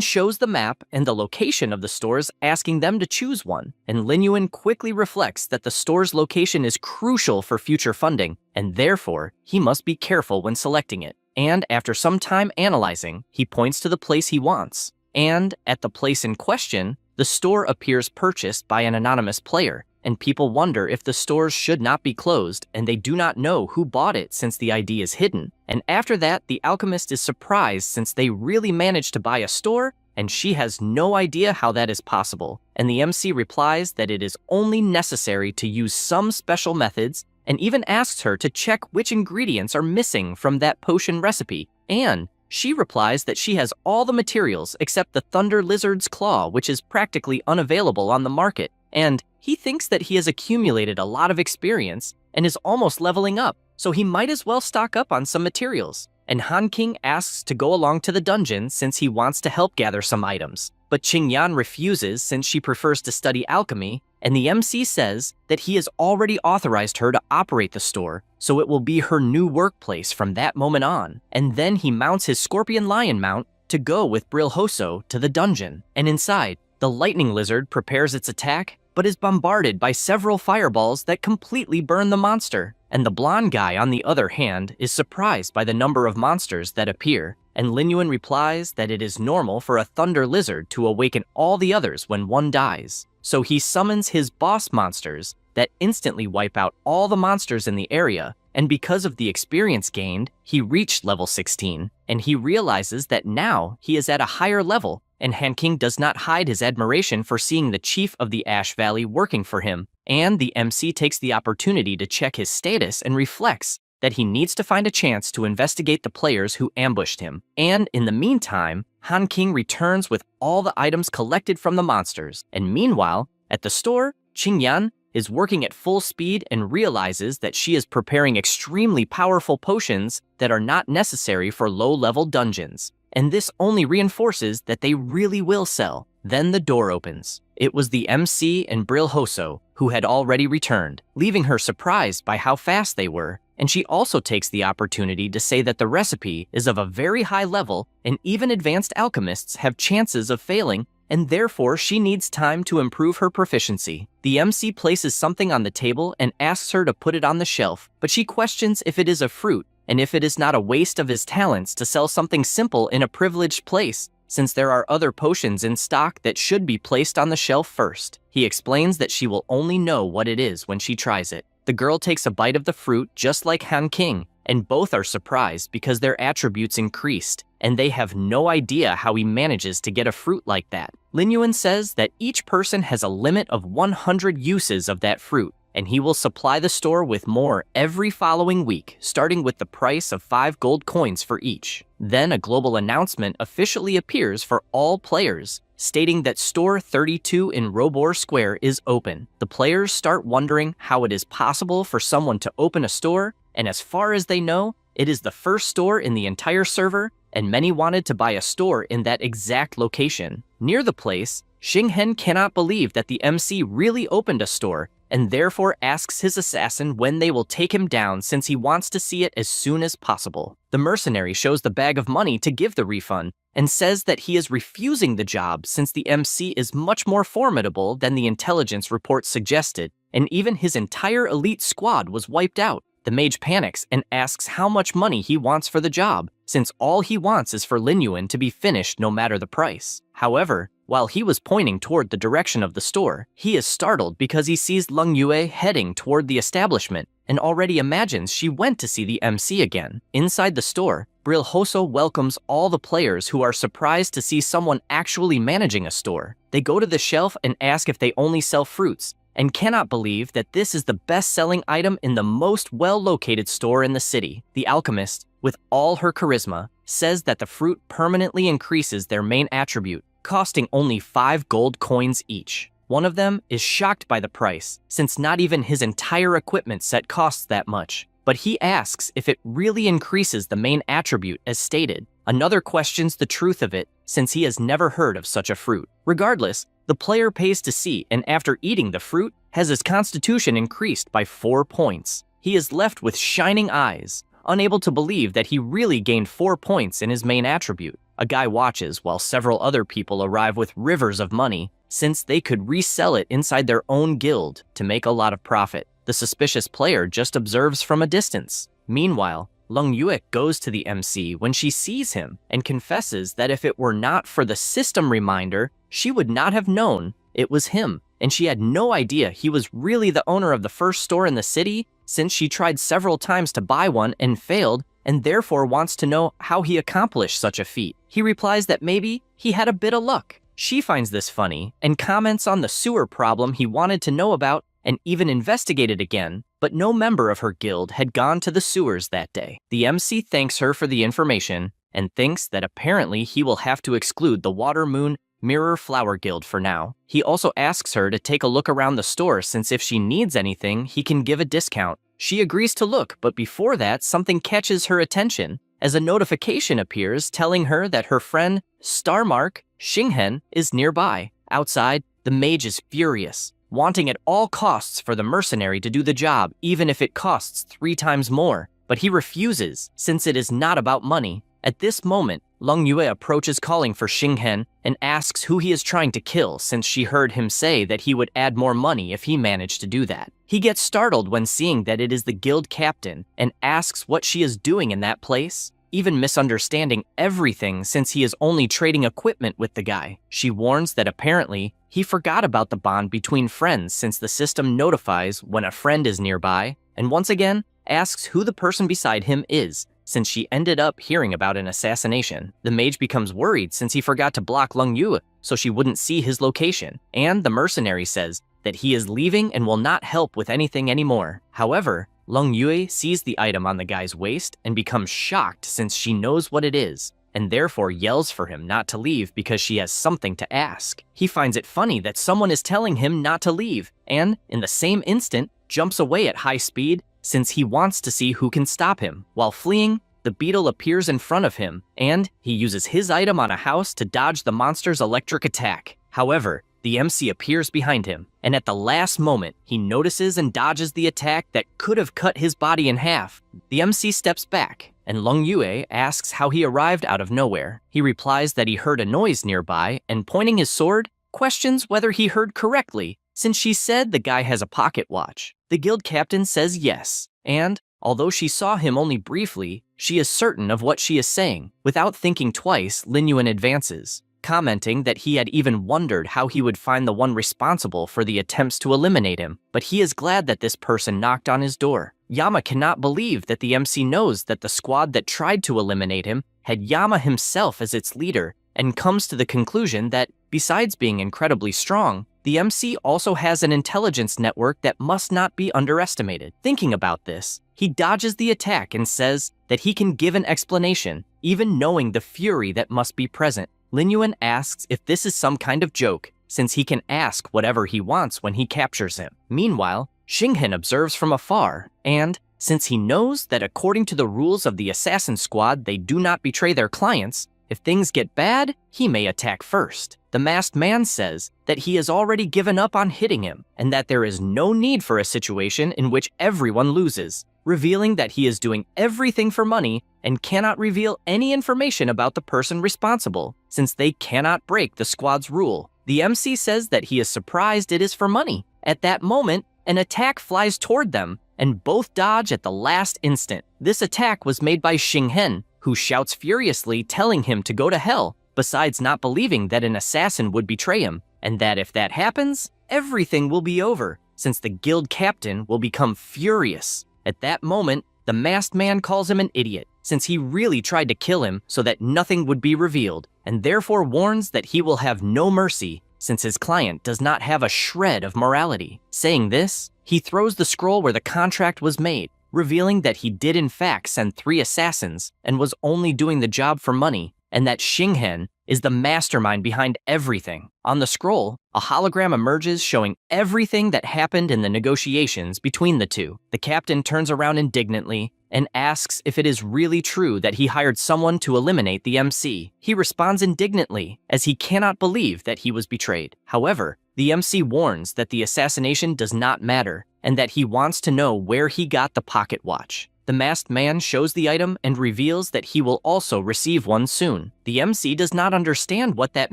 A: shows the map and the location of the stores, asking them to choose one. And Lin Yuan quickly reflects that the store's location is crucial for future funding, and therefore, he must be careful when selecting it. And after some time analyzing, he points to the place he wants. And at the place in question, the store appears purchased by an anonymous player, and people wonder if the stores should not be closed, and they do not know who bought it since the ID is hidden. And after that, the alchemist is surprised since they really managed to buy a store, and she has no idea how that is possible. And the MC replies that it is only necessary to use some special methods, and even asks her to check which ingredients are missing from that potion recipe. And she replies that she has all the materials except the Thunder Lizard's Claw, which is practically unavailable on the market. And he thinks that he has accumulated a lot of experience and is almost leveling up, so he might as well stock up on some materials. And Han King asks to go along to the dungeon since he wants to help gather some items. But Qingyan refuses since she prefers to study alchemy, and the MC says that he has already authorized her to operate the store, so it will be her new workplace from that moment on. And then he mounts his Scorpion Lion mount to go with Brilhoso to the dungeon. And inside, the lightning lizard prepares its attack, but is bombarded by several fireballs that completely burn the monster. And the blonde guy, on the other hand, is surprised by the number of monsters that appear, and Lin Yuan replies that it is normal for a thunder lizard to awaken all the others when one dies. So he summons his boss monsters that instantly wipe out all the monsters in the area, and because of the experience gained, he reached level 16, and he realizes that now he is at a higher level, and Han King does not hide his admiration for seeing the chief of the Ash Valley working for him, and the MC takes the opportunity to check his status and reflects that he needs to find a chance to investigate the players who ambushed him. And in the meantime, Han King returns with all the items collected from the monsters, and meanwhile, at the store, Qing Yan is working at full speed and realizes that she is preparing extremely powerful potions that are not necessary for low-level dungeons. And this only reinforces that they really will sell. Then the door opens. It was the MC and Bril Hoso, who had already returned, leaving her surprised by how fast they were, and she also takes the opportunity to say that the recipe is of a very high level and even advanced alchemists have chances of failing, and therefore she needs time to improve her proficiency. The MC places something on the table and asks her to put it on the shelf, but she questions if it is a fruit, and if it is not a waste of his talents to sell something simple in a privileged place, since there are other potions in stock that should be placed on the shelf first. He explains that she will only know what it is when she tries it. The girl takes a bite of the fruit just like Han King, and both are surprised because their attributes increased, and they have no idea how he manages to get a fruit like that. Lin Yuan says that each person has a limit of 100 uses of that fruit, and he will supply the store with more every following week, starting with the price of 5 gold coins for each. Then a global announcement officially appears for all players, stating that Store 32 in Robor Square is open. The players start wondering how it is possible for someone to open a store, and as far as they know, it is the first store in the entire server, and many wanted to buy a store in that exact location. Near the place, Xinghen cannot believe that the MC really opened a store, and therefore asks his assassin when they will take him down since he wants to see it as soon as possible. The mercenary shows the bag of money to give the refund, and says that he is refusing the job since the MC is much more formidable than the intelligence report suggested, and even his entire elite squad was wiped out. The mage panics and asks how much money he wants for the job, since all he wants is for Lin Yuan to be finished no matter the price. However, while he was pointing toward the direction of the store, he is startled because he sees Leng Yue heading toward the establishment and already imagines she went to see the MC again. Inside the store, Bril Hoso welcomes all the players who are surprised to see someone actually managing a store. They go to the shelf and ask if they only sell fruits, and cannot believe that this is the best-selling item in the most well-located store in the city. The alchemist, with all her charisma, says that the fruit permanently increases their main attribute, costing only 5 gold coins each. One of them is shocked by the price, since not even his entire equipment set costs that much. But he asks if it really increases the main attribute as stated. Another questions the truth of it, since he has never heard of such a fruit. Regardless, the player pays to see, and after eating the fruit, has his constitution increased by 4 points. He is left with shining eyes, unable to believe that he really gained 4 points in his main attribute. A guy watches while several other people arrive with rivers of money, since they could resell it inside their own guild to make a lot of profit. The suspicious player just observes from a distance. Meanwhile, Leng Yue goes to the MC when she sees him and confesses that if it were not for the system reminder, she would not have known it was him, and she had no idea he was really the owner of the first store in the city, since she tried several times to buy one and failed, and therefore wants to know how he accomplished such a feat. He replies that maybe he had a bit of luck. She finds this funny and comments on the sewer problem he wanted to know about and even investigated again, but no member of her guild had gone to the sewers that day. The MC thanks her for the information and thinks that apparently he will have to exclude the Water Moon Mirror Flower Guild for now. He also asks her to take a look around the store since if she needs anything, he can give a discount. She agrees to look, but before that, something catches her attention as a notification appears telling her that her friend Starmark Xinghen is nearby. Outside, the mage is furious, wanting at all costs for the mercenary to do the job even if it costs 3 times more. But he refuses, since it is not about money. At this moment, Lung Yue approaches calling for Xinghen and asks who he is trying to kill since she heard him say that he would add more money if he managed to do that. He gets startled when seeing that it is the guild captain and asks what she is doing in that place, even misunderstanding everything since he is only trading equipment with the guy. She warns that apparently he forgot about the bond between friends since the system notifies when a friend is nearby, and once again asks who the person beside him is, since she ended up hearing about an assassination. The mage becomes worried since he forgot to block Lung Yue so she wouldn't see his location, and the mercenary says that he is leaving and will not help with anything anymore. However, Lung Yue sees the item on the guy's waist and becomes shocked since she knows what it is, and therefore yells for him not to leave because she has something to ask. He finds it funny that someone is telling him not to leave, and in the same instant, jumps away at high speed since he wants to see who can stop him. While fleeing, the beetle appears in front of him, and he uses his item on a house to dodge the monster's electric attack. However, the MC appears behind him, and at the last moment, he notices and dodges the attack that could have cut his body in half. The MC steps back, and Lung Yue asks how he arrived out of nowhere. He replies that he heard a noise nearby, and pointing his sword, questions whether he heard correctly, since she said the guy has a pocket watch. The guild captain says yes, and although she saw him only briefly, she is certain of what she is saying. Without thinking twice, Lin Yuan advances, commenting that he had even wondered how he would find the one responsible for the attempts to eliminate him, but he is glad that this person knocked on his door. Yama cannot believe that the MC knows that the squad that tried to eliminate him had Yama himself as its leader, and comes to the conclusion that, besides being incredibly strong, the MC also has an intelligence network that must not be underestimated. Thinking about this, he dodges the attack and says that he can give an explanation, even knowing the fury that must be present. Lin Yuan asks if this is some kind of joke, since he can ask whatever he wants when he captures him. Meanwhile, Xinghen observes from afar, and since he knows that according to the rules of the assassin squad they do not betray their clients, if things get bad, he may attack first. The masked man says that he has already given up on hitting him, and that there is no need for a situation in which everyone loses, revealing that he is doing everything for money and cannot reveal any information about the person responsible, since they cannot break the squad's rule. The MC says that he is surprised it is for money. At that moment, an attack flies toward them, and both dodge at the last instant. This attack was made by Xinghen, who shouts furiously telling him to go to hell, besides not believing that an assassin would betray him, and that if that happens, everything will be over, since the guild captain will become furious. At that moment, the masked man calls him an idiot, since he really tried to kill him so that nothing would be revealed, and therefore warns that he will have no mercy, since his client does not have a shred of morality. Saying this, he throws the scroll where the contract was made, revealing that he did in fact send 3 assassins and was only doing the job for money, and that Xinghen is the mastermind behind everything. On the scroll, a hologram emerges showing everything that happened in the negotiations between the two. The captain turns around indignantly and asks if it is really true that he hired someone to eliminate the MC. He responds indignantly, as he cannot believe that he was betrayed. However, the MC warns that the assassination does not matter, and that he wants to know where he got the pocket watch. The masked man shows the item and reveals that he will also receive one soon. The MC does not understand what that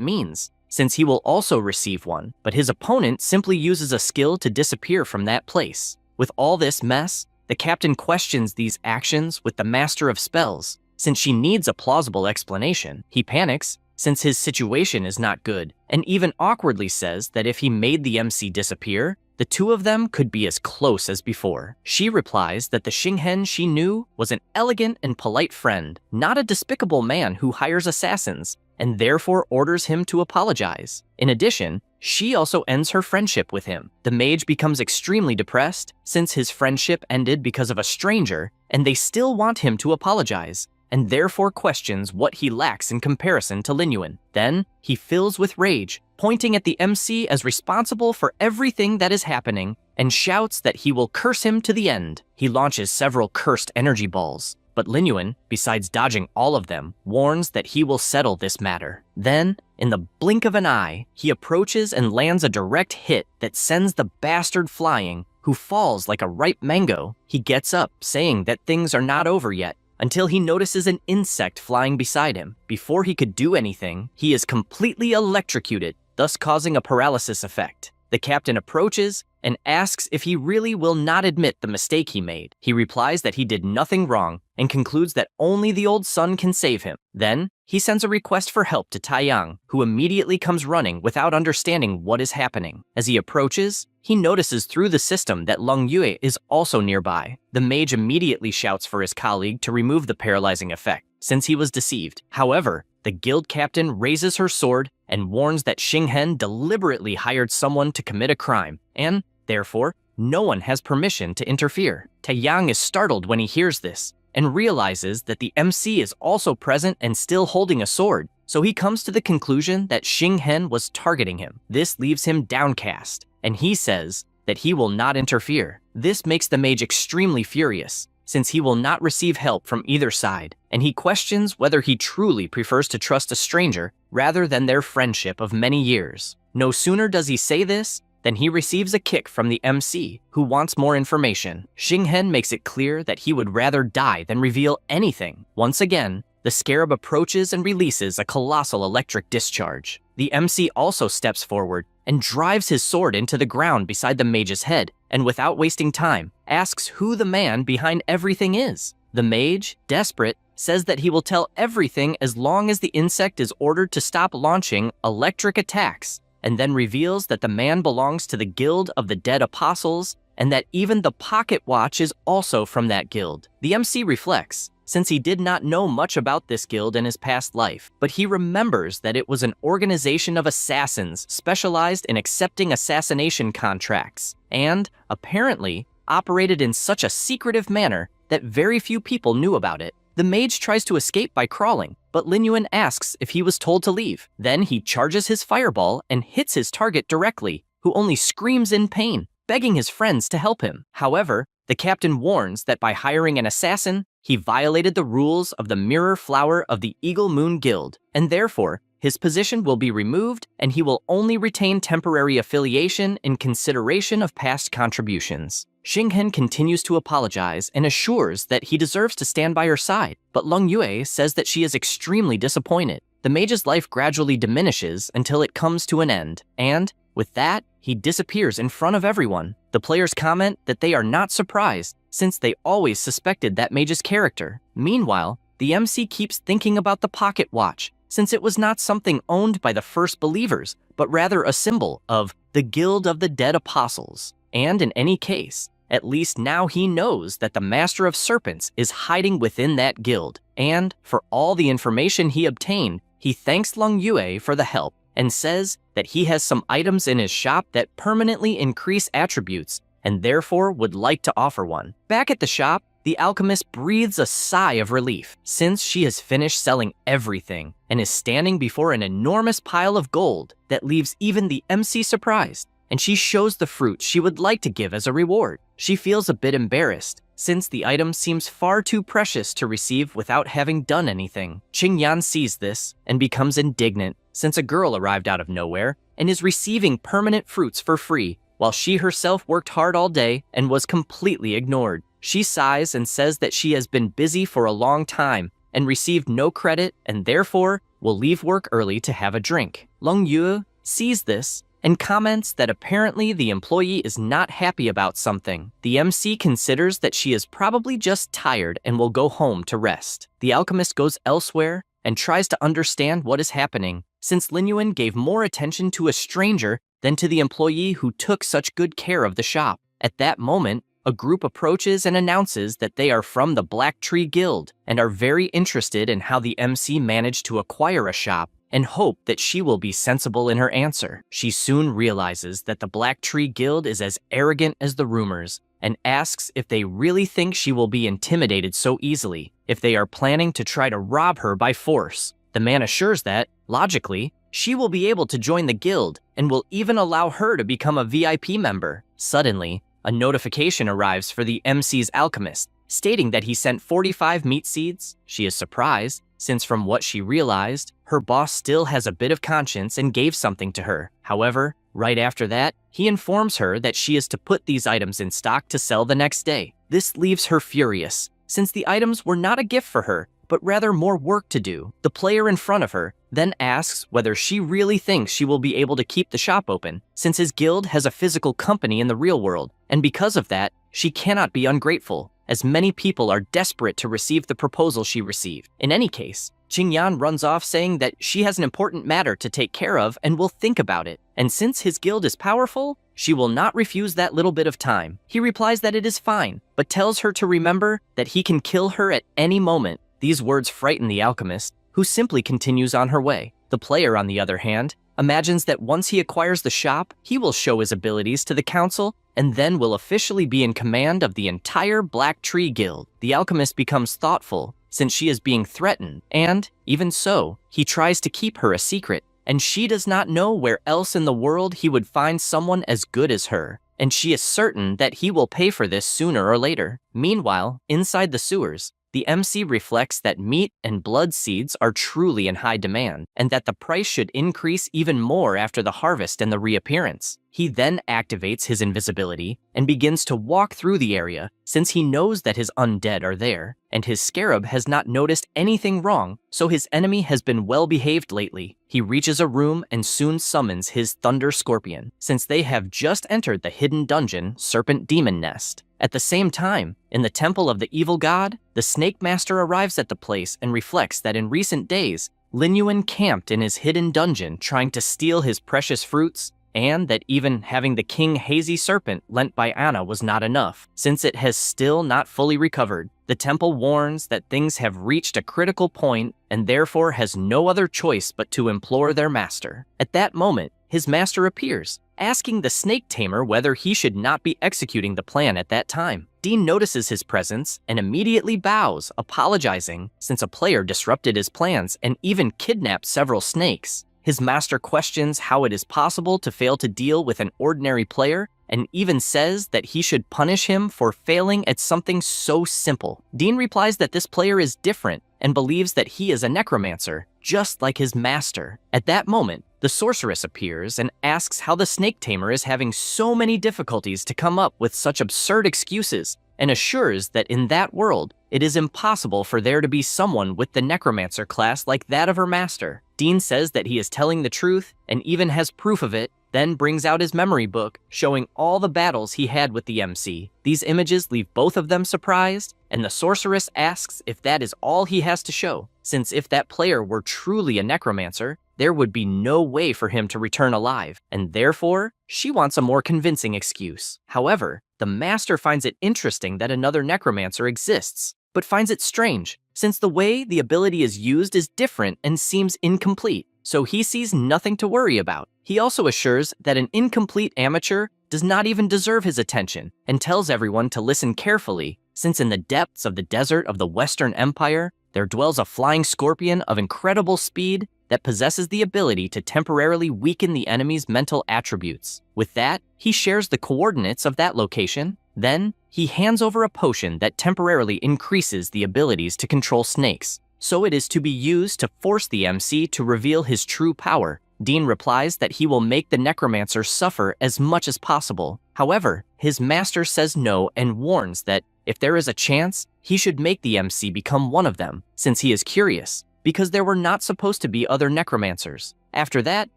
A: means, since he will also receive one, but his opponent simply uses a skill to disappear from that place. With all this mess, the captain questions these actions with the Master of Spells, since she needs a plausible explanation. He panics, since his situation is not good, and even awkwardly says that if he made the MC disappear, the two of them could be as close as before. She replies that the Xinghen she knew was an elegant and polite friend, not a despicable man who hires assassins, and therefore orders him to apologize. In addition, she also ends her friendship with him. The mage becomes extremely depressed since his friendship ended because of a stranger, and they still want him to apologize, and therefore questions what he lacks in comparison to Lin Yuan. Then, he fills with rage, pointing at the MC as responsible for everything that is happening, and shouts that he will curse him to the end. He launches several cursed energy balls, but Lin Yuan, besides dodging all of them, warns that he will settle this matter. Then, in the blink of an eye, he approaches and lands a direct hit that sends the bastard flying, who falls like a ripe mango. He gets up, saying that things are not over yet, until he notices an insect flying beside him. Before he could do anything, he is completely electrocuted, thus causing a paralysis effect. The captain approaches and asks if he really will not admit the mistake he made. He replies that he did nothing wrong and concludes that only the old sun can save him. Then, he sends a request for help to Taiyang, who immediately comes running without understanding what is happening. As he approaches, he notices through the system that Lung Yue is also nearby. The mage immediately shouts for his colleague to remove the paralyzing effect, since he was deceived. However, the guild captain raises her sword and warns that Xinghen deliberately hired someone to commit a crime, and, therefore, no one has permission to interfere. Taiyang is startled when he hears this, and realizes that the MC is also present and still holding a sword, so he comes to the conclusion that Xinghen was targeting him. This leaves him downcast, and he says that he will not interfere. This makes the mage extremely furious, since he will not receive help from either side, and he questions whether he truly prefers to trust a stranger rather than their friendship of many years. No sooner does he say this than he receives a kick from the MC, who wants more information. Xinghen makes it clear that he would rather die than reveal anything. Once again, the scarab approaches and releases a colossal electric discharge. The MC also steps forward and drives his sword into the ground beside the mage's head, and without wasting time, asks who the man behind everything is. The mage, desperate, says that he will tell everything as long as the insect is ordered to stop launching electric attacks, and then reveals that the man belongs to the Guild of the Dead Apostles, and that even the pocket watch is also from that guild. The MC reflects, since he did not know much about this guild in his past life, but he remembers that it was an organization of assassins specialized in accepting assassination contracts, and, apparently, operated in such a secretive manner that very few people knew about it. The mage tries to escape by crawling, but Lin Yuan asks if he was told to leave. Then he charges his fireball and hits his target directly, who only screams in pain, begging his friends to help him. However, the captain warns that by hiring an assassin, he violated the rules of the Mirror Flower of the Eagle Moon Guild, and therefore, his position will be removed and he will only retain temporary affiliation in consideration of past contributions. Xinghen continues to apologize and assures that he deserves to stand by her side, but Lung Yue says that she is extremely disappointed. The mage's life gradually diminishes until it comes to an end, and, with that, he disappears in front of everyone. The players comment that they are not surprised, since they always suspected that mage's character. Meanwhile, the MC keeps thinking about the pocket watch, since it was not something owned by the first believers, but rather a symbol of the Guild of the Dead Apostles. And in any case, at least now he knows that the Master of Serpents is hiding within that guild, and for all the information he obtained, he thanks Lung Yue for the help and says that he has some items in his shop that permanently increase attributes and therefore would like to offer one. Back at the shop, the alchemist breathes a sigh of relief since she has finished selling everything and is standing before an enormous pile of gold that leaves even the MC surprised, and she shows the fruit she would like to give as a reward. She feels a bit embarrassed since the item seems far too precious to receive without having done anything. Qingyan sees this and becomes indignant since a girl arrived out of nowhere and is receiving permanent fruits for free while she herself worked hard all day and was completely ignored. She sighs and says that she has been busy for a long time and received no credit and therefore will leave work early to have a drink. Lung Yue sees this and comments that apparently the employee is not happy about something. The MC considers that she is probably just tired and will go home to rest. The alchemist goes elsewhere and tries to understand what is happening, since Lin Yuan gave more attention to a stranger than to the employee who took such good care of the shop. At that moment, a group approaches and announces that they are from the Black Tree Guild and are very interested in how the MC managed to acquire a shop and hope that she will be sensible in her answer. She soon realizes that the Black Tree Guild is as arrogant as the rumors and asks if they really think she will be intimidated so easily, if they are planning to try to rob her by force. The man assures that, logically, she will be able to join the guild and will even allow her to become a VIP member. Suddenly, a notification arrives for the MC's alchemist, stating that he sent 45 meat seeds. She is surprised, since from what she realized, her boss still has a bit of conscience and gave something to her. However, right after that, he informs her that she is to put these items in stock to sell the next day. This leaves her furious, since the items were not a gift for her, but rather more work to do. The player in front of her then asks whether she really thinks she will be able to keep the shop open, since his guild has a physical company in the real world, and because of that, she cannot be ungrateful, as many people are desperate to receive the proposal she received. In any case, Qingyan runs off saying that she has an important matter to take care of and will think about it, and since his guild is powerful, she will not refuse that little bit of time. He replies that it is fine, but tells her to remember that he can kill her at any moment. These words frighten the alchemist, who simply continues on her way. The player, on the other hand, imagines that once he acquires the shop, he will show his abilities to the council and then will officially be in command of the entire Black Tree Guild. The alchemist becomes thoughtful, since she is being threatened, and, even so, he tries to keep her a secret, and she does not know where else in the world he would find someone as good as her, and she is certain that he will pay for this sooner or later. Meanwhile, inside the sewers, the MC reflects that meat and blood seeds are truly in high demand, and that the price should increase even more after the harvest and the reappearance. He then activates his invisibility and begins to walk through the area, since he knows that his undead are there, and his scarab has not noticed anything wrong, so his enemy has been well behaved lately. He reaches a room and soon summons his Thunder Scorpion, since they have just entered the hidden dungeon Serpent Demon Nest. At the same time, in the temple of the evil god, the Snake Master arrives at the place and reflects that in recent days, Lin Yuan camped in his hidden dungeon trying to steal his precious fruits, and that even having the King Hazy Serpent lent by Anna was not enough, since it has still not fully recovered. The temple warns that things have reached a critical point and therefore has no other choice but to implore their master. At that moment, his master appears, asking the snake tamer whether he should not be executing the plan at that time. Dean notices his presence and immediately bows, apologizing since a player disrupted his plans and even kidnapped several snakes. His master questions how it is possible to fail to deal with an ordinary player and even says that he should punish him for failing at something so simple. Dean replies that this player is different and believes that he is a necromancer, just like his master. At that moment, the sorceress appears and asks how the snake tamer is having so many difficulties to come up with such absurd excuses, and assures that in that world, it is impossible for there to be someone with the necromancer class like that of her master. Dean says that he is telling the truth and even has proof of it, then brings out his memory book, showing all the battles he had with the MC. These images leave both of them surprised, and the sorceress asks if that is all he has to show, since if that player were truly a necromancer, there would be no way for him to return alive, and therefore, she wants a more convincing excuse. However, the master finds it interesting that another necromancer exists, but finds it strange, since the way the ability is used is different and seems incomplete, so he sees nothing to worry about. He also assures that an incomplete amateur does not even deserve his attention, and tells everyone to listen carefully, since in the depths of the desert of the Western Empire, there dwells a flying scorpion of incredible speed that possesses the ability to temporarily weaken the enemy's mental attributes. With that, he shares the coordinates of that location. Then, he hands over a potion that temporarily increases the abilities to control snakes, so it is to be used to force the MC to reveal his true power. Dean replies that he will make the necromancer suffer as much as possible. However, his master says no and warns that if there is a chance, he should make the MC become one of them, since he is curious, because there were not supposed to be other necromancers. After that,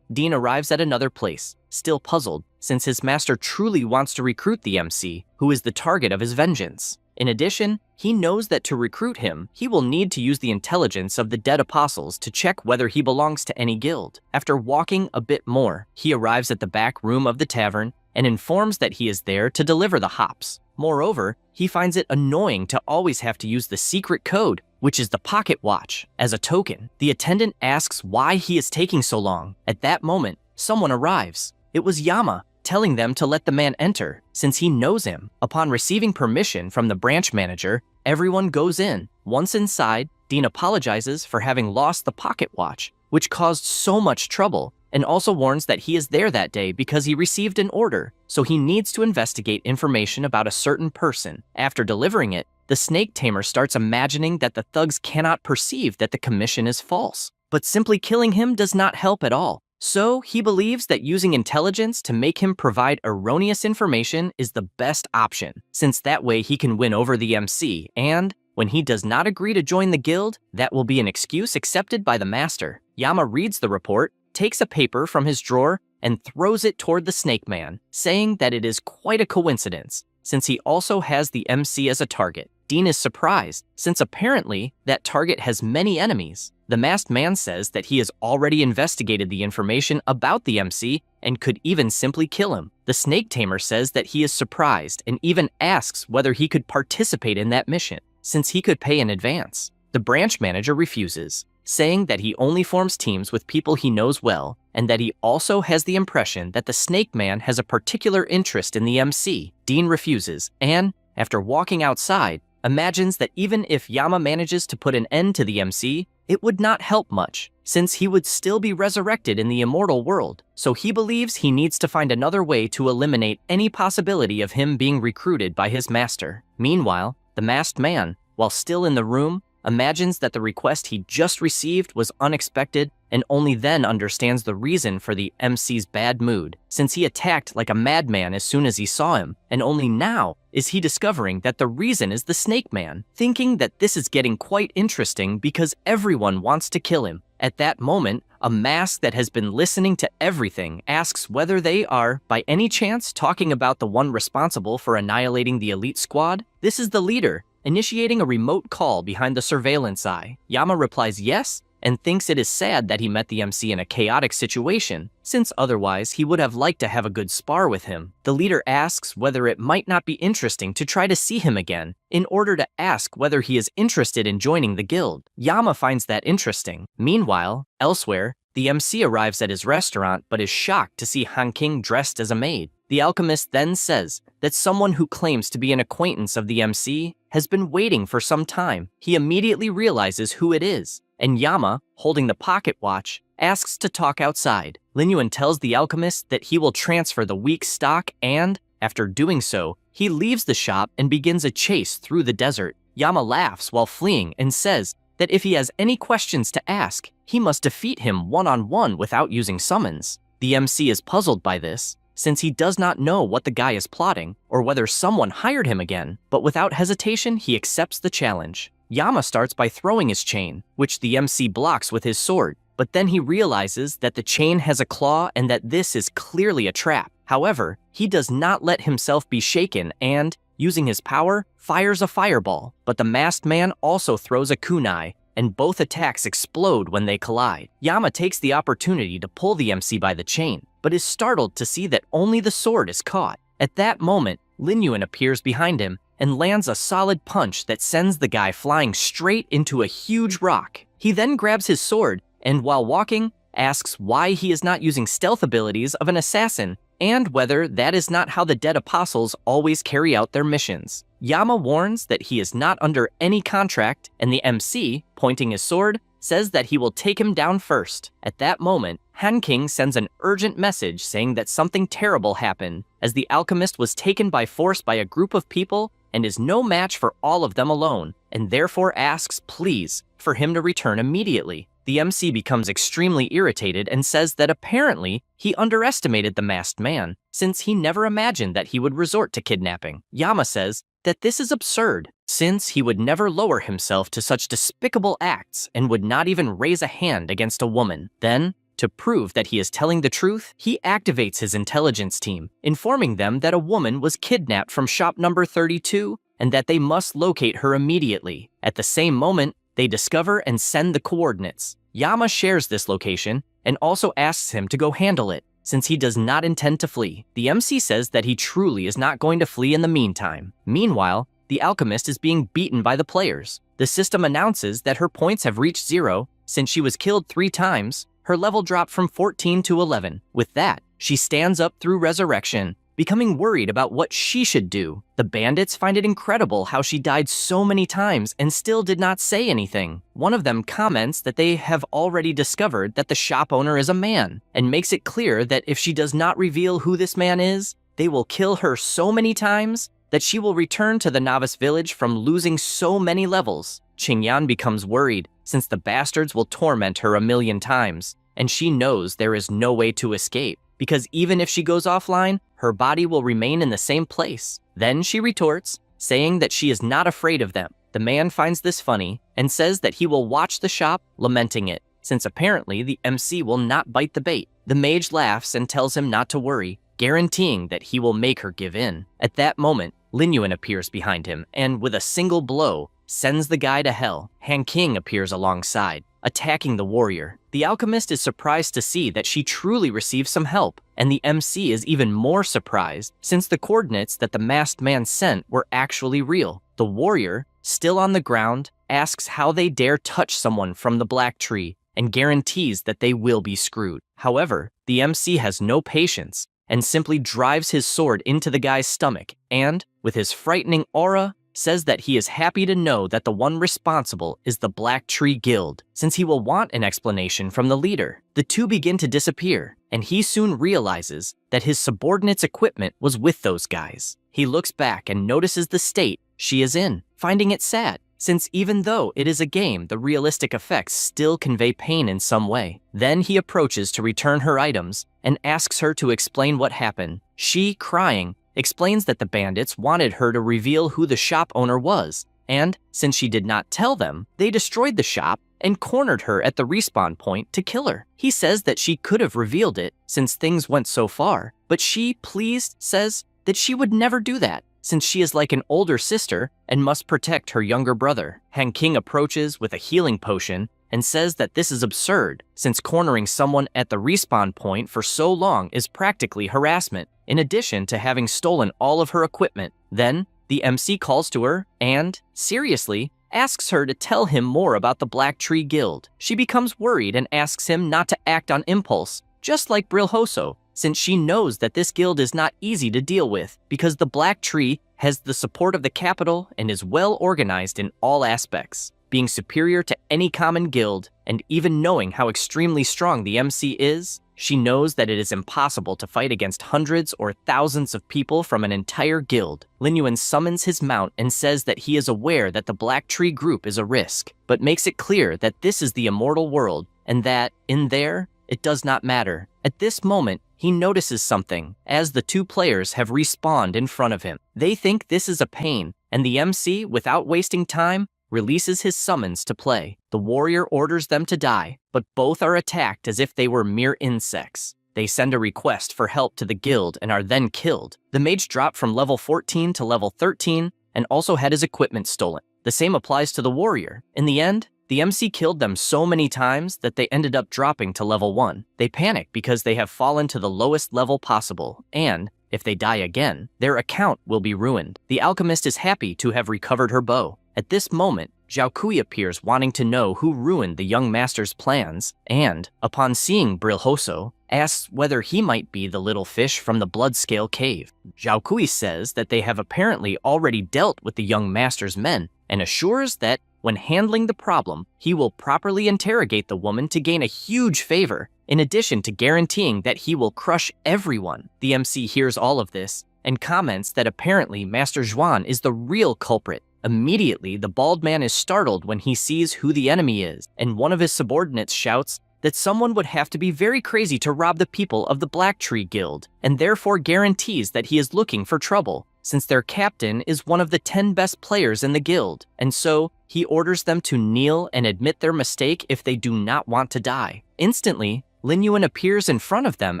A: Dean arrives at another place, still puzzled, since his master truly wants to recruit the MC, who is the target of his vengeance. In addition, he knows that to recruit him, he will need to use the intelligence of the dead apostles to check whether he belongs to any guild. After walking a bit more, he arrives at the back room of the tavern and informs that he is there to deliver the hops. Moreover, he finds it annoying to always have to use the secret code, which is the pocket watch, as a token. The attendant asks why he is taking so long. At that moment, someone arrives. It was Yama, telling them to let the man enter, since he knows him. Upon receiving permission from the branch manager, everyone goes in. Once inside, Dean apologizes for having lost the pocket watch, which caused so much trouble, and also warns that he is there that day because he received an order, so he needs to investigate information about a certain person. After delivering it, the snake tamer starts imagining that the thugs cannot perceive that the commission is false, but simply killing him does not help at all. So he believes that using intelligence to make him provide erroneous information is the best option, since that way he can win over the MC and, When he does not agree to join the guild, that will be an excuse accepted by the master. Yama reads the report, takes a paper from his drawer, and throws it toward the Snake Man, saying that it is quite a coincidence, since he also has the MC as a target. Dean is surprised, since apparently that target has many enemies. The masked man says that he has already investigated the information about the MC and could even simply kill him. The snake tamer says that he is surprised and even asks whether he could participate in that mission, since he could pay in advance. The branch manager refuses, saying that he only forms teams with people he knows well, and that he also has the impression that the Snake Man has a particular interest in the MC. Dean refuses, and, after walking outside, imagines that even if Yama manages to put an end to the MC, it would not help much, since he would still be resurrected in the immortal world. So he believes he needs to find another way to eliminate any possibility of him being recruited by his master. Meanwhile, the masked man, while still in the room, imagines that the request he just received was unexpected and only then understands the reason for the MC's bad mood, since he attacked like a madman as soon as he saw him, and only now is he discovering that the reason is the Snake Man, thinking that this is getting quite interesting because everyone wants to kill him. At that moment, a mask that has been listening to everything asks whether they are, by any chance, talking about the one responsible for annihilating the elite squad. This is the leader, initiating a remote call behind the surveillance eye. Yama replies yes, and thinks it is sad that he met the MC in a chaotic situation, since otherwise he would have liked to have a good spar with him. The leader asks whether it might not be interesting to try to see him again, in order to ask whether he is interested in joining the guild. Yama finds that interesting. Meanwhile, elsewhere, the MC arrives at his restaurant but is shocked to see Han King dressed as a maid. The alchemist then says that someone who claims to be an acquaintance of the MC has been waiting for some time. He immediately realizes who it is, and Yama, holding the pocket watch, asks to talk outside. Lin Yuan tells the alchemist that he will transfer the weak stock and, after doing so, he leaves the shop and begins a chase through the desert. Yama laughs while fleeing and says that if he has any questions to ask, he must defeat him one-on-one without using summons. The MC is puzzled by this, since he does not know what the guy is plotting or whether someone hired him again, but without hesitation he accepts the challenge. Yama starts by throwing his chain, which the MC blocks with his sword, but then he realizes that the chain has a claw and that this is clearly a trap. However, he does not let himself be shaken and, using his power, fires a fireball, but the masked man also throws a kunai, and both attacks explode when they collide. Yama takes the opportunity to pull the MC by the chain, but is startled to see that only the sword is caught. At that moment, Lin Yuan appears behind him and lands a solid punch that sends the guy flying straight into a huge rock. He then grabs his sword and, while walking, asks why he is not using stealth abilities of an assassin and whether that is not how the dead apostles always carry out their missions. Yama warns that he is not under any contract, and the MC, pointing his sword, says that he will take him down first. At that moment, Han King sends an urgent message saying that something terrible happened, as the alchemist was taken by force by a group of people and is no match for all of them alone, and therefore asks, please, for him to return immediately. The MC becomes extremely irritated and says that apparently he underestimated the masked man, since he never imagined that he would resort to kidnapping. Yama says that this is absurd, since he would never lower himself to such despicable acts and would not even raise a hand against a woman. Then, to prove that he is telling the truth, he activates his intelligence team, informing them that a woman was kidnapped from shop number 32 and that they must locate her immediately. At the same moment, they discover and send the coordinates. Yama shares this location and also asks him to go handle it, since he does not intend to flee. The MC says that he truly is not going to flee in the meantime. Meanwhile, the alchemist is being beaten by the players. The system announces that her points have reached 0, since she was killed 3 times. Her level dropped from 14 to 11. With that, she stands up through resurrection, becoming worried about what she should do. The bandits find it incredible how she died so many times and still did not say anything. One of them comments that they have already discovered that the shop owner is a man, and makes it clear that if she does not reveal who this man is, they will kill her so many times that she will return to the novice village from losing so many levels. Qingyan becomes worried, since the bastards will torment her a million times, and she knows there is no way to escape, because even if she goes offline, her body will remain in the same place. Then she retorts, saying that she is not afraid of them. The man finds this funny and says that he will watch the shop, lamenting it, since apparently the MC will not bite the bait. The mage laughs and tells him not to worry, guaranteeing that he will make her give in. At that moment, Lin Yuan appears behind him and, with a single blow, sends the guy to hell. Han King appears alongside, attacking the warrior. The alchemist is surprised to see that she truly receives some help, and the MC is even more surprised since the coordinates that the masked man sent were actually real. The warrior, still on the ground, asks how they dare touch someone from the black tree and guarantees that they will be screwed. However, the MC has no patience and simply drives his sword into the guy's stomach and, with his frightening aura, says that he is happy to know that the one responsible is the Black Tree Guild, since he will want an explanation from the leader. The two begin to disappear, and he soon realizes that his subordinate's equipment was with those guys. He looks back and notices the state she is in, finding it sad, since even though it is a game, the realistic effects still convey pain in some way. Then he approaches to return her items and asks her to explain what happened. She, crying, explains that the bandits wanted her to reveal who the shop owner was, and since she did not tell them, they destroyed the shop and cornered her at the respawn point to kill her. He says that she could have revealed it since things went so far, but she, pleased, says that she would never do that since she is like an older sister and must protect her younger brother. Han King approaches with a healing potion and says that this is absurd since cornering someone at the respawn point for so long is practically harassment, in addition to having stolen all of her equipment. Then, the MC calls to her and, seriously, asks her to tell him more about the Black Tree Guild. She becomes worried and asks him not to act on impulse, just like Brilhoso, since she knows that this guild is not easy to deal with because the Black Tree has the support of the capital and is well organized in all aspects. Being superior to any common guild, and even knowing how extremely strong the MC is, she knows that it is impossible to fight against hundreds or thousands of people from an entire guild. Lin Yuan summons his mount and says that he is aware that the Black Tree group is a risk, but makes it clear that this is the immortal world, and that, in there, it does not matter. At this moment, he notices something, as the two players have respawned in front of him. They think this is a pain, and the MC, without wasting time, releases his summons to play. The warrior orders them to die, but both are attacked as if they were mere insects. They send a request for help to the guild and are then killed. The mage dropped from level 14 to level 13 and also had his equipment stolen. The same applies to the warrior. In the end, the MC killed them so many times that they ended up dropping to level 1. They panic because they have fallen to the lowest level possible, and if they die again, their account will be ruined. The alchemist is happy to have recovered her bow. At this moment, Zhao Kui appears wanting to know who ruined the young master's plans, and, upon seeing Brilhoso, asks whether he might be the little fish from the Bloodscale Cave. Zhao Kui says that they have apparently already dealt with the young master's men, and assures that, when handling the problem, he will properly interrogate the woman to gain a huge favor, in addition to guaranteeing that he will crush everyone. The MC hears all of this, and comments that apparently Master Zhuan is the real culprit. Immediately, the bald man is startled when he sees who the enemy is, and one of his subordinates shouts that someone would have to be very crazy to rob the people of the Black Tree Guild, and therefore guarantees that he is looking for trouble, since their captain is one of the 10 best players in the guild, and so he orders them to kneel and admit their mistake if they do not want to die. Instantly, Lin Yuan appears in front of them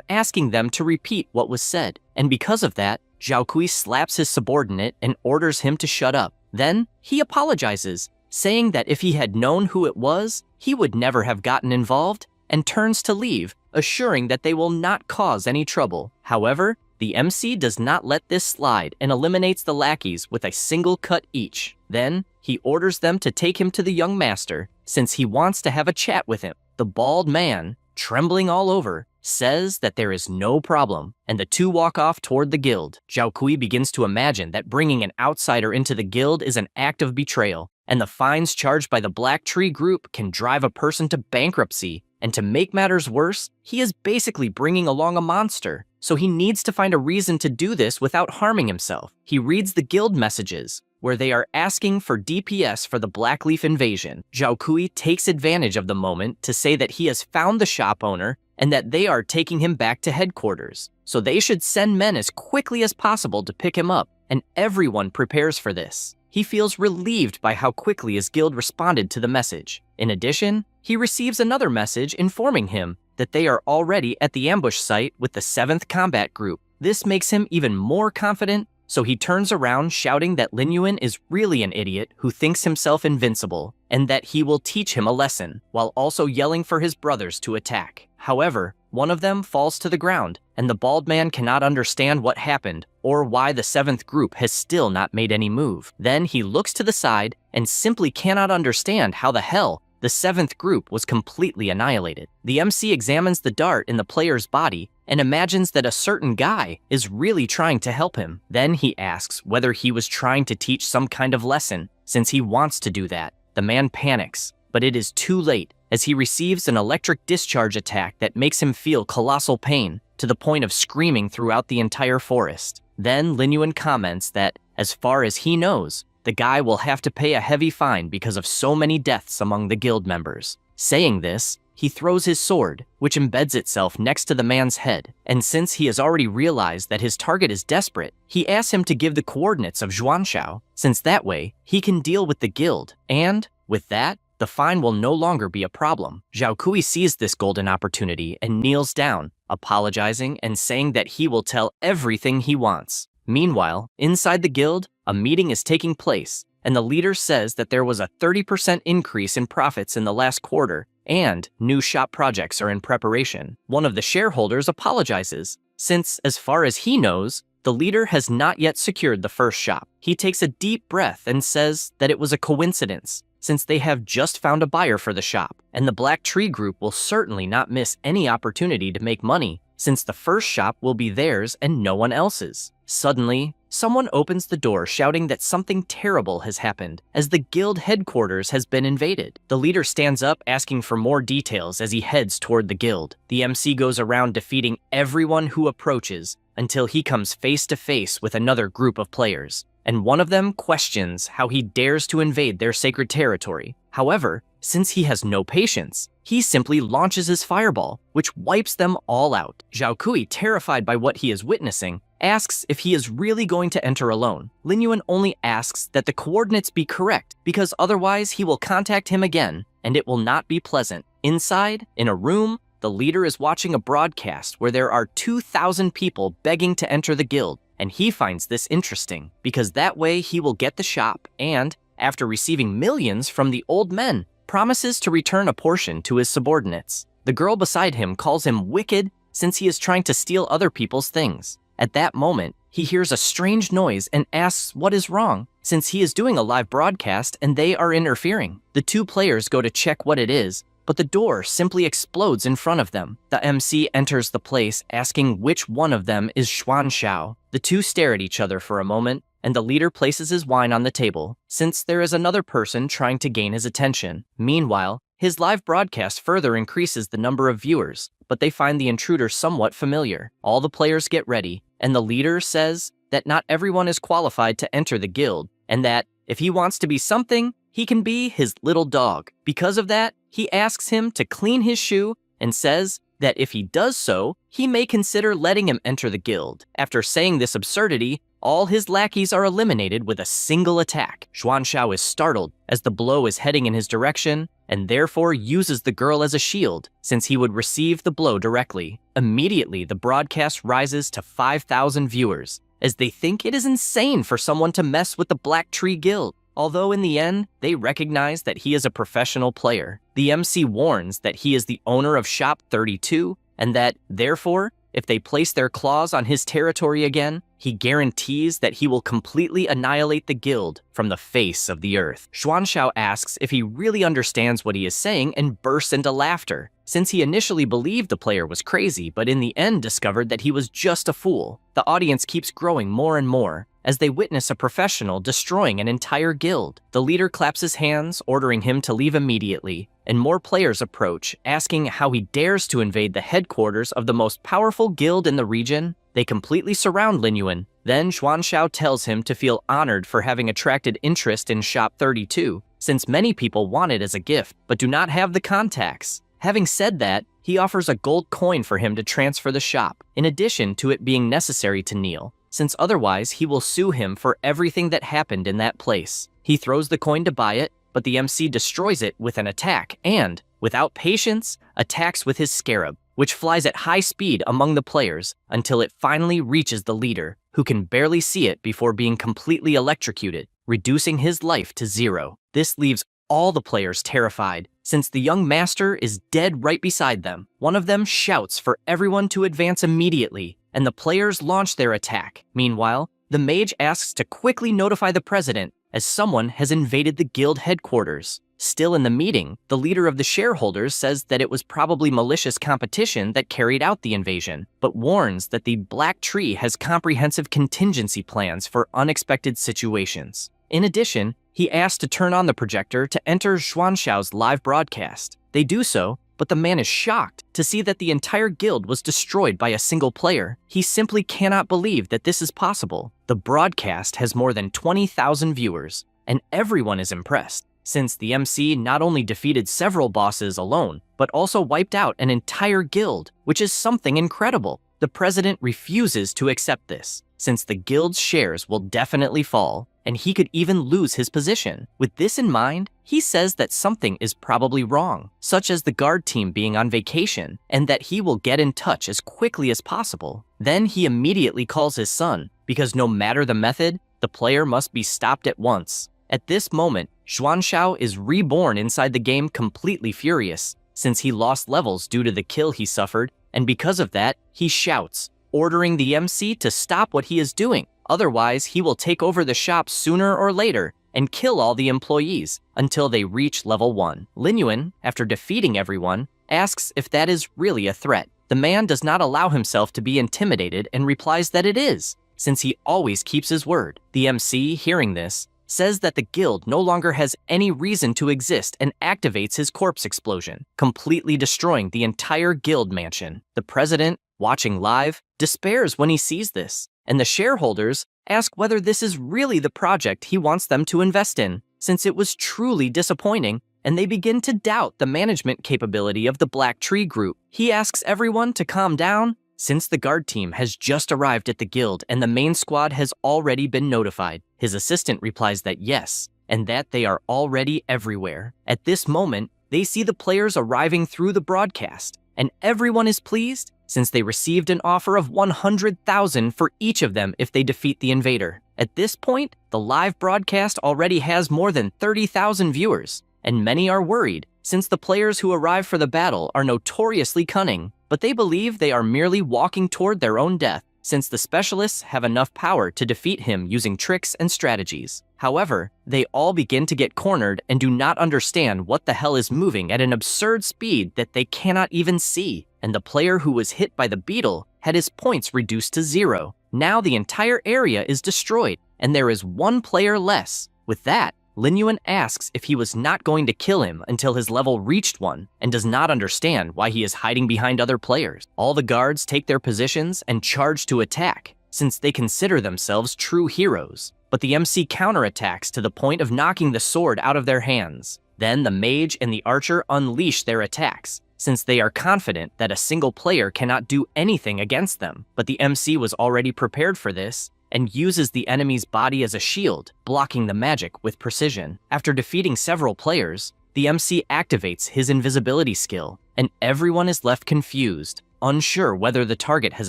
A: asking them to repeat what was said, and because of that, Zhao Kui slaps his subordinate and orders him to shut up. Then, he apologizes, saying that if he had known who it was, he would never have gotten involved, and turns to leave, assuring that they will not cause any trouble. However, the MC does not let this slide and eliminates the lackeys with a single cut each. Then, he orders them to take him to the young master, since he wants to have a chat with him. The bald man, trembling all over, says that there is no problem, and the two walk off toward the guild. Zhao Kui begins to imagine that bringing an outsider into the guild is an act of betrayal, and the fines charged by the Black Tree group can drive a person to bankruptcy, and to make matters worse, he is basically bringing along a monster, so he needs to find a reason to do this without harming himself. He reads the guild messages, where they are asking for DPS for the Blackleaf invasion. Zhao Kui takes advantage of the moment to say that he has found the shop owner and that they are taking him back to headquarters, so they should send men as quickly as possible to pick him up, and everyone prepares for this. he feels relieved by how quickly his guild responded to the message. In addition, he receives another message informing him that they are already at the ambush site with the 7th Combat Group. This makes him even more confident, so he turns around shouting that Lin Yuan is really an idiot who thinks himself invincible, and that he will teach him a lesson, while also yelling for his brothers to attack. However, one of them falls to the ground, and the bald man cannot understand what happened or why the 7th group has still not made any move. Then he looks to the side and simply cannot understand how the hell the 7th group was completely annihilated. The MC examines the dart in the player's body and imagines that a certain guy is really trying to help him. Then he asks whether he was trying to teach some kind of lesson, since he wants to do that. The man panics, but it is too late, as he receives an electric discharge attack that makes him feel colossal pain, to the point of screaming throughout the entire forest. Then Lin Yuan comments that, as far as he knows, the guy will have to pay a heavy fine because of so many deaths among the guild members. Saying this, he throws his sword, which embeds itself next to the man's head, and since he has already realized that his target is desperate, he asks him to give the coordinates of Xuanshao, since that way, he can deal with the guild, and, with that, the fine will no longer be a problem. Zhao Kui sees this golden opportunity and kneels down, apologizing and saying that he will tell everything he wants. Meanwhile, inside the guild, a meeting is taking place, and the leader says that there was a 30% increase in profits in the last quarter, and new shop projects are in preparation. One of the shareholders apologizes, since, as far as he knows, the leader has not yet secured the first shop. He takes a deep breath and says that it was a coincidence, since they have just found a buyer for the shop, and the Black Tree Group will certainly not miss any opportunity to make money, since the first shop will be theirs and no one else's. Suddenly, someone opens the door shouting that something terrible has happened, as the guild headquarters has been invaded. The leader stands up asking for more details as he heads toward the guild. The MC goes around defeating everyone who approaches until he comes face to face with another group of players, and one of them questions how he dares to invade their sacred territory. However, since he has no patience, he simply launches his fireball, which wipes them all out. Zhao Kui, terrified by what he is witnessing, asks if he is really going to enter alone. Lin Yuan only asks that the coordinates be correct, because otherwise he will contact him again, and it will not be pleasant. Inside, in a room, the leader is watching a broadcast where there are 2,000 people begging to enter the guild, and he finds this interesting, because that way he will get the shop and, after receiving millions from the old men, promises to return a portion to his subordinates. The girl beside him calls him wicked since he is trying to steal other people's things. At that moment, he hears a strange noise and asks what is wrong, since he is doing a live broadcast and they are interfering. The two players go to check what it is, but the door simply explodes in front of them. The MC enters the place asking which one of them is Xuanshao. The two stare at each other for a moment, and the leader places his wine on the table, since there is another person trying to gain his attention. Meanwhile, his live broadcast further increases the number of viewers, but they find the intruder somewhat familiar. All the players get ready, and the leader says that not everyone is qualified to enter the guild, and that if he wants to be something, he can be his little dog. Because of that, he asks him to clean his shoe and says that if he does so, he may consider letting him enter the guild. After saying this absurdity, all his lackeys are eliminated with a single attack. Xuanshao is startled as the blow is heading in his direction, and therefore uses the girl as a shield, since he would receive the blow directly. Immediately, the broadcast rises to 5,000 viewers, as they think it is insane for someone to mess with the Black Tree Guild. Although in the end, they recognize that he is a professional player. The MC warns that he is the owner of Shop 32, and that, therefore, if they place their claws on his territory again, he guarantees that he will completely annihilate the guild from the face of the earth. Xuanshao asks if he really understands what he is saying and bursts into laughter, since he initially believed the player was crazy, but in the end discovered that he was just a fool. The audience keeps growing more and more, as they witness a professional destroying an entire guild. The leader claps his hands, ordering him to leave immediately, and more players approach, asking how he dares to invade the headquarters of the most powerful guild in the region. They completely surround Lin Yuan. Then Xuanshao tells him to feel honored for having attracted interest in Shop 32, since many people want it as a gift, but do not have the contacts. Having said that, he offers a gold coin for him to transfer the shop, in addition to it being necessary to kneel, since otherwise he will sue him for everything that happened in that place. He throws the coin to buy it, but the MC destroys it with an attack and, without patience, attacks with his scarab, which flies at high speed among the players until it finally reaches the leader, who can barely see it before being completely electrocuted, reducing his life to 0. This leaves all the players terrified, since the young master is dead right beside them. One of them shouts for everyone to advance immediately, and the players launch their attack. Meanwhile, the mage asks to quickly notify the president, as someone has invaded the guild headquarters. Still in the meeting, the leader of the shareholders says that it was probably malicious competition that carried out the invasion, but warns that the Black Tree has comprehensive contingency plans for unexpected situations. In addition, he asks to turn on the projector to enter Xuanxiao's live broadcast. They do so, but the man is shocked to see that the entire guild was destroyed by a single player. He simply cannot believe that this is possible. The broadcast has more than 20,000 viewers, and everyone is impressed, since the MC not only defeated several bosses alone, but also wiped out an entire guild, which is something incredible. The president refuses to accept this, since the guild's shares will definitely fall, and he could even lose his position. With this in mind, he says that something is probably wrong, such as the guard team being on vacation, and that he will get in touch as quickly as possible. Then he immediately calls his son, because no matter the method, the player must be stopped at once. At this moment, Xuanxiao is reborn inside the game completely furious, since he lost levels due to the kill he suffered, and because of that, he shouts, ordering the MC to stop what he is doing. Otherwise, he will take over the shop sooner or later and kill all the employees until they reach level 1. Lin Yuan, after defeating everyone, asks if that is really a threat. The man does not allow himself to be intimidated and replies that it is, since he always keeps his word. The MC, hearing this, says that the guild no longer has any reason to exist and activates his corpse explosion, completely destroying the entire guild mansion. The president, watching live, despairs when he sees this, and the shareholders ask whether this is really the project he wants them to invest in, since it was truly disappointing, and they begin to doubt the management capability of the Black Tree Group. He asks everyone to calm down, since the guard team has just arrived at the guild and the main squad has already been notified. His assistant replies that yes, and that they are already everywhere. At this moment, they see the players arriving through the broadcast, and everyone is pleased since they received an offer of 100,000 for each of them if they defeat the invader. At this point, the live broadcast already has more than 30,000 viewers, and many are worried since the players who arrive for the battle are notoriously cunning, but they believe they are merely walking toward their own death, since the specialists have enough power to defeat him using tricks and strategies. However, they all begin to get cornered and do not understand what the hell is moving at an absurd speed that they cannot even see, and the player who was hit by the beetle had his points reduced to 0. Now the entire area is destroyed, and there is one player less. With that, Lin Yuan asks if he was not going to kill him until his level reached 1, and does not understand why he is hiding behind other players. All the guards take their positions and charge to attack, since they consider themselves true heroes. But the MC counterattacks to the point of knocking the sword out of their hands. Then the mage and the archer unleash their attacks, since they are confident that a single player cannot do anything against them. But the MC was already prepared for this, and uses the enemy's body as a shield, blocking the magic with precision. After defeating several players, the MC activates his invisibility skill, and everyone is left confused, unsure whether the target has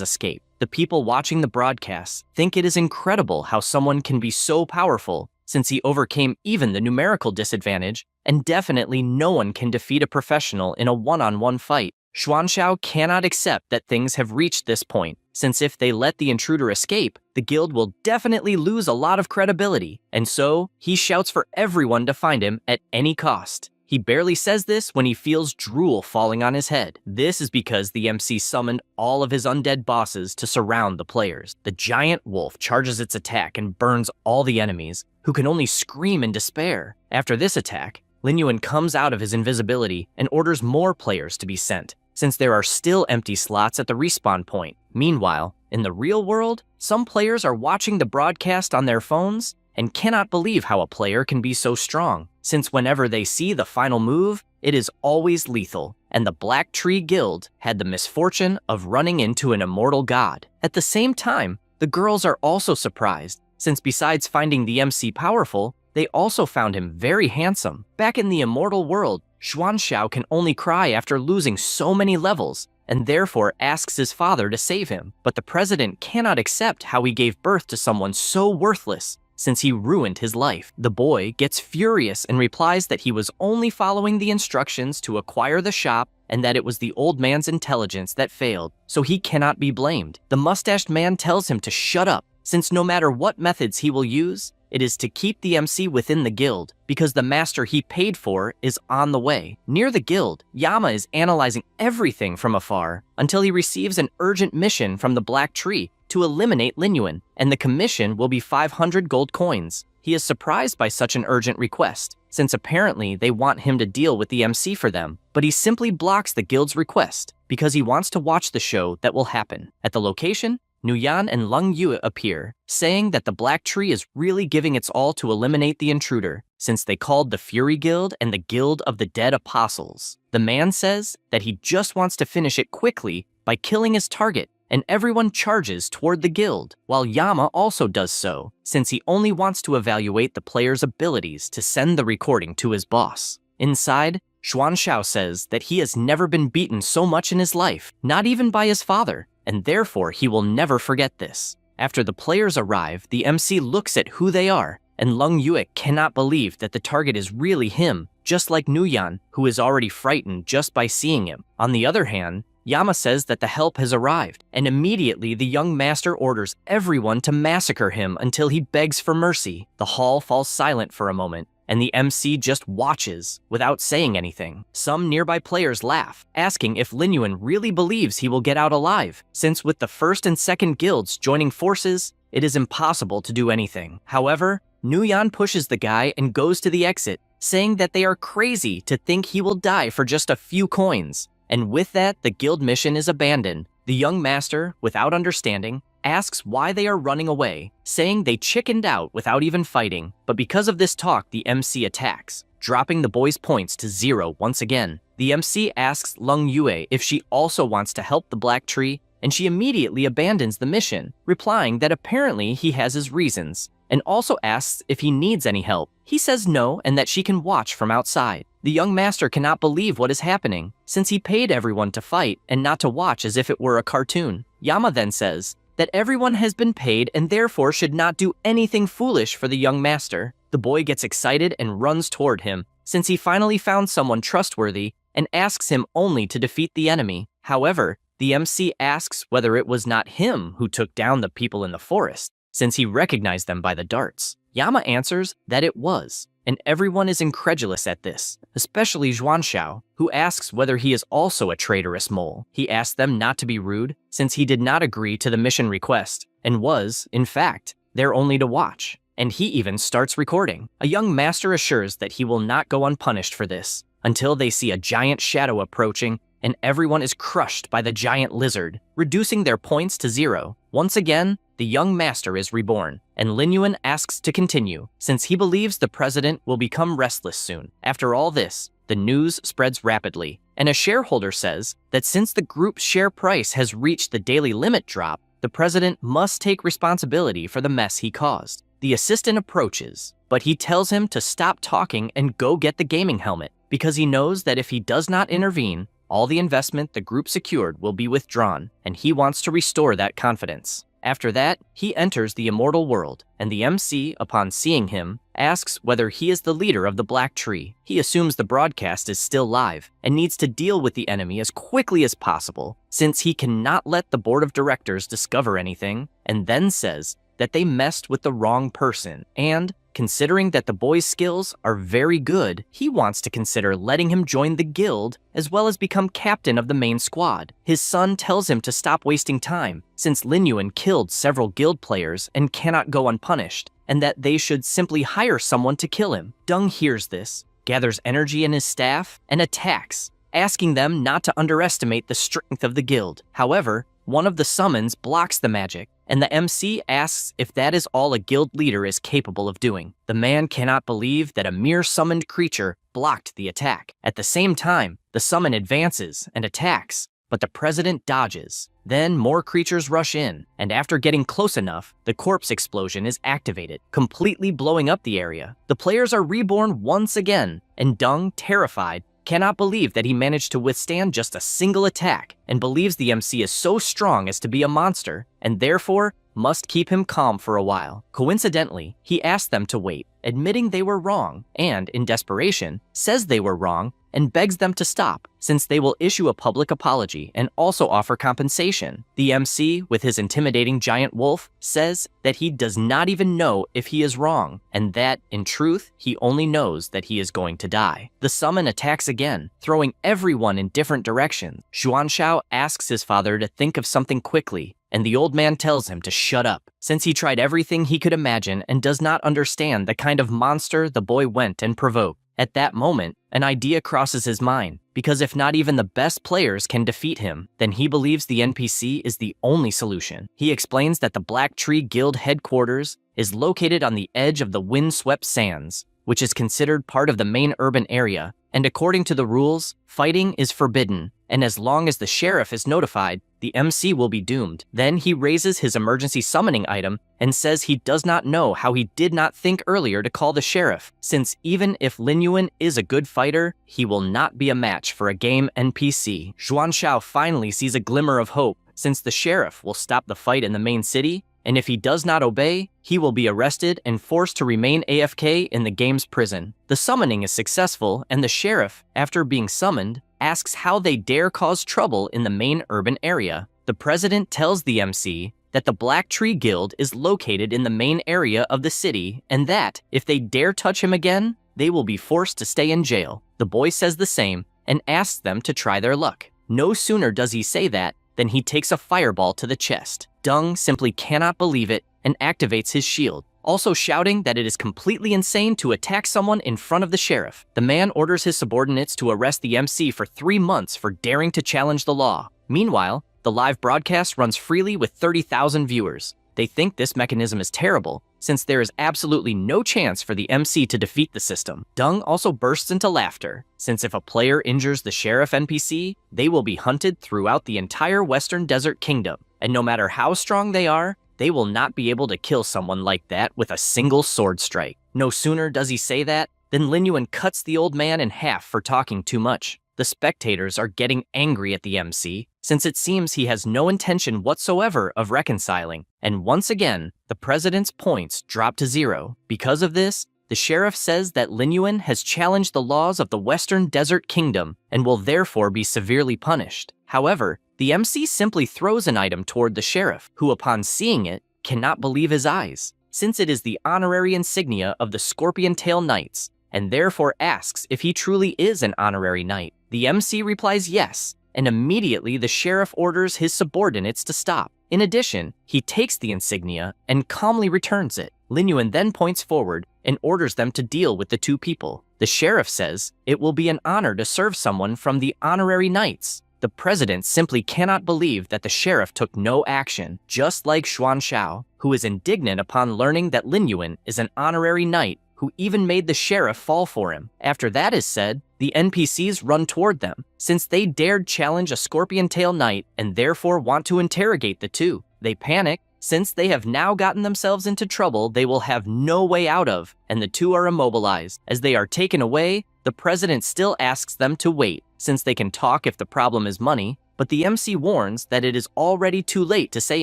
A: escaped. The people watching the broadcasts think it is incredible how someone can be so powerful, since he overcame even the numerical disadvantage, and definitely no one can defeat a professional in a one-on-one fight. Xuanxiao cannot accept that things have reached this point, since if they let the intruder escape, the guild will definitely lose a lot of credibility, and so he shouts for everyone to find him at any cost. He barely says this when he feels drool falling on his head. This is because the MC summoned all of his undead bosses to surround the players. The giant wolf charges its attack and burns all the enemies, who can only scream in despair. After this attack, Lin Yuan comes out of his invisibility and orders more players to be sent, since there are still empty slots at the respawn point. Meanwhile, in the real world, some players are watching the broadcast on their phones and cannot believe how a player can be so strong, since whenever they see the final move, it is always lethal, and the Black Tree Guild had the misfortune of running into an immortal god. At the same time, The girls are also surprised, since besides finding the MC powerful, they also found him very handsome. Back in the immortal world, Xuanxiao can only cry after losing so many levels, and therefore asks his father to save him. But the president cannot accept how he gave birth to someone so worthless, since he ruined his life. The boy gets furious and replies that he was only following the instructions to acquire the shop and that it was the old man's intelligence that failed, so he cannot be blamed. The mustached man tells him to shut up, since no matter what methods he will use, it is to keep the MC within the guild, because the master he paid for is on the way. Near the guild, Yama is analyzing everything from afar until he receives an urgent mission from the Black Tree to eliminate Lin Yuan, and the commission will be 500 gold coins. He is surprised by such an urgent request, since apparently they want him to deal with the MC for them, but he simply blocks the guild's request because he wants to watch the show that will happen. At the location, Nuyan and Lung Yue appear, saying that the Black Tree is really giving its all to eliminate the intruder, since they called the Fury Guild and the Guild of the Dead Apostles. The man says that he just wants to finish it quickly by killing his target, and everyone charges toward the guild, while Yama also does so, since he only wants to evaluate the player's abilities to send the recording to his boss. Inside, Xuanxiao says that he has never been beaten so much in his life, not even by his father, and therefore he will never forget this. After the players arrive, the MC looks at who they are, and Lung Yue cannot believe that the target is really him, just like Nuyan, who is already frightened just by seeing him. On the other hand, Yama says that the help has arrived, and immediately the young master orders everyone to massacre him until he begs for mercy. The hall falls silent for a moment, and the MC just watches without saying anything. Some nearby players laugh, asking if Lin Yuan really believes he will get out alive, since with the first and second guilds joining forces, it is impossible to do anything. However, Nuyan pushes the guy and goes to the exit, saying that they are crazy to think he will die for just a few coins. And with that, the guild mission is abandoned. The young master, without understanding, asks why they are running away, saying they chickened out without even fighting. But because of this talk, the MC attacks, dropping the boys' points to 0 once again. The MC asks Lung Yue if she also wants to help the Black Tree, and she immediately abandons the mission, replying that apparently he has his reasons, and also asks if he needs any help. He says no and that she can watch from outside. The young master cannot believe what is happening, since he paid everyone to fight and not to watch as if it were a cartoon. Yama then says that everyone has been paid and therefore should not do anything foolish for the young master. The boy gets excited and runs toward him, since he finally found someone trustworthy, and asks him only to defeat the enemy. However, the MC asks whether it was not him who took down the people in the forest, since he recognized them by the darts. Yama answers that it was, and everyone is incredulous at this, especially Xuanxiao, who asks whether he is also a traitorous mole. He asks them not to be rude, since he did not agree to the mission request, and was, in fact, there only to watch. And he even starts recording. A young master assures that he will not go unpunished for this, until they see a giant shadow approaching, and everyone is crushed by the giant lizard, reducing their points to 0. Once again, the young master is reborn, and Lin Yuan asks to continue, since he believes the president will become restless soon. After all this, the news spreads rapidly, and a shareholder says that since the group's share price has reached the daily limit drop, the president must take responsibility for the mess he caused. The assistant approaches, but he tells him to stop talking and go get the gaming helmet, because he knows that if he does not intervene, all the investment the group secured will be withdrawn, and he wants to restore that confidence. After that, he enters the immortal world, and the MC, upon seeing him, asks whether he is the leader of the Black Tree. He assumes the broadcast is still live, and needs to deal with the enemy as quickly as possible, since he cannot let the board of directors discover anything, and then says that they messed with the wrong person, and, considering that the boy's skills are very good, he wants to consider letting him join the guild as well as become captain of the main squad. His son tells him to stop wasting time, since Lin Yuan killed several guild players and cannot go unpunished, and that they should simply hire someone to kill him. Deng hears this, gathers energy in his staff, and attacks, asking them not to underestimate the strength of the guild. However, one of the summons blocks the magic, and the MC asks if that is all a guild leader is capable of doing. The man cannot believe that a mere summoned creature blocked the attack. At the same time, the summon advances and attacks, but the president dodges. Then more creatures rush in, and after getting close enough, the corpse explosion is activated, completely blowing up the area. The players are reborn once again, and Dung, terrified, cannot believe that he managed to withstand just a single attack, and believes the MC is so strong as to be a monster, and therefore must keep him calm for a while. Coincidentally, he asks them to wait, admitting they were wrong, and, in desperation, says they were wrong and begs them to stop, since they will issue a public apology and also offer compensation. The MC, with his intimidating giant wolf, says that he does not even know if he is wrong, and that, in truth, he only knows that he is going to die. The summon attacks again, throwing everyone in different directions. Xuanshao asks his father to think of something quickly, and the old man tells him to shut up, since he tried everything he could imagine and does not understand the kind of monster the boy went and provoked. At that moment, an idea crosses his mind, because if not even the best players can defeat him, then he believes the NPC is the only solution. He explains that the Black Tree Guild headquarters is located on the edge of the windswept sands, which is considered part of the main urban area, and according to the rules, fighting is forbidden, and as long as the sheriff is notified, the MC will be doomed. Then he raises his emergency summoning item and says he does not know how he did not think earlier to call the sheriff, since even if Lin Yuan is a good fighter, he will not be a match for a game NPC. Xuanshao finally sees a glimmer of hope, since the sheriff will stop the fight in the main city, and if he does not obey, he will be arrested and forced to remain AFK in the game's prison. The summoning is successful, and the sheriff, after being summoned, asks how they dare cause trouble in the main urban area. The president tells the MC that the Black Tree Guild is located in the main area of the city, and that, if they dare touch him again, they will be forced to stay in jail. The boy says the same, and asks them to try their luck. No sooner does he say that, than he takes a fireball to the chest. Dung simply cannot believe it, and activates his shield, also shouting that it is completely insane to attack someone in front of the sheriff. The man orders his subordinates to arrest the MC for 3 months for daring to challenge the law. Meanwhile, the live broadcast runs freely with 30,000 viewers. They think this mechanism is terrible, since there is absolutely no chance for the MC to defeat the system. Dung also bursts into laughter, since if a player injures the sheriff NPC, they will be hunted throughout the entire Western Desert Kingdom, and no matter how strong they are, they will not be able to kill someone like that with a single sword strike. No sooner does he say that, than Lin Yuan cuts the old man in half for talking too much. The spectators are getting angry at the MC, since it seems he has no intention whatsoever of reconciling, and once again, the president's points drop to 0. Because of this, the sheriff says that Lin Yuan has challenged the laws of the Western Desert Kingdom and will therefore be severely punished. However, the MC simply throws an item toward the sheriff, who upon seeing it, cannot believe his eyes, since it is the honorary insignia of the Scorpion Tail Knights, and therefore asks if he truly is an honorary knight. The MC replies yes, and immediately the sheriff orders his subordinates to stop. In addition, he takes the insignia and calmly returns it. Lin Yuan then points forward and orders them to deal with the 2 people. The sheriff says it will be an honor to serve someone from the honorary knights. The president simply cannot believe that the sheriff took no action, just like Xuanshao, who is indignant upon learning that Lin Yuan is an honorary knight who even made the sheriff fall for him. After that is said, the NPCs run toward them, since they dared challenge a Scorpion Tail Knight and therefore want to interrogate the 2. They panic, since they have now gotten themselves into trouble they will have no way out of, and the 2 are immobilized. As they are taken away, the president still asks them to wait, since they can talk if the problem is money, but the MC warns that it is already too late to say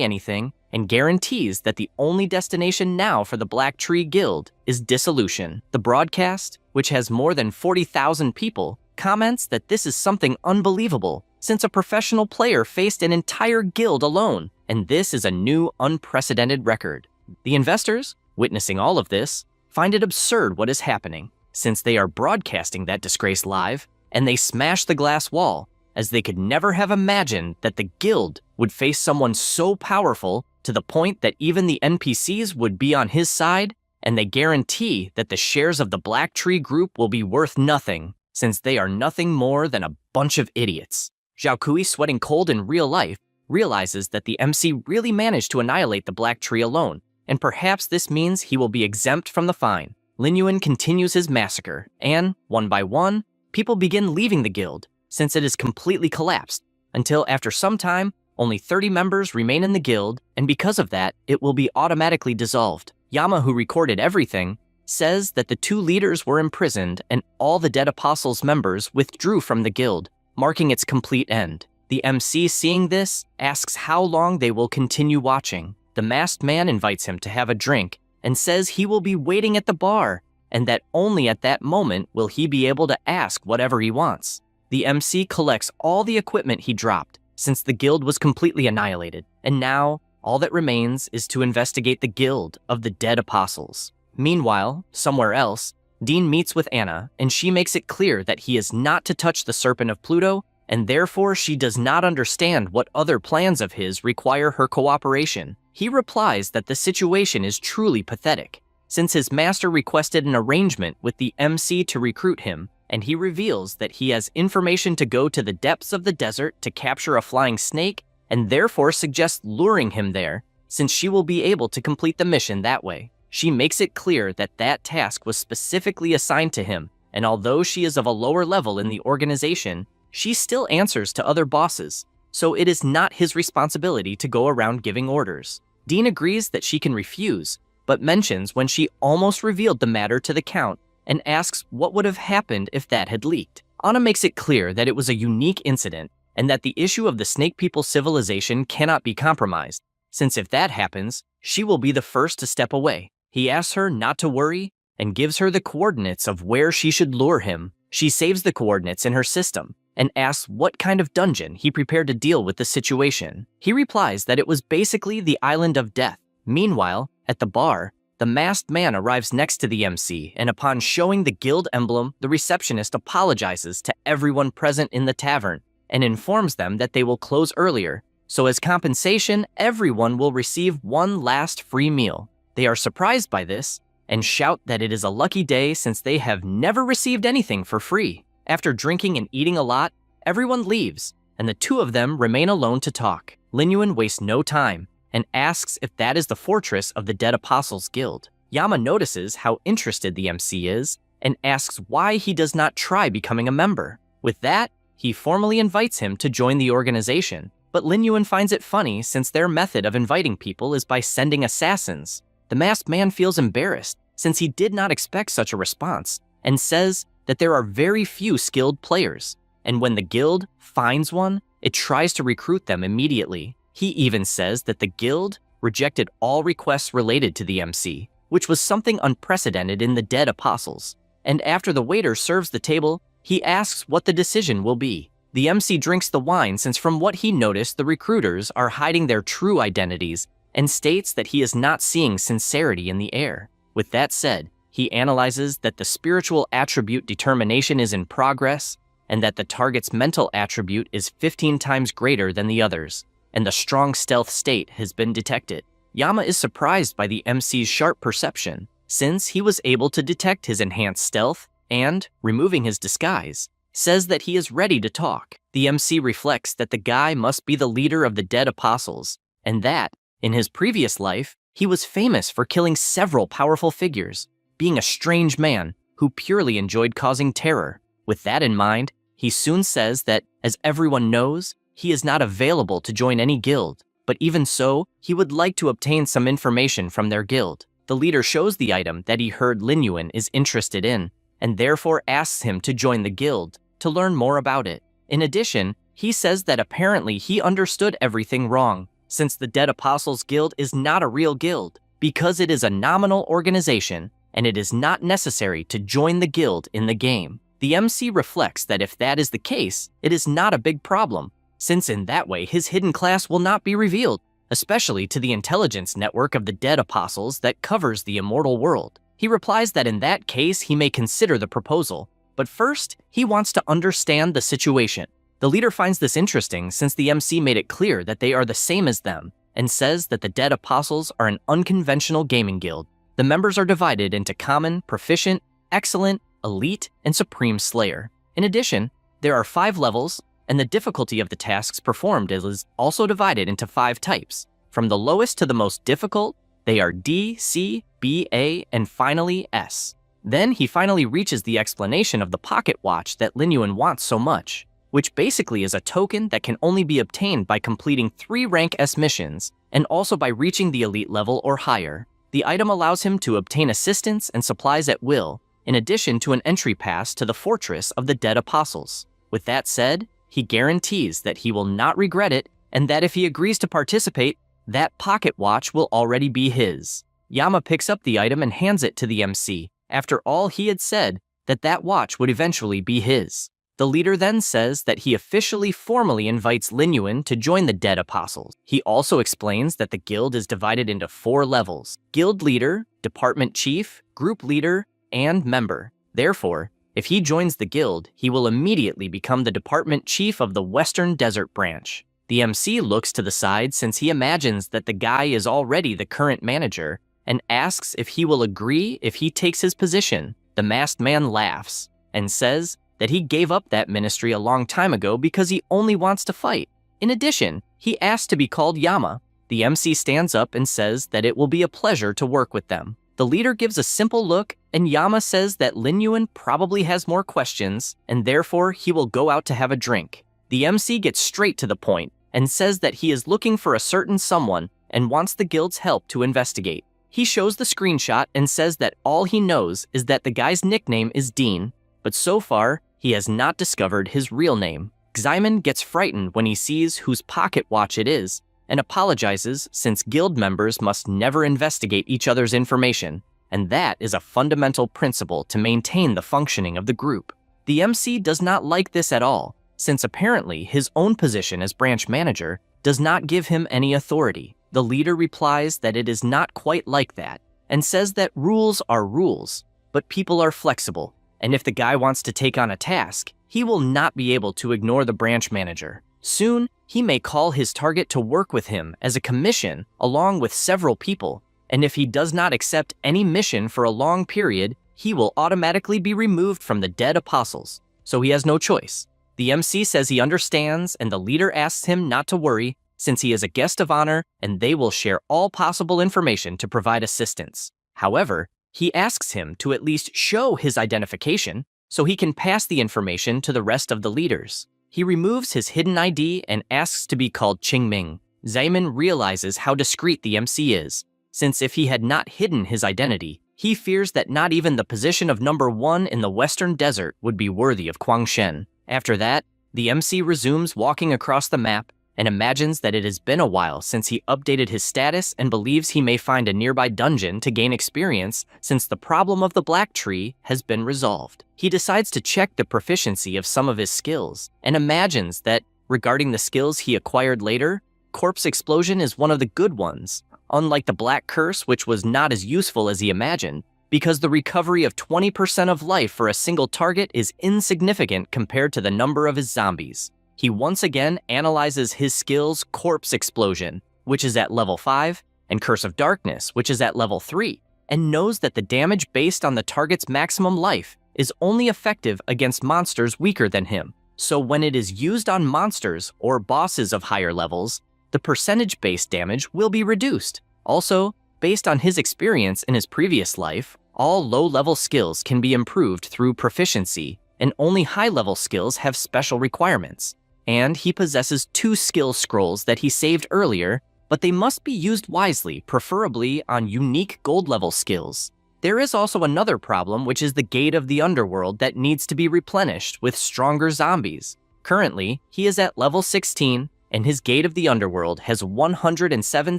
A: anything, and guarantees that the only destination now for the Black Tree Guild is dissolution. The broadcast, which has more than 40,000 people, comments that this is something unbelievable, since a professional player faced an entire guild alone, and this is a new, unprecedented record. The investors, witnessing all of this, find it absurd what is happening, since they are broadcasting that disgrace live, and they smash the glass wall, as they could never have imagined that the guild would face someone so powerful to the point that even the NPCs would be on his side, and they guarantee that the shares of the Black Tree Group will be worth nothing, since they are nothing more than a bunch of idiots. Zhao Kui, sweating cold in real life, realizes that the MC really managed to annihilate the Black Tree alone, and perhaps this means he will be exempt from the fine. Lin Yuan continues his massacre, and, one by one, people begin leaving the guild, since it is completely collapsed, until after some time, only 30 members remain in the guild, and because of that, it will be automatically dissolved. Yama, who recorded everything, says that the 2 leaders were imprisoned and all the Dead Apostles members withdrew from the guild, marking its complete end. The MC, seeing this, asks how long they will continue watching. The masked man invites him to have a drink and says he will be waiting at the bar, and that only at that moment will he be able to ask whatever he wants. The MC collects all the equipment he dropped, since the guild was completely annihilated, and now all that remains is to investigate the guild of the Dead Apostles. Meanwhile, somewhere else, Dean meets with Anna, and she makes it clear that he is not to touch the Serpent of Pluto, and therefore she does not understand what other plans of his require her cooperation. He replies that the situation is truly pathetic, since his master requested an arrangement with the MC to recruit him, and he reveals that he has information to go to the depths of the desert to capture a flying snake, and therefore suggests luring him there, since she will be able to complete the mission that way. She makes it clear that that task was specifically assigned to him, and although she is of a lower level in the organization, she still answers to other bosses, so it is not his responsibility to go around giving orders. Dean agrees that she can refuse, but mentions when she almost revealed the matter to the Count and asks what would have happened if that had leaked. Anna makes it clear that it was a unique incident and that the issue of the Snake People civilization cannot be compromised, since if that happens, she will be the first to step away. He asks her not to worry and gives her the coordinates of where she should lure him. She saves the coordinates in her system and asks what kind of dungeon he prepared to deal with the situation. He replies that it was basically the Island of Death. Meanwhile, at the bar, the masked man arrives next to the MC, and upon showing the guild emblem, the receptionist apologizes to everyone present in the tavern and informs them that they will close earlier, so as compensation, everyone will receive one last free meal. They are surprised by this and shout that it is a lucky day since they have never received anything for free. After drinking and eating a lot, everyone leaves, and the 2 of them remain alone to talk. Lin Yuan wastes no time and asks if that is the fortress of the Dead Apostles Guild. Yama notices how interested the MC is and asks why he does not try becoming a member. With that, he formally invites him to join the organization, but Lin Yuan finds it funny since their method of inviting people is by sending assassins. The masked man feels embarrassed since he did not expect such a response and says that there are very few skilled players, and when the guild finds one, it tries to recruit them immediately. He even says that the guild rejected all requests related to the MC, which was something unprecedented in the Dead Apostles. And after the waiter serves the table, he asks what the decision will be. The MC drinks the wine since from what he noticed, the recruiters are hiding their true identities and states that he is not seeing sincerity in the air. With that said, he analyzes that the spiritual attribute determination is in progress and that the target's mental attribute is 15 times greater than the others, and the strong stealth state has been detected. Yama is surprised by the MC's sharp perception, since he was able to detect his enhanced stealth and, removing his disguise, says that he is ready to talk. The MC reflects that the guy must be the leader of the Dead Apostles, and that, in his previous life, he was famous for killing several powerful figures, being a strange man who purely enjoyed causing terror. With that in mind, he soon says that, as everyone knows, he is not available to join any guild, but even so, he would like to obtain some information from their guild. The leader shows the item that he heard Lin Yuan is interested in, and therefore asks him to join the guild to learn more about it. In addition, he says that apparently he understood everything wrong, since the Dead Apostles Guild is not a real guild, because it is a nominal organization, and it is not necessary to join the guild in the game. The MC reflects that if that is the case, it is not a big problem, since in that way his hidden class will not be revealed, especially to the intelligence network of the Dead Apostles that covers the immortal world. He replies that in that case he may consider the proposal, but first, he wants to understand the situation. The leader finds this interesting since the MC made it clear that they are the same as them, and says that the Dead Apostles are an unconventional gaming guild. The members are divided into common, proficient, excellent, elite, and supreme slayer. In addition, there are 5 levels, and the difficulty of the tasks performed is also divided into 5 types. From the lowest to the most difficult, they are D, C, B, A, and finally S. Then he finally reaches the explanation of the pocket watch that Lin Yuan wants so much, which basically is a token that can only be obtained by completing 3 rank S missions and also by reaching the elite level or higher. The item allows him to obtain assistance and supplies at will, in addition to an entry pass to the Fortress of the Dead Apostles. With that said, he guarantees that he will not regret it and that if he agrees to participate, that pocket watch will already be his. Yama picks up the item and hands it to the MC, after all he had said that that watch would eventually be his. The leader then says that he officially formally invites Lin Yuan to join the Dead Apostles. He also explains that the guild is divided into 4 levels: guild leader, department chief, group leader, and member. Therefore, if he joins the guild, he will immediately become the department chief of the Western Desert branch. The MC looks to the side since he imagines that the guy is already the current manager and asks if he will agree if he takes his position. The masked man laughs and says that he gave up that ministry a long time ago because he only wants to fight. In addition, he asks to be called Yama. The MC stands up and says that it will be a pleasure to work with them. The leader gives a simple look, and Yama says that Lin Yuan probably has more questions, and therefore he will go out to have a drink. The MC gets straight to the point and says that he is looking for a certain someone and wants the guild's help to investigate. He shows the screenshot and says that all he knows is that the guy's nickname is Dean, but so far, he has not discovered his real name. Ximon gets frightened when he sees whose pocket watch it is and apologizes since guild members must never investigate each other's information, and that is a fundamental principle to maintain the functioning of the group. The MC does not like this at all, since apparently his own position as branch manager does not give him any authority. The leader replies that it is not quite like that, and says that rules are rules, but people are flexible, and if the guy wants to take on a task, he will not be able to ignore the branch manager. Soon, he may call his target to work with him as a commission along with several people, and if he does not accept any mission for a long period, he will automatically be removed from the Dead Apostles, so he has no choice. The MC says he understands, and the leader asks him not to worry, since he is a guest of honor and they will share all possible information to provide assistance. However, he asks him to at least show his identification so he can pass the information to the rest of the leaders. He removes his hidden ID and asks to be called Qingming. Ximon realizes how discreet the MC is, since if he had not hidden his identity, he fears that not even the position of number 1 in the Western Desert would be worthy of Kwangshen. After that, the MC resumes walking across the map and imagines that it has been a while since he updated his status and believes he may find a nearby dungeon to gain experience since the problem of the black tree has been resolved. He decides to check the proficiency of some of his skills and imagines that, regarding the skills he acquired later, Corpse Explosion is one of the good ones, unlike the Black Curse, which was not as useful as he imagined, because the recovery of 20% of life for a single target is insignificant compared to the number of his zombies. He once again analyzes his skills Corpse Explosion, which is at level 5, and Curse of Darkness, which is at level 3, and knows that the damage based on the target's maximum life is only effective against monsters weaker than him. So when it is used on monsters or bosses of higher levels, the percentage-based damage will be reduced. Also, based on his experience in his previous life, all low-level skills can be improved through proficiency, and only high-level skills have special requirements. And he possesses 2 skill scrolls that he saved earlier, but they must be used wisely, preferably on unique gold-level skills. There is also another problem, which is the Gate of the Underworld that needs to be replenished with stronger zombies. Currently, he is at level 16, and his Gate of the Underworld has 107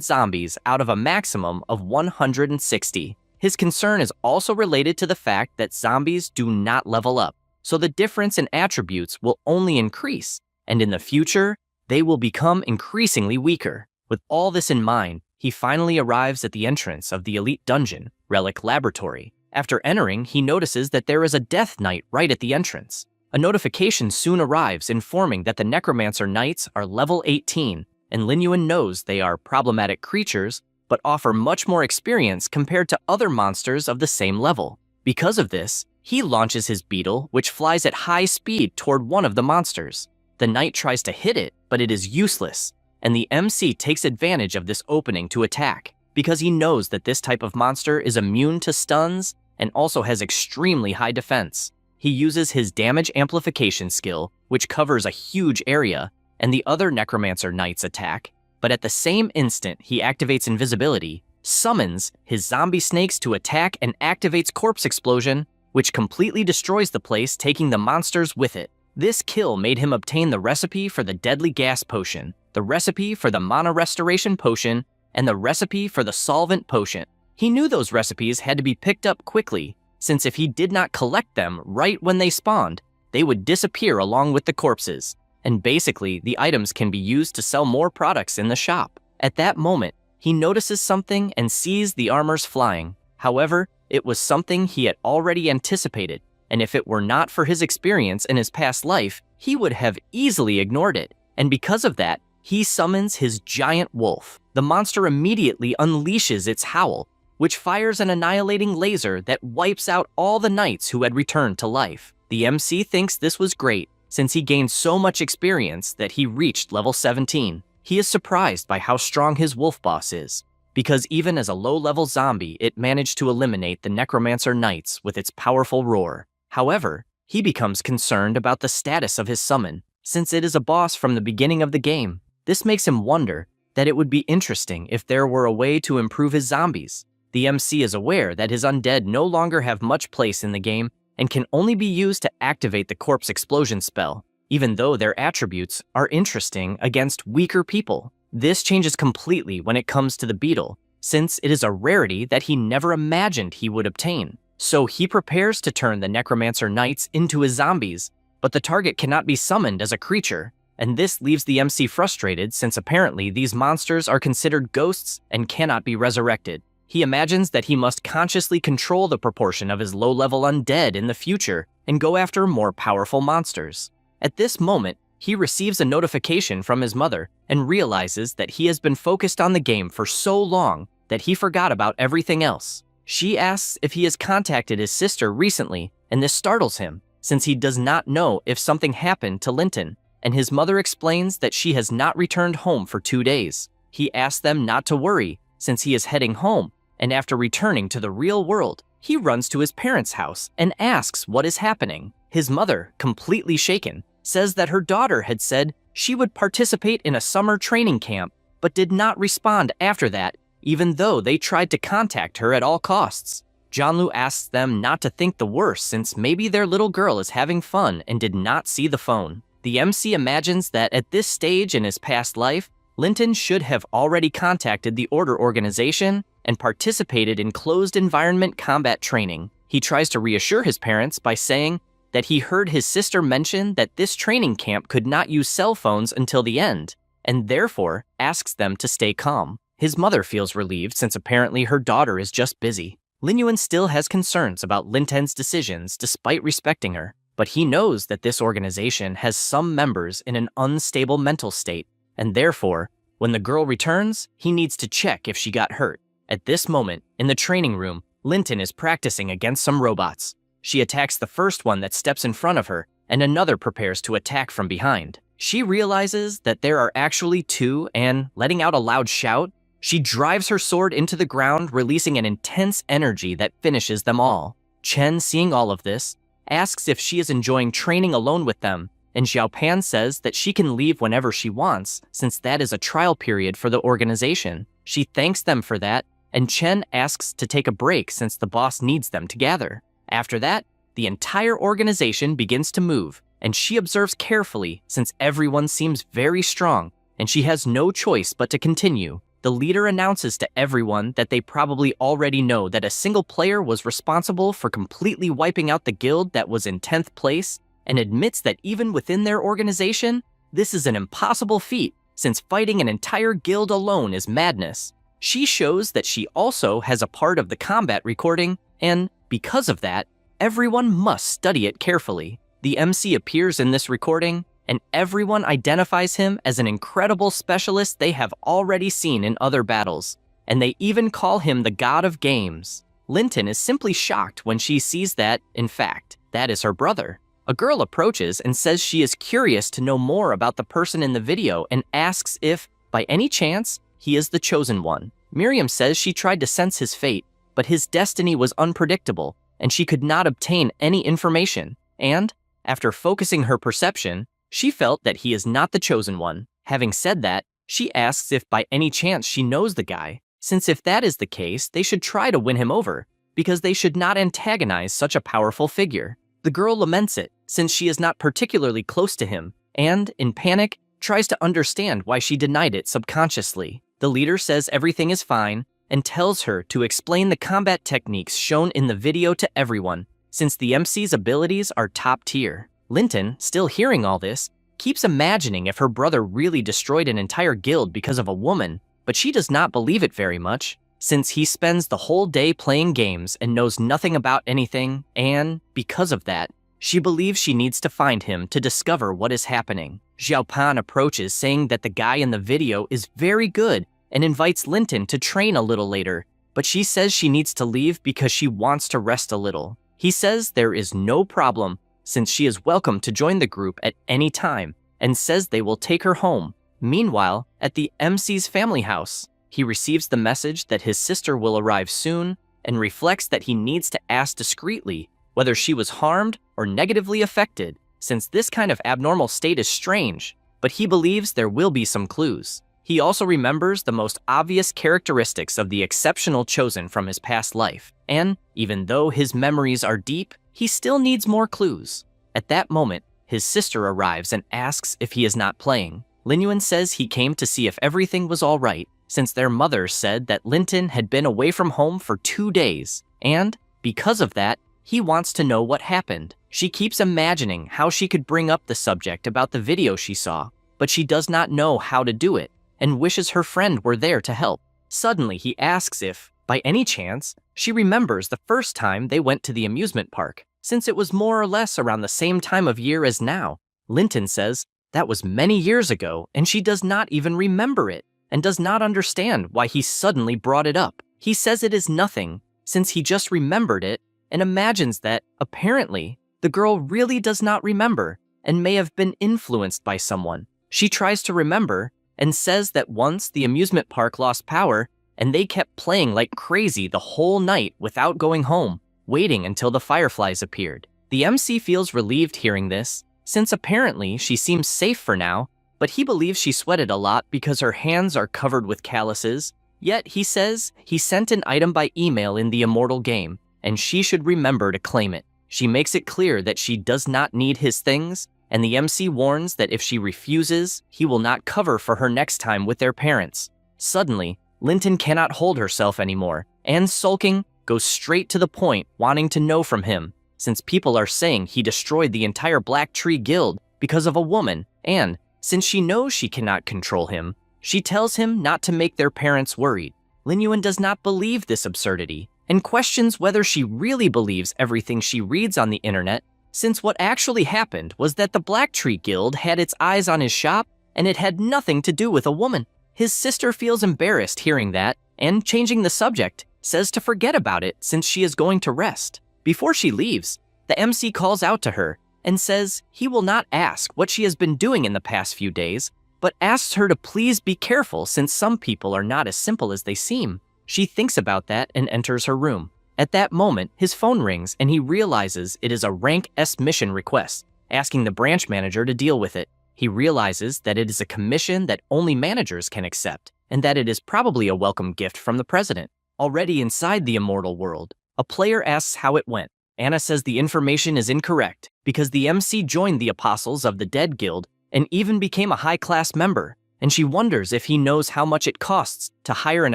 A: zombies out of a maximum of 160. His concern is also related to the fact that zombies do not level up, so the difference in attributes will only increase, and in the future, they will become increasingly weaker. With all this in mind, he finally arrives at the entrance of the elite dungeon, Relic Laboratory. After entering, he notices that there is a Death Knight right at the entrance. A notification soon arrives informing that the Necromancer Knights are level 18, and Lin Yuan knows they are problematic creatures, but offer much more experience compared to other monsters of the same level. Because of this, he launches his beetle, which flies at high speed toward one of the monsters. The knight tries to hit it, but it is useless, and the MC takes advantage of this opening to attack, because he knows that this type of monster is immune to stuns and also has extremely high defense. he uses his damage amplification skill, which covers a huge area, and the other Necromancer Knights attack, but at the same instant he activates invisibility, summons his zombie snakes to attack and activates Corpse Explosion, which completely destroys the place, taking the monsters with it. This kill made him obtain the recipe for the Deadly Gas Potion, the recipe for the Mana Restoration Potion, and the recipe for the Solvent Potion. He knew those recipes had to be picked up quickly, since if he did not collect them right when they spawned, they would disappear along with the corpses, and basically the items can be used to sell more products in the shop. At that moment, he notices something and sees the armors flying. However, it was something he had already anticipated, and if it were not for his experience in his past life, he would have easily ignored it. And because of that, he summons his giant wolf. The monster immediately unleashes its howl, which fires an annihilating laser that wipes out all the knights who had returned to life. The MC thinks this was great, since he gained so much experience that he reached level 17. He is surprised by how strong his wolf boss is, because even as a low-level zombie, it managed to eliminate the Necromancer Knights with its powerful roar. However, he becomes concerned about the status of his summon, since it is a boss from the beginning of the game. This makes him wonder that it would be interesting if there were a way to improve his zombies. The MC is aware that his undead no longer have much place in the game and can only be used to activate the Corpse Explosion spell, even though their attributes are interesting against weaker people. This changes completely when it comes to the beetle, since it is a rarity that he never imagined he would obtain. So he prepares to turn the Necromancer Knights into his zombies, but the target cannot be summoned as a creature, and this leaves the MC frustrated since apparently these monsters are considered ghosts and cannot be resurrected. He imagines that he must consciously control the proportion of his low-level undead in the future and go after more powerful monsters. At this moment, he receives a notification from his mother and realizes that he has been focused on the game for so long that he forgot about everything else. She asks if he has contacted his sister recently, and this startles him, since he does not know if something happened to Linton, and his mother explains that she has not returned home for 2 days. He asks them not to worry, since he is heading home, and after returning to the real world, he runs to his parents' house and asks what is happening. His mother, completely shaken, says that her daughter had said she would participate in a summer training camp, but did not respond after that, even though they tried to contact her at all costs. Jianlu asks them not to think the worst since maybe their little girl is having fun and did not see the phone. The MC imagines that at this stage in his past life, Linton should have already contacted the Order organization and participated in closed environment combat training. He tries to reassure his parents by saying that he heard his sister mention that this training camp could not use cell phones until the end, and therefore asks them to stay calm. His mother feels relieved since apparently her daughter is just busy. Lin Yuan still has concerns about Lin Ten's decisions despite respecting her, but he knows that this organization has some members in an unstable mental state, and therefore, when the girl returns, he needs to check if she got hurt. At this moment, in the training room, Linton is practicing against some robots. She attacks the first one that steps in front of her, and another prepares to attack from behind. She realizes that there are actually two, and, letting out a loud shout, she drives her sword into the ground, releasing an intense energy that finishes them all. Chen, seeing all of this, asks if she is enjoying training alone with them, and Xiaopan says that she can leave whenever she wants, since that is a trial period for the organization. She thanks them for that, and Chen asks to take a break since the boss needs them to gather. After that, the entire organization begins to move, and she observes carefully since everyone seems very strong, and she has no choice but to continue. The leader announces to everyone that they probably already know that a single player was responsible for completely wiping out the guild that was in 10th place, and admits that even within their organization, this is an impossible feat, since fighting an entire guild alone is madness. She shows that she also has a part of the combat recording, and because of that, everyone must study it carefully. The MC appears in this recording, and everyone identifies him as an incredible specialist they have already seen in other battles, and they even call him the God of Games. Linton is simply shocked when she sees that, in fact, that is her brother. A girl approaches and says she is curious to know more about the person in the video and asks if, by any chance, he is the chosen one. Miriam says she tried to sense his fate, but his destiny was unpredictable, and she could not obtain any information. and, after focusing her perception, she felt that he is not the chosen one. Having said that, she asks if by any chance she knows the guy, since if that is the case, they should try to win him over, because they should not antagonize such a powerful figure. The girl laments it, since she is not particularly close to him, and, in panic, tries to understand why she denied it subconsciously. The leader says everything is fine, and tells her to explain the combat techniques shown in the video to everyone, since the MC's abilities are top tier. Linton, still hearing all this, keeps imagining if her brother really destroyed an entire guild because of a woman, but she does not believe it very much, since he spends the whole day playing games and knows nothing about anything, and, because of that, she believes she needs to find him to discover what is happening. Xiaopan approaches, saying that the guy in the video is very good and invites Linton to train a little later, but she says she needs to leave because she wants to rest a little. He says there is no problem, since she is welcome to join the group at any time, and says they will take her home. Meanwhile, at the MC's family house, he receives the message that his sister will arrive soon and reflects that he needs to ask discreetly whether she was harmed or negatively affected, since this kind of abnormal state is strange, but he believes there will be some clues. He also remembers the most obvious characteristics of the exceptional chosen from his past life, and, even though his memories are deep, he still needs more clues. At that moment, his sister arrives and asks if he is not playing. Linyuan says he came to see if everything was all right, since their mother said that Linton had been away from home for 2 days, and, because of that, he wants to know what happened. She keeps imagining how she could bring up the subject about the video she saw, but she does not know how to do it, and wishes her friend were there to help. Suddenly, he asks if, by any chance, she remembers the first time they went to the amusement park, since it was more or less around the same time of year as now. Linton says that was many years ago, and she does not even remember it, and does not understand why he suddenly brought it up. He says it is nothing, since he just remembered it, and imagines that, apparently, the girl really does not remember, and may have been influenced by someone. She tries to remember, and says that once the amusement park lost power, and they kept playing like crazy the whole night without going home, waiting until the fireflies appeared. The MC feels relieved hearing this, since apparently she seems safe for now, but he believes she sweated a lot because her hands are covered with calluses. Yet he says he sent an item by email in the Immortal game, and she should remember to claim it. She makes it clear that she does not need his things, and the MC warns that if she refuses, he will not cover for her next time with their parents. Suddenly, Linton cannot hold herself anymore, and sulking, goes straight to the point, wanting to know from him, since people are saying he destroyed the entire Black Tree Guild because of a woman, and, since she knows she cannot control him, she tells him not to make their parents worried. Linyuan does not believe this absurdity, and questions whether she really believes everything she reads on the internet, since what actually happened was that the Black Tree Guild had its eyes on his shop, and it had nothing to do with a woman. His sister feels embarrassed hearing that, and changing the subject, says to forget about it since she is going to rest. Before she leaves, the MC calls out to her, and says he will not ask what she has been doing in the past few days, but asks her to please be careful since some people are not as simple as they seem. She thinks about that and enters her room. At that moment, his phone rings and he realizes it is a Rank S mission request, asking the branch manager to deal with it. He realizes that it is a commission that only managers can accept, and that it is probably a welcome gift from the president. Already inside the immortal world, a player asks how it went. Anna says the information is incorrect because the MC joined the Apostles of the Dead Guild and even became a high-class member, and she wonders if he knows how much it costs to hire an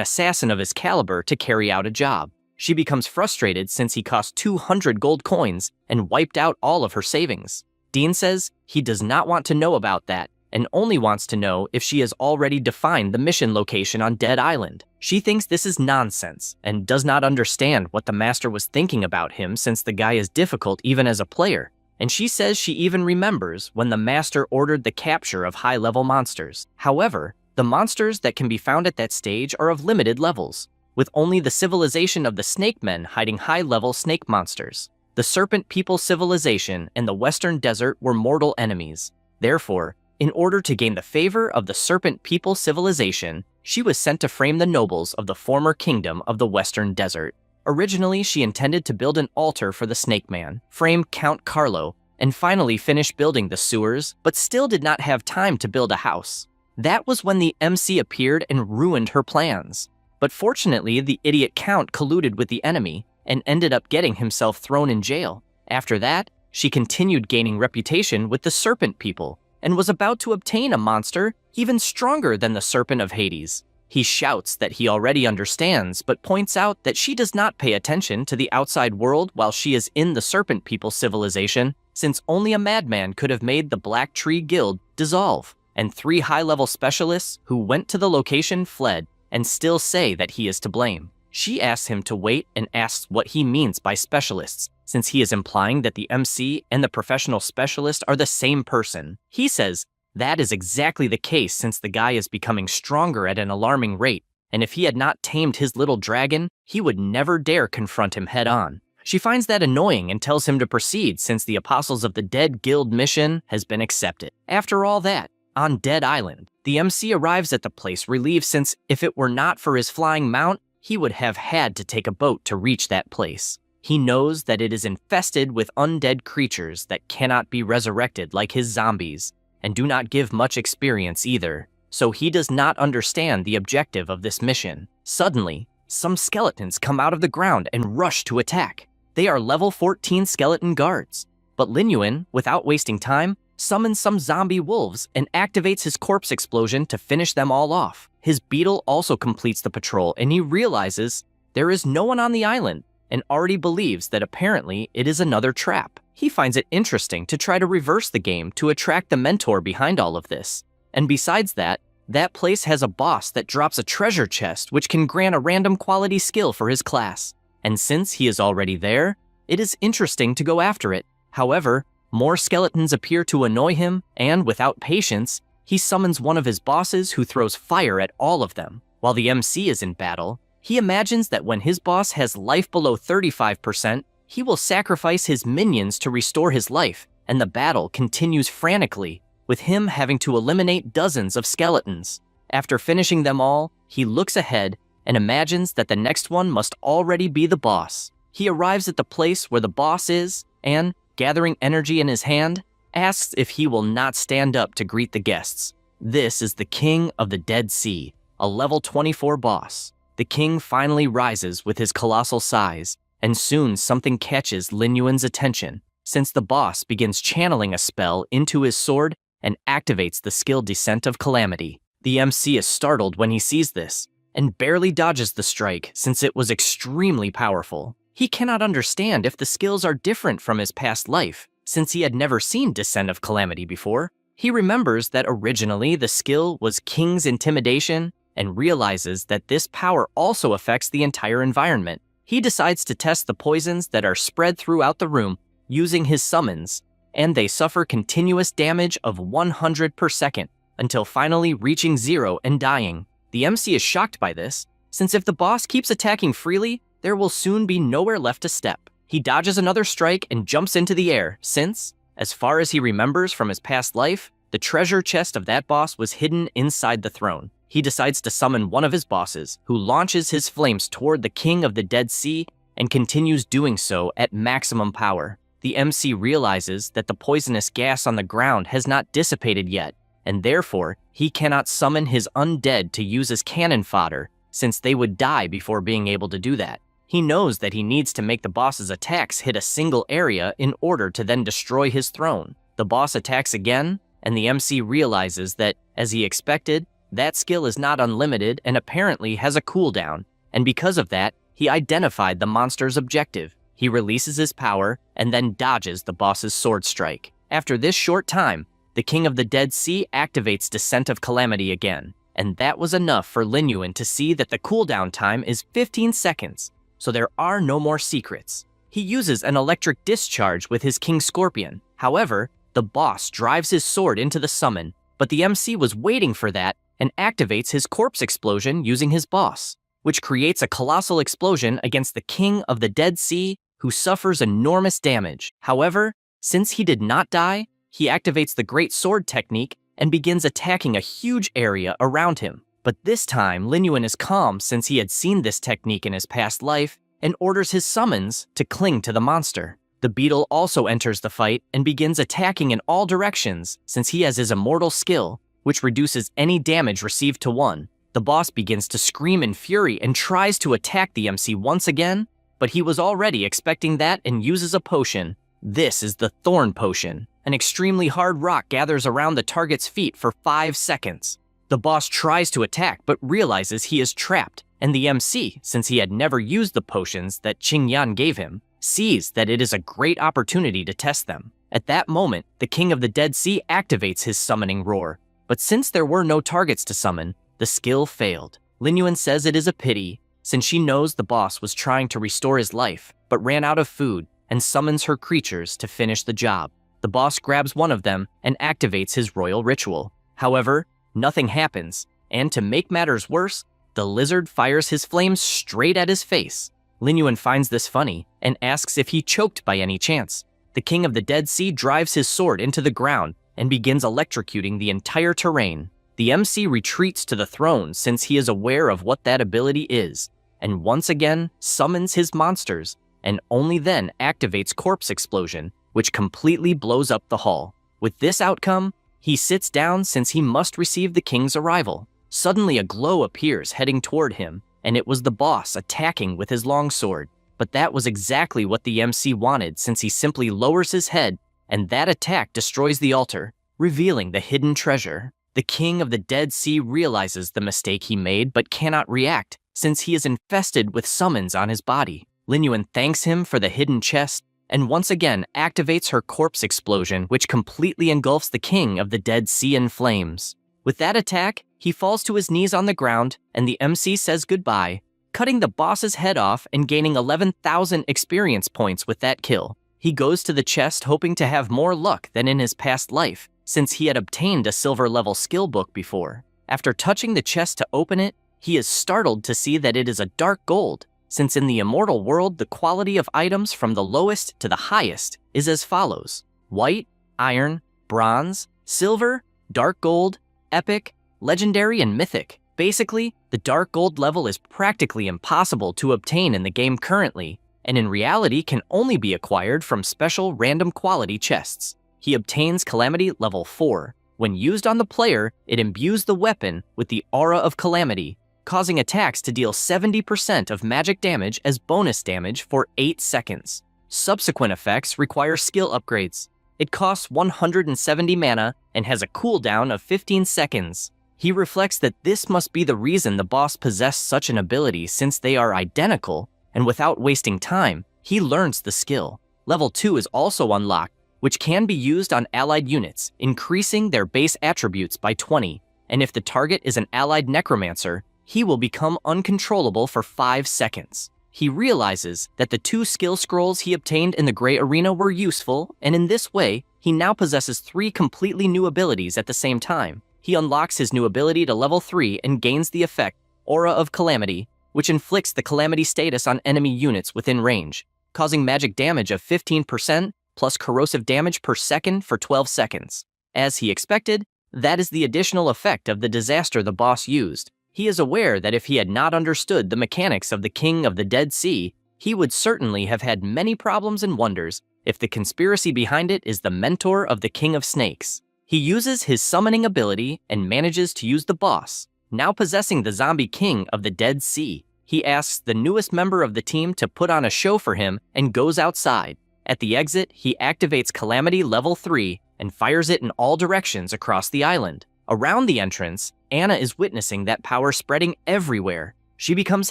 A: assassin of his caliber to carry out a job. She becomes frustrated since he cost 200 gold coins and wiped out all of her savings. Dean says he does not want to know about that and only wants to know if she has already defined the mission location on Dead Island. She thinks this is nonsense and does not understand what the master was thinking about him since the guy is difficult even as a player. And she says she even remembers when the master ordered the capture of high-level monsters. However, the monsters that can be found at that stage are of limited levels, with only the civilization of the Snake Men hiding high-level snake monsters. The Serpent People civilization and the Western Desert were mortal enemies. Therefore, in order to gain the favor of the Serpent People civilization, she was sent to frame the nobles of the former kingdom of the Western Desert. Originally, she intended to build an altar for the Snake Man, frame Count Carlo, and finally finished building the sewers, but still did not have time to build a house. That was when the MC appeared and ruined her plans. But fortunately, the idiot Count colluded with the enemy and ended up getting himself thrown in jail. After that, she continued gaining reputation with the Serpent People and was about to obtain a monster even stronger than the Serpent of Hades. He shouts that he already understands, but points out that she does not pay attention to the outside world while she is in the Serpent People civilization, since only a madman could have made the Black Tree Guild dissolve, and 3 high-level specialists who went to the location fled and still say that he is to blame. She asks him to wait and asks what he means by specialists, since he is implying that the MC and the professional specialist are the same person. He says that is exactly the case since the guy is becoming stronger at an alarming rate, and if he had not tamed his little dragon, he would never dare confront him head-on. She finds that annoying and tells him to proceed since the Apostles of the Dead Guild mission has been accepted. After all that, on Dead Island, the MC arrives at the place relieved since if it were not for his flying mount, he would have had to take a boat to reach that place. He knows that it is infested with undead creatures that cannot be resurrected like his zombies, and do not give much experience either, so he does not understand the objective of this mission. Suddenly, some skeletons come out of the ground and rush to attack. They are level 14 skeleton guards, but Lin Yuan, without wasting time, summons some zombie wolves and activates his corpse explosion to finish them all off. His beetle also completes the patrol and he realizes there is no one on the island and already believes that apparently it is another trap. He finds it interesting to try to reverse the game to attract the mentor behind all of this. And besides that, that place has a boss that drops a treasure chest which can grant a random quality skill for his class. And since he is already there, it is interesting to go after it. However, more skeletons appear to annoy him, and without patience, he summons one of his bosses who throws fire at all of them. While the MC is in battle, he imagines that when his boss has life below 35%, he will sacrifice his minions to restore his life, and the battle continues frantically, with him having to eliminate dozens of skeletons. After finishing them all, he looks ahead and imagines that the next one must already be the boss. He arrives at the place where the boss is, and, gathering energy in his hand, asks if he will not stand up to greet the guests. This is the King of the Dead Sea, a level 24 boss. The king finally rises with his colossal size, and soon something catches Lin Yuan's attention, since the boss begins channeling a spell into his sword and activates the skill Descent of Calamity. The MC is startled when he sees this, and barely dodges the strike since it was extremely powerful. He cannot understand if the skills are different from his past life, since he had never seen Descent of Calamity before. He remembers that originally the skill was King's Intimidation, and realizes that this power also affects the entire environment. He decides to test the poisons that are spread throughout the room using his summons, and they suffer continuous damage of 100 per second, until finally reaching 0 and dying. The MC is shocked by this, since if the boss keeps attacking freely, there will soon be nowhere left to step. He dodges another strike and jumps into the air, since, as far as he remembers from his past life, the treasure chest of that boss was hidden inside the throne. He decides to summon one of his bosses, who launches his flames toward the King of the Dead Sea and continues doing so at maximum power. The MC realizes that the poisonous gas on the ground has not dissipated yet, and therefore he cannot summon his undead to use as cannon fodder, since they would die before being able to do that. He knows that he needs to make the boss's attacks hit a single area in order to then destroy his throne. The boss attacks again, and the MC realizes that, as he expected, that skill is not unlimited and apparently has a cooldown, and because of that, he identified the monster's objective. He releases his power and then dodges the boss's sword strike. After this short time, the King of the Dead Sea activates Descent of Calamity again, and that was enough for Lin Yuan to see that the cooldown time is 15 seconds, so there are no more secrets. He uses an electric discharge with his King Scorpion. However, the boss drives his sword into the summon, but the MC was waiting for that and activates his corpse explosion using his boss, which creates a colossal explosion against the King of the Dead Sea, who suffers enormous damage. However, since he did not die, he activates the Great Sword technique and begins attacking a huge area around him. But this time, Lin Yuan is calm since he had seen this technique in his past life and orders his summons to cling to the monster. The beetle also enters the fight and begins attacking in all directions since he has his immortal skill, which reduces any damage received to 1. The boss begins to scream in fury and tries to attack the MC once again, but he was already expecting that and uses a potion. This is the Thorn Potion. An extremely hard rock gathers around the target's feet for 5 seconds. The boss tries to attack but realizes he is trapped, and the MC, since he had never used the potions that Qingyan gave him, sees that it is a great opportunity to test them. At that moment, the King of the Dead Sea activates his summoning roar, but since there were no targets to summon, the skill failed. Lin Yuan says it is a pity, since she knows the boss was trying to restore his life, but ran out of food and summons her creatures to finish the job. The boss grabs one of them and activates his royal ritual. However, nothing happens, and to make matters worse, the lizard fires his flames straight at his face. Lin Yuan finds this funny and asks if he choked by any chance. The King of the Dead Sea drives his sword into the ground and begins electrocuting the entire terrain. The MC retreats to the throne since he is aware of what that ability is, and once again summons his monsters, and only then activates Corpse Explosion, which completely blows up the hall. With this outcome, he sits down since he must receive the king's arrival. Suddenly a glow appears heading toward him, and it was the boss attacking with his longsword. But that was exactly what the MC wanted since he simply lowers his head, and that attack destroys the altar, revealing the hidden treasure. The King of the Dead Sea realizes the mistake he made but cannot react since he is infested with summons on his body. Lin Yuan thanks him for the hidden chest and once again activates her Corpse Explosion, which completely engulfs the King of the Dead Sea in flames. With that attack, he falls to his knees on the ground and the MC says goodbye, cutting the boss's head off and gaining 11,000 experience points with that kill. He goes to the chest hoping to have more luck than in his past life, since he had obtained a silver level skill book before. After touching the chest to open it, he is startled to see that it is a dark gold, since in the immortal world the quality of items from the lowest to the highest is as follows: white, iron, bronze, silver, dark gold, epic, legendary, and mythic. Basically, the dark gold level is practically impossible to obtain in the game currently, and in reality can only be acquired from special random quality chests. He obtains Calamity level 4. When used on the player, it imbues the weapon with the aura of Calamity, causing attacks to deal 70% of magic damage as bonus damage for 8 seconds. Subsequent effects require skill upgrades. It costs 170 mana and has a cooldown of 15 seconds. He reflects that this must be the reason the boss possessed such an ability since they are identical, and without wasting time, he learns the skill. Level 2 is also unlocked, which can be used on allied units, increasing their base attributes by 20, and if the target is an allied necromancer, he will become uncontrollable for 5 seconds. He realizes that the 2 skill scrolls he obtained in the Grey Arena were useful, and in this way, he now possesses 3 completely new abilities at the same time. He unlocks his new ability to level 3 and gains the effect, Aura of Calamity, which inflicts the Calamity status on enemy units within range, causing magic damage of 15% plus corrosive damage per second for 12 seconds. As he expected, that is the additional effect of the disaster the boss used. He is aware that if he had not understood the mechanics of the King of the Dead Sea, he would certainly have had many problems and wonders if the conspiracy behind it is the mentor of the King of Snakes. He uses his summoning ability and manages to use the boss, now possessing the zombie King of the Dead Sea. He asks the newest member of the team to put on a show for him and goes outside. At the exit, he activates Calamity level 3 and fires it in all directions across the island. Around the entrance, Anna is witnessing that power spreading everywhere. She becomes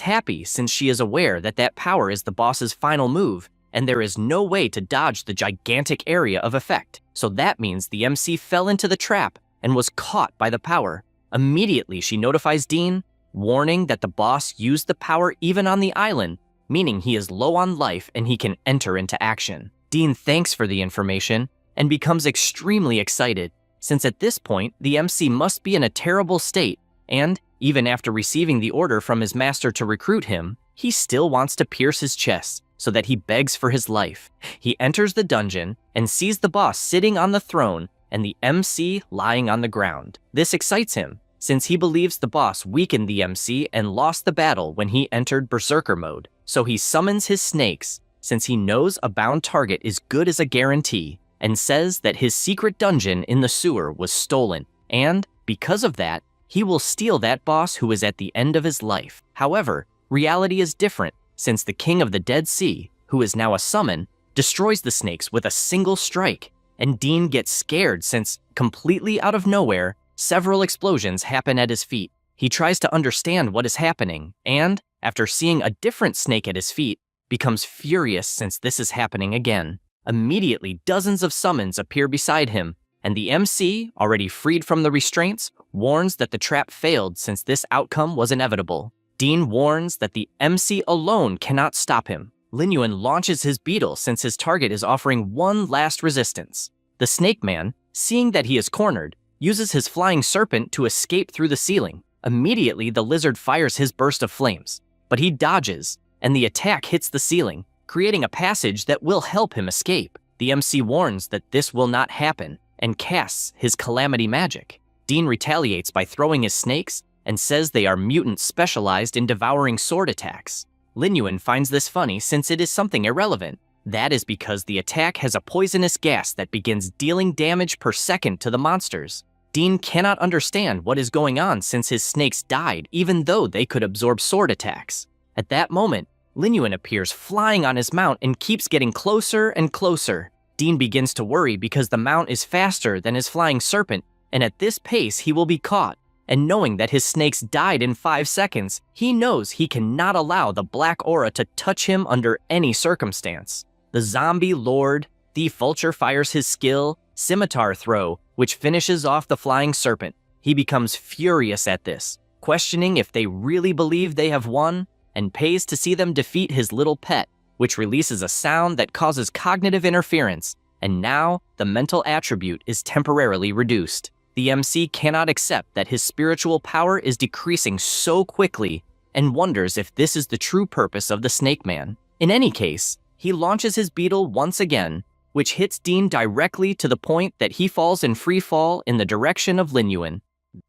A: happy since she is aware that that power is the boss's final move, and there is no way to dodge the gigantic area of effect. So that means the MC fell into the trap and was caught by the power. Immediately, she notifies Dean, warning that the boss used the power even on the island, meaning he is low on life and he can enter into action. Dean thanks for the information and becomes extremely excited, since at this point, the MC must be in a terrible state, and, even after receiving the order from his master to recruit him, he still wants to pierce his chest, so that he begs for his life. He enters the dungeon and sees the boss sitting on the throne and the MC lying on the ground. This excites him, since he believes the boss weakened the MC and lost the battle when he entered Berserker mode. So he summons his snakes, since he knows a bound target is good as a guarantee, and says that his secret dungeon in the sewer was stolen, and, because of that, he will steal that boss who is at the end of his life. However, reality is different, since the King of the Dead Sea, who is now a summon, destroys the snakes with a single strike, and Dean gets scared since, completely out of nowhere, several explosions happen at his feet. He tries to understand what is happening, and, after seeing a different snake at his feet, becomes furious since this is happening again. Immediately, dozens of summons appear beside him, and the MC, already freed from the restraints, warns that the trap failed since this outcome was inevitable. Dean warns that the MC alone cannot stop him. Lin Yuan launches his beetle since his target is offering one last resistance. The Snake Man, seeing that he is cornered, uses his flying serpent to escape through the ceiling. Immediately, the lizard fires his burst of flames, but he dodges, and the attack hits the ceiling, creating a passage that will help him escape. The MC warns that this will not happen, and casts his calamity magic. Dean retaliates by throwing his snakes, and says they are mutants specialized in devouring sword attacks. Lin Yuan finds this funny since it is something irrelevant. That is because the attack has a poisonous gas that begins dealing damage per second to the monsters. Dean cannot understand what is going on since his snakes died even though they could absorb sword attacks. At that moment, Lin Yuan appears flying on his mount and keeps getting closer and closer. Dean begins to worry because the mount is faster than his flying serpent, and at this pace he will be caught. And knowing that his snakes died in 5 seconds, he knows he cannot allow the black aura to touch him under any circumstance. The zombie lord, the vulture fires his skill, scimitar throw, which finishes off the flying serpent. He becomes furious at this, questioning if they really believe they have won, and pays to see them defeat his little pet, which releases a sound that causes cognitive interference, and now the mental attribute is temporarily reduced. The MC cannot accept that his spiritual power is decreasing so quickly and wonders if this is the true purpose of the Snake Man. In any case, he launches his beetle once again, which hits Dean directly to the point that he falls in free fall in the direction of Lin Yuan.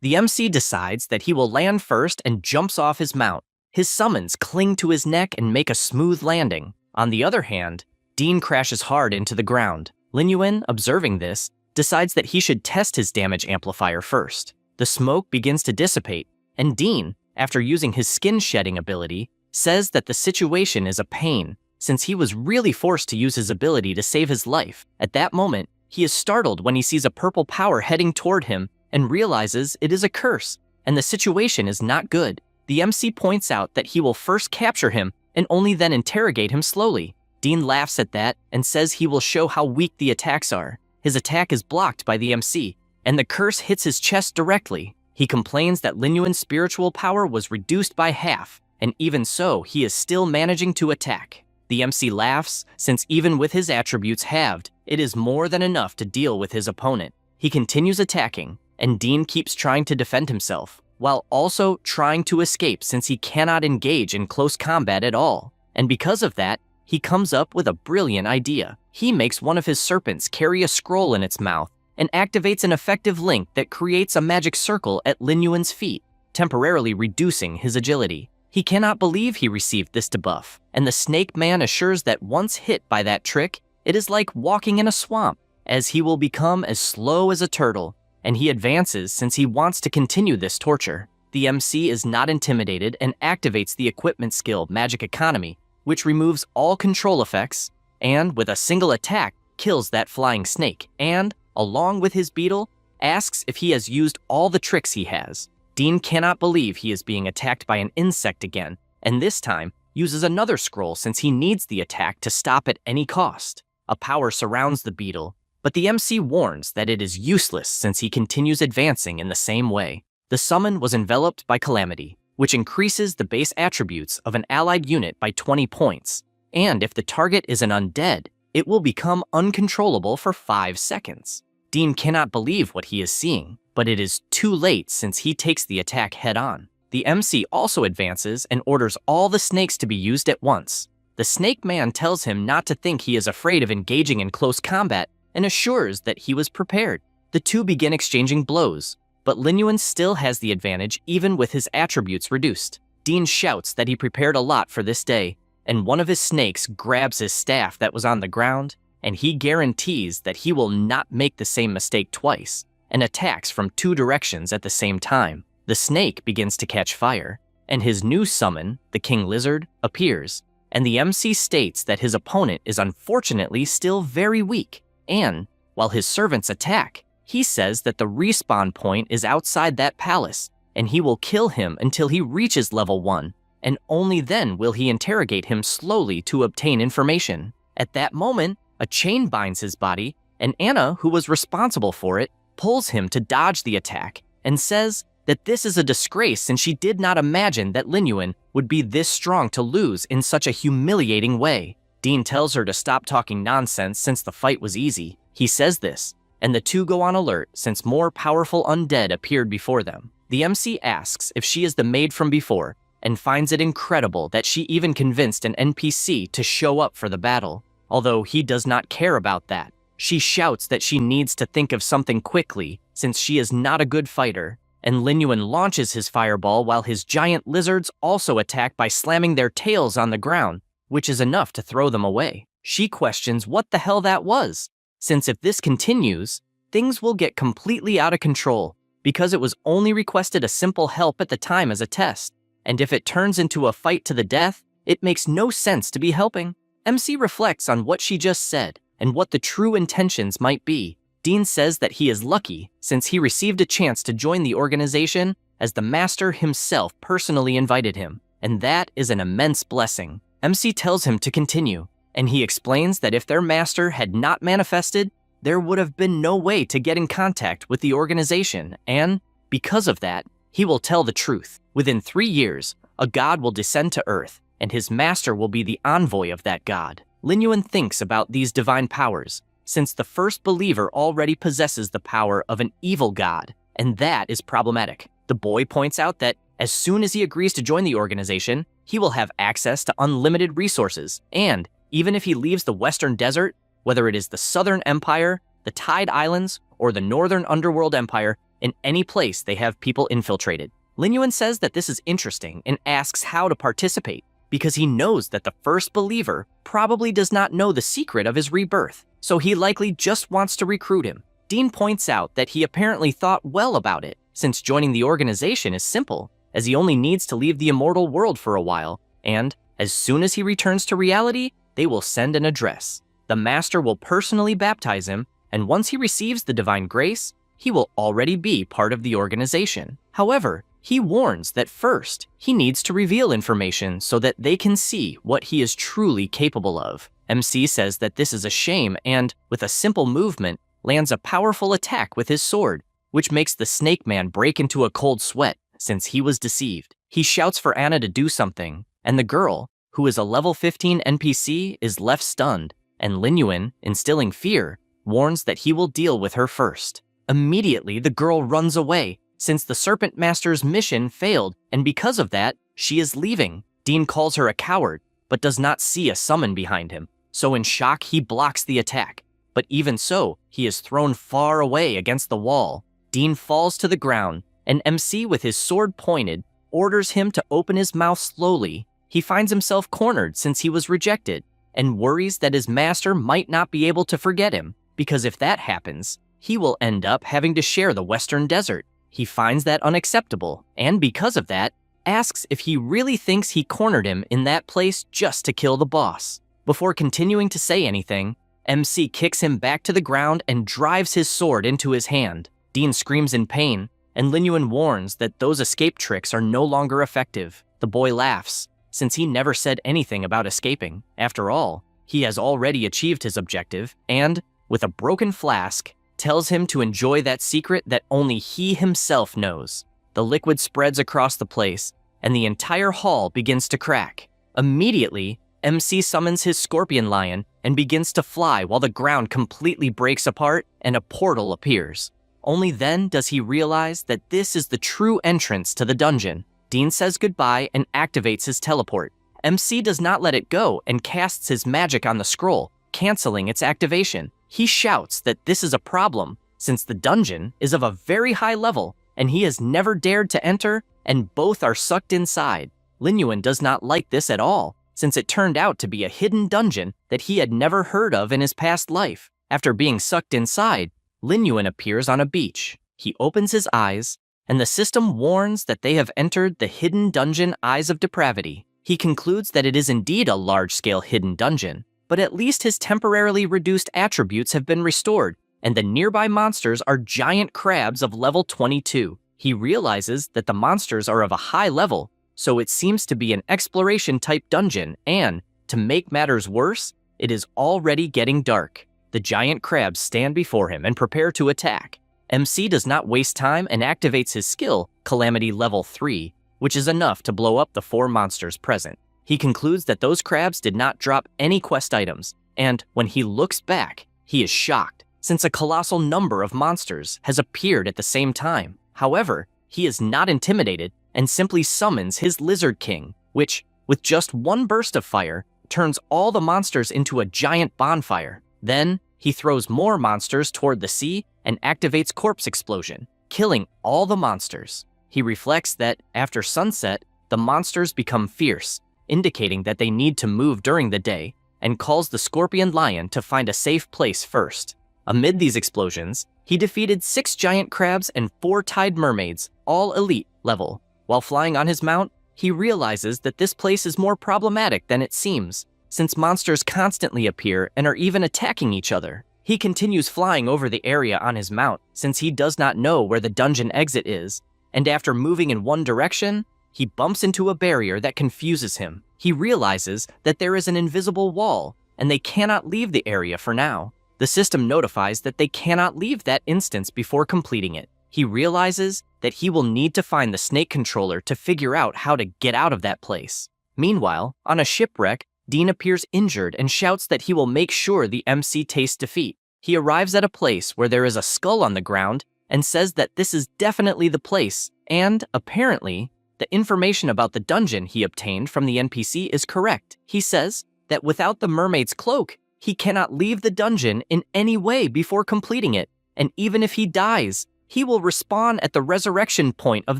A: The MC decides that he will land first and jumps off his mount. His summons cling to his neck and make a smooth landing. On the other hand, Dean crashes hard into the ground. Lin Yuan, observing this, decides that he should test his damage amplifier first. The smoke begins to dissipate, and Dean, after using his skin shedding ability, says that the situation is a pain, since he was really forced to use his ability to save his life. At that moment, he is startled when he sees a purple power heading toward him and realizes it is a curse, and the situation is not good. The MC points out that he will first capture him and only then interrogate him slowly. Dean laughs at that and says he will show how weak the attacks are. His attack is blocked by the MC, and the curse hits his chest directly. He complains that Lin Yuan's spiritual power was reduced by half, and even so, he is still managing to attack. The MC laughs, since even with his attributes halved, it is more than enough to deal with his opponent. He continues attacking, and Dean keeps trying to defend himself, while also trying to escape since he cannot engage in close combat at all. And because of that, he comes up with a brilliant idea. He makes one of his serpents carry a scroll in its mouth and activates an effective link that creates a magic circle at Lin Yuan's feet, temporarily reducing his agility. He cannot believe he received this debuff, and the Snake Man assures that once hit by that trick, it is like walking in a swamp, as he will become as slow as a turtle, and he advances since he wants to continue this torture. The MC is not intimidated and activates the equipment skill Magic Economy, which removes all control effects, and with a single attack, kills that flying snake, and, along with his beetle, asks if he has used all the tricks he has. Dean cannot believe he is being attacked by an insect again, and this time, uses another scroll since he needs the attack to stop at any cost. A power surrounds the beetle, but the MC warns that it is useless since he continues advancing in the same way. The summon was enveloped by Calamity, which increases the base attributes of an allied unit by 20 points, and if the target is an undead, it will become uncontrollable for 5 seconds. Dean cannot believe what he is seeing, but it is too late since he takes the attack head-on. The MC also advances and orders all the snakes to be used at once. The Snake Man tells him not to think he is afraid of engaging in close combat and assures that he was prepared. The two begin exchanging blows, but Lin Yuan still has the advantage even with his attributes reduced. Dean shouts that he prepared a lot for this day, and one of his snakes grabs his staff that was on the ground, and he guarantees that he will not make the same mistake twice, and attacks from 2 directions at the same time. The snake begins to catch fire, and his new summon, the King Lizard, appears, and the MC states that his opponent is unfortunately still very weak, and, while his servants attack, he says that the respawn point is outside that palace, and he will kill him until he reaches level 1, and only then will he interrogate him slowly to obtain information. At that moment, a chain binds his body, and Anna, who was responsible for it, pulls him to dodge the attack, and says that this is a disgrace since she did not imagine that Lin Yuan would be this strong to lose in such a humiliating way. Dean tells her to stop talking nonsense since the fight was easy. He says this, and the two go on alert since more powerful undead appeared before them. The MC asks if she is the maid from before, and finds it incredible that she even convinced an NPC to show up for the battle. Although he does not care about that, she shouts that she needs to think of something quickly since she is not a good fighter, and Lin Yuan launches his fireball while his giant lizards also attack by slamming their tails on the ground, which is enough to throw them away. She questions what the hell that was, since if this continues, things will get completely out of control, because it was only requested a simple help at the time as a test, and if it turns into a fight to the death, it makes no sense to be helping. MC reflects on what she just said, and what the true intentions might be. Dean says that he is lucky since he received a chance to join the organization as the master himself personally invited him, and that is an immense blessing. MC tells him to continue, and he explains that if their master had not manifested, there would have been no way to get in contact with the organization, and because of that, he will tell the truth. Within 3 years, a god will descend to Earth, and his master will be the envoy of that god. Lin Yuan thinks about these divine powers, since the first believer already possesses the power of an evil god, and that is problematic. The boy points out that as soon as he agrees to join the organization, he will have access to unlimited resources, and even if he leaves the Western Desert, whether it is the Southern Empire, the Tide Islands, or the Northern Underworld Empire, in any place they have people infiltrated. Lin Yuan says that this is interesting and asks how to participate, because he knows that the first believer probably does not know the secret of his rebirth, so he likely just wants to recruit him. Dean points out that he apparently thought well about it, since joining the organization is simple, as he only needs to leave the immortal world for a while, and as soon as he returns to reality, they will send an address. The master will personally baptize him, and once he receives the divine grace, he will already be part of the organization. However, he warns that first, he needs to reveal information so that they can see what he is truly capable of. MC says that this is a shame and, with a simple movement, lands a powerful attack with his sword, which makes the Snake Man break into a cold sweat since he was deceived. He shouts for Anna to do something, and the girl, who is a level 15 NPC, is left stunned, and Lin Yuan, instilling fear, warns that he will deal with her first. Immediately, the girl runs away, since the Serpent Master's mission failed, and because of that, she is leaving. Dean calls her a coward, but does not see a summon behind him, so in shock he blocks the attack. But even so, he is thrown far away against the wall. Dean falls to the ground, and MC, with his sword pointed, orders him to open his mouth slowly. He finds himself cornered since he was rejected, and worries that his master might not be able to forget him, because if that happens, he will end up having to share the Western Desert. He finds that unacceptable, and because of that, asks if he really thinks he cornered him in that place just to kill the boss. Before continuing to say anything, MC kicks him back to the ground and drives his sword into his hand. Dean screams in pain, and Lin Yuan warns that those escape tricks are no longer effective. The boy laughs, since he never said anything about escaping. After all, he has already achieved his objective, and, with a broken flask, tells him to enjoy that secret that only he himself knows. The liquid spreads across the place, and the entire hall begins to crack. Immediately, MC summons his scorpion lion and begins to fly while the ground completely breaks apart and a portal appears. Only then does he realize that this is the true entrance to the dungeon. Dean says goodbye and activates his teleport. MC does not let it go and casts his magic on the scroll, canceling its activation. He shouts that this is a problem, since the dungeon is of a very high level and he has never dared to enter, and both are sucked inside. Lin Yuan does not like this at all, since it turned out to be a hidden dungeon that he had never heard of in his past life. After being sucked inside, Lin Yuan appears on a beach. He opens his eyes, and the system warns that they have entered the hidden dungeon Eyes of Depravity. He concludes that it is indeed a large-scale hidden dungeon, but at least his temporarily reduced attributes have been restored, and the nearby monsters are giant crabs of level 22. He realizes that the monsters are of a high level, so it seems to be an exploration-type dungeon, and, to make matters worse, it is already getting dark. The giant crabs stand before him and prepare to attack. MC does not waste time and activates his skill, Calamity Level 3, which is enough to blow up the 4 monsters present. He concludes that those crabs did not drop any quest items, and when he looks back, he is shocked, since a colossal number of monsters has appeared at the same time. However, he is not intimidated and simply summons his Lizard King, which, with just one burst of fire, turns all the monsters into a giant bonfire. Then, he throws more monsters toward the sea and activates Corpse Explosion, killing all the monsters. He reflects that, after sunset, the monsters become fierce, indicating that they need to move during the day, and calls the Scorpion Lion to find a safe place first. Amid these explosions, he defeated 6 giant crabs and 4 tide mermaids, all elite level. While flying on his mount, he realizes that this place is more problematic than it seems, since monsters constantly appear and are even attacking each other. He continues flying over the area on his mount, since he does not know where the dungeon exit is, and after moving in one direction, he bumps into a barrier that confuses him. He realizes that there is an invisible wall, and they cannot leave the area for now. The system notifies that they cannot leave that instance before completing it. He realizes that he will need to find the snake controller to figure out how to get out of that place. Meanwhile, on a shipwreck, Dean appears injured and shouts that he will make sure the MC tastes defeat. He arrives at a place where there is a skull on the ground and says that this is definitely the place, and, apparently, the information about the dungeon he obtained from the NPC is correct. He says that without the mermaid's cloak, he cannot leave the dungeon in any way before completing it, and even if he dies, he will respawn at the resurrection point of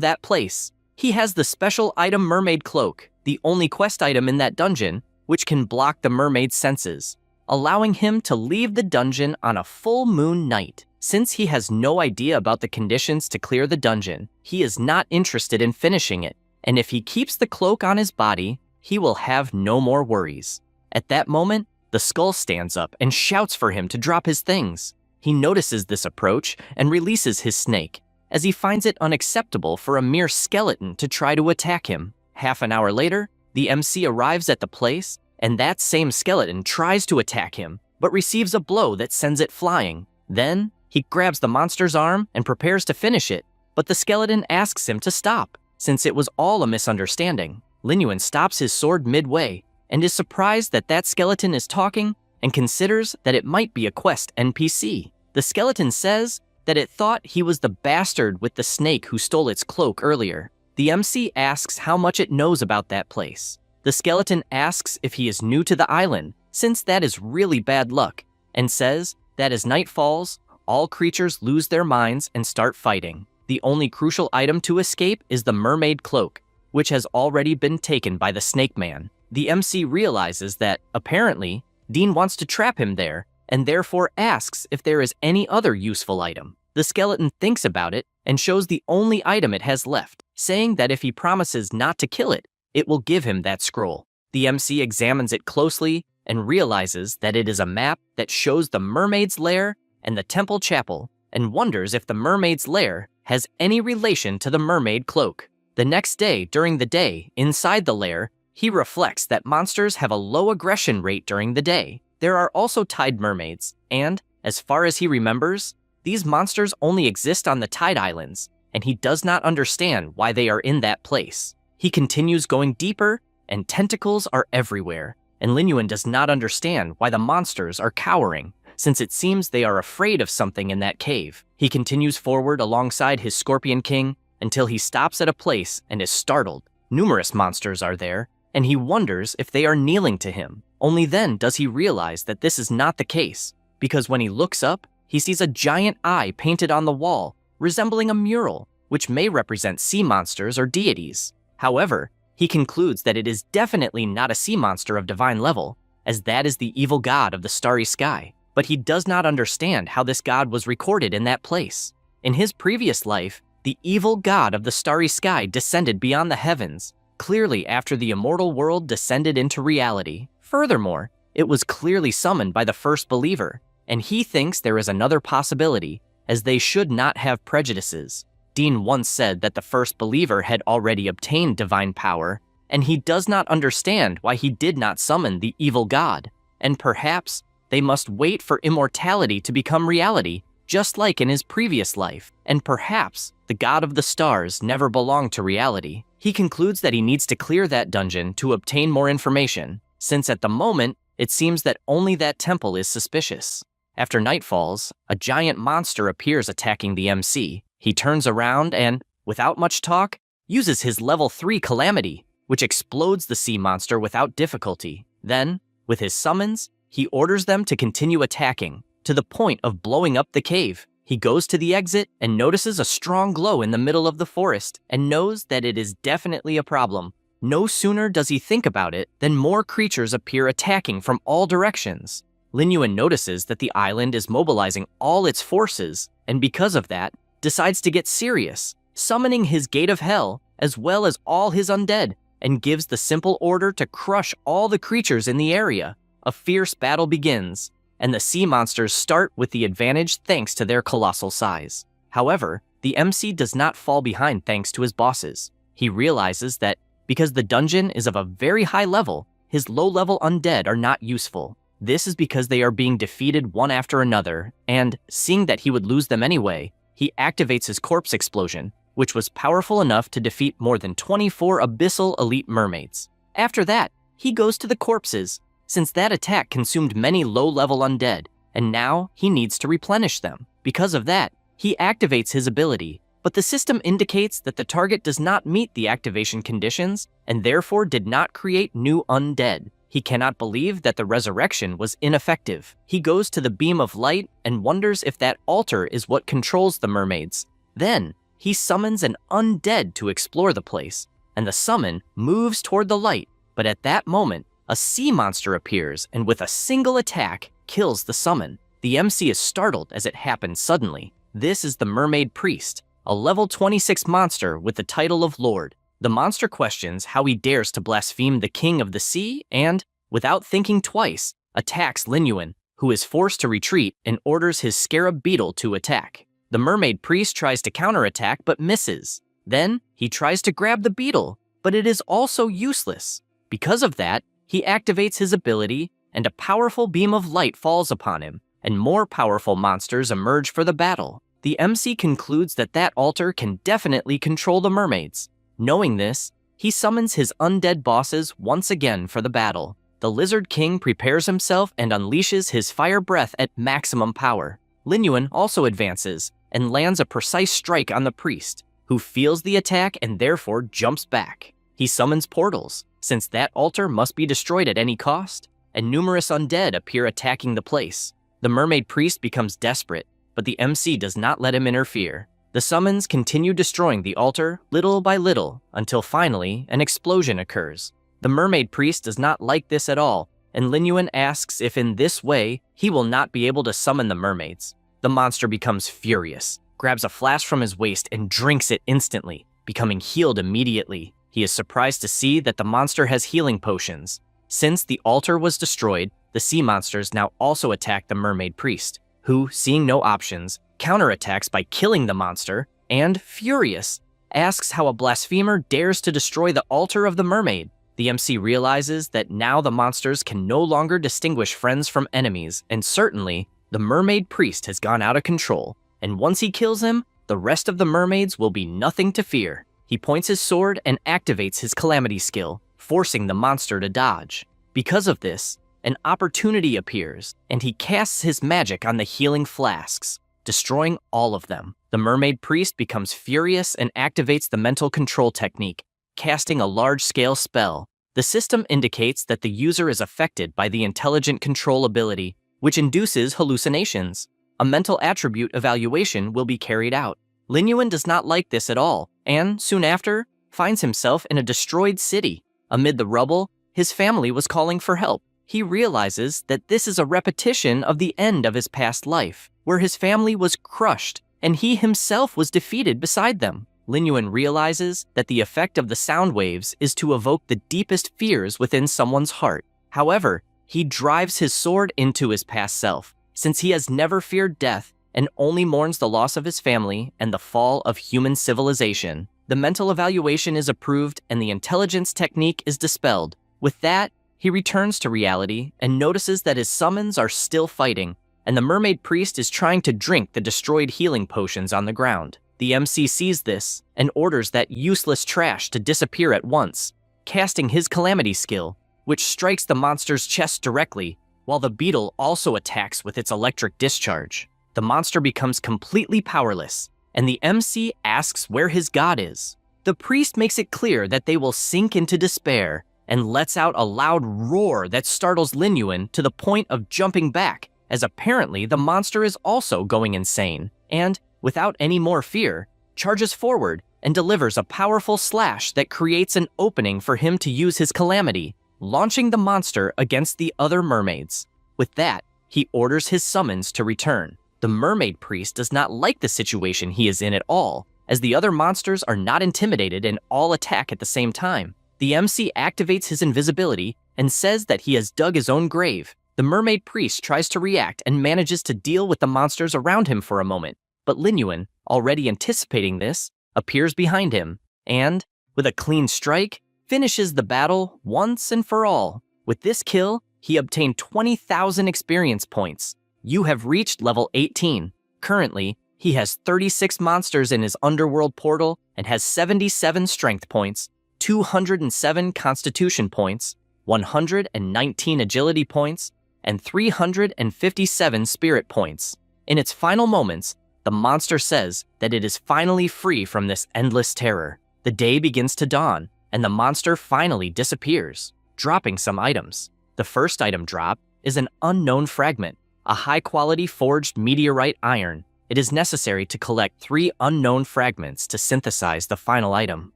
A: that place. He has the special item Mermaid Cloak, the only quest item in that dungeon, which can block the mermaid's senses, allowing him to leave the dungeon on a full moon night. Since he has no idea about the conditions to clear the dungeon, he is not interested in finishing it, and if he keeps the cloak on his body, he will have no more worries. At that moment, the skull stands up and shouts for him to drop his things. He notices this approach and releases his snake, as he finds it unacceptable for a mere skeleton to try to attack him. Half an hour later, the MC arrives at the place, and that same skeleton tries to attack him, but receives a blow that sends it flying. Then, he grabs the monster's arm and prepares to finish it, but the skeleton asks him to stop, since it was all a misunderstanding. Lin Yuan stops his sword midway, and is surprised that that skeleton is talking and considers that it might be a quest NPC. The skeleton says that it thought he was the bastard with the snake who stole its cloak earlier. The MC asks how much it knows about that place. The skeleton asks if he is new to the island, since that is really bad luck, and says that as night falls, all creatures lose their minds and start fighting. The only crucial item to escape is the mermaid cloak, which has already been taken by the Snake Man. The MC realizes that, apparently, Dean wants to trap him there, and therefore asks if there is any other useful item. The skeleton thinks about it and shows the only item it has left, saying that if he promises not to kill it, it will give him that scroll. The MC examines it closely and realizes that it is a map that shows the mermaid's lair and the temple chapel, and wonders if the mermaid's lair has any relation to the mermaid cloak. The next day, during the day, inside the lair, he reflects that monsters have a low aggression rate during the day. There are also tide mermaids, and, as far as he remembers, these monsters only exist on the tide islands, and he does not understand why they are in that place. He continues going deeper, and tentacles are everywhere, and Lin Yuan does not understand why the monsters are cowering, since it seems they are afraid of something in that cave. He continues forward alongside his Scorpion King until he stops at a place and is startled. Numerous monsters are there, and he wonders if they are kneeling to him. Only then does he realize that this is not the case, because when he looks up, he sees a giant eye painted on the wall, resembling a mural, which may represent sea monsters or deities. However, He concludes that it is definitely not a sea monster of divine level, as that is the evil god of the starry sky. But he does not understand how this god was recorded in that place. In his previous life, the evil god of the starry sky descended beyond the heavens, clearly after the immortal world descended into reality. Furthermore, it was clearly summoned by the first believer, and he thinks there is another possibility, as they should not have prejudices. Dean once said that the first believer had already obtained divine power, and he does not understand why he did not summon the evil god. And perhaps they must wait for immortality to become reality, just like in his previous life. And perhaps the god of the stars never belonged to reality. He concludes that he needs to clear that dungeon to obtain more information, since at the moment, it seems that only that temple is suspicious. After night falls, a giant monster appears attacking the MC. He turns around and, without much talk, uses his level 3 calamity, which explodes the sea monster without difficulty. Then, with his summons, he orders them to continue attacking, to the point of blowing up the cave. He goes to the exit and notices a strong glow in the middle of the forest and knows that it is definitely a problem. No sooner does he think about it than more creatures appear attacking from all directions. Lin Yuan notices that the island is mobilizing all its forces, and because of that, decides to get serious, summoning his Gate of Hell as well as all his undead, and gives the simple order to crush all the creatures in the area. A fierce battle begins, and the sea monsters start with the advantage thanks to their colossal size. However, the MC does not fall behind thanks to his bosses. He realizes that because the dungeon is of a very high level, his low-level undead are not useful. This is because they are being defeated one after another, and, seeing that he would lose them anyway, he activates his corpse explosion, which was powerful enough to defeat more than 24 abyssal elite mermaids. After that, he goes to the corpses, since that attack consumed many low-level undead, and now he needs to replenish them. Because of that, he activates his ability, but the system indicates that the target does not meet the activation conditions, and therefore did not create new undead. He cannot believe that the resurrection was ineffective. He goes to the beam of light and wonders if that altar is what controls the mermaids. Then, he summons an undead to explore the place, and the summon moves toward the light, but at that moment, a sea monster appears and with a single attack, kills the summon. The MC is startled as it happens suddenly. This is the Mermaid Priest, a level 26 monster with the title of Lord. The monster questions how he dares to blaspheme the king of the sea and, without thinking twice, attacks Lin Yuan, who is forced to retreat and orders his scarab beetle to attack. The mermaid priest tries to counterattack but misses. Then, he tries to grab the beetle, but it is also useless. Because of that, he activates his ability and a powerful beam of light falls upon him, and more powerful monsters emerge for the battle. The MC concludes that that altar can definitely control the mermaids. Knowing this, he summons his undead bosses once again for the battle. The Lizard King prepares himself and unleashes his fire breath at maximum power. Lin Yuan also advances and lands a precise strike on the priest, who feels the attack and therefore jumps back. He summons portals, since that altar must be destroyed at any cost, and numerous undead appear attacking the place. The mermaid priest becomes desperate, but the MC does not let him interfere. The summons continue destroying the altar little by little until finally an explosion occurs. The mermaid priest does not like this at all, and Lin Yuan asks if in this way he will not be able to summon the mermaids. The monster becomes furious, grabs a flask from his waist and drinks it instantly, becoming healed immediately. He is surprised to see that the monster has healing potions. Since the altar was destroyed, the sea monsters now also attack the mermaid priest, who, seeing no options, counterattacks by killing the monster, and, furious, asks how a blasphemer dares to destroy the altar of the mermaid. The MC realizes that now the monsters can no longer distinguish friends from enemies, and certainly, the mermaid priest has gone out of control, and once he kills him, the rest of the mermaids will be nothing to fear. He points his sword and activates his calamity skill, forcing the monster to dodge. Because of this, an opportunity appears, and he casts his magic on the healing flasks, destroying all of them. The mermaid priest becomes furious and activates the mental control technique, casting a large-scale spell. The system indicates that the user is affected by the intelligent control ability, which induces hallucinations. A mental attribute evaluation will be carried out. Lin Yuan does not like this at all, and, soon after, finds himself in a destroyed city. Amid the rubble, his family was calling for help. He realizes that this is a repetition of the end of his past life, where his family was crushed and he himself was defeated beside them. Lin Yuan realizes that the effect of the sound waves is to evoke the deepest fears within someone's heart. However, he drives his sword into his past self, since he has never feared death and only mourns the loss of his family and the fall of human civilization. The mental evaluation is approved and the intelligence technique is dispelled. With that, he returns to reality and notices that his summons are still fighting, and the mermaid priest is trying to drink the destroyed healing potions on the ground. The MC sees this and orders that useless trash to disappear at once, casting his calamity skill, which strikes the monster's chest directly, while the beetle also attacks with its electric discharge. The monster becomes completely powerless, and the MC asks where his god is. The priest makes it clear that they will sink into despair and lets out a loud roar that startles Lin Yuan to the point of jumping back, as apparently the monster is also going insane, and, without any more fear, charges forward and delivers a powerful slash that creates an opening for him to use his calamity, launching the monster against the other mermaids. With that, he orders his summons to return. The mermaid priest does not like the situation he is in at all, as the other monsters are not intimidated and all attack at the same time. The MC activates his invisibility and says that he has dug his own grave. The mermaid priest tries to react and manages to deal with the monsters around him for a moment, but Lin Yuan, already anticipating this, appears behind him and, with a clean strike, finishes the battle once and for all. With this kill, he obtained 20,000 experience points. You have reached level 18. Currently, he has 36 monsters in his underworld portal and has 77 strength points, 207 constitution points, 119 agility points, and 357 spirit points. In its final moments, the monster says that it is finally free from this endless terror. The day begins to dawn, and the monster finally disappears, dropping some items. The first item drop is an unknown fragment, a high-quality forged meteorite iron. It is necessary to collect 3 unknown fragments to synthesize the final item.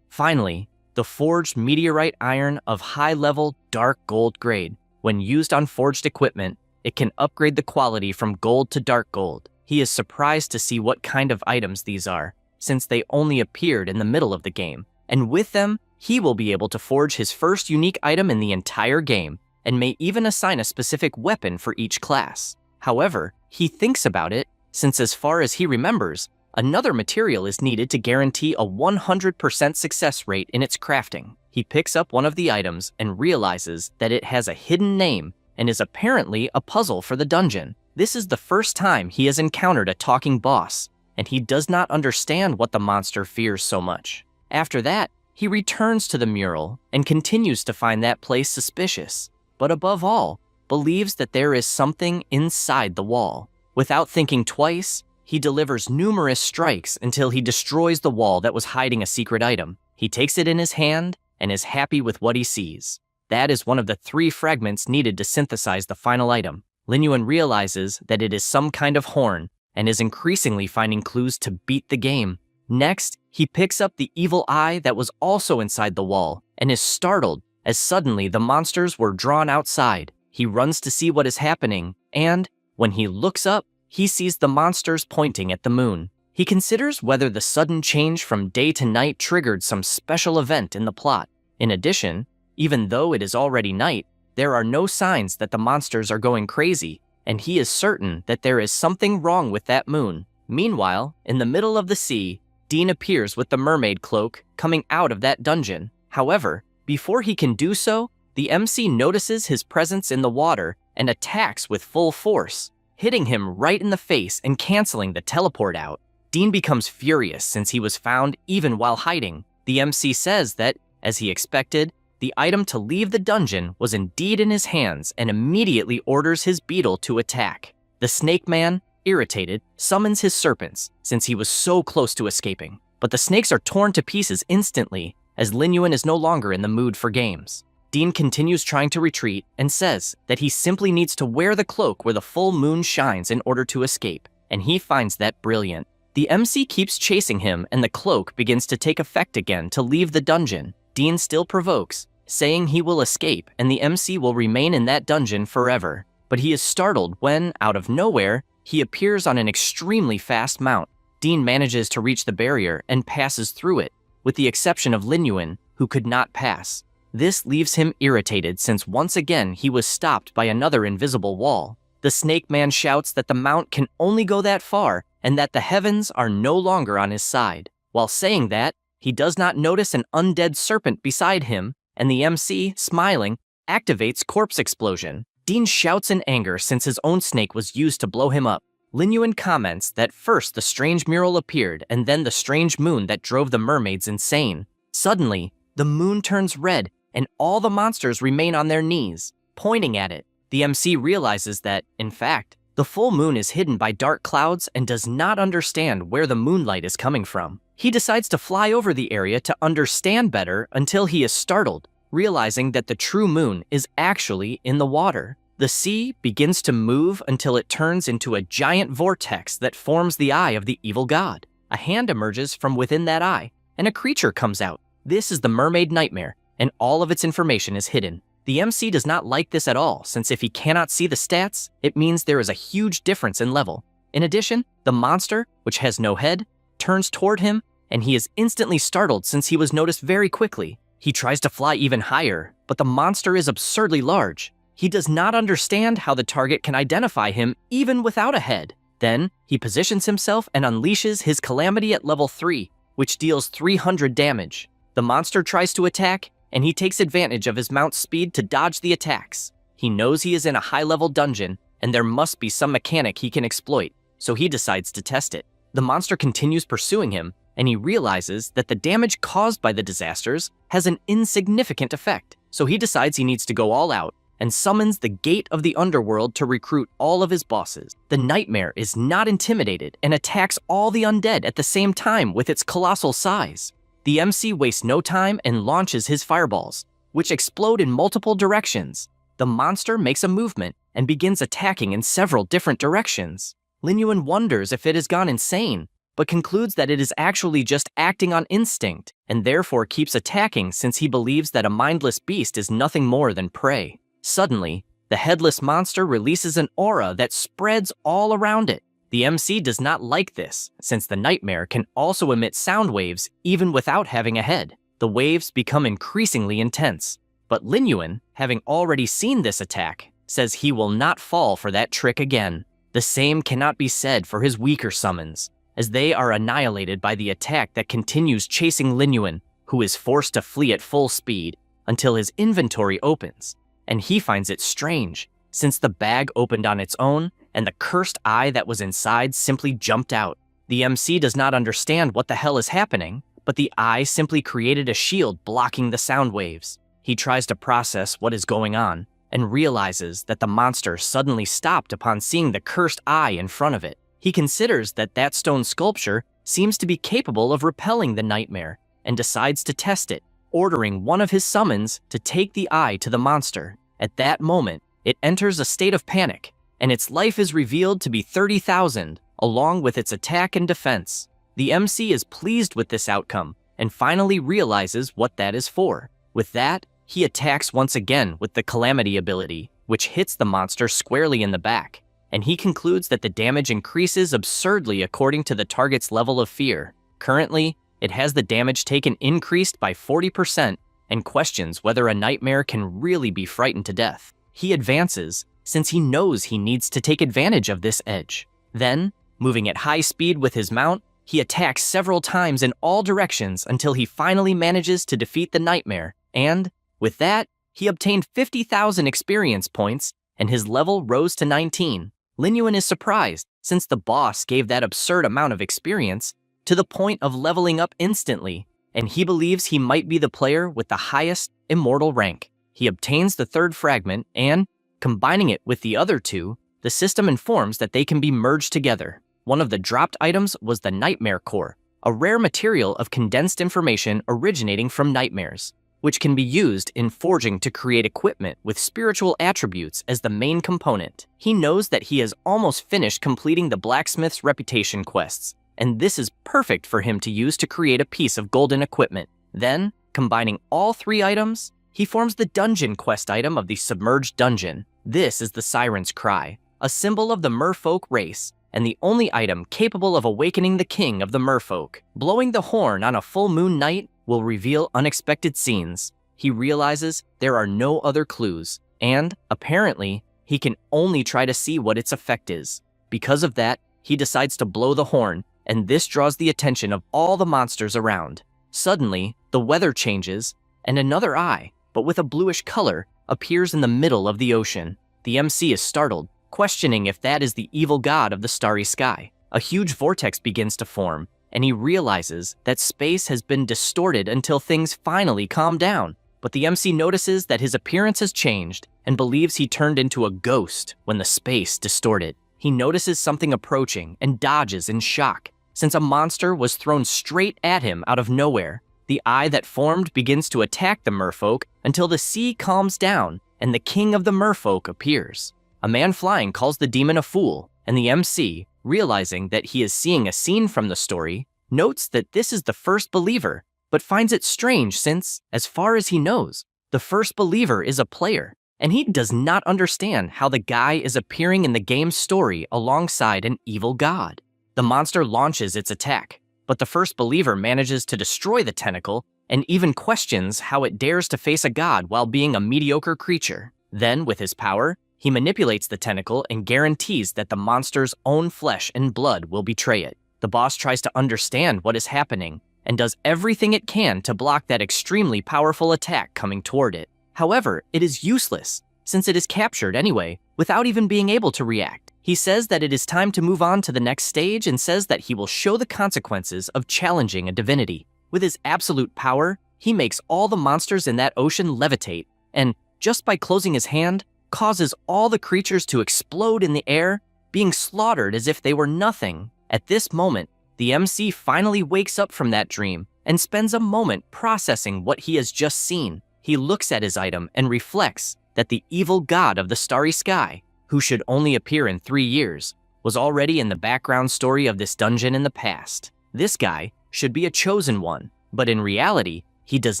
A: Finally, the forged meteorite iron of high-level dark gold grade. When used on forged equipment, it can upgrade the quality from gold to dark gold. He is surprised to see what kind of items these are, since they only appeared in the middle of the game, and with them, he will be able to forge his first unique item in the entire game, and may even assign a specific weapon for each class. However, he thinks about it, since as far as he remembers, another material is needed to guarantee a 100% success rate in its crafting. He picks up one of the items and realizes that it has a hidden name and is apparently a puzzle for the dungeon. This is the first time he has encountered a talking boss, and he does not understand what the monster fears so much. After that, he returns to the mural and continues to find that place suspicious, but above all, believes that there is something inside the wall. Without thinking twice, he delivers numerous strikes until he destroys the wall that was hiding a secret item. He takes it in his hand and is happy with what he sees. That is one of the 3 fragments needed to synthesize the final item. Lin Yuan realizes that it is some kind of horn and is increasingly finding clues to beat the game. Next, he picks up the evil eye that was also inside the wall and is startled as suddenly the monsters were drawn outside. He runs to see what is happening, and when he looks up, he sees the monsters pointing at the moon. He considers whether the sudden change from day to night triggered some special event in the plot. In addition, even though it is already night, there are no signs that the monsters are going crazy, and he is certain that there is something wrong with that moon. Meanwhile, in the middle of the sea, Dean appears with the mermaid cloak coming out of that dungeon. However, before he can do so, the MC notices his presence in the water and attacks with full force, hitting him right in the face and canceling the teleport out. Dean becomes furious since he was found even while hiding. The MC says that, as he expected, the item to leave the dungeon was indeed in his hands and immediately orders his beetle to attack. The snake man, irritated, summons his serpents since he was so close to escaping. But the snakes are torn to pieces instantly as Lin Yuan is no longer in the mood for games. Dean continues trying to retreat and says that he simply needs to wear the cloak where the full moon shines in order to escape, and he finds that brilliant. The MC keeps chasing him and the cloak begins to take effect again to leave the dungeon. Dean still provokes, saying he will escape and the MC will remain in that dungeon forever. But he is startled when, out of nowhere, he appears on an extremely fast mount. Dean manages to reach the barrier and passes through it, with the exception of Lin Yuan, who could not pass. This leaves him irritated since once again he was stopped by another invisible wall. The Snake Man shouts that the mount can only go that far and that the heavens are no longer on his side. While saying that, he does not notice an undead serpent beside him, and the MC, smiling, activates Corpse Explosion. Dean shouts in anger since his own snake was used to blow him up. Lin Yuan comments that first the strange mural appeared and then the strange moon that drove the mermaids insane. Suddenly, the moon turns red and all the monsters remain on their knees, pointing at it. The MC realizes that, in fact, the full moon is hidden by dark clouds and does not understand where the moonlight is coming from. He decides to fly over the area to understand better until he is startled, realizing that the true moon is actually in the water. The sea begins to move until it turns into a giant vortex that forms the eye of the evil god. A hand emerges from within that eye, and a creature comes out. This is the mermaid nightmare, and all of its information is hidden. The MC does not like this at all, since if he cannot see the stats, it means there is a huge difference in level. In addition, the monster, which has no head, turns toward him, and he is instantly startled since he was noticed very quickly. He tries to fly even higher, but the monster is absurdly large. He does not understand how the target can identify him even without a head. Then, he positions himself and unleashes his Calamity at level 3, which deals 300 damage. The monster tries to attack, and he takes advantage of his mount's speed to dodge the attacks. He knows he is in a high-level dungeon, and there must be some mechanic he can exploit, so he decides to test it. The monster continues pursuing him, and he realizes that the damage caused by the disasters has an insignificant effect, so he decides he needs to go all out and summons the Gate of the Underworld to recruit all of his bosses. The Nightmare is not intimidated and attacks all the undead at the same time with its colossal size. The MC wastes no time and launches his fireballs, which explode in multiple directions. The monster makes a movement and begins attacking in several different directions. Lin Yuan wonders if it has gone insane, but concludes that it is actually just acting on instinct, and therefore keeps attacking since he believes that a mindless beast is nothing more than prey. Suddenly, the headless monster releases an aura that spreads all around it. The MC does not like this, since the Nightmare can also emit sound waves even without having a head. The waves become increasingly intense, but Lin Yuan, having already seen this attack, says he will not fall for that trick again. The same cannot be said for his weaker summons, as they are annihilated by the attack that continues chasing Lin Yuan, who is forced to flee at full speed until his inventory opens, and he finds it strange, since the bag opened on its own and the cursed eye that was inside simply jumped out. The MC does not understand what the hell is happening, but the eye simply created a shield blocking the sound waves. He tries to process what is going on and realizes that the monster suddenly stopped upon seeing the cursed eye in front of it. He considers that that stone sculpture seems to be capable of repelling the Nightmare and decides to test it, ordering one of his summons to take the eye to the monster. At that moment, it enters a state of panic, and its life is revealed to be 30,000, along with its attack and defense. The MC is pleased with this outcome, and finally realizes what that is for. With that, he attacks once again with the Calamity ability, which hits the monster squarely in the back, and he concludes that the damage increases absurdly according to the target's level of fear. Currently, it has the damage taken increased by 40%, and questions whether a Nightmare can really be frightened to death. He advances, since he knows he needs to take advantage of this edge. Then, moving at high speed with his mount, he attacks several times in all directions until he finally manages to defeat the Nightmare, and, with that, he obtained 50,000 experience points, and his level rose to 19. Lin Yuan is surprised, since the boss gave that absurd amount of experience, to the point of leveling up instantly, and he believes he might be the player with the highest immortal rank. He obtains the third fragment, and, combining it with the other two, the system informs that they can be merged together. One of the dropped items was the Nightmare Core, a rare material of condensed information originating from nightmares, which can be used in forging to create equipment with spiritual attributes as the main component. He knows that he has almost finished completing the blacksmith's reputation quests, and this is perfect for him to use to create a piece of golden equipment. Then, combining all 3 items, he forms the dungeon quest item of the submerged dungeon. This is the Siren's Cry, a symbol of the merfolk race, and the only item capable of awakening the king of the merfolk. Blowing the horn on a full moon night will reveal unexpected scenes. He realizes there are no other clues, and, apparently, he can only try to see what its effect is. Because of that, he decides to blow the horn, and this draws the attention of all the monsters around. Suddenly, the weather changes, and another eye, but with a bluish color, appears in the middle of the ocean. The MC is startled, questioning if that is the evil god of the starry sky. A huge vortex begins to form, and he realizes that space has been distorted until things finally calm down. But the MC notices that his appearance has changed and believes he turned into a ghost when the space distorted. He notices something approaching and dodges in shock, since a monster was thrown straight at him out of nowhere. The eye that formed begins to attack the merfolk until the sea calms down and the king of the merfolk appears. A man flying calls the demon a fool, and the MC, realizing that he is seeing a scene from the story, notes that this is the first believer, but finds it strange since, as far as he knows, the first believer is a player, and he does not understand how the guy is appearing in the game's story alongside an evil god. The monster launches its attack, but the first believer manages to destroy the tentacle and even questions how it dares to face a god while being a mediocre creature. Then, with his power, he manipulates the tentacle and guarantees that the monster's own flesh and blood will betray it. The boss tries to understand what is happening and does everything it can to block that extremely powerful attack coming toward it. However, it is useless, since it is captured anyway, without even being able to react. He says that it is time to move on to the next stage and says that he will show the consequences of challenging a divinity. With his absolute power, he makes all the monsters in that ocean levitate, and, just by closing his hand, causes all the creatures to explode in the air, being slaughtered as if they were nothing. At this moment, the MC finally wakes up from that dream and spends a moment processing what he has just seen. He looks at his item and reflects that the evil god of the starry sky, who should only appear in 3 years, was already in the background story of this dungeon in the past. This guy should be a chosen one, but in reality, he does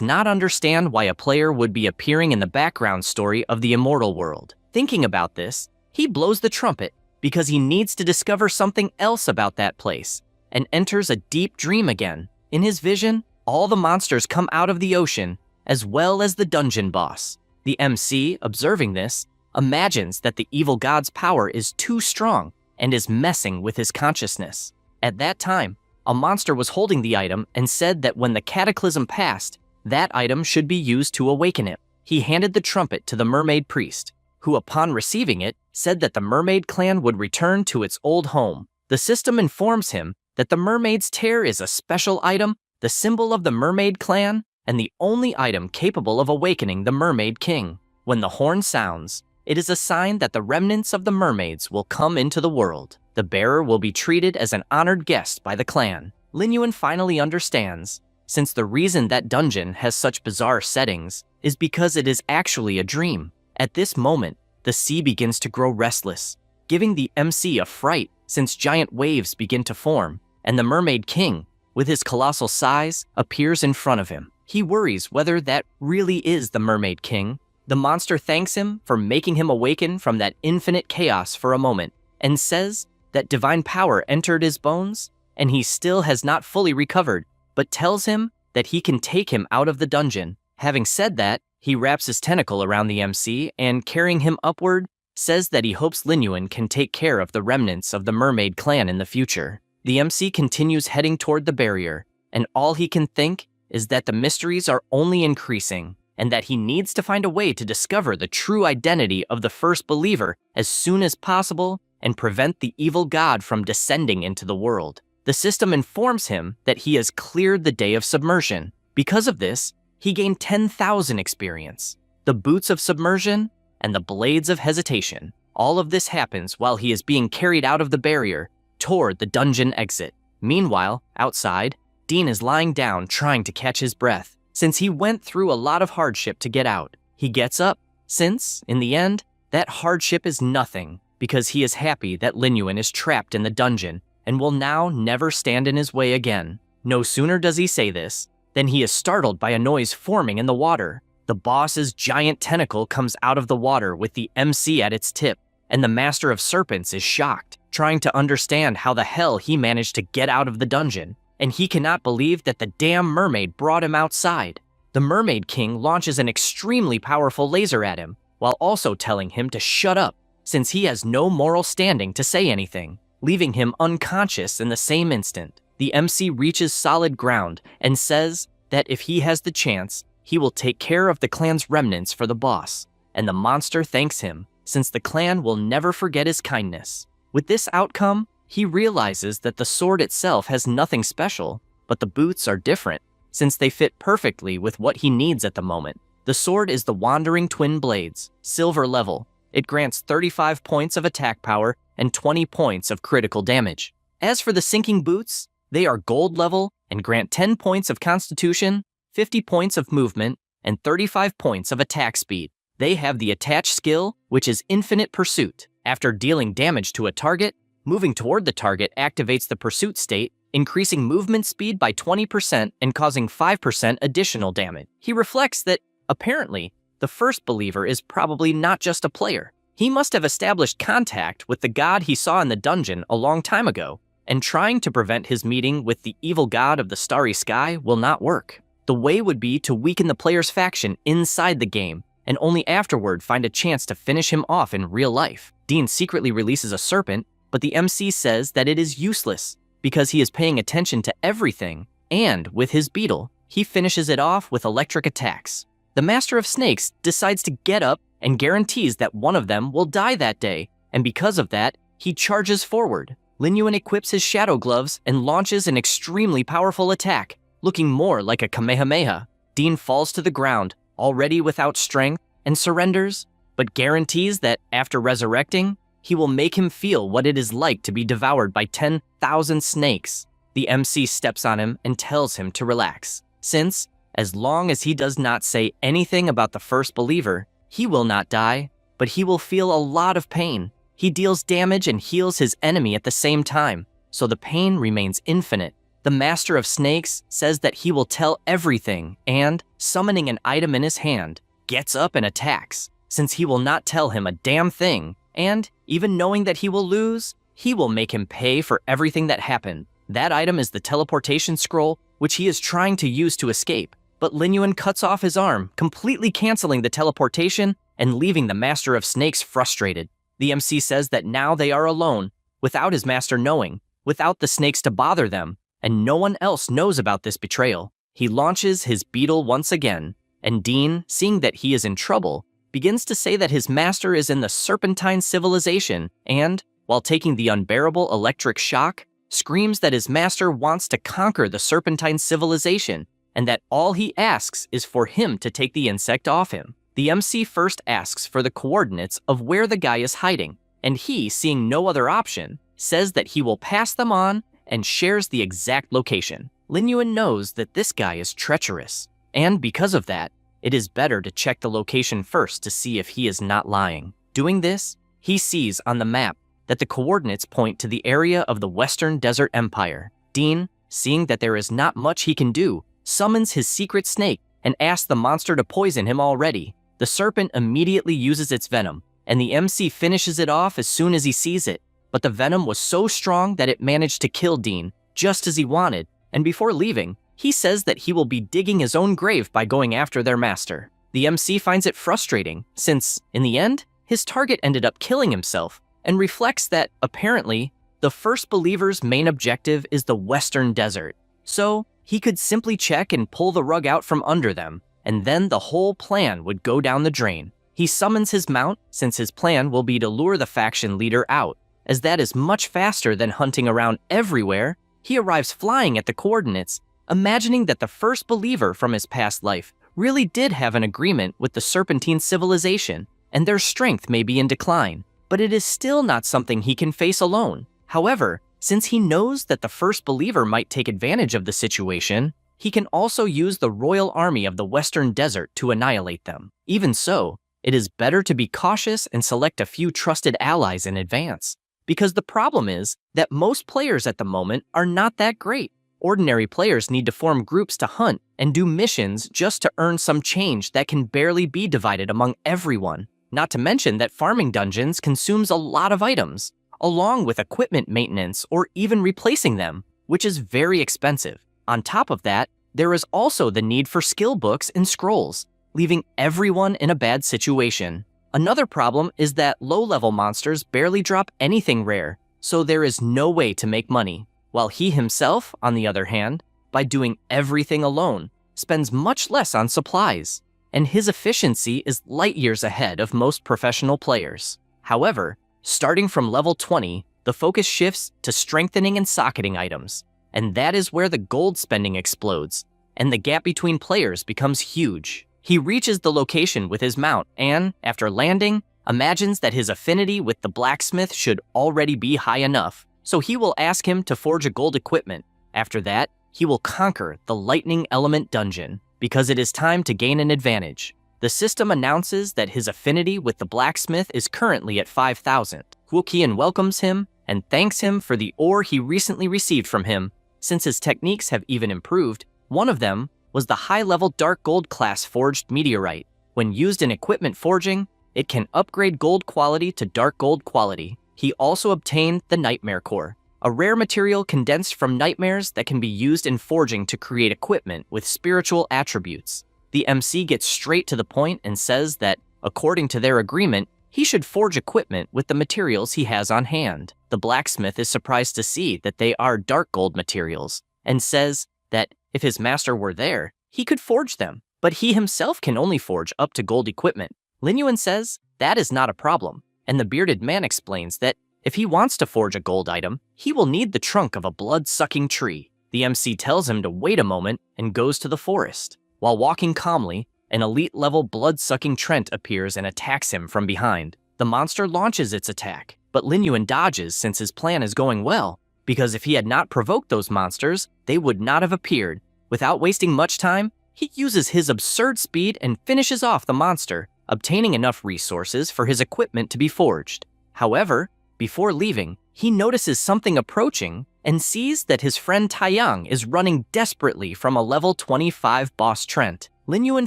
A: not understand why a player would be appearing in the background story of the immortal world. Thinking about this, he blows the trumpet because he needs to discover something else about that place and enters a deep dream again. In his vision, all the monsters come out of the ocean, as well as the dungeon boss. The MC, observing this, imagines that the evil god's power is too strong and is messing with his consciousness. At that time, a monster was holding the item and said that when the cataclysm passed, that item should be used to awaken it. He handed the trumpet to the mermaid priest, who upon receiving it, said that the mermaid clan would return to its old home. The system informs him that the mermaid's tear is a special item, the symbol of the mermaid clan, and the only item capable of awakening the mermaid king. When the horn sounds, it is a sign that the remnants of the mermaids will come into the world. The bearer will be treated as an honored guest by the clan. Lin Yuan finally understands, since the reason that dungeon has such bizarre settings is because it is actually a dream. At this moment, the sea begins to grow restless, giving the MC a fright since giant waves begin to form, and the mermaid king, with his colossal size, appears in front of him. He worries whether that really is the mermaid king. The monster thanks him for making him awaken from that infinite chaos for a moment, and says that divine power entered his bones, and he still has not fully recovered, but tells him that he can take him out of the dungeon. Having said that, he wraps his tentacle around the MC and, carrying him upward, says that he hopes Lin Yuan can take care of the remnants of the mermaid clan in the future. The MC continues heading toward the barrier, and all he can think is that the mysteries are only increasing, and that he needs to find a way to discover the true identity of the first believer as soon as possible and prevent the evil god from descending into the world. The system informs him that he has cleared the day of submersion. Because of this, he gained 10,000 experience, the boots of submersion, and the blades of hesitation. All of this happens while he is being carried out of the barrier toward the dungeon exit. Meanwhile, outside, Dean is lying down trying to catch his breath, since he went through a lot of hardship to get out. He gets up, since, in the end, that hardship is nothing, because he is happy that Lin Yuan is trapped in the dungeon and will now never stand in his way again. No sooner does he say this than he is startled by a noise forming in the water. The boss's giant tentacle comes out of the water with the MC at its tip, and the Master of Serpents is shocked, trying to understand how the hell he managed to get out of the dungeon, and he cannot believe that the damn mermaid brought him outside. The Mermaid King launches an extremely powerful laser at him, while also telling him to shut up, since he has no moral standing to say anything, leaving him unconscious in the same instant. The MC reaches solid ground and says that if he has the chance, he will take care of the clan's remnants for the boss, and the monster thanks him, since the clan will never forget his kindness. With this outcome, he realizes that the sword itself has nothing special, but the boots are different, since they fit perfectly with what he needs at the moment. The sword is the Wandering Twin Blades, silver level. It grants 35 points of attack power and 20 points of critical damage. As for the Sinking Boots, they are gold level and grant 10 points of constitution, 50 points of movement, and 35 points of attack speed. They have the attached skill, which is Infinite Pursuit. After dealing damage to a target, moving toward the target activates the pursuit state, increasing movement speed by 20% and causing 5% additional damage. He reflects that, apparently, the first believer is probably not just a player. He must have established contact with the god he saw in the dungeon a long time ago, and trying to prevent his meeting with the evil god of the starry sky will not work. The way would be to weaken the player's faction inside the game, and only afterward find a chance to finish him off in real life. Dean secretly releases a serpent, but the MC says that it is useless, because he is paying attention to everything, and with his beetle, he finishes it off with electric attacks. The Master of Snakes decides to get up and guarantees that one of them will die that day, and because of that, he charges forward. Lin Yuan equips his shadow gloves and launches an extremely powerful attack, looking more like a Kamehameha. Dean falls to the ground, already without strength, and surrenders, but guarantees that after resurrecting, he will make him feel what it is like to be devoured by 10,000 snakes. The MC steps on him and tells him to relax, since, as long as he does not say anything about the first believer, he will not die, but he will feel a lot of pain. He deals damage and heals his enemy at the same time, so the pain remains infinite. The Master of Snakes says that he will tell everything and, summoning an item in his hand, gets up and attacks, since he will not tell him a damn thing, and, even knowing that he will lose, he will make him pay for everything that happened. That item is the teleportation scroll, which he is trying to use to escape, but Lin Yuan cuts off his arm, completely canceling the teleportation and leaving the Master of Snakes frustrated. The MC says that now they are alone, without his master knowing, without the snakes to bother them, and no one else knows about this betrayal. He launches his beetle once again, and Dean, seeing that he is in trouble, begins to say that his master is in the Serpentine civilization and, while taking the unbearable electric shock, screams that his master wants to conquer the Serpentine civilization and that all he asks is for him to take the insect off him. The MC first asks for the coordinates of where the guy is hiding, and he, seeing no other option, says that he will pass them on and shares the exact location. Lin Yuan knows that this guy is treacherous, and because of that, it is better to check the location first to see if he is not lying. Doing this, he sees on the map that the coordinates point to the area of the Western Desert Empire. Dean, seeing that there is not much he can do, summons his secret snake and asks the monster to poison him already. The serpent immediately uses its venom, and the MC finishes it off as soon as he sees it, but the venom was so strong that it managed to kill Dean, just as he wanted, and before leaving, he says that he will be digging his own grave by going after their master. The MC finds it frustrating, since, in the end, his target ended up killing himself, and reflects that, apparently, the first believer's main objective is the Western Desert. So, he could simply check and pull the rug out from under them, and then the whole plan would go down the drain. He summons his mount, since his plan will be to lure the faction leader out, as that is much faster than hunting around everywhere. He arrives flying at the coordinates, imagining that the first believer from his past life really did have an agreement with the Serpentine civilization, and their strength may be in decline, but it is still not something he can face alone. However, since he knows that the first believer might take advantage of the situation, he can also use the royal army of the Western Desert to annihilate them. Even so, it is better to be cautious and select a few trusted allies in advance. because the problem is that most players at the moment are not that great. Ordinary players need to form groups to hunt and do missions just to earn some change that can barely be divided among everyone. Not to mention that farming dungeons consumes a lot of items, along with equipment maintenance or even replacing them, which is very expensive. On top of that, there is also the need for skill books and scrolls, leaving everyone in a bad situation. Another problem is that low-level monsters barely drop anything rare, so there is no way to make money, while he himself, on the other hand, by doing everything alone, spends much less on supplies, and his efficiency is light years ahead of most professional players. However, starting from level 20, the focus shifts to strengthening and socketing items, and that is where the gold spending explodes, and the gap between players becomes huge. He reaches the location with his mount and, after landing, imagines that his affinity with the blacksmith should already be high enough, so he will ask him to forge a gold equipment. After that, he will conquer the lightning element dungeon, because it is time to gain an advantage. The system announces that his affinity with the blacksmith is currently at 5,000. Huoqian welcomes him and thanks him for the ore he recently received from him. Since his techniques have even improved, one of them was the high-level dark gold class forged meteorite. When used in equipment forging, it can upgrade gold quality to dark gold quality. He also obtained the nightmare core, a rare material condensed from nightmares that can be used in forging to create equipment with spiritual attributes. The MC gets straight to the point and says that, according to their agreement, he should forge equipment with the materials he has on hand. The blacksmith is surprised to see that they are dark gold materials, and says that if his master were there, he could forge them, but he himself can only forge up to gold equipment. Lin Yuan says that is not a problem, and the bearded man explains that if he wants to forge a gold item, he will need the trunk of a blood-sucking tree. The MC tells him to wait a moment and goes to the forest. While walking calmly, an elite-level blood-sucking Trent appears and attacks him from behind. The monster launches its attack, but Lin Yuan dodges since his plan is going well, because if he had not provoked those monsters, they would not have appeared. Without wasting much time, he uses his absurd speed and finishes off the monster, obtaining enough resources for his equipment to be forged. However, before leaving, he notices something approaching and sees that his friend Taiyang is running desperately from a level 25 boss Trent. Lin Yuan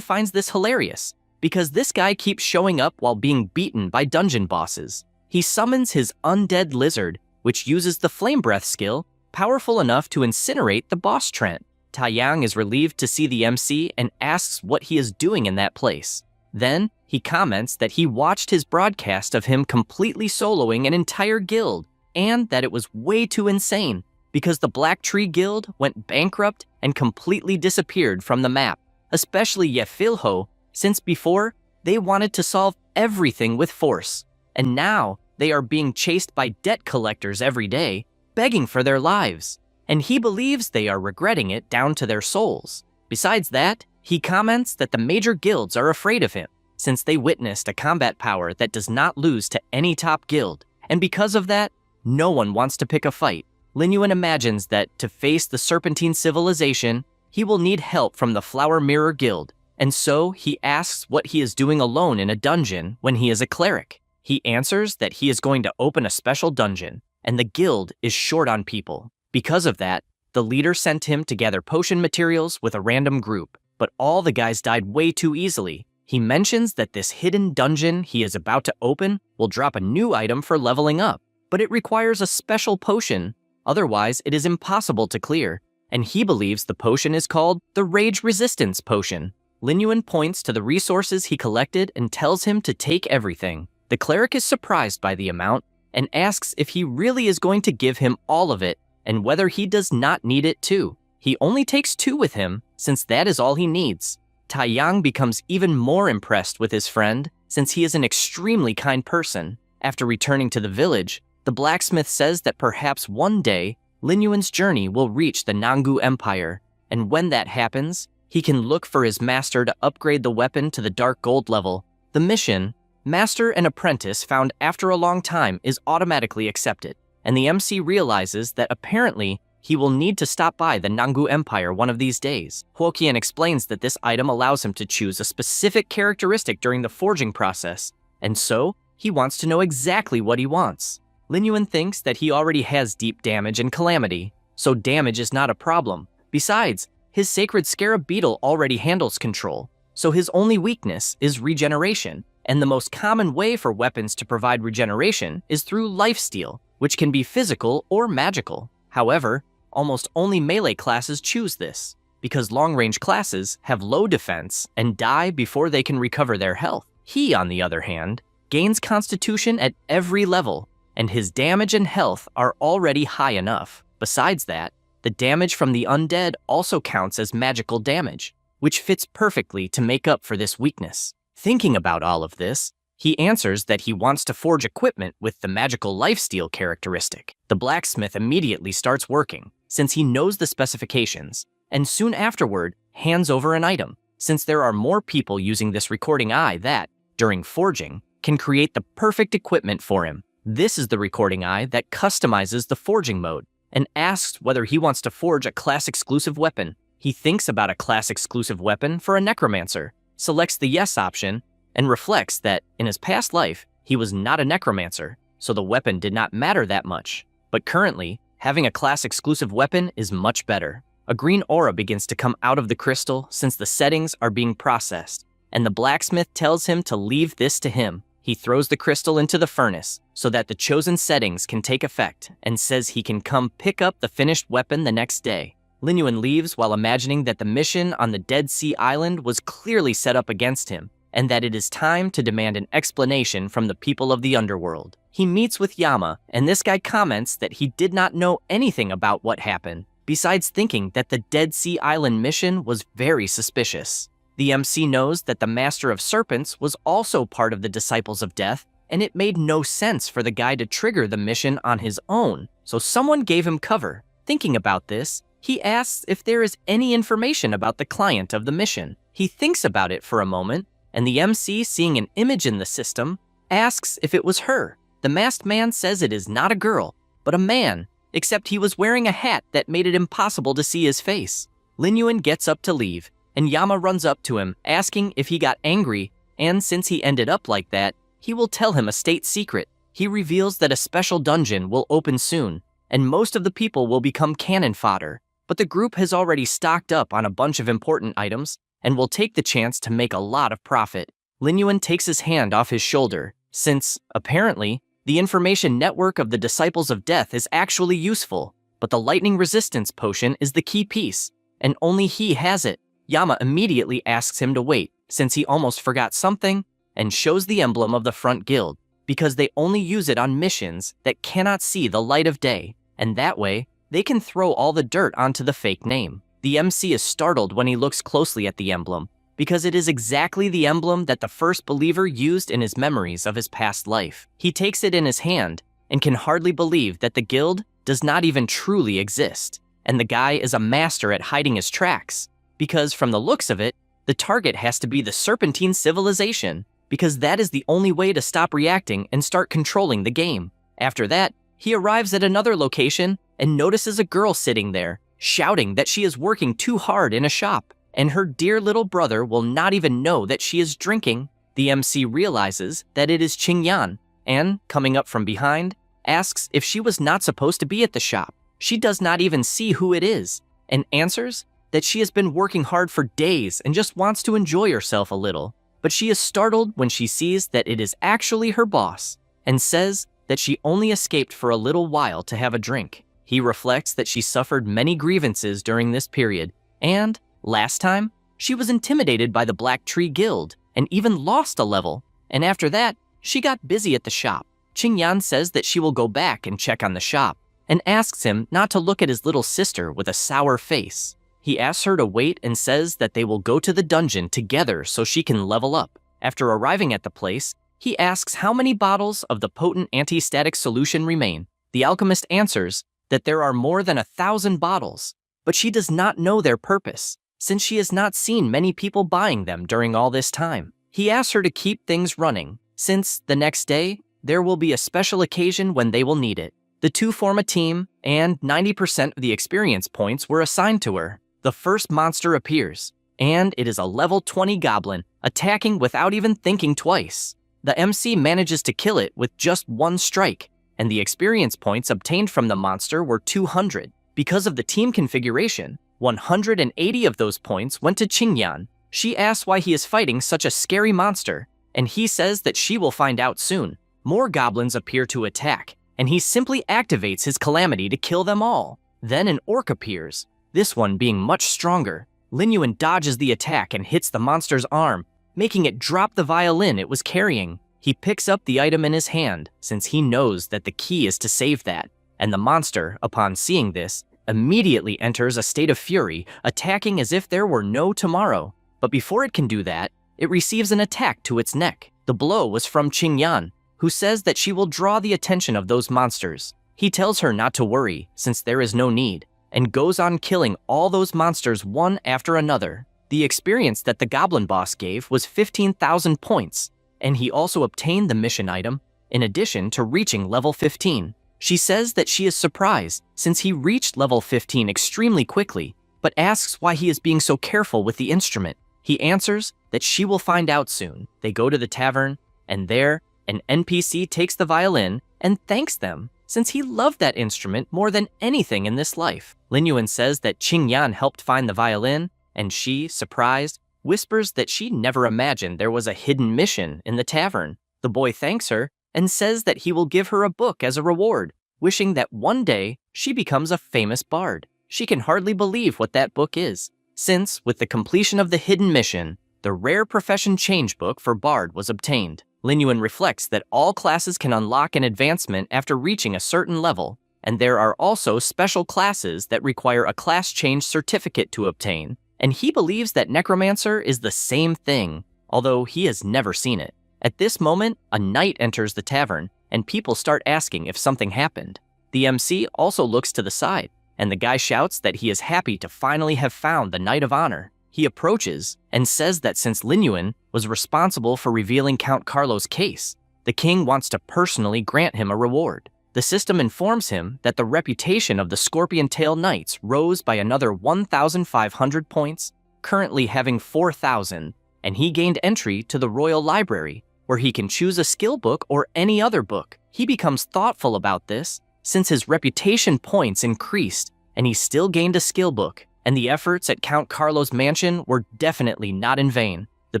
A: finds this hilarious, because this guy keeps showing up while being beaten by dungeon bosses. He summons his undead lizard, which uses the flame breath skill, powerful enough to incinerate the boss Trent. Taiyang is relieved to see the MC and asks what he is doing in that place. Then, he comments that he watched his broadcast of him completely soloing an entire guild, and that it was way too insane, because the Black Tree Guild went bankrupt and completely disappeared from the map, especially Yefilho, since before, they wanted to solve everything with force, and now they are being chased by debt collectors every day, begging for their lives, and he believes they are regretting it down to their souls. Besides that, he comments that the major guilds are afraid of him, since they witnessed a combat power that does not lose to any top guild, and because of that, no one wants to pick a fight. Lin Yuan imagines that to face the Serpentine civilization, he will need help from the Flower Mirror Guild, and so he asks what he is doing alone in a dungeon when he is a cleric. He answers that he is going to open a special dungeon, and the guild is short on people. Because of that, the leader sent him to gather potion materials with a random group, but all the guys died way too easily. He mentions that this hidden dungeon he is about to open will drop a new item for leveling up, but it requires a special potion, otherwise it is impossible to clear, and he believes the potion is called the Rage Resistance Potion. Lin Yuan points to the resources he collected and tells him to take everything. The cleric is surprised by the amount and asks if he really is going to give him all of it and whether he does not need it too. He only takes 2 with him, since that is all he needs. Taiyang becomes even more impressed with his friend, since he is an extremely kind person. After returning to the village, the blacksmith says that perhaps one day, Lin Yuan's journey will reach the Nangu Empire, and when that happens, he can look for his master to upgrade the weapon to the dark gold level. The mission, Master and Apprentice found after a long time, is automatically accepted, and the MC realizes that apparently he will need to stop by the Nangu Empire one of these days. Huoqian explains that this item allows him to choose a specific characteristic during the forging process, and so he wants to know exactly what he wants. Lin Yuan thinks that he already has deep damage and calamity, so damage is not a problem. Besides, his sacred scarab beetle already handles control, so his only weakness is regeneration, and the most common way for weapons to provide regeneration is through lifesteal, which can be physical or magical. However, almost only melee classes choose this, because long-range classes have low defense and die before they can recover their health. He, on the other hand, gains constitution at every level, and his damage and health are already high enough. Besides that, the damage from the undead also counts as magical damage, which fits perfectly to make up for this weakness. Thinking about all of this, he answers that he wants to forge equipment with the magical lifesteal characteristic. The blacksmith immediately starts working, since he knows the specifications, and soon afterward hands over an item, since there are more people using this recording eye that, during forging, can create the perfect equipment for him. This is the recording eye that customizes the forging mode and asks whether he wants to forge a class-exclusive weapon. He thinks about a class-exclusive weapon for a necromancer, selects the yes option, and reflects that, in his past life, he was not a necromancer, so the weapon did not matter that much. But currently, having a class-exclusive weapon is much better. A green aura begins to come out of the crystal since the settings are being processed, and the blacksmith tells him to leave this to him. He throws the crystal into the furnace so that the chosen settings can take effect and says he can come pick up the finished weapon the next day. Lin Yuan leaves while imagining that the mission on the Dead Sea Island was clearly set up against him and that it is time to demand an explanation from the people of the underworld. He meets with Yama, and this guy comments that he did not know anything about what happened, besides thinking that the Dead Sea Island mission was very suspicious. The MC knows that the Master of Serpents was also part of the Disciples of Death, and it made no sense for the guy to trigger the mission on his own, so someone gave him cover. Thinking about this, he asks if there is any information about the client of the mission. He thinks about it for a moment, and the MC, seeing an image in the system, asks if it was her. The masked man says it is not a girl, but a man, except he was wearing a hat that made it impossible to see his face. Lin Yuan gets up to leave, and Yama runs up to him, asking if he got angry, and since he ended up like that, he will tell him a state secret. He reveals that a special dungeon will open soon, and most of the people will become cannon fodder, but the group has already stocked up on a bunch of important items, and will take the chance to make a lot of profit. Lin Yuan takes his hand off his shoulder, since, apparently, the information network of the Disciples of Death is actually useful, but the lightning resistance potion is the key piece, and only he has it. Yama immediately asks him to wait, since he almost forgot something, and shows the emblem of the front guild, because they only use it on missions that cannot see the light of day, and that way, they can throw all the dirt onto the fake name. The MC is startled when he looks closely at the emblem, because it is exactly the emblem that the first believer used in his memories of his past life. He takes it in his hand, and can hardly believe that the guild does not even truly exist, and the guy is a master at hiding his tracks, because from the looks of it, the target has to be the Serpentine civilization, because that is the only way to stop reacting and start controlling the game. After that, he arrives at another location and notices a girl sitting there, shouting that she is working too hard in a shop, and her dear little brother will not even know that she is drinking. The MC realizes that it is Qingyan, and, coming up from behind, asks if she was not supposed to be at the shop. She does not even see who it is, and answers that she has been working hard for days and just wants to enjoy herself a little. But she is startled when she sees that it is actually her boss, and says that she only escaped for a little while to have a drink. He reflects that she suffered many grievances during this period, and, last time, she was intimidated by the Black Tree Guild, and even lost a level, and after that, she got busy at the shop. Qingyan says that she will go back and check on the shop, and asks him not to look at his little sister with a sour face. He asks her to wait and says that they will go to the dungeon together so she can level up. After arriving at the place, he asks how many bottles of the potent anti-static solution remain. The alchemist answers that there are more than 1,000 bottles, but she does not know their purpose, since she has not seen many people buying them during all this time. He asks her to keep things running, since the next day, there will be a special occasion when they will need it. The two form a team, and 90% of the experience points were assigned to her. The first monster appears, and it is a level 20 goblin, attacking without even thinking twice. The MC manages to kill it with just one strike, and the experience points obtained from the monster were 200. Because of the team configuration, 180 of those points went to Qingyan. She asks why he is fighting such a scary monster, and he says that she will find out soon. More goblins appear to attack, and he simply activates his calamity to kill them all. Then an orc appears, this one being much stronger. Lin Yuan dodges the attack and hits the monster's arm, making it drop the violin it was carrying. He picks up the item in his hand, since he knows that the key is to save that, and the monster, upon seeing this, immediately enters a state of fury, attacking as if there were no tomorrow. But before it can do that, it receives an attack to its neck. The blow was from Qingyan, who says that she will draw the attention of those monsters. He tells her not to worry, since there is no need, and goes on killing all those monsters one after another. The experience that the goblin boss gave was 15,000 points, and he also obtained the mission item, in addition to reaching level 15. She says that she is surprised, since he reached level 15 extremely quickly, but asks why he is being so careful with the instrument. He answers that she will find out soon. They go to the tavern, and there, an NPC takes the violin and thanks them, since he loved that instrument more than anything in this life. Lin Yuan says that Qingyan helped find the violin, and she, surprised, whispers that she never imagined there was a hidden mission in the tavern. The boy thanks her and says that he will give her a book as a reward, wishing that one day she becomes a famous bard. She can hardly believe what that book is, since, with the completion of the hidden mission, the rare profession change book for bard was obtained. Lin Yuan reflects that all classes can unlock an advancement after reaching a certain level, and there are also special classes that require a class change certificate to obtain, and he believes that Necromancer is the same thing, although he has never seen it. At this moment, a knight enters the tavern, and people start asking if something happened. The MC also looks to the side, and the guy shouts that he is happy to finally have found the Knight of Honor. He approaches and says that since Lin Yuan was responsible for revealing Count Carlo's case, the king wants to personally grant him a reward. The system informs him that the reputation of the Scorpion Tail Knights rose by another 1,500 points, currently having 4,000, and he gained entry to the Royal Library, where he can choose a skill book or any other book. He becomes thoughtful about this, since his reputation points increased, and he still gained a skill book, and the efforts at Count Carlo's mansion were definitely not in vain. The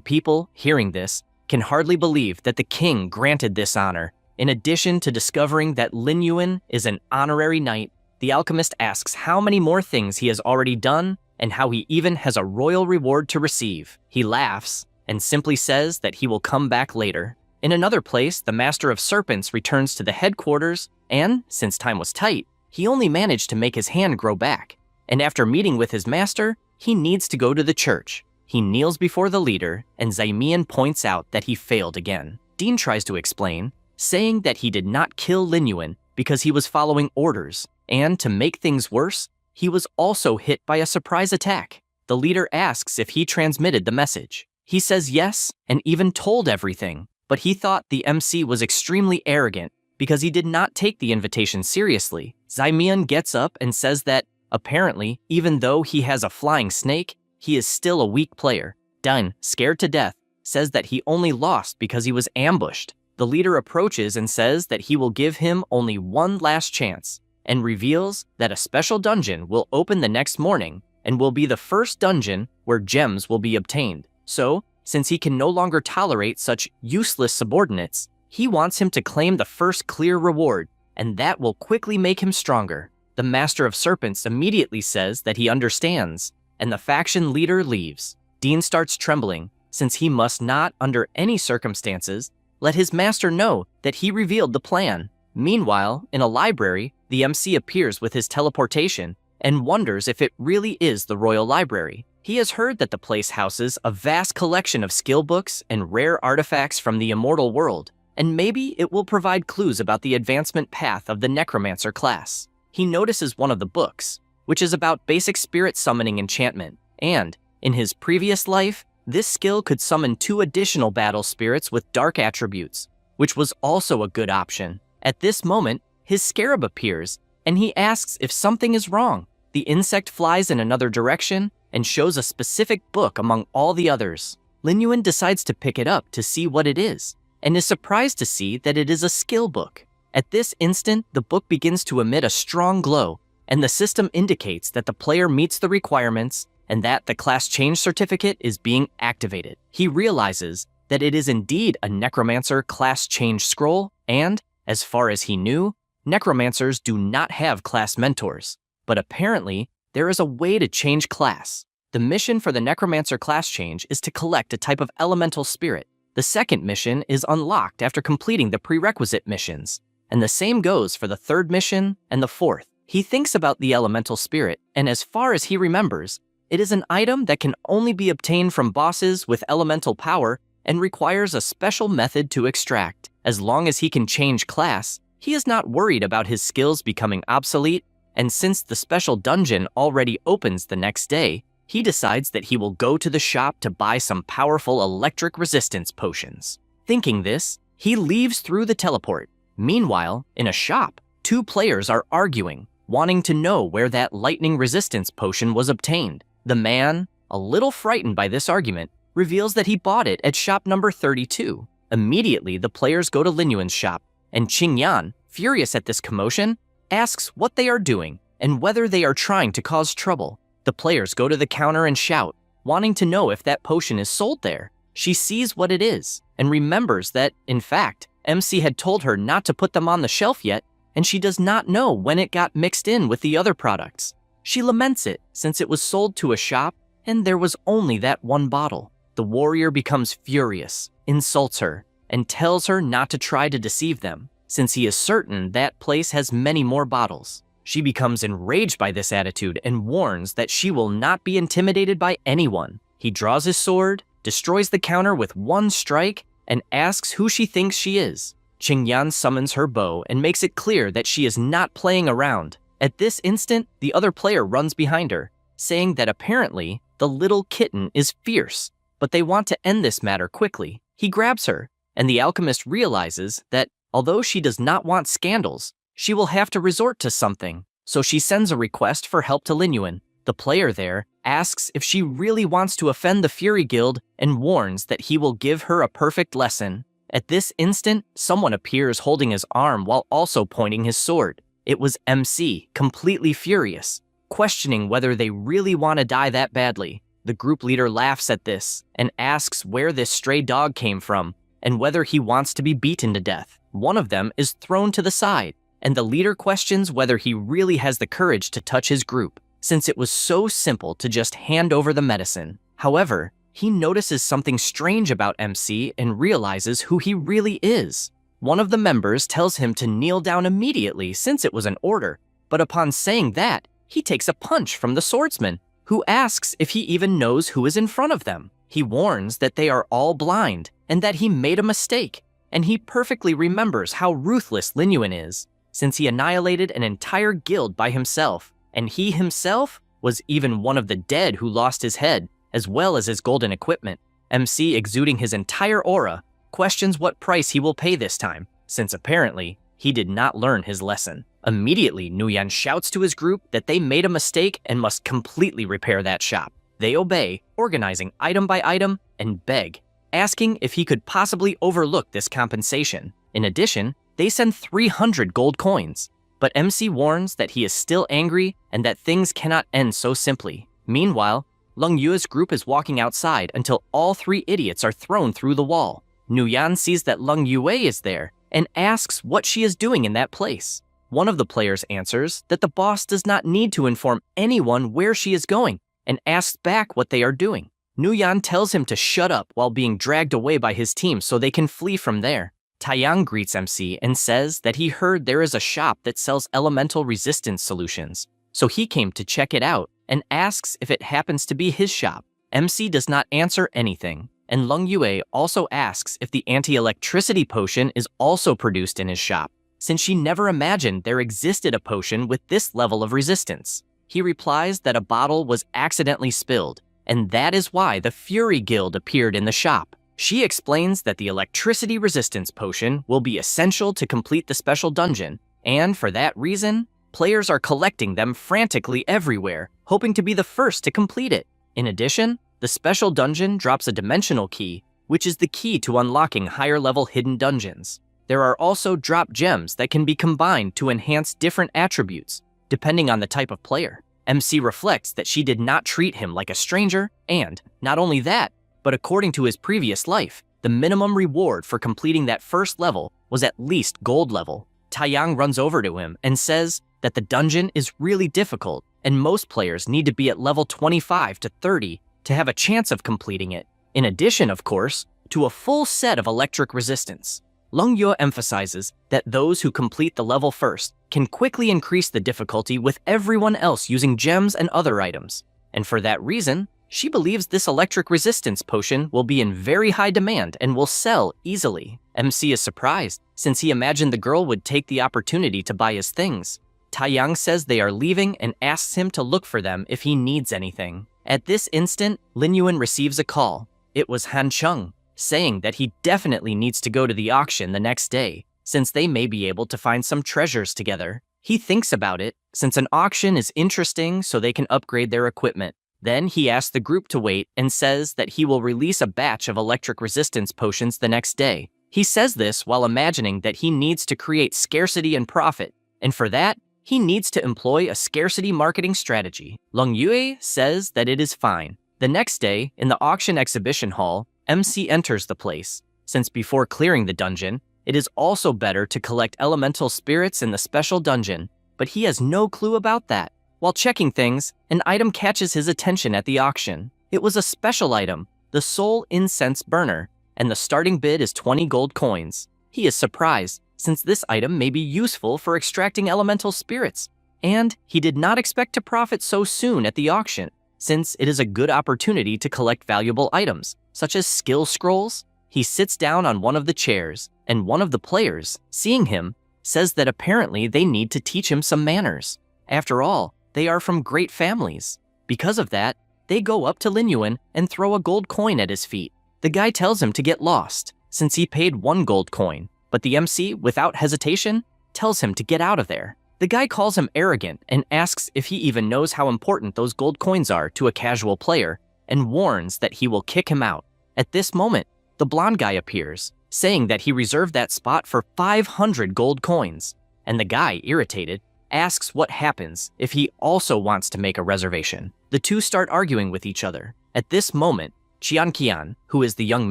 A: people, hearing this, can hardly believe that the king granted this honor. In addition to discovering that Lin Yuan is an honorary knight, the alchemist asks how many more things he has already done and how he even has a royal reward to receive. He laughs and simply says that he will come back later. In another place, the Master of Serpents returns to the headquarters, and, since time was tight, he only managed to make his hand grow back. And after meeting with his master, he needs to go to the church. He kneels before the leader, and Zaimian points out that he failed again. Dean tries to explain, saying that he did not kill Lin Yuan because he was following orders, and to make things worse, he was also hit by a surprise attack. The leader asks if he transmitted the message. He says yes, and even told everything, but he thought the MC was extremely arrogant because he did not take the invitation seriously. Zaimian gets up and says that, apparently, even though he has a flying snake, he is still a weak player. Dun, scared to death, says that he only lost because he was ambushed. The leader approaches and says that he will give him only one last chance, and reveals that a special dungeon will open the next morning and will be the first dungeon where gems will be obtained. So, since he can no longer tolerate such useless subordinates, he wants him to claim the first clear reward, and that will quickly make him stronger. The Master of Serpents immediately says that he understands, and the faction leader leaves. Dean starts trembling, since he must not, under any circumstances, let his master know that he revealed the plan. Meanwhile, in a library, the MC appears with his teleportation and wonders if it really is the Royal Library. He has heard that the place houses a vast collection of skill books and rare artifacts from the immortal world, and maybe it will provide clues about the advancement path of the Necromancer class. He notices one of the books, which is about basic spirit summoning enchantment, and, in his previous life, this skill could summon 2 additional battle spirits with dark attributes, which was also a good option. At this moment, his scarab appears, and he asks if something is wrong. The insect flies in another direction and shows a specific book among all the others. Lin Yuan decides to pick it up to see what it is, and is surprised to see that it is a skill book. At this instant, the book begins to emit a strong glow, and the system indicates that the player meets the requirements and that the class change certificate is being activated. He realizes that it is indeed a Necromancer class change scroll, and, as far as he knew, Necromancers do not have class mentors. But apparently, there is a way to change class. The mission for the Necromancer class change is to collect a type of elemental spirit. The second mission is unlocked after completing the prerequisite missions, and the same goes for the third mission and the fourth. He thinks about the elemental spirit, and as far as he remembers, it is an item that can only be obtained from bosses with elemental power and requires a special method to extract. As long as he can change class, he is not worried about his skills becoming obsolete, and since the special dungeon already opens the next day, he decides that he will go to the shop to buy some powerful electric resistance potions. Thinking this, he leaves through the teleport. Meanwhile, in a shop, two players are arguing, wanting to know where that lightning resistance potion was obtained. The man, a little frightened by this argument, reveals that he bought it at shop number 32. Immediately, the players go to Lin Yuan's shop, and Qingyan, furious at this commotion, asks what they are doing and whether they are trying to cause trouble. The players go to the counter and shout, wanting to know if that potion is sold there. She sees what it is and remembers that, in fact, MC had told her not to put them on the shelf yet, and she does not know when it got mixed in with the other products. She laments it since it was sold to a shop and there was only that one bottle. The warrior becomes furious, insults her, and tells her not to try to deceive them, since he is certain that place has many more bottles. She becomes enraged by this attitude and warns that she will not be intimidated by anyone. He draws his sword, destroys the counter with one strike, and asks who she thinks she is. Qingyan summons her bow and makes it clear that she is not playing around. At this instant, the other player runs behind her, saying that apparently the little kitten is fierce, but they want to end this matter quickly. He grabs her, and the alchemist realizes that although she does not want scandals, she will have to resort to something, so she sends a request for help to Lin Yuan. The player there asks if she really wants to offend the Fury Guild and warns that he will give her a perfect lesson. At this instant, someone appears holding his arm while also pointing his sword. It was MC, completely furious, questioning whether they really want to die that badly. The group leader laughs at this and asks where this stray dog came from and whether he wants to be beaten to death. One of them is thrown to the side, and the leader questions whether he really has the courage to touch his group, since it was so simple to just hand over the medicine. However, he notices something strange about MC and realizes who he really is. One of the members tells him to kneel down immediately since it was an order, but upon saying that, he takes a punch from the swordsman, who asks if he even knows who is in front of them. He warns that they are all blind and that he made a mistake, and he perfectly remembers how ruthless Lin Yuan is, since he annihilated an entire guild by himself, and he himself was even one of the dead who lost his head, as well as his golden equipment. MC, exuding his entire aura, questions what price he will pay this time, since apparently he did not learn his lesson. Immediately, Nuyan shouts to his group that they made a mistake and must completely repair that shop. They obey, organizing item by item, and beg, asking if he could possibly overlook this compensation. In addition, they send 300 gold coins, but MC warns that he is still angry and that things cannot end so simply. Meanwhile, Leng Yue's group is walking outside until all three idiots are thrown through the wall. Nuyan sees that Leng Yue is there and asks what she is doing in that place. One of the players answers that the boss does not need to inform anyone where she is going and asks back what they are doing. Nuyan tells him to shut up while being dragged away by his team so they can flee from there. Taiyang greets MC and says that he heard there is a shop that sells elemental resistance solutions, so he came to check it out and asks if it happens to be his shop. MC does not answer anything, and Leng Yue also asks if the anti-electricity potion is also produced in his shop, since she never imagined there existed a potion with this level of resistance. He replies that a bottle was accidentally spilled, and that is why the Fury Guild appeared in the shop. She explains that the electricity resistance potion will be essential to complete the special dungeon, and for that reason, players are collecting them frantically everywhere, hoping to be the first to complete it. In addition, the special dungeon drops a dimensional key, which is the key to unlocking higher-level hidden dungeons. There are also drop gems that can be combined to enhance different attributes, depending on the type of player. MC reflects that she did not treat him like a stranger, and, not only that, but according to his previous life, the minimum reward for completing that first level was at least gold level. Taeyang runs over to him and says that the dungeon is really difficult, and most players need to be at level 25 to 30 to have a chance of completing it. In addition, of course, to a full set of electric resistance. Lung Yue emphasizes that those who complete the level first can quickly increase the difficulty with everyone else using gems and other items. And for that reason, she believes this electric resistance potion will be in very high demand and will sell easily. MC is surprised, since he imagined the girl would take the opportunity to buy his things. Taeyang says they are leaving and asks him to look for them if he needs anything. At this instant, Lin Yuan receives a call. It was Han Chung, saying that he definitely needs to go to the auction the next day, since they may be able to find some treasures together. He thinks about it, since an auction is interesting so they can upgrade their equipment. Then he asks the group to wait and says that he will release a batch of electric resistance potions the next day. He says this while imagining that he needs to create scarcity and profit, and for that, he needs to employ a scarcity marketing strategy. Lung Yue says that it is fine. The next day, in the auction exhibition hall, MC enters the place. Since before clearing the dungeon, it is also better to collect elemental spirits in the special dungeon, but he has no clue about that. While checking things, an item catches his attention at the auction. It was a special item, the Soul Incense Burner, and the starting bid is 20 gold coins. He is surprised, since this item may be useful for extracting elemental spirits, and he did not expect to profit so soon at the auction, since it is a good opportunity to collect valuable items, such as skill scrolls. He sits down on one of the chairs, and one of the players, seeing him, says that apparently they need to teach him some manners. After all, they are from great families. Because of that, they go up to Lin Yuan and throw a gold coin at his feet. The guy tells him to get lost, since he paid 1 gold coin, but the MC, without hesitation, tells him to get out of there. The guy calls him arrogant and asks if he even knows how important those gold coins are to a casual player, and warns that he will kick him out. At this moment, the blonde guy appears, saying that he reserved that spot for 500 gold coins, and the guy, irritated, asks what happens if he also wants to make a reservation. The two start arguing with each other. At this moment, Qian Qian, who is the young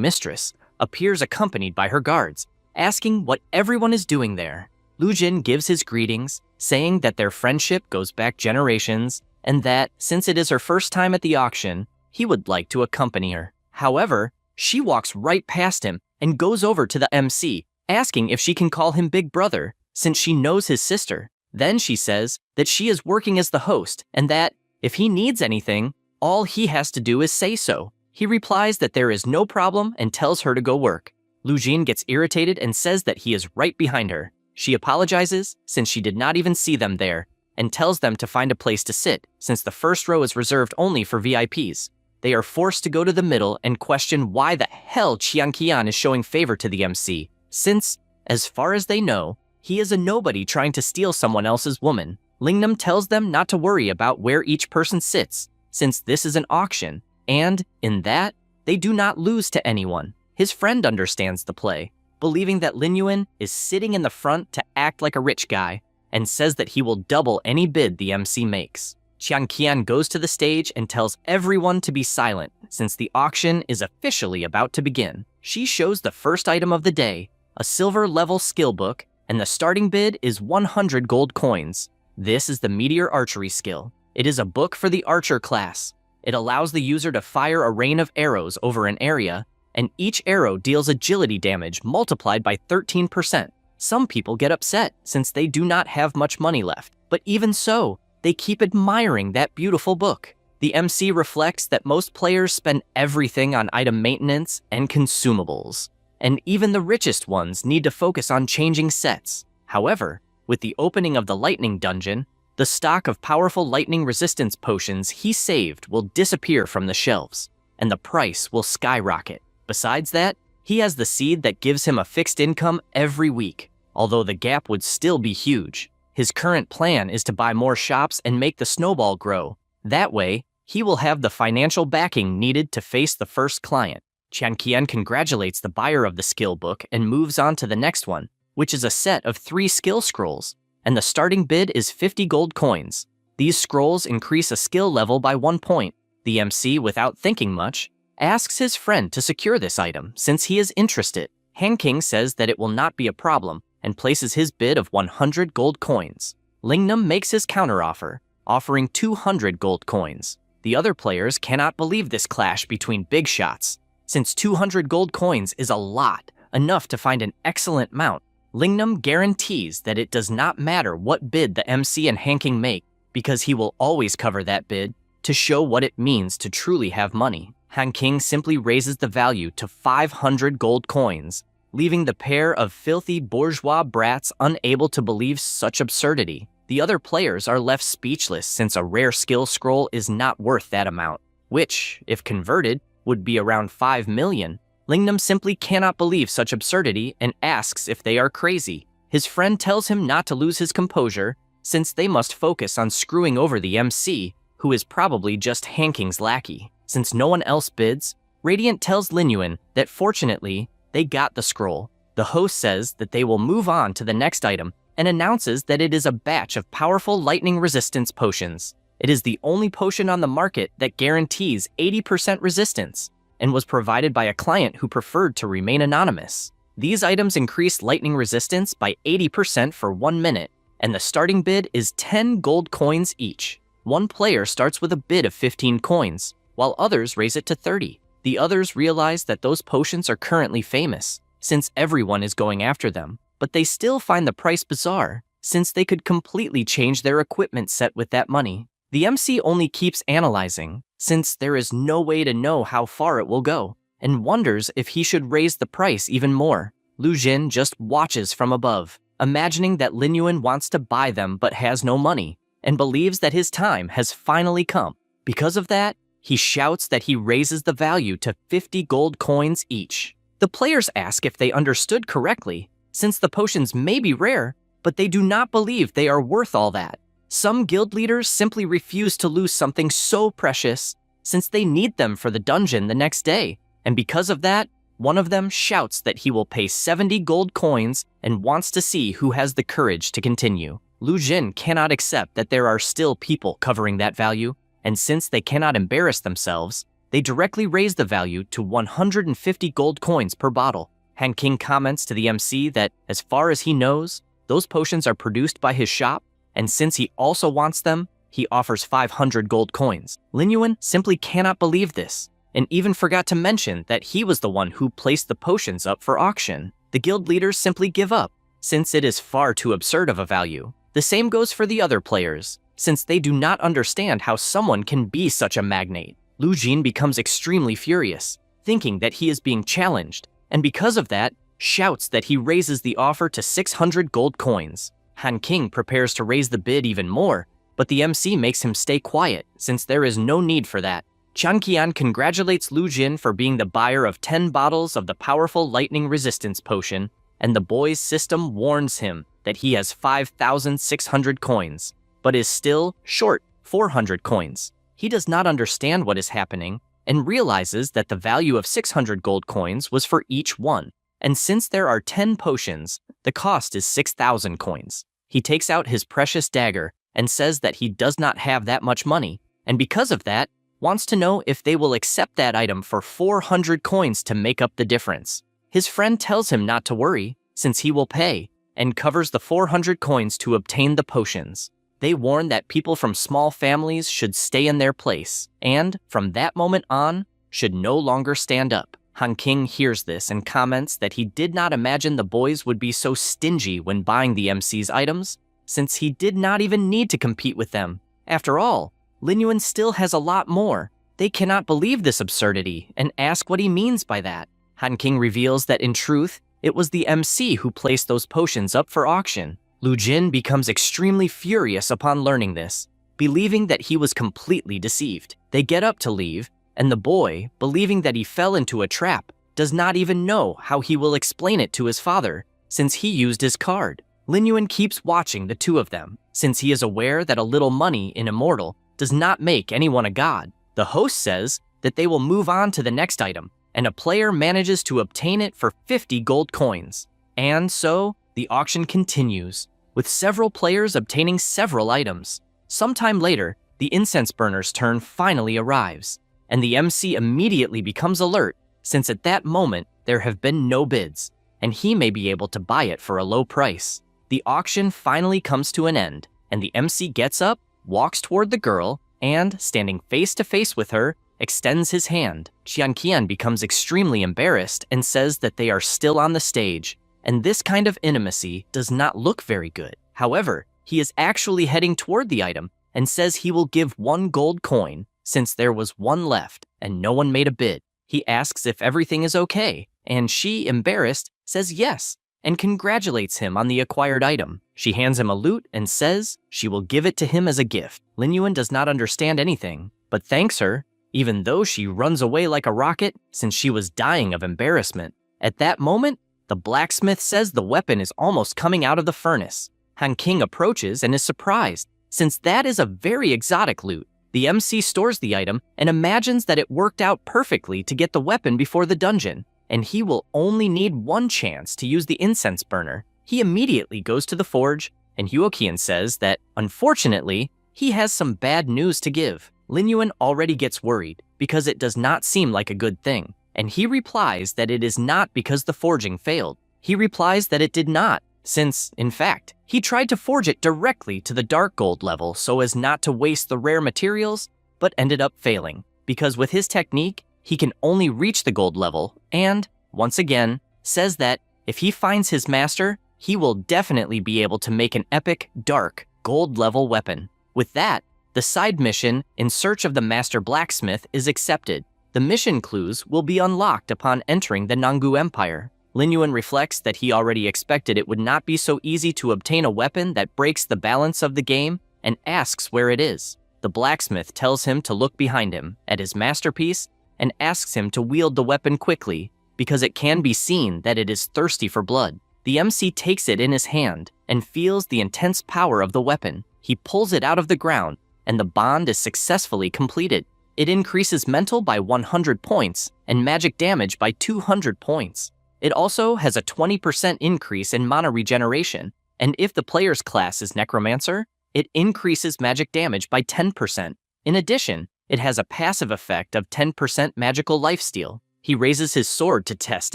A: mistress, appears accompanied by her guards, asking what everyone is doing there. Lu Jin gives his greetings, saying that their friendship goes back generations, and that, since it is her first time at the auction, he would like to accompany her. However, she walks right past him and goes over to the MC, asking if she can call him Big Brother, since she knows his sister. Then she says that she is working as the host, and that, if he needs anything, all he has to do is say so. He replies that there is no problem and tells her to go work. Lu Jin gets irritated and says that he is right behind her. She apologizes, since she did not even see them there, and tells them to find a place to sit, since the first row is reserved only for VIPs. They are forced to go to the middle and question why the hell Qian Qian is showing favor to the MC, since, as far as they know, he is a nobody trying to steal someone else's woman. Lingnam tells them not to worry about where each person sits, since this is an auction, and, in that, they do not lose to anyone. His friend understands the play, believing that Lin Yuan is sitting in the front to act like a rich guy, and says that he will double any bid the MC makes. Qian Qian goes to the stage and tells everyone to be silent, since the auction is officially about to begin. She shows the first item of the day, a silver-level skill book, and the starting bid is 100 gold coins. This is the Meteor Archery skill. It is a book for the archer class. It allows the user to fire a rain of arrows over an area, and each arrow deals agility damage multiplied by 13%. Some people get upset since they do not have much money left, but even so, they keep admiring that beautiful book. The MC reflects that most players spend everything on item maintenance and consumables, and even the richest ones need to focus on changing sets. However, with the opening of the lightning dungeon, the stock of powerful lightning resistance potions he saved will disappear from the shelves, and the price will skyrocket. Besides that, he has the seed that gives him a fixed income every week, although the gap would still be huge. His current plan is to buy more shops and make the snowball grow. That way, he will have the financial backing needed to face the first client. Qian Qian congratulates the buyer of the skill book and moves on to the next one. which is a set of 3 skill scrolls, and the starting bid is 50 gold coins. These scrolls increase a skill level by 1 point. The MC, without thinking much, asks his friend to secure this item since he is interested. Han King says that it will not be a problem and places his bid of 100 gold coins. Lingnam makes his counteroffer, offering 200 gold coins. The other players cannot believe this clash between big shots. Since 200 gold coins is a lot, enough to find an excellent mount, Lingnam guarantees that it does not matter what bid the MC and Han King make, because he will always cover that bid to show what it means to truly have money. Han King simply raises the value to 500 gold coins, leaving the pair of filthy bourgeois brats unable to believe such absurdity. The other players are left speechless since a rare skill scroll is not worth that amount, which, if converted, would be around 5 million. Lingnam simply cannot believe such absurdity and asks if they are crazy. His friend tells him not to lose his composure, since they must focus on screwing over the MC, who is probably just Han King's lackey. Since no one else bids, Radiant tells Lin Yuan that fortunately, they got the scroll. The host says that they will move on to the next item and announces that it is a batch of powerful lightning resistance potions. It is the only potion on the market that guarantees 80% resistance and was provided by a client who preferred to remain anonymous. These items increase lightning resistance by 80% for 1 minute, and the starting bid is 10 gold coins each. One player starts with a bid of 15 coins, while others raise it to 30. The others realize that those potions are currently famous, since everyone is going after them, but they still find the price bizarre, since they could completely change their equipment set with that money. The MC only keeps analyzing, since there is no way to know how far it will go, and wonders if he should raise the price even more. Lu Jin just watches from above, imagining that Lin Yuan wants to buy them but has no money, and believes that his time has finally come. Because of that, he shouts that he raises the value to 50 gold coins each. The players ask if they understood correctly, since the potions may be rare, but they do not believe they are worth all that. Some guild leaders simply refuse to lose something so precious, since they need them for the dungeon the next day, and because of that, one of them shouts that he will pay 70 gold coins and wants to see who has the courage to continue. Lu Jin cannot accept that there are still people covering that value, and since they cannot embarrass themselves, they directly raise the value to 150 gold coins per bottle. Han King comments to the MC that, as far as he knows, those potions are produced by his shop, and since he also wants them, he offers 500 gold coins. Lin Yuan simply cannot believe this, and even forgot to mention that he was the one who placed the potions up for auction. The guild leaders simply give up, since it is far too absurd of a value. The same goes for the other players, since they do not understand how someone can be such a magnate. Lu Jin becomes extremely furious, thinking that he is being challenged, and because of that, shouts that he raises the offer to 600 gold coins. Han King prepares to raise the bid even more, but the MC makes him stay quiet, since there is no need for that. Chang Qian congratulates Lu Jin for being the buyer of 10 bottles of the powerful lightning resistance potion, and the boy's system warns him that he has 5,600 coins, but is still short 400 coins. He does not understand what is happening and realizes that the value of 600 gold coins was for each one, and since there are 10 potions, the cost is 6,000 coins. He takes out his precious dagger and says that he does not have that much money, and because of that, wants to know if they will accept that item for 400 coins to make up the difference. His friend tells him not to worry, since he will pay, and covers the 400 coins to obtain the potions. They warn that people from small families should stay in their place, and, from that moment on, should no longer stand up. Han King hears this and comments that he did not imagine the boys would be so stingy when buying the MC's items, since he did not even need to compete with them. After all, Lin Yuan still has a lot more. They cannot believe this absurdity and ask what he means by that. Han King reveals that in truth, it was the MC who placed those potions up for auction. Lu Jin becomes extremely furious upon learning this, believing that he was completely deceived. They get up to leave, and the boy, believing that he fell into a trap, does not even know how he will explain it to his father, since he used his card. Lin Yuan keeps watching the two of them, since he is aware that a little money in Immortal does not make anyone a god. The host says that they will move on to the next item, and a player manages to obtain it for 50 gold coins. And so, The auction continues, with several players obtaining several items. Sometime later, the incense burner's turn finally arrives, and the MC immediately becomes alert, since at that moment there have been no bids, and he may be able to buy it for a low price. The auction finally comes to an end, and the MC gets up, walks toward the girl, and, standing face to face with her, extends his hand. Qianqian becomes extremely embarrassed and says that they are still on the stage, and this kind of intimacy does not look very good. However, he is actually heading toward the item and says he will give 1 gold coin since there was 1 left and no one made a bid. He asks if everything is okay, and she, embarrassed, says yes and congratulates him on the acquired item. She hands him a lute and says she will give it to him as a gift. Lin Yuan does not understand anything, but thanks her, even though she runs away like a rocket since she was dying of embarrassment. At that moment, the blacksmith says the weapon is almost coming out of the furnace. Han King approaches and is surprised, since that is a very exotic loot. The MC stores the item and imagines that it worked out perfectly to get the weapon before the dungeon, and he will only need 1 chance to use the incense burner. He immediately goes to the forge, and Huoqian says that, unfortunately, he has some bad news to give. Lin Yuan already gets worried, because it does not seem like a good thing, and he replies that it is not because the forging failed. He replies that it did not, since, in fact, he tried to forge it directly to the dark gold level so as not to waste the rare materials, but ended up failing, because with his technique, he can only reach the gold level, and, once again, says that if he finds his master, he will definitely be able to make an epic, dark, gold level weapon. With that, the side mission, In Search of the Master Blacksmith, is accepted. The mission clues will be unlocked upon entering the Nanggu Empire. Lin Yuan reflects that he already expected it would not be so easy to obtain a weapon that breaks the balance of the game, and asks where it is. The blacksmith tells him to look behind him, at his masterpiece, and asks him to wield the weapon quickly, because it can be seen that it is thirsty for blood. The MC takes it in his hand, and feels the intense power of the weapon. He pulls it out of the ground, and the bond is successfully completed. It increases mental by 100 points, and magic damage by 200 points. It also has a 20% increase in mana regeneration, and if the player's class is Necromancer, it increases magic damage by 10%. In addition, it has a passive effect of 10% magical lifesteal. He raises his sword to test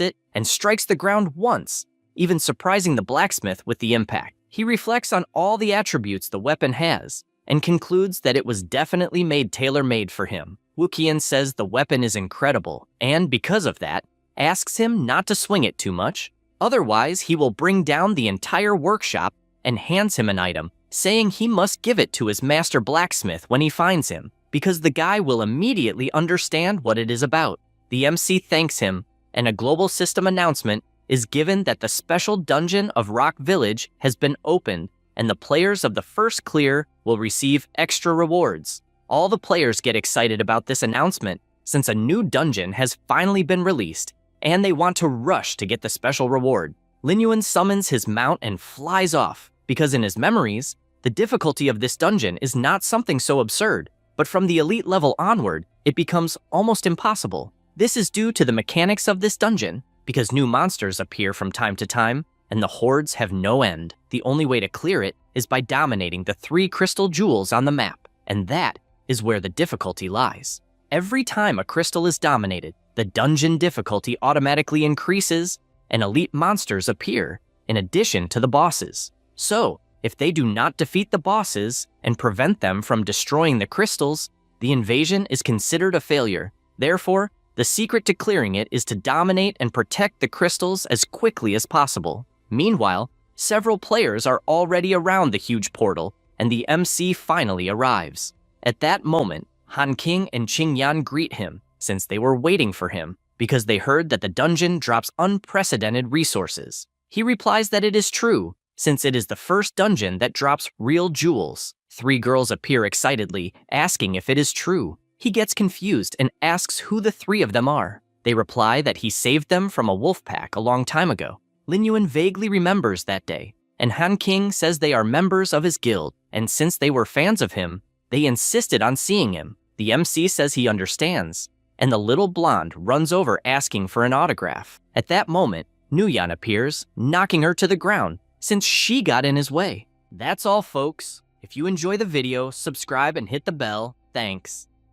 A: it, and strikes the ground once, even surprising the blacksmith with the impact. He reflects on all the attributes the weapon has, and concludes that it was definitely made tailor-made for him. Wuqian says the weapon is incredible, and because of that, asks him not to swing it too much, otherwise he will bring down the entire workshop, and hands him an item, saying he must give it to his master blacksmith when he finds him, because the guy will immediately understand what it is about. The MC thanks him, and a global system announcement is given that the special dungeon of Rock Village has been opened, and the players of the first clear will receive extra rewards. All the players get excited about this announcement, since a new dungeon has finally been released, and they want to rush to get the special reward. Lin Yuan summons his mount and flies off, because in his memories, the difficulty of this dungeon is not something so absurd, but from the elite level onward, it becomes almost impossible. This is due to the mechanics of this dungeon, because new monsters appear from time to time, and the hordes have no end. The only way to clear it is by dominating the 3 crystal jewels on the map, and that is where the difficulty lies. Every time a crystal is dominated, the dungeon difficulty automatically increases, and elite monsters appear, in addition to the bosses. So, if they do not defeat the bosses and prevent them from destroying the crystals, the invasion is considered a failure. Therefore, the secret to clearing it is to dominate and protect the crystals as quickly as possible. Meanwhile, several players are already around the huge portal, and the MC finally arrives. At that moment, Han King and Qingyan greet him, since they were waiting for him, because they heard that the dungeon drops unprecedented resources. He replies that it is true, since it is the first dungeon that drops real jewels. 3 girls appear excitedly, asking if it is true. He gets confused and asks who the 3 of them are. They reply that he saved them from a wolf pack a long time ago. Lin Yuan vaguely remembers that day, and Han King says they are members of his guild, and since they were fans of him, they insisted on seeing him. The MC says he understands, and the little blonde runs over asking for an autograph. At that moment, Nuyan appears, knocking her to the ground, since she got in his way. That's all, folks. If you enjoy the video, subscribe and hit the bell. Thanks.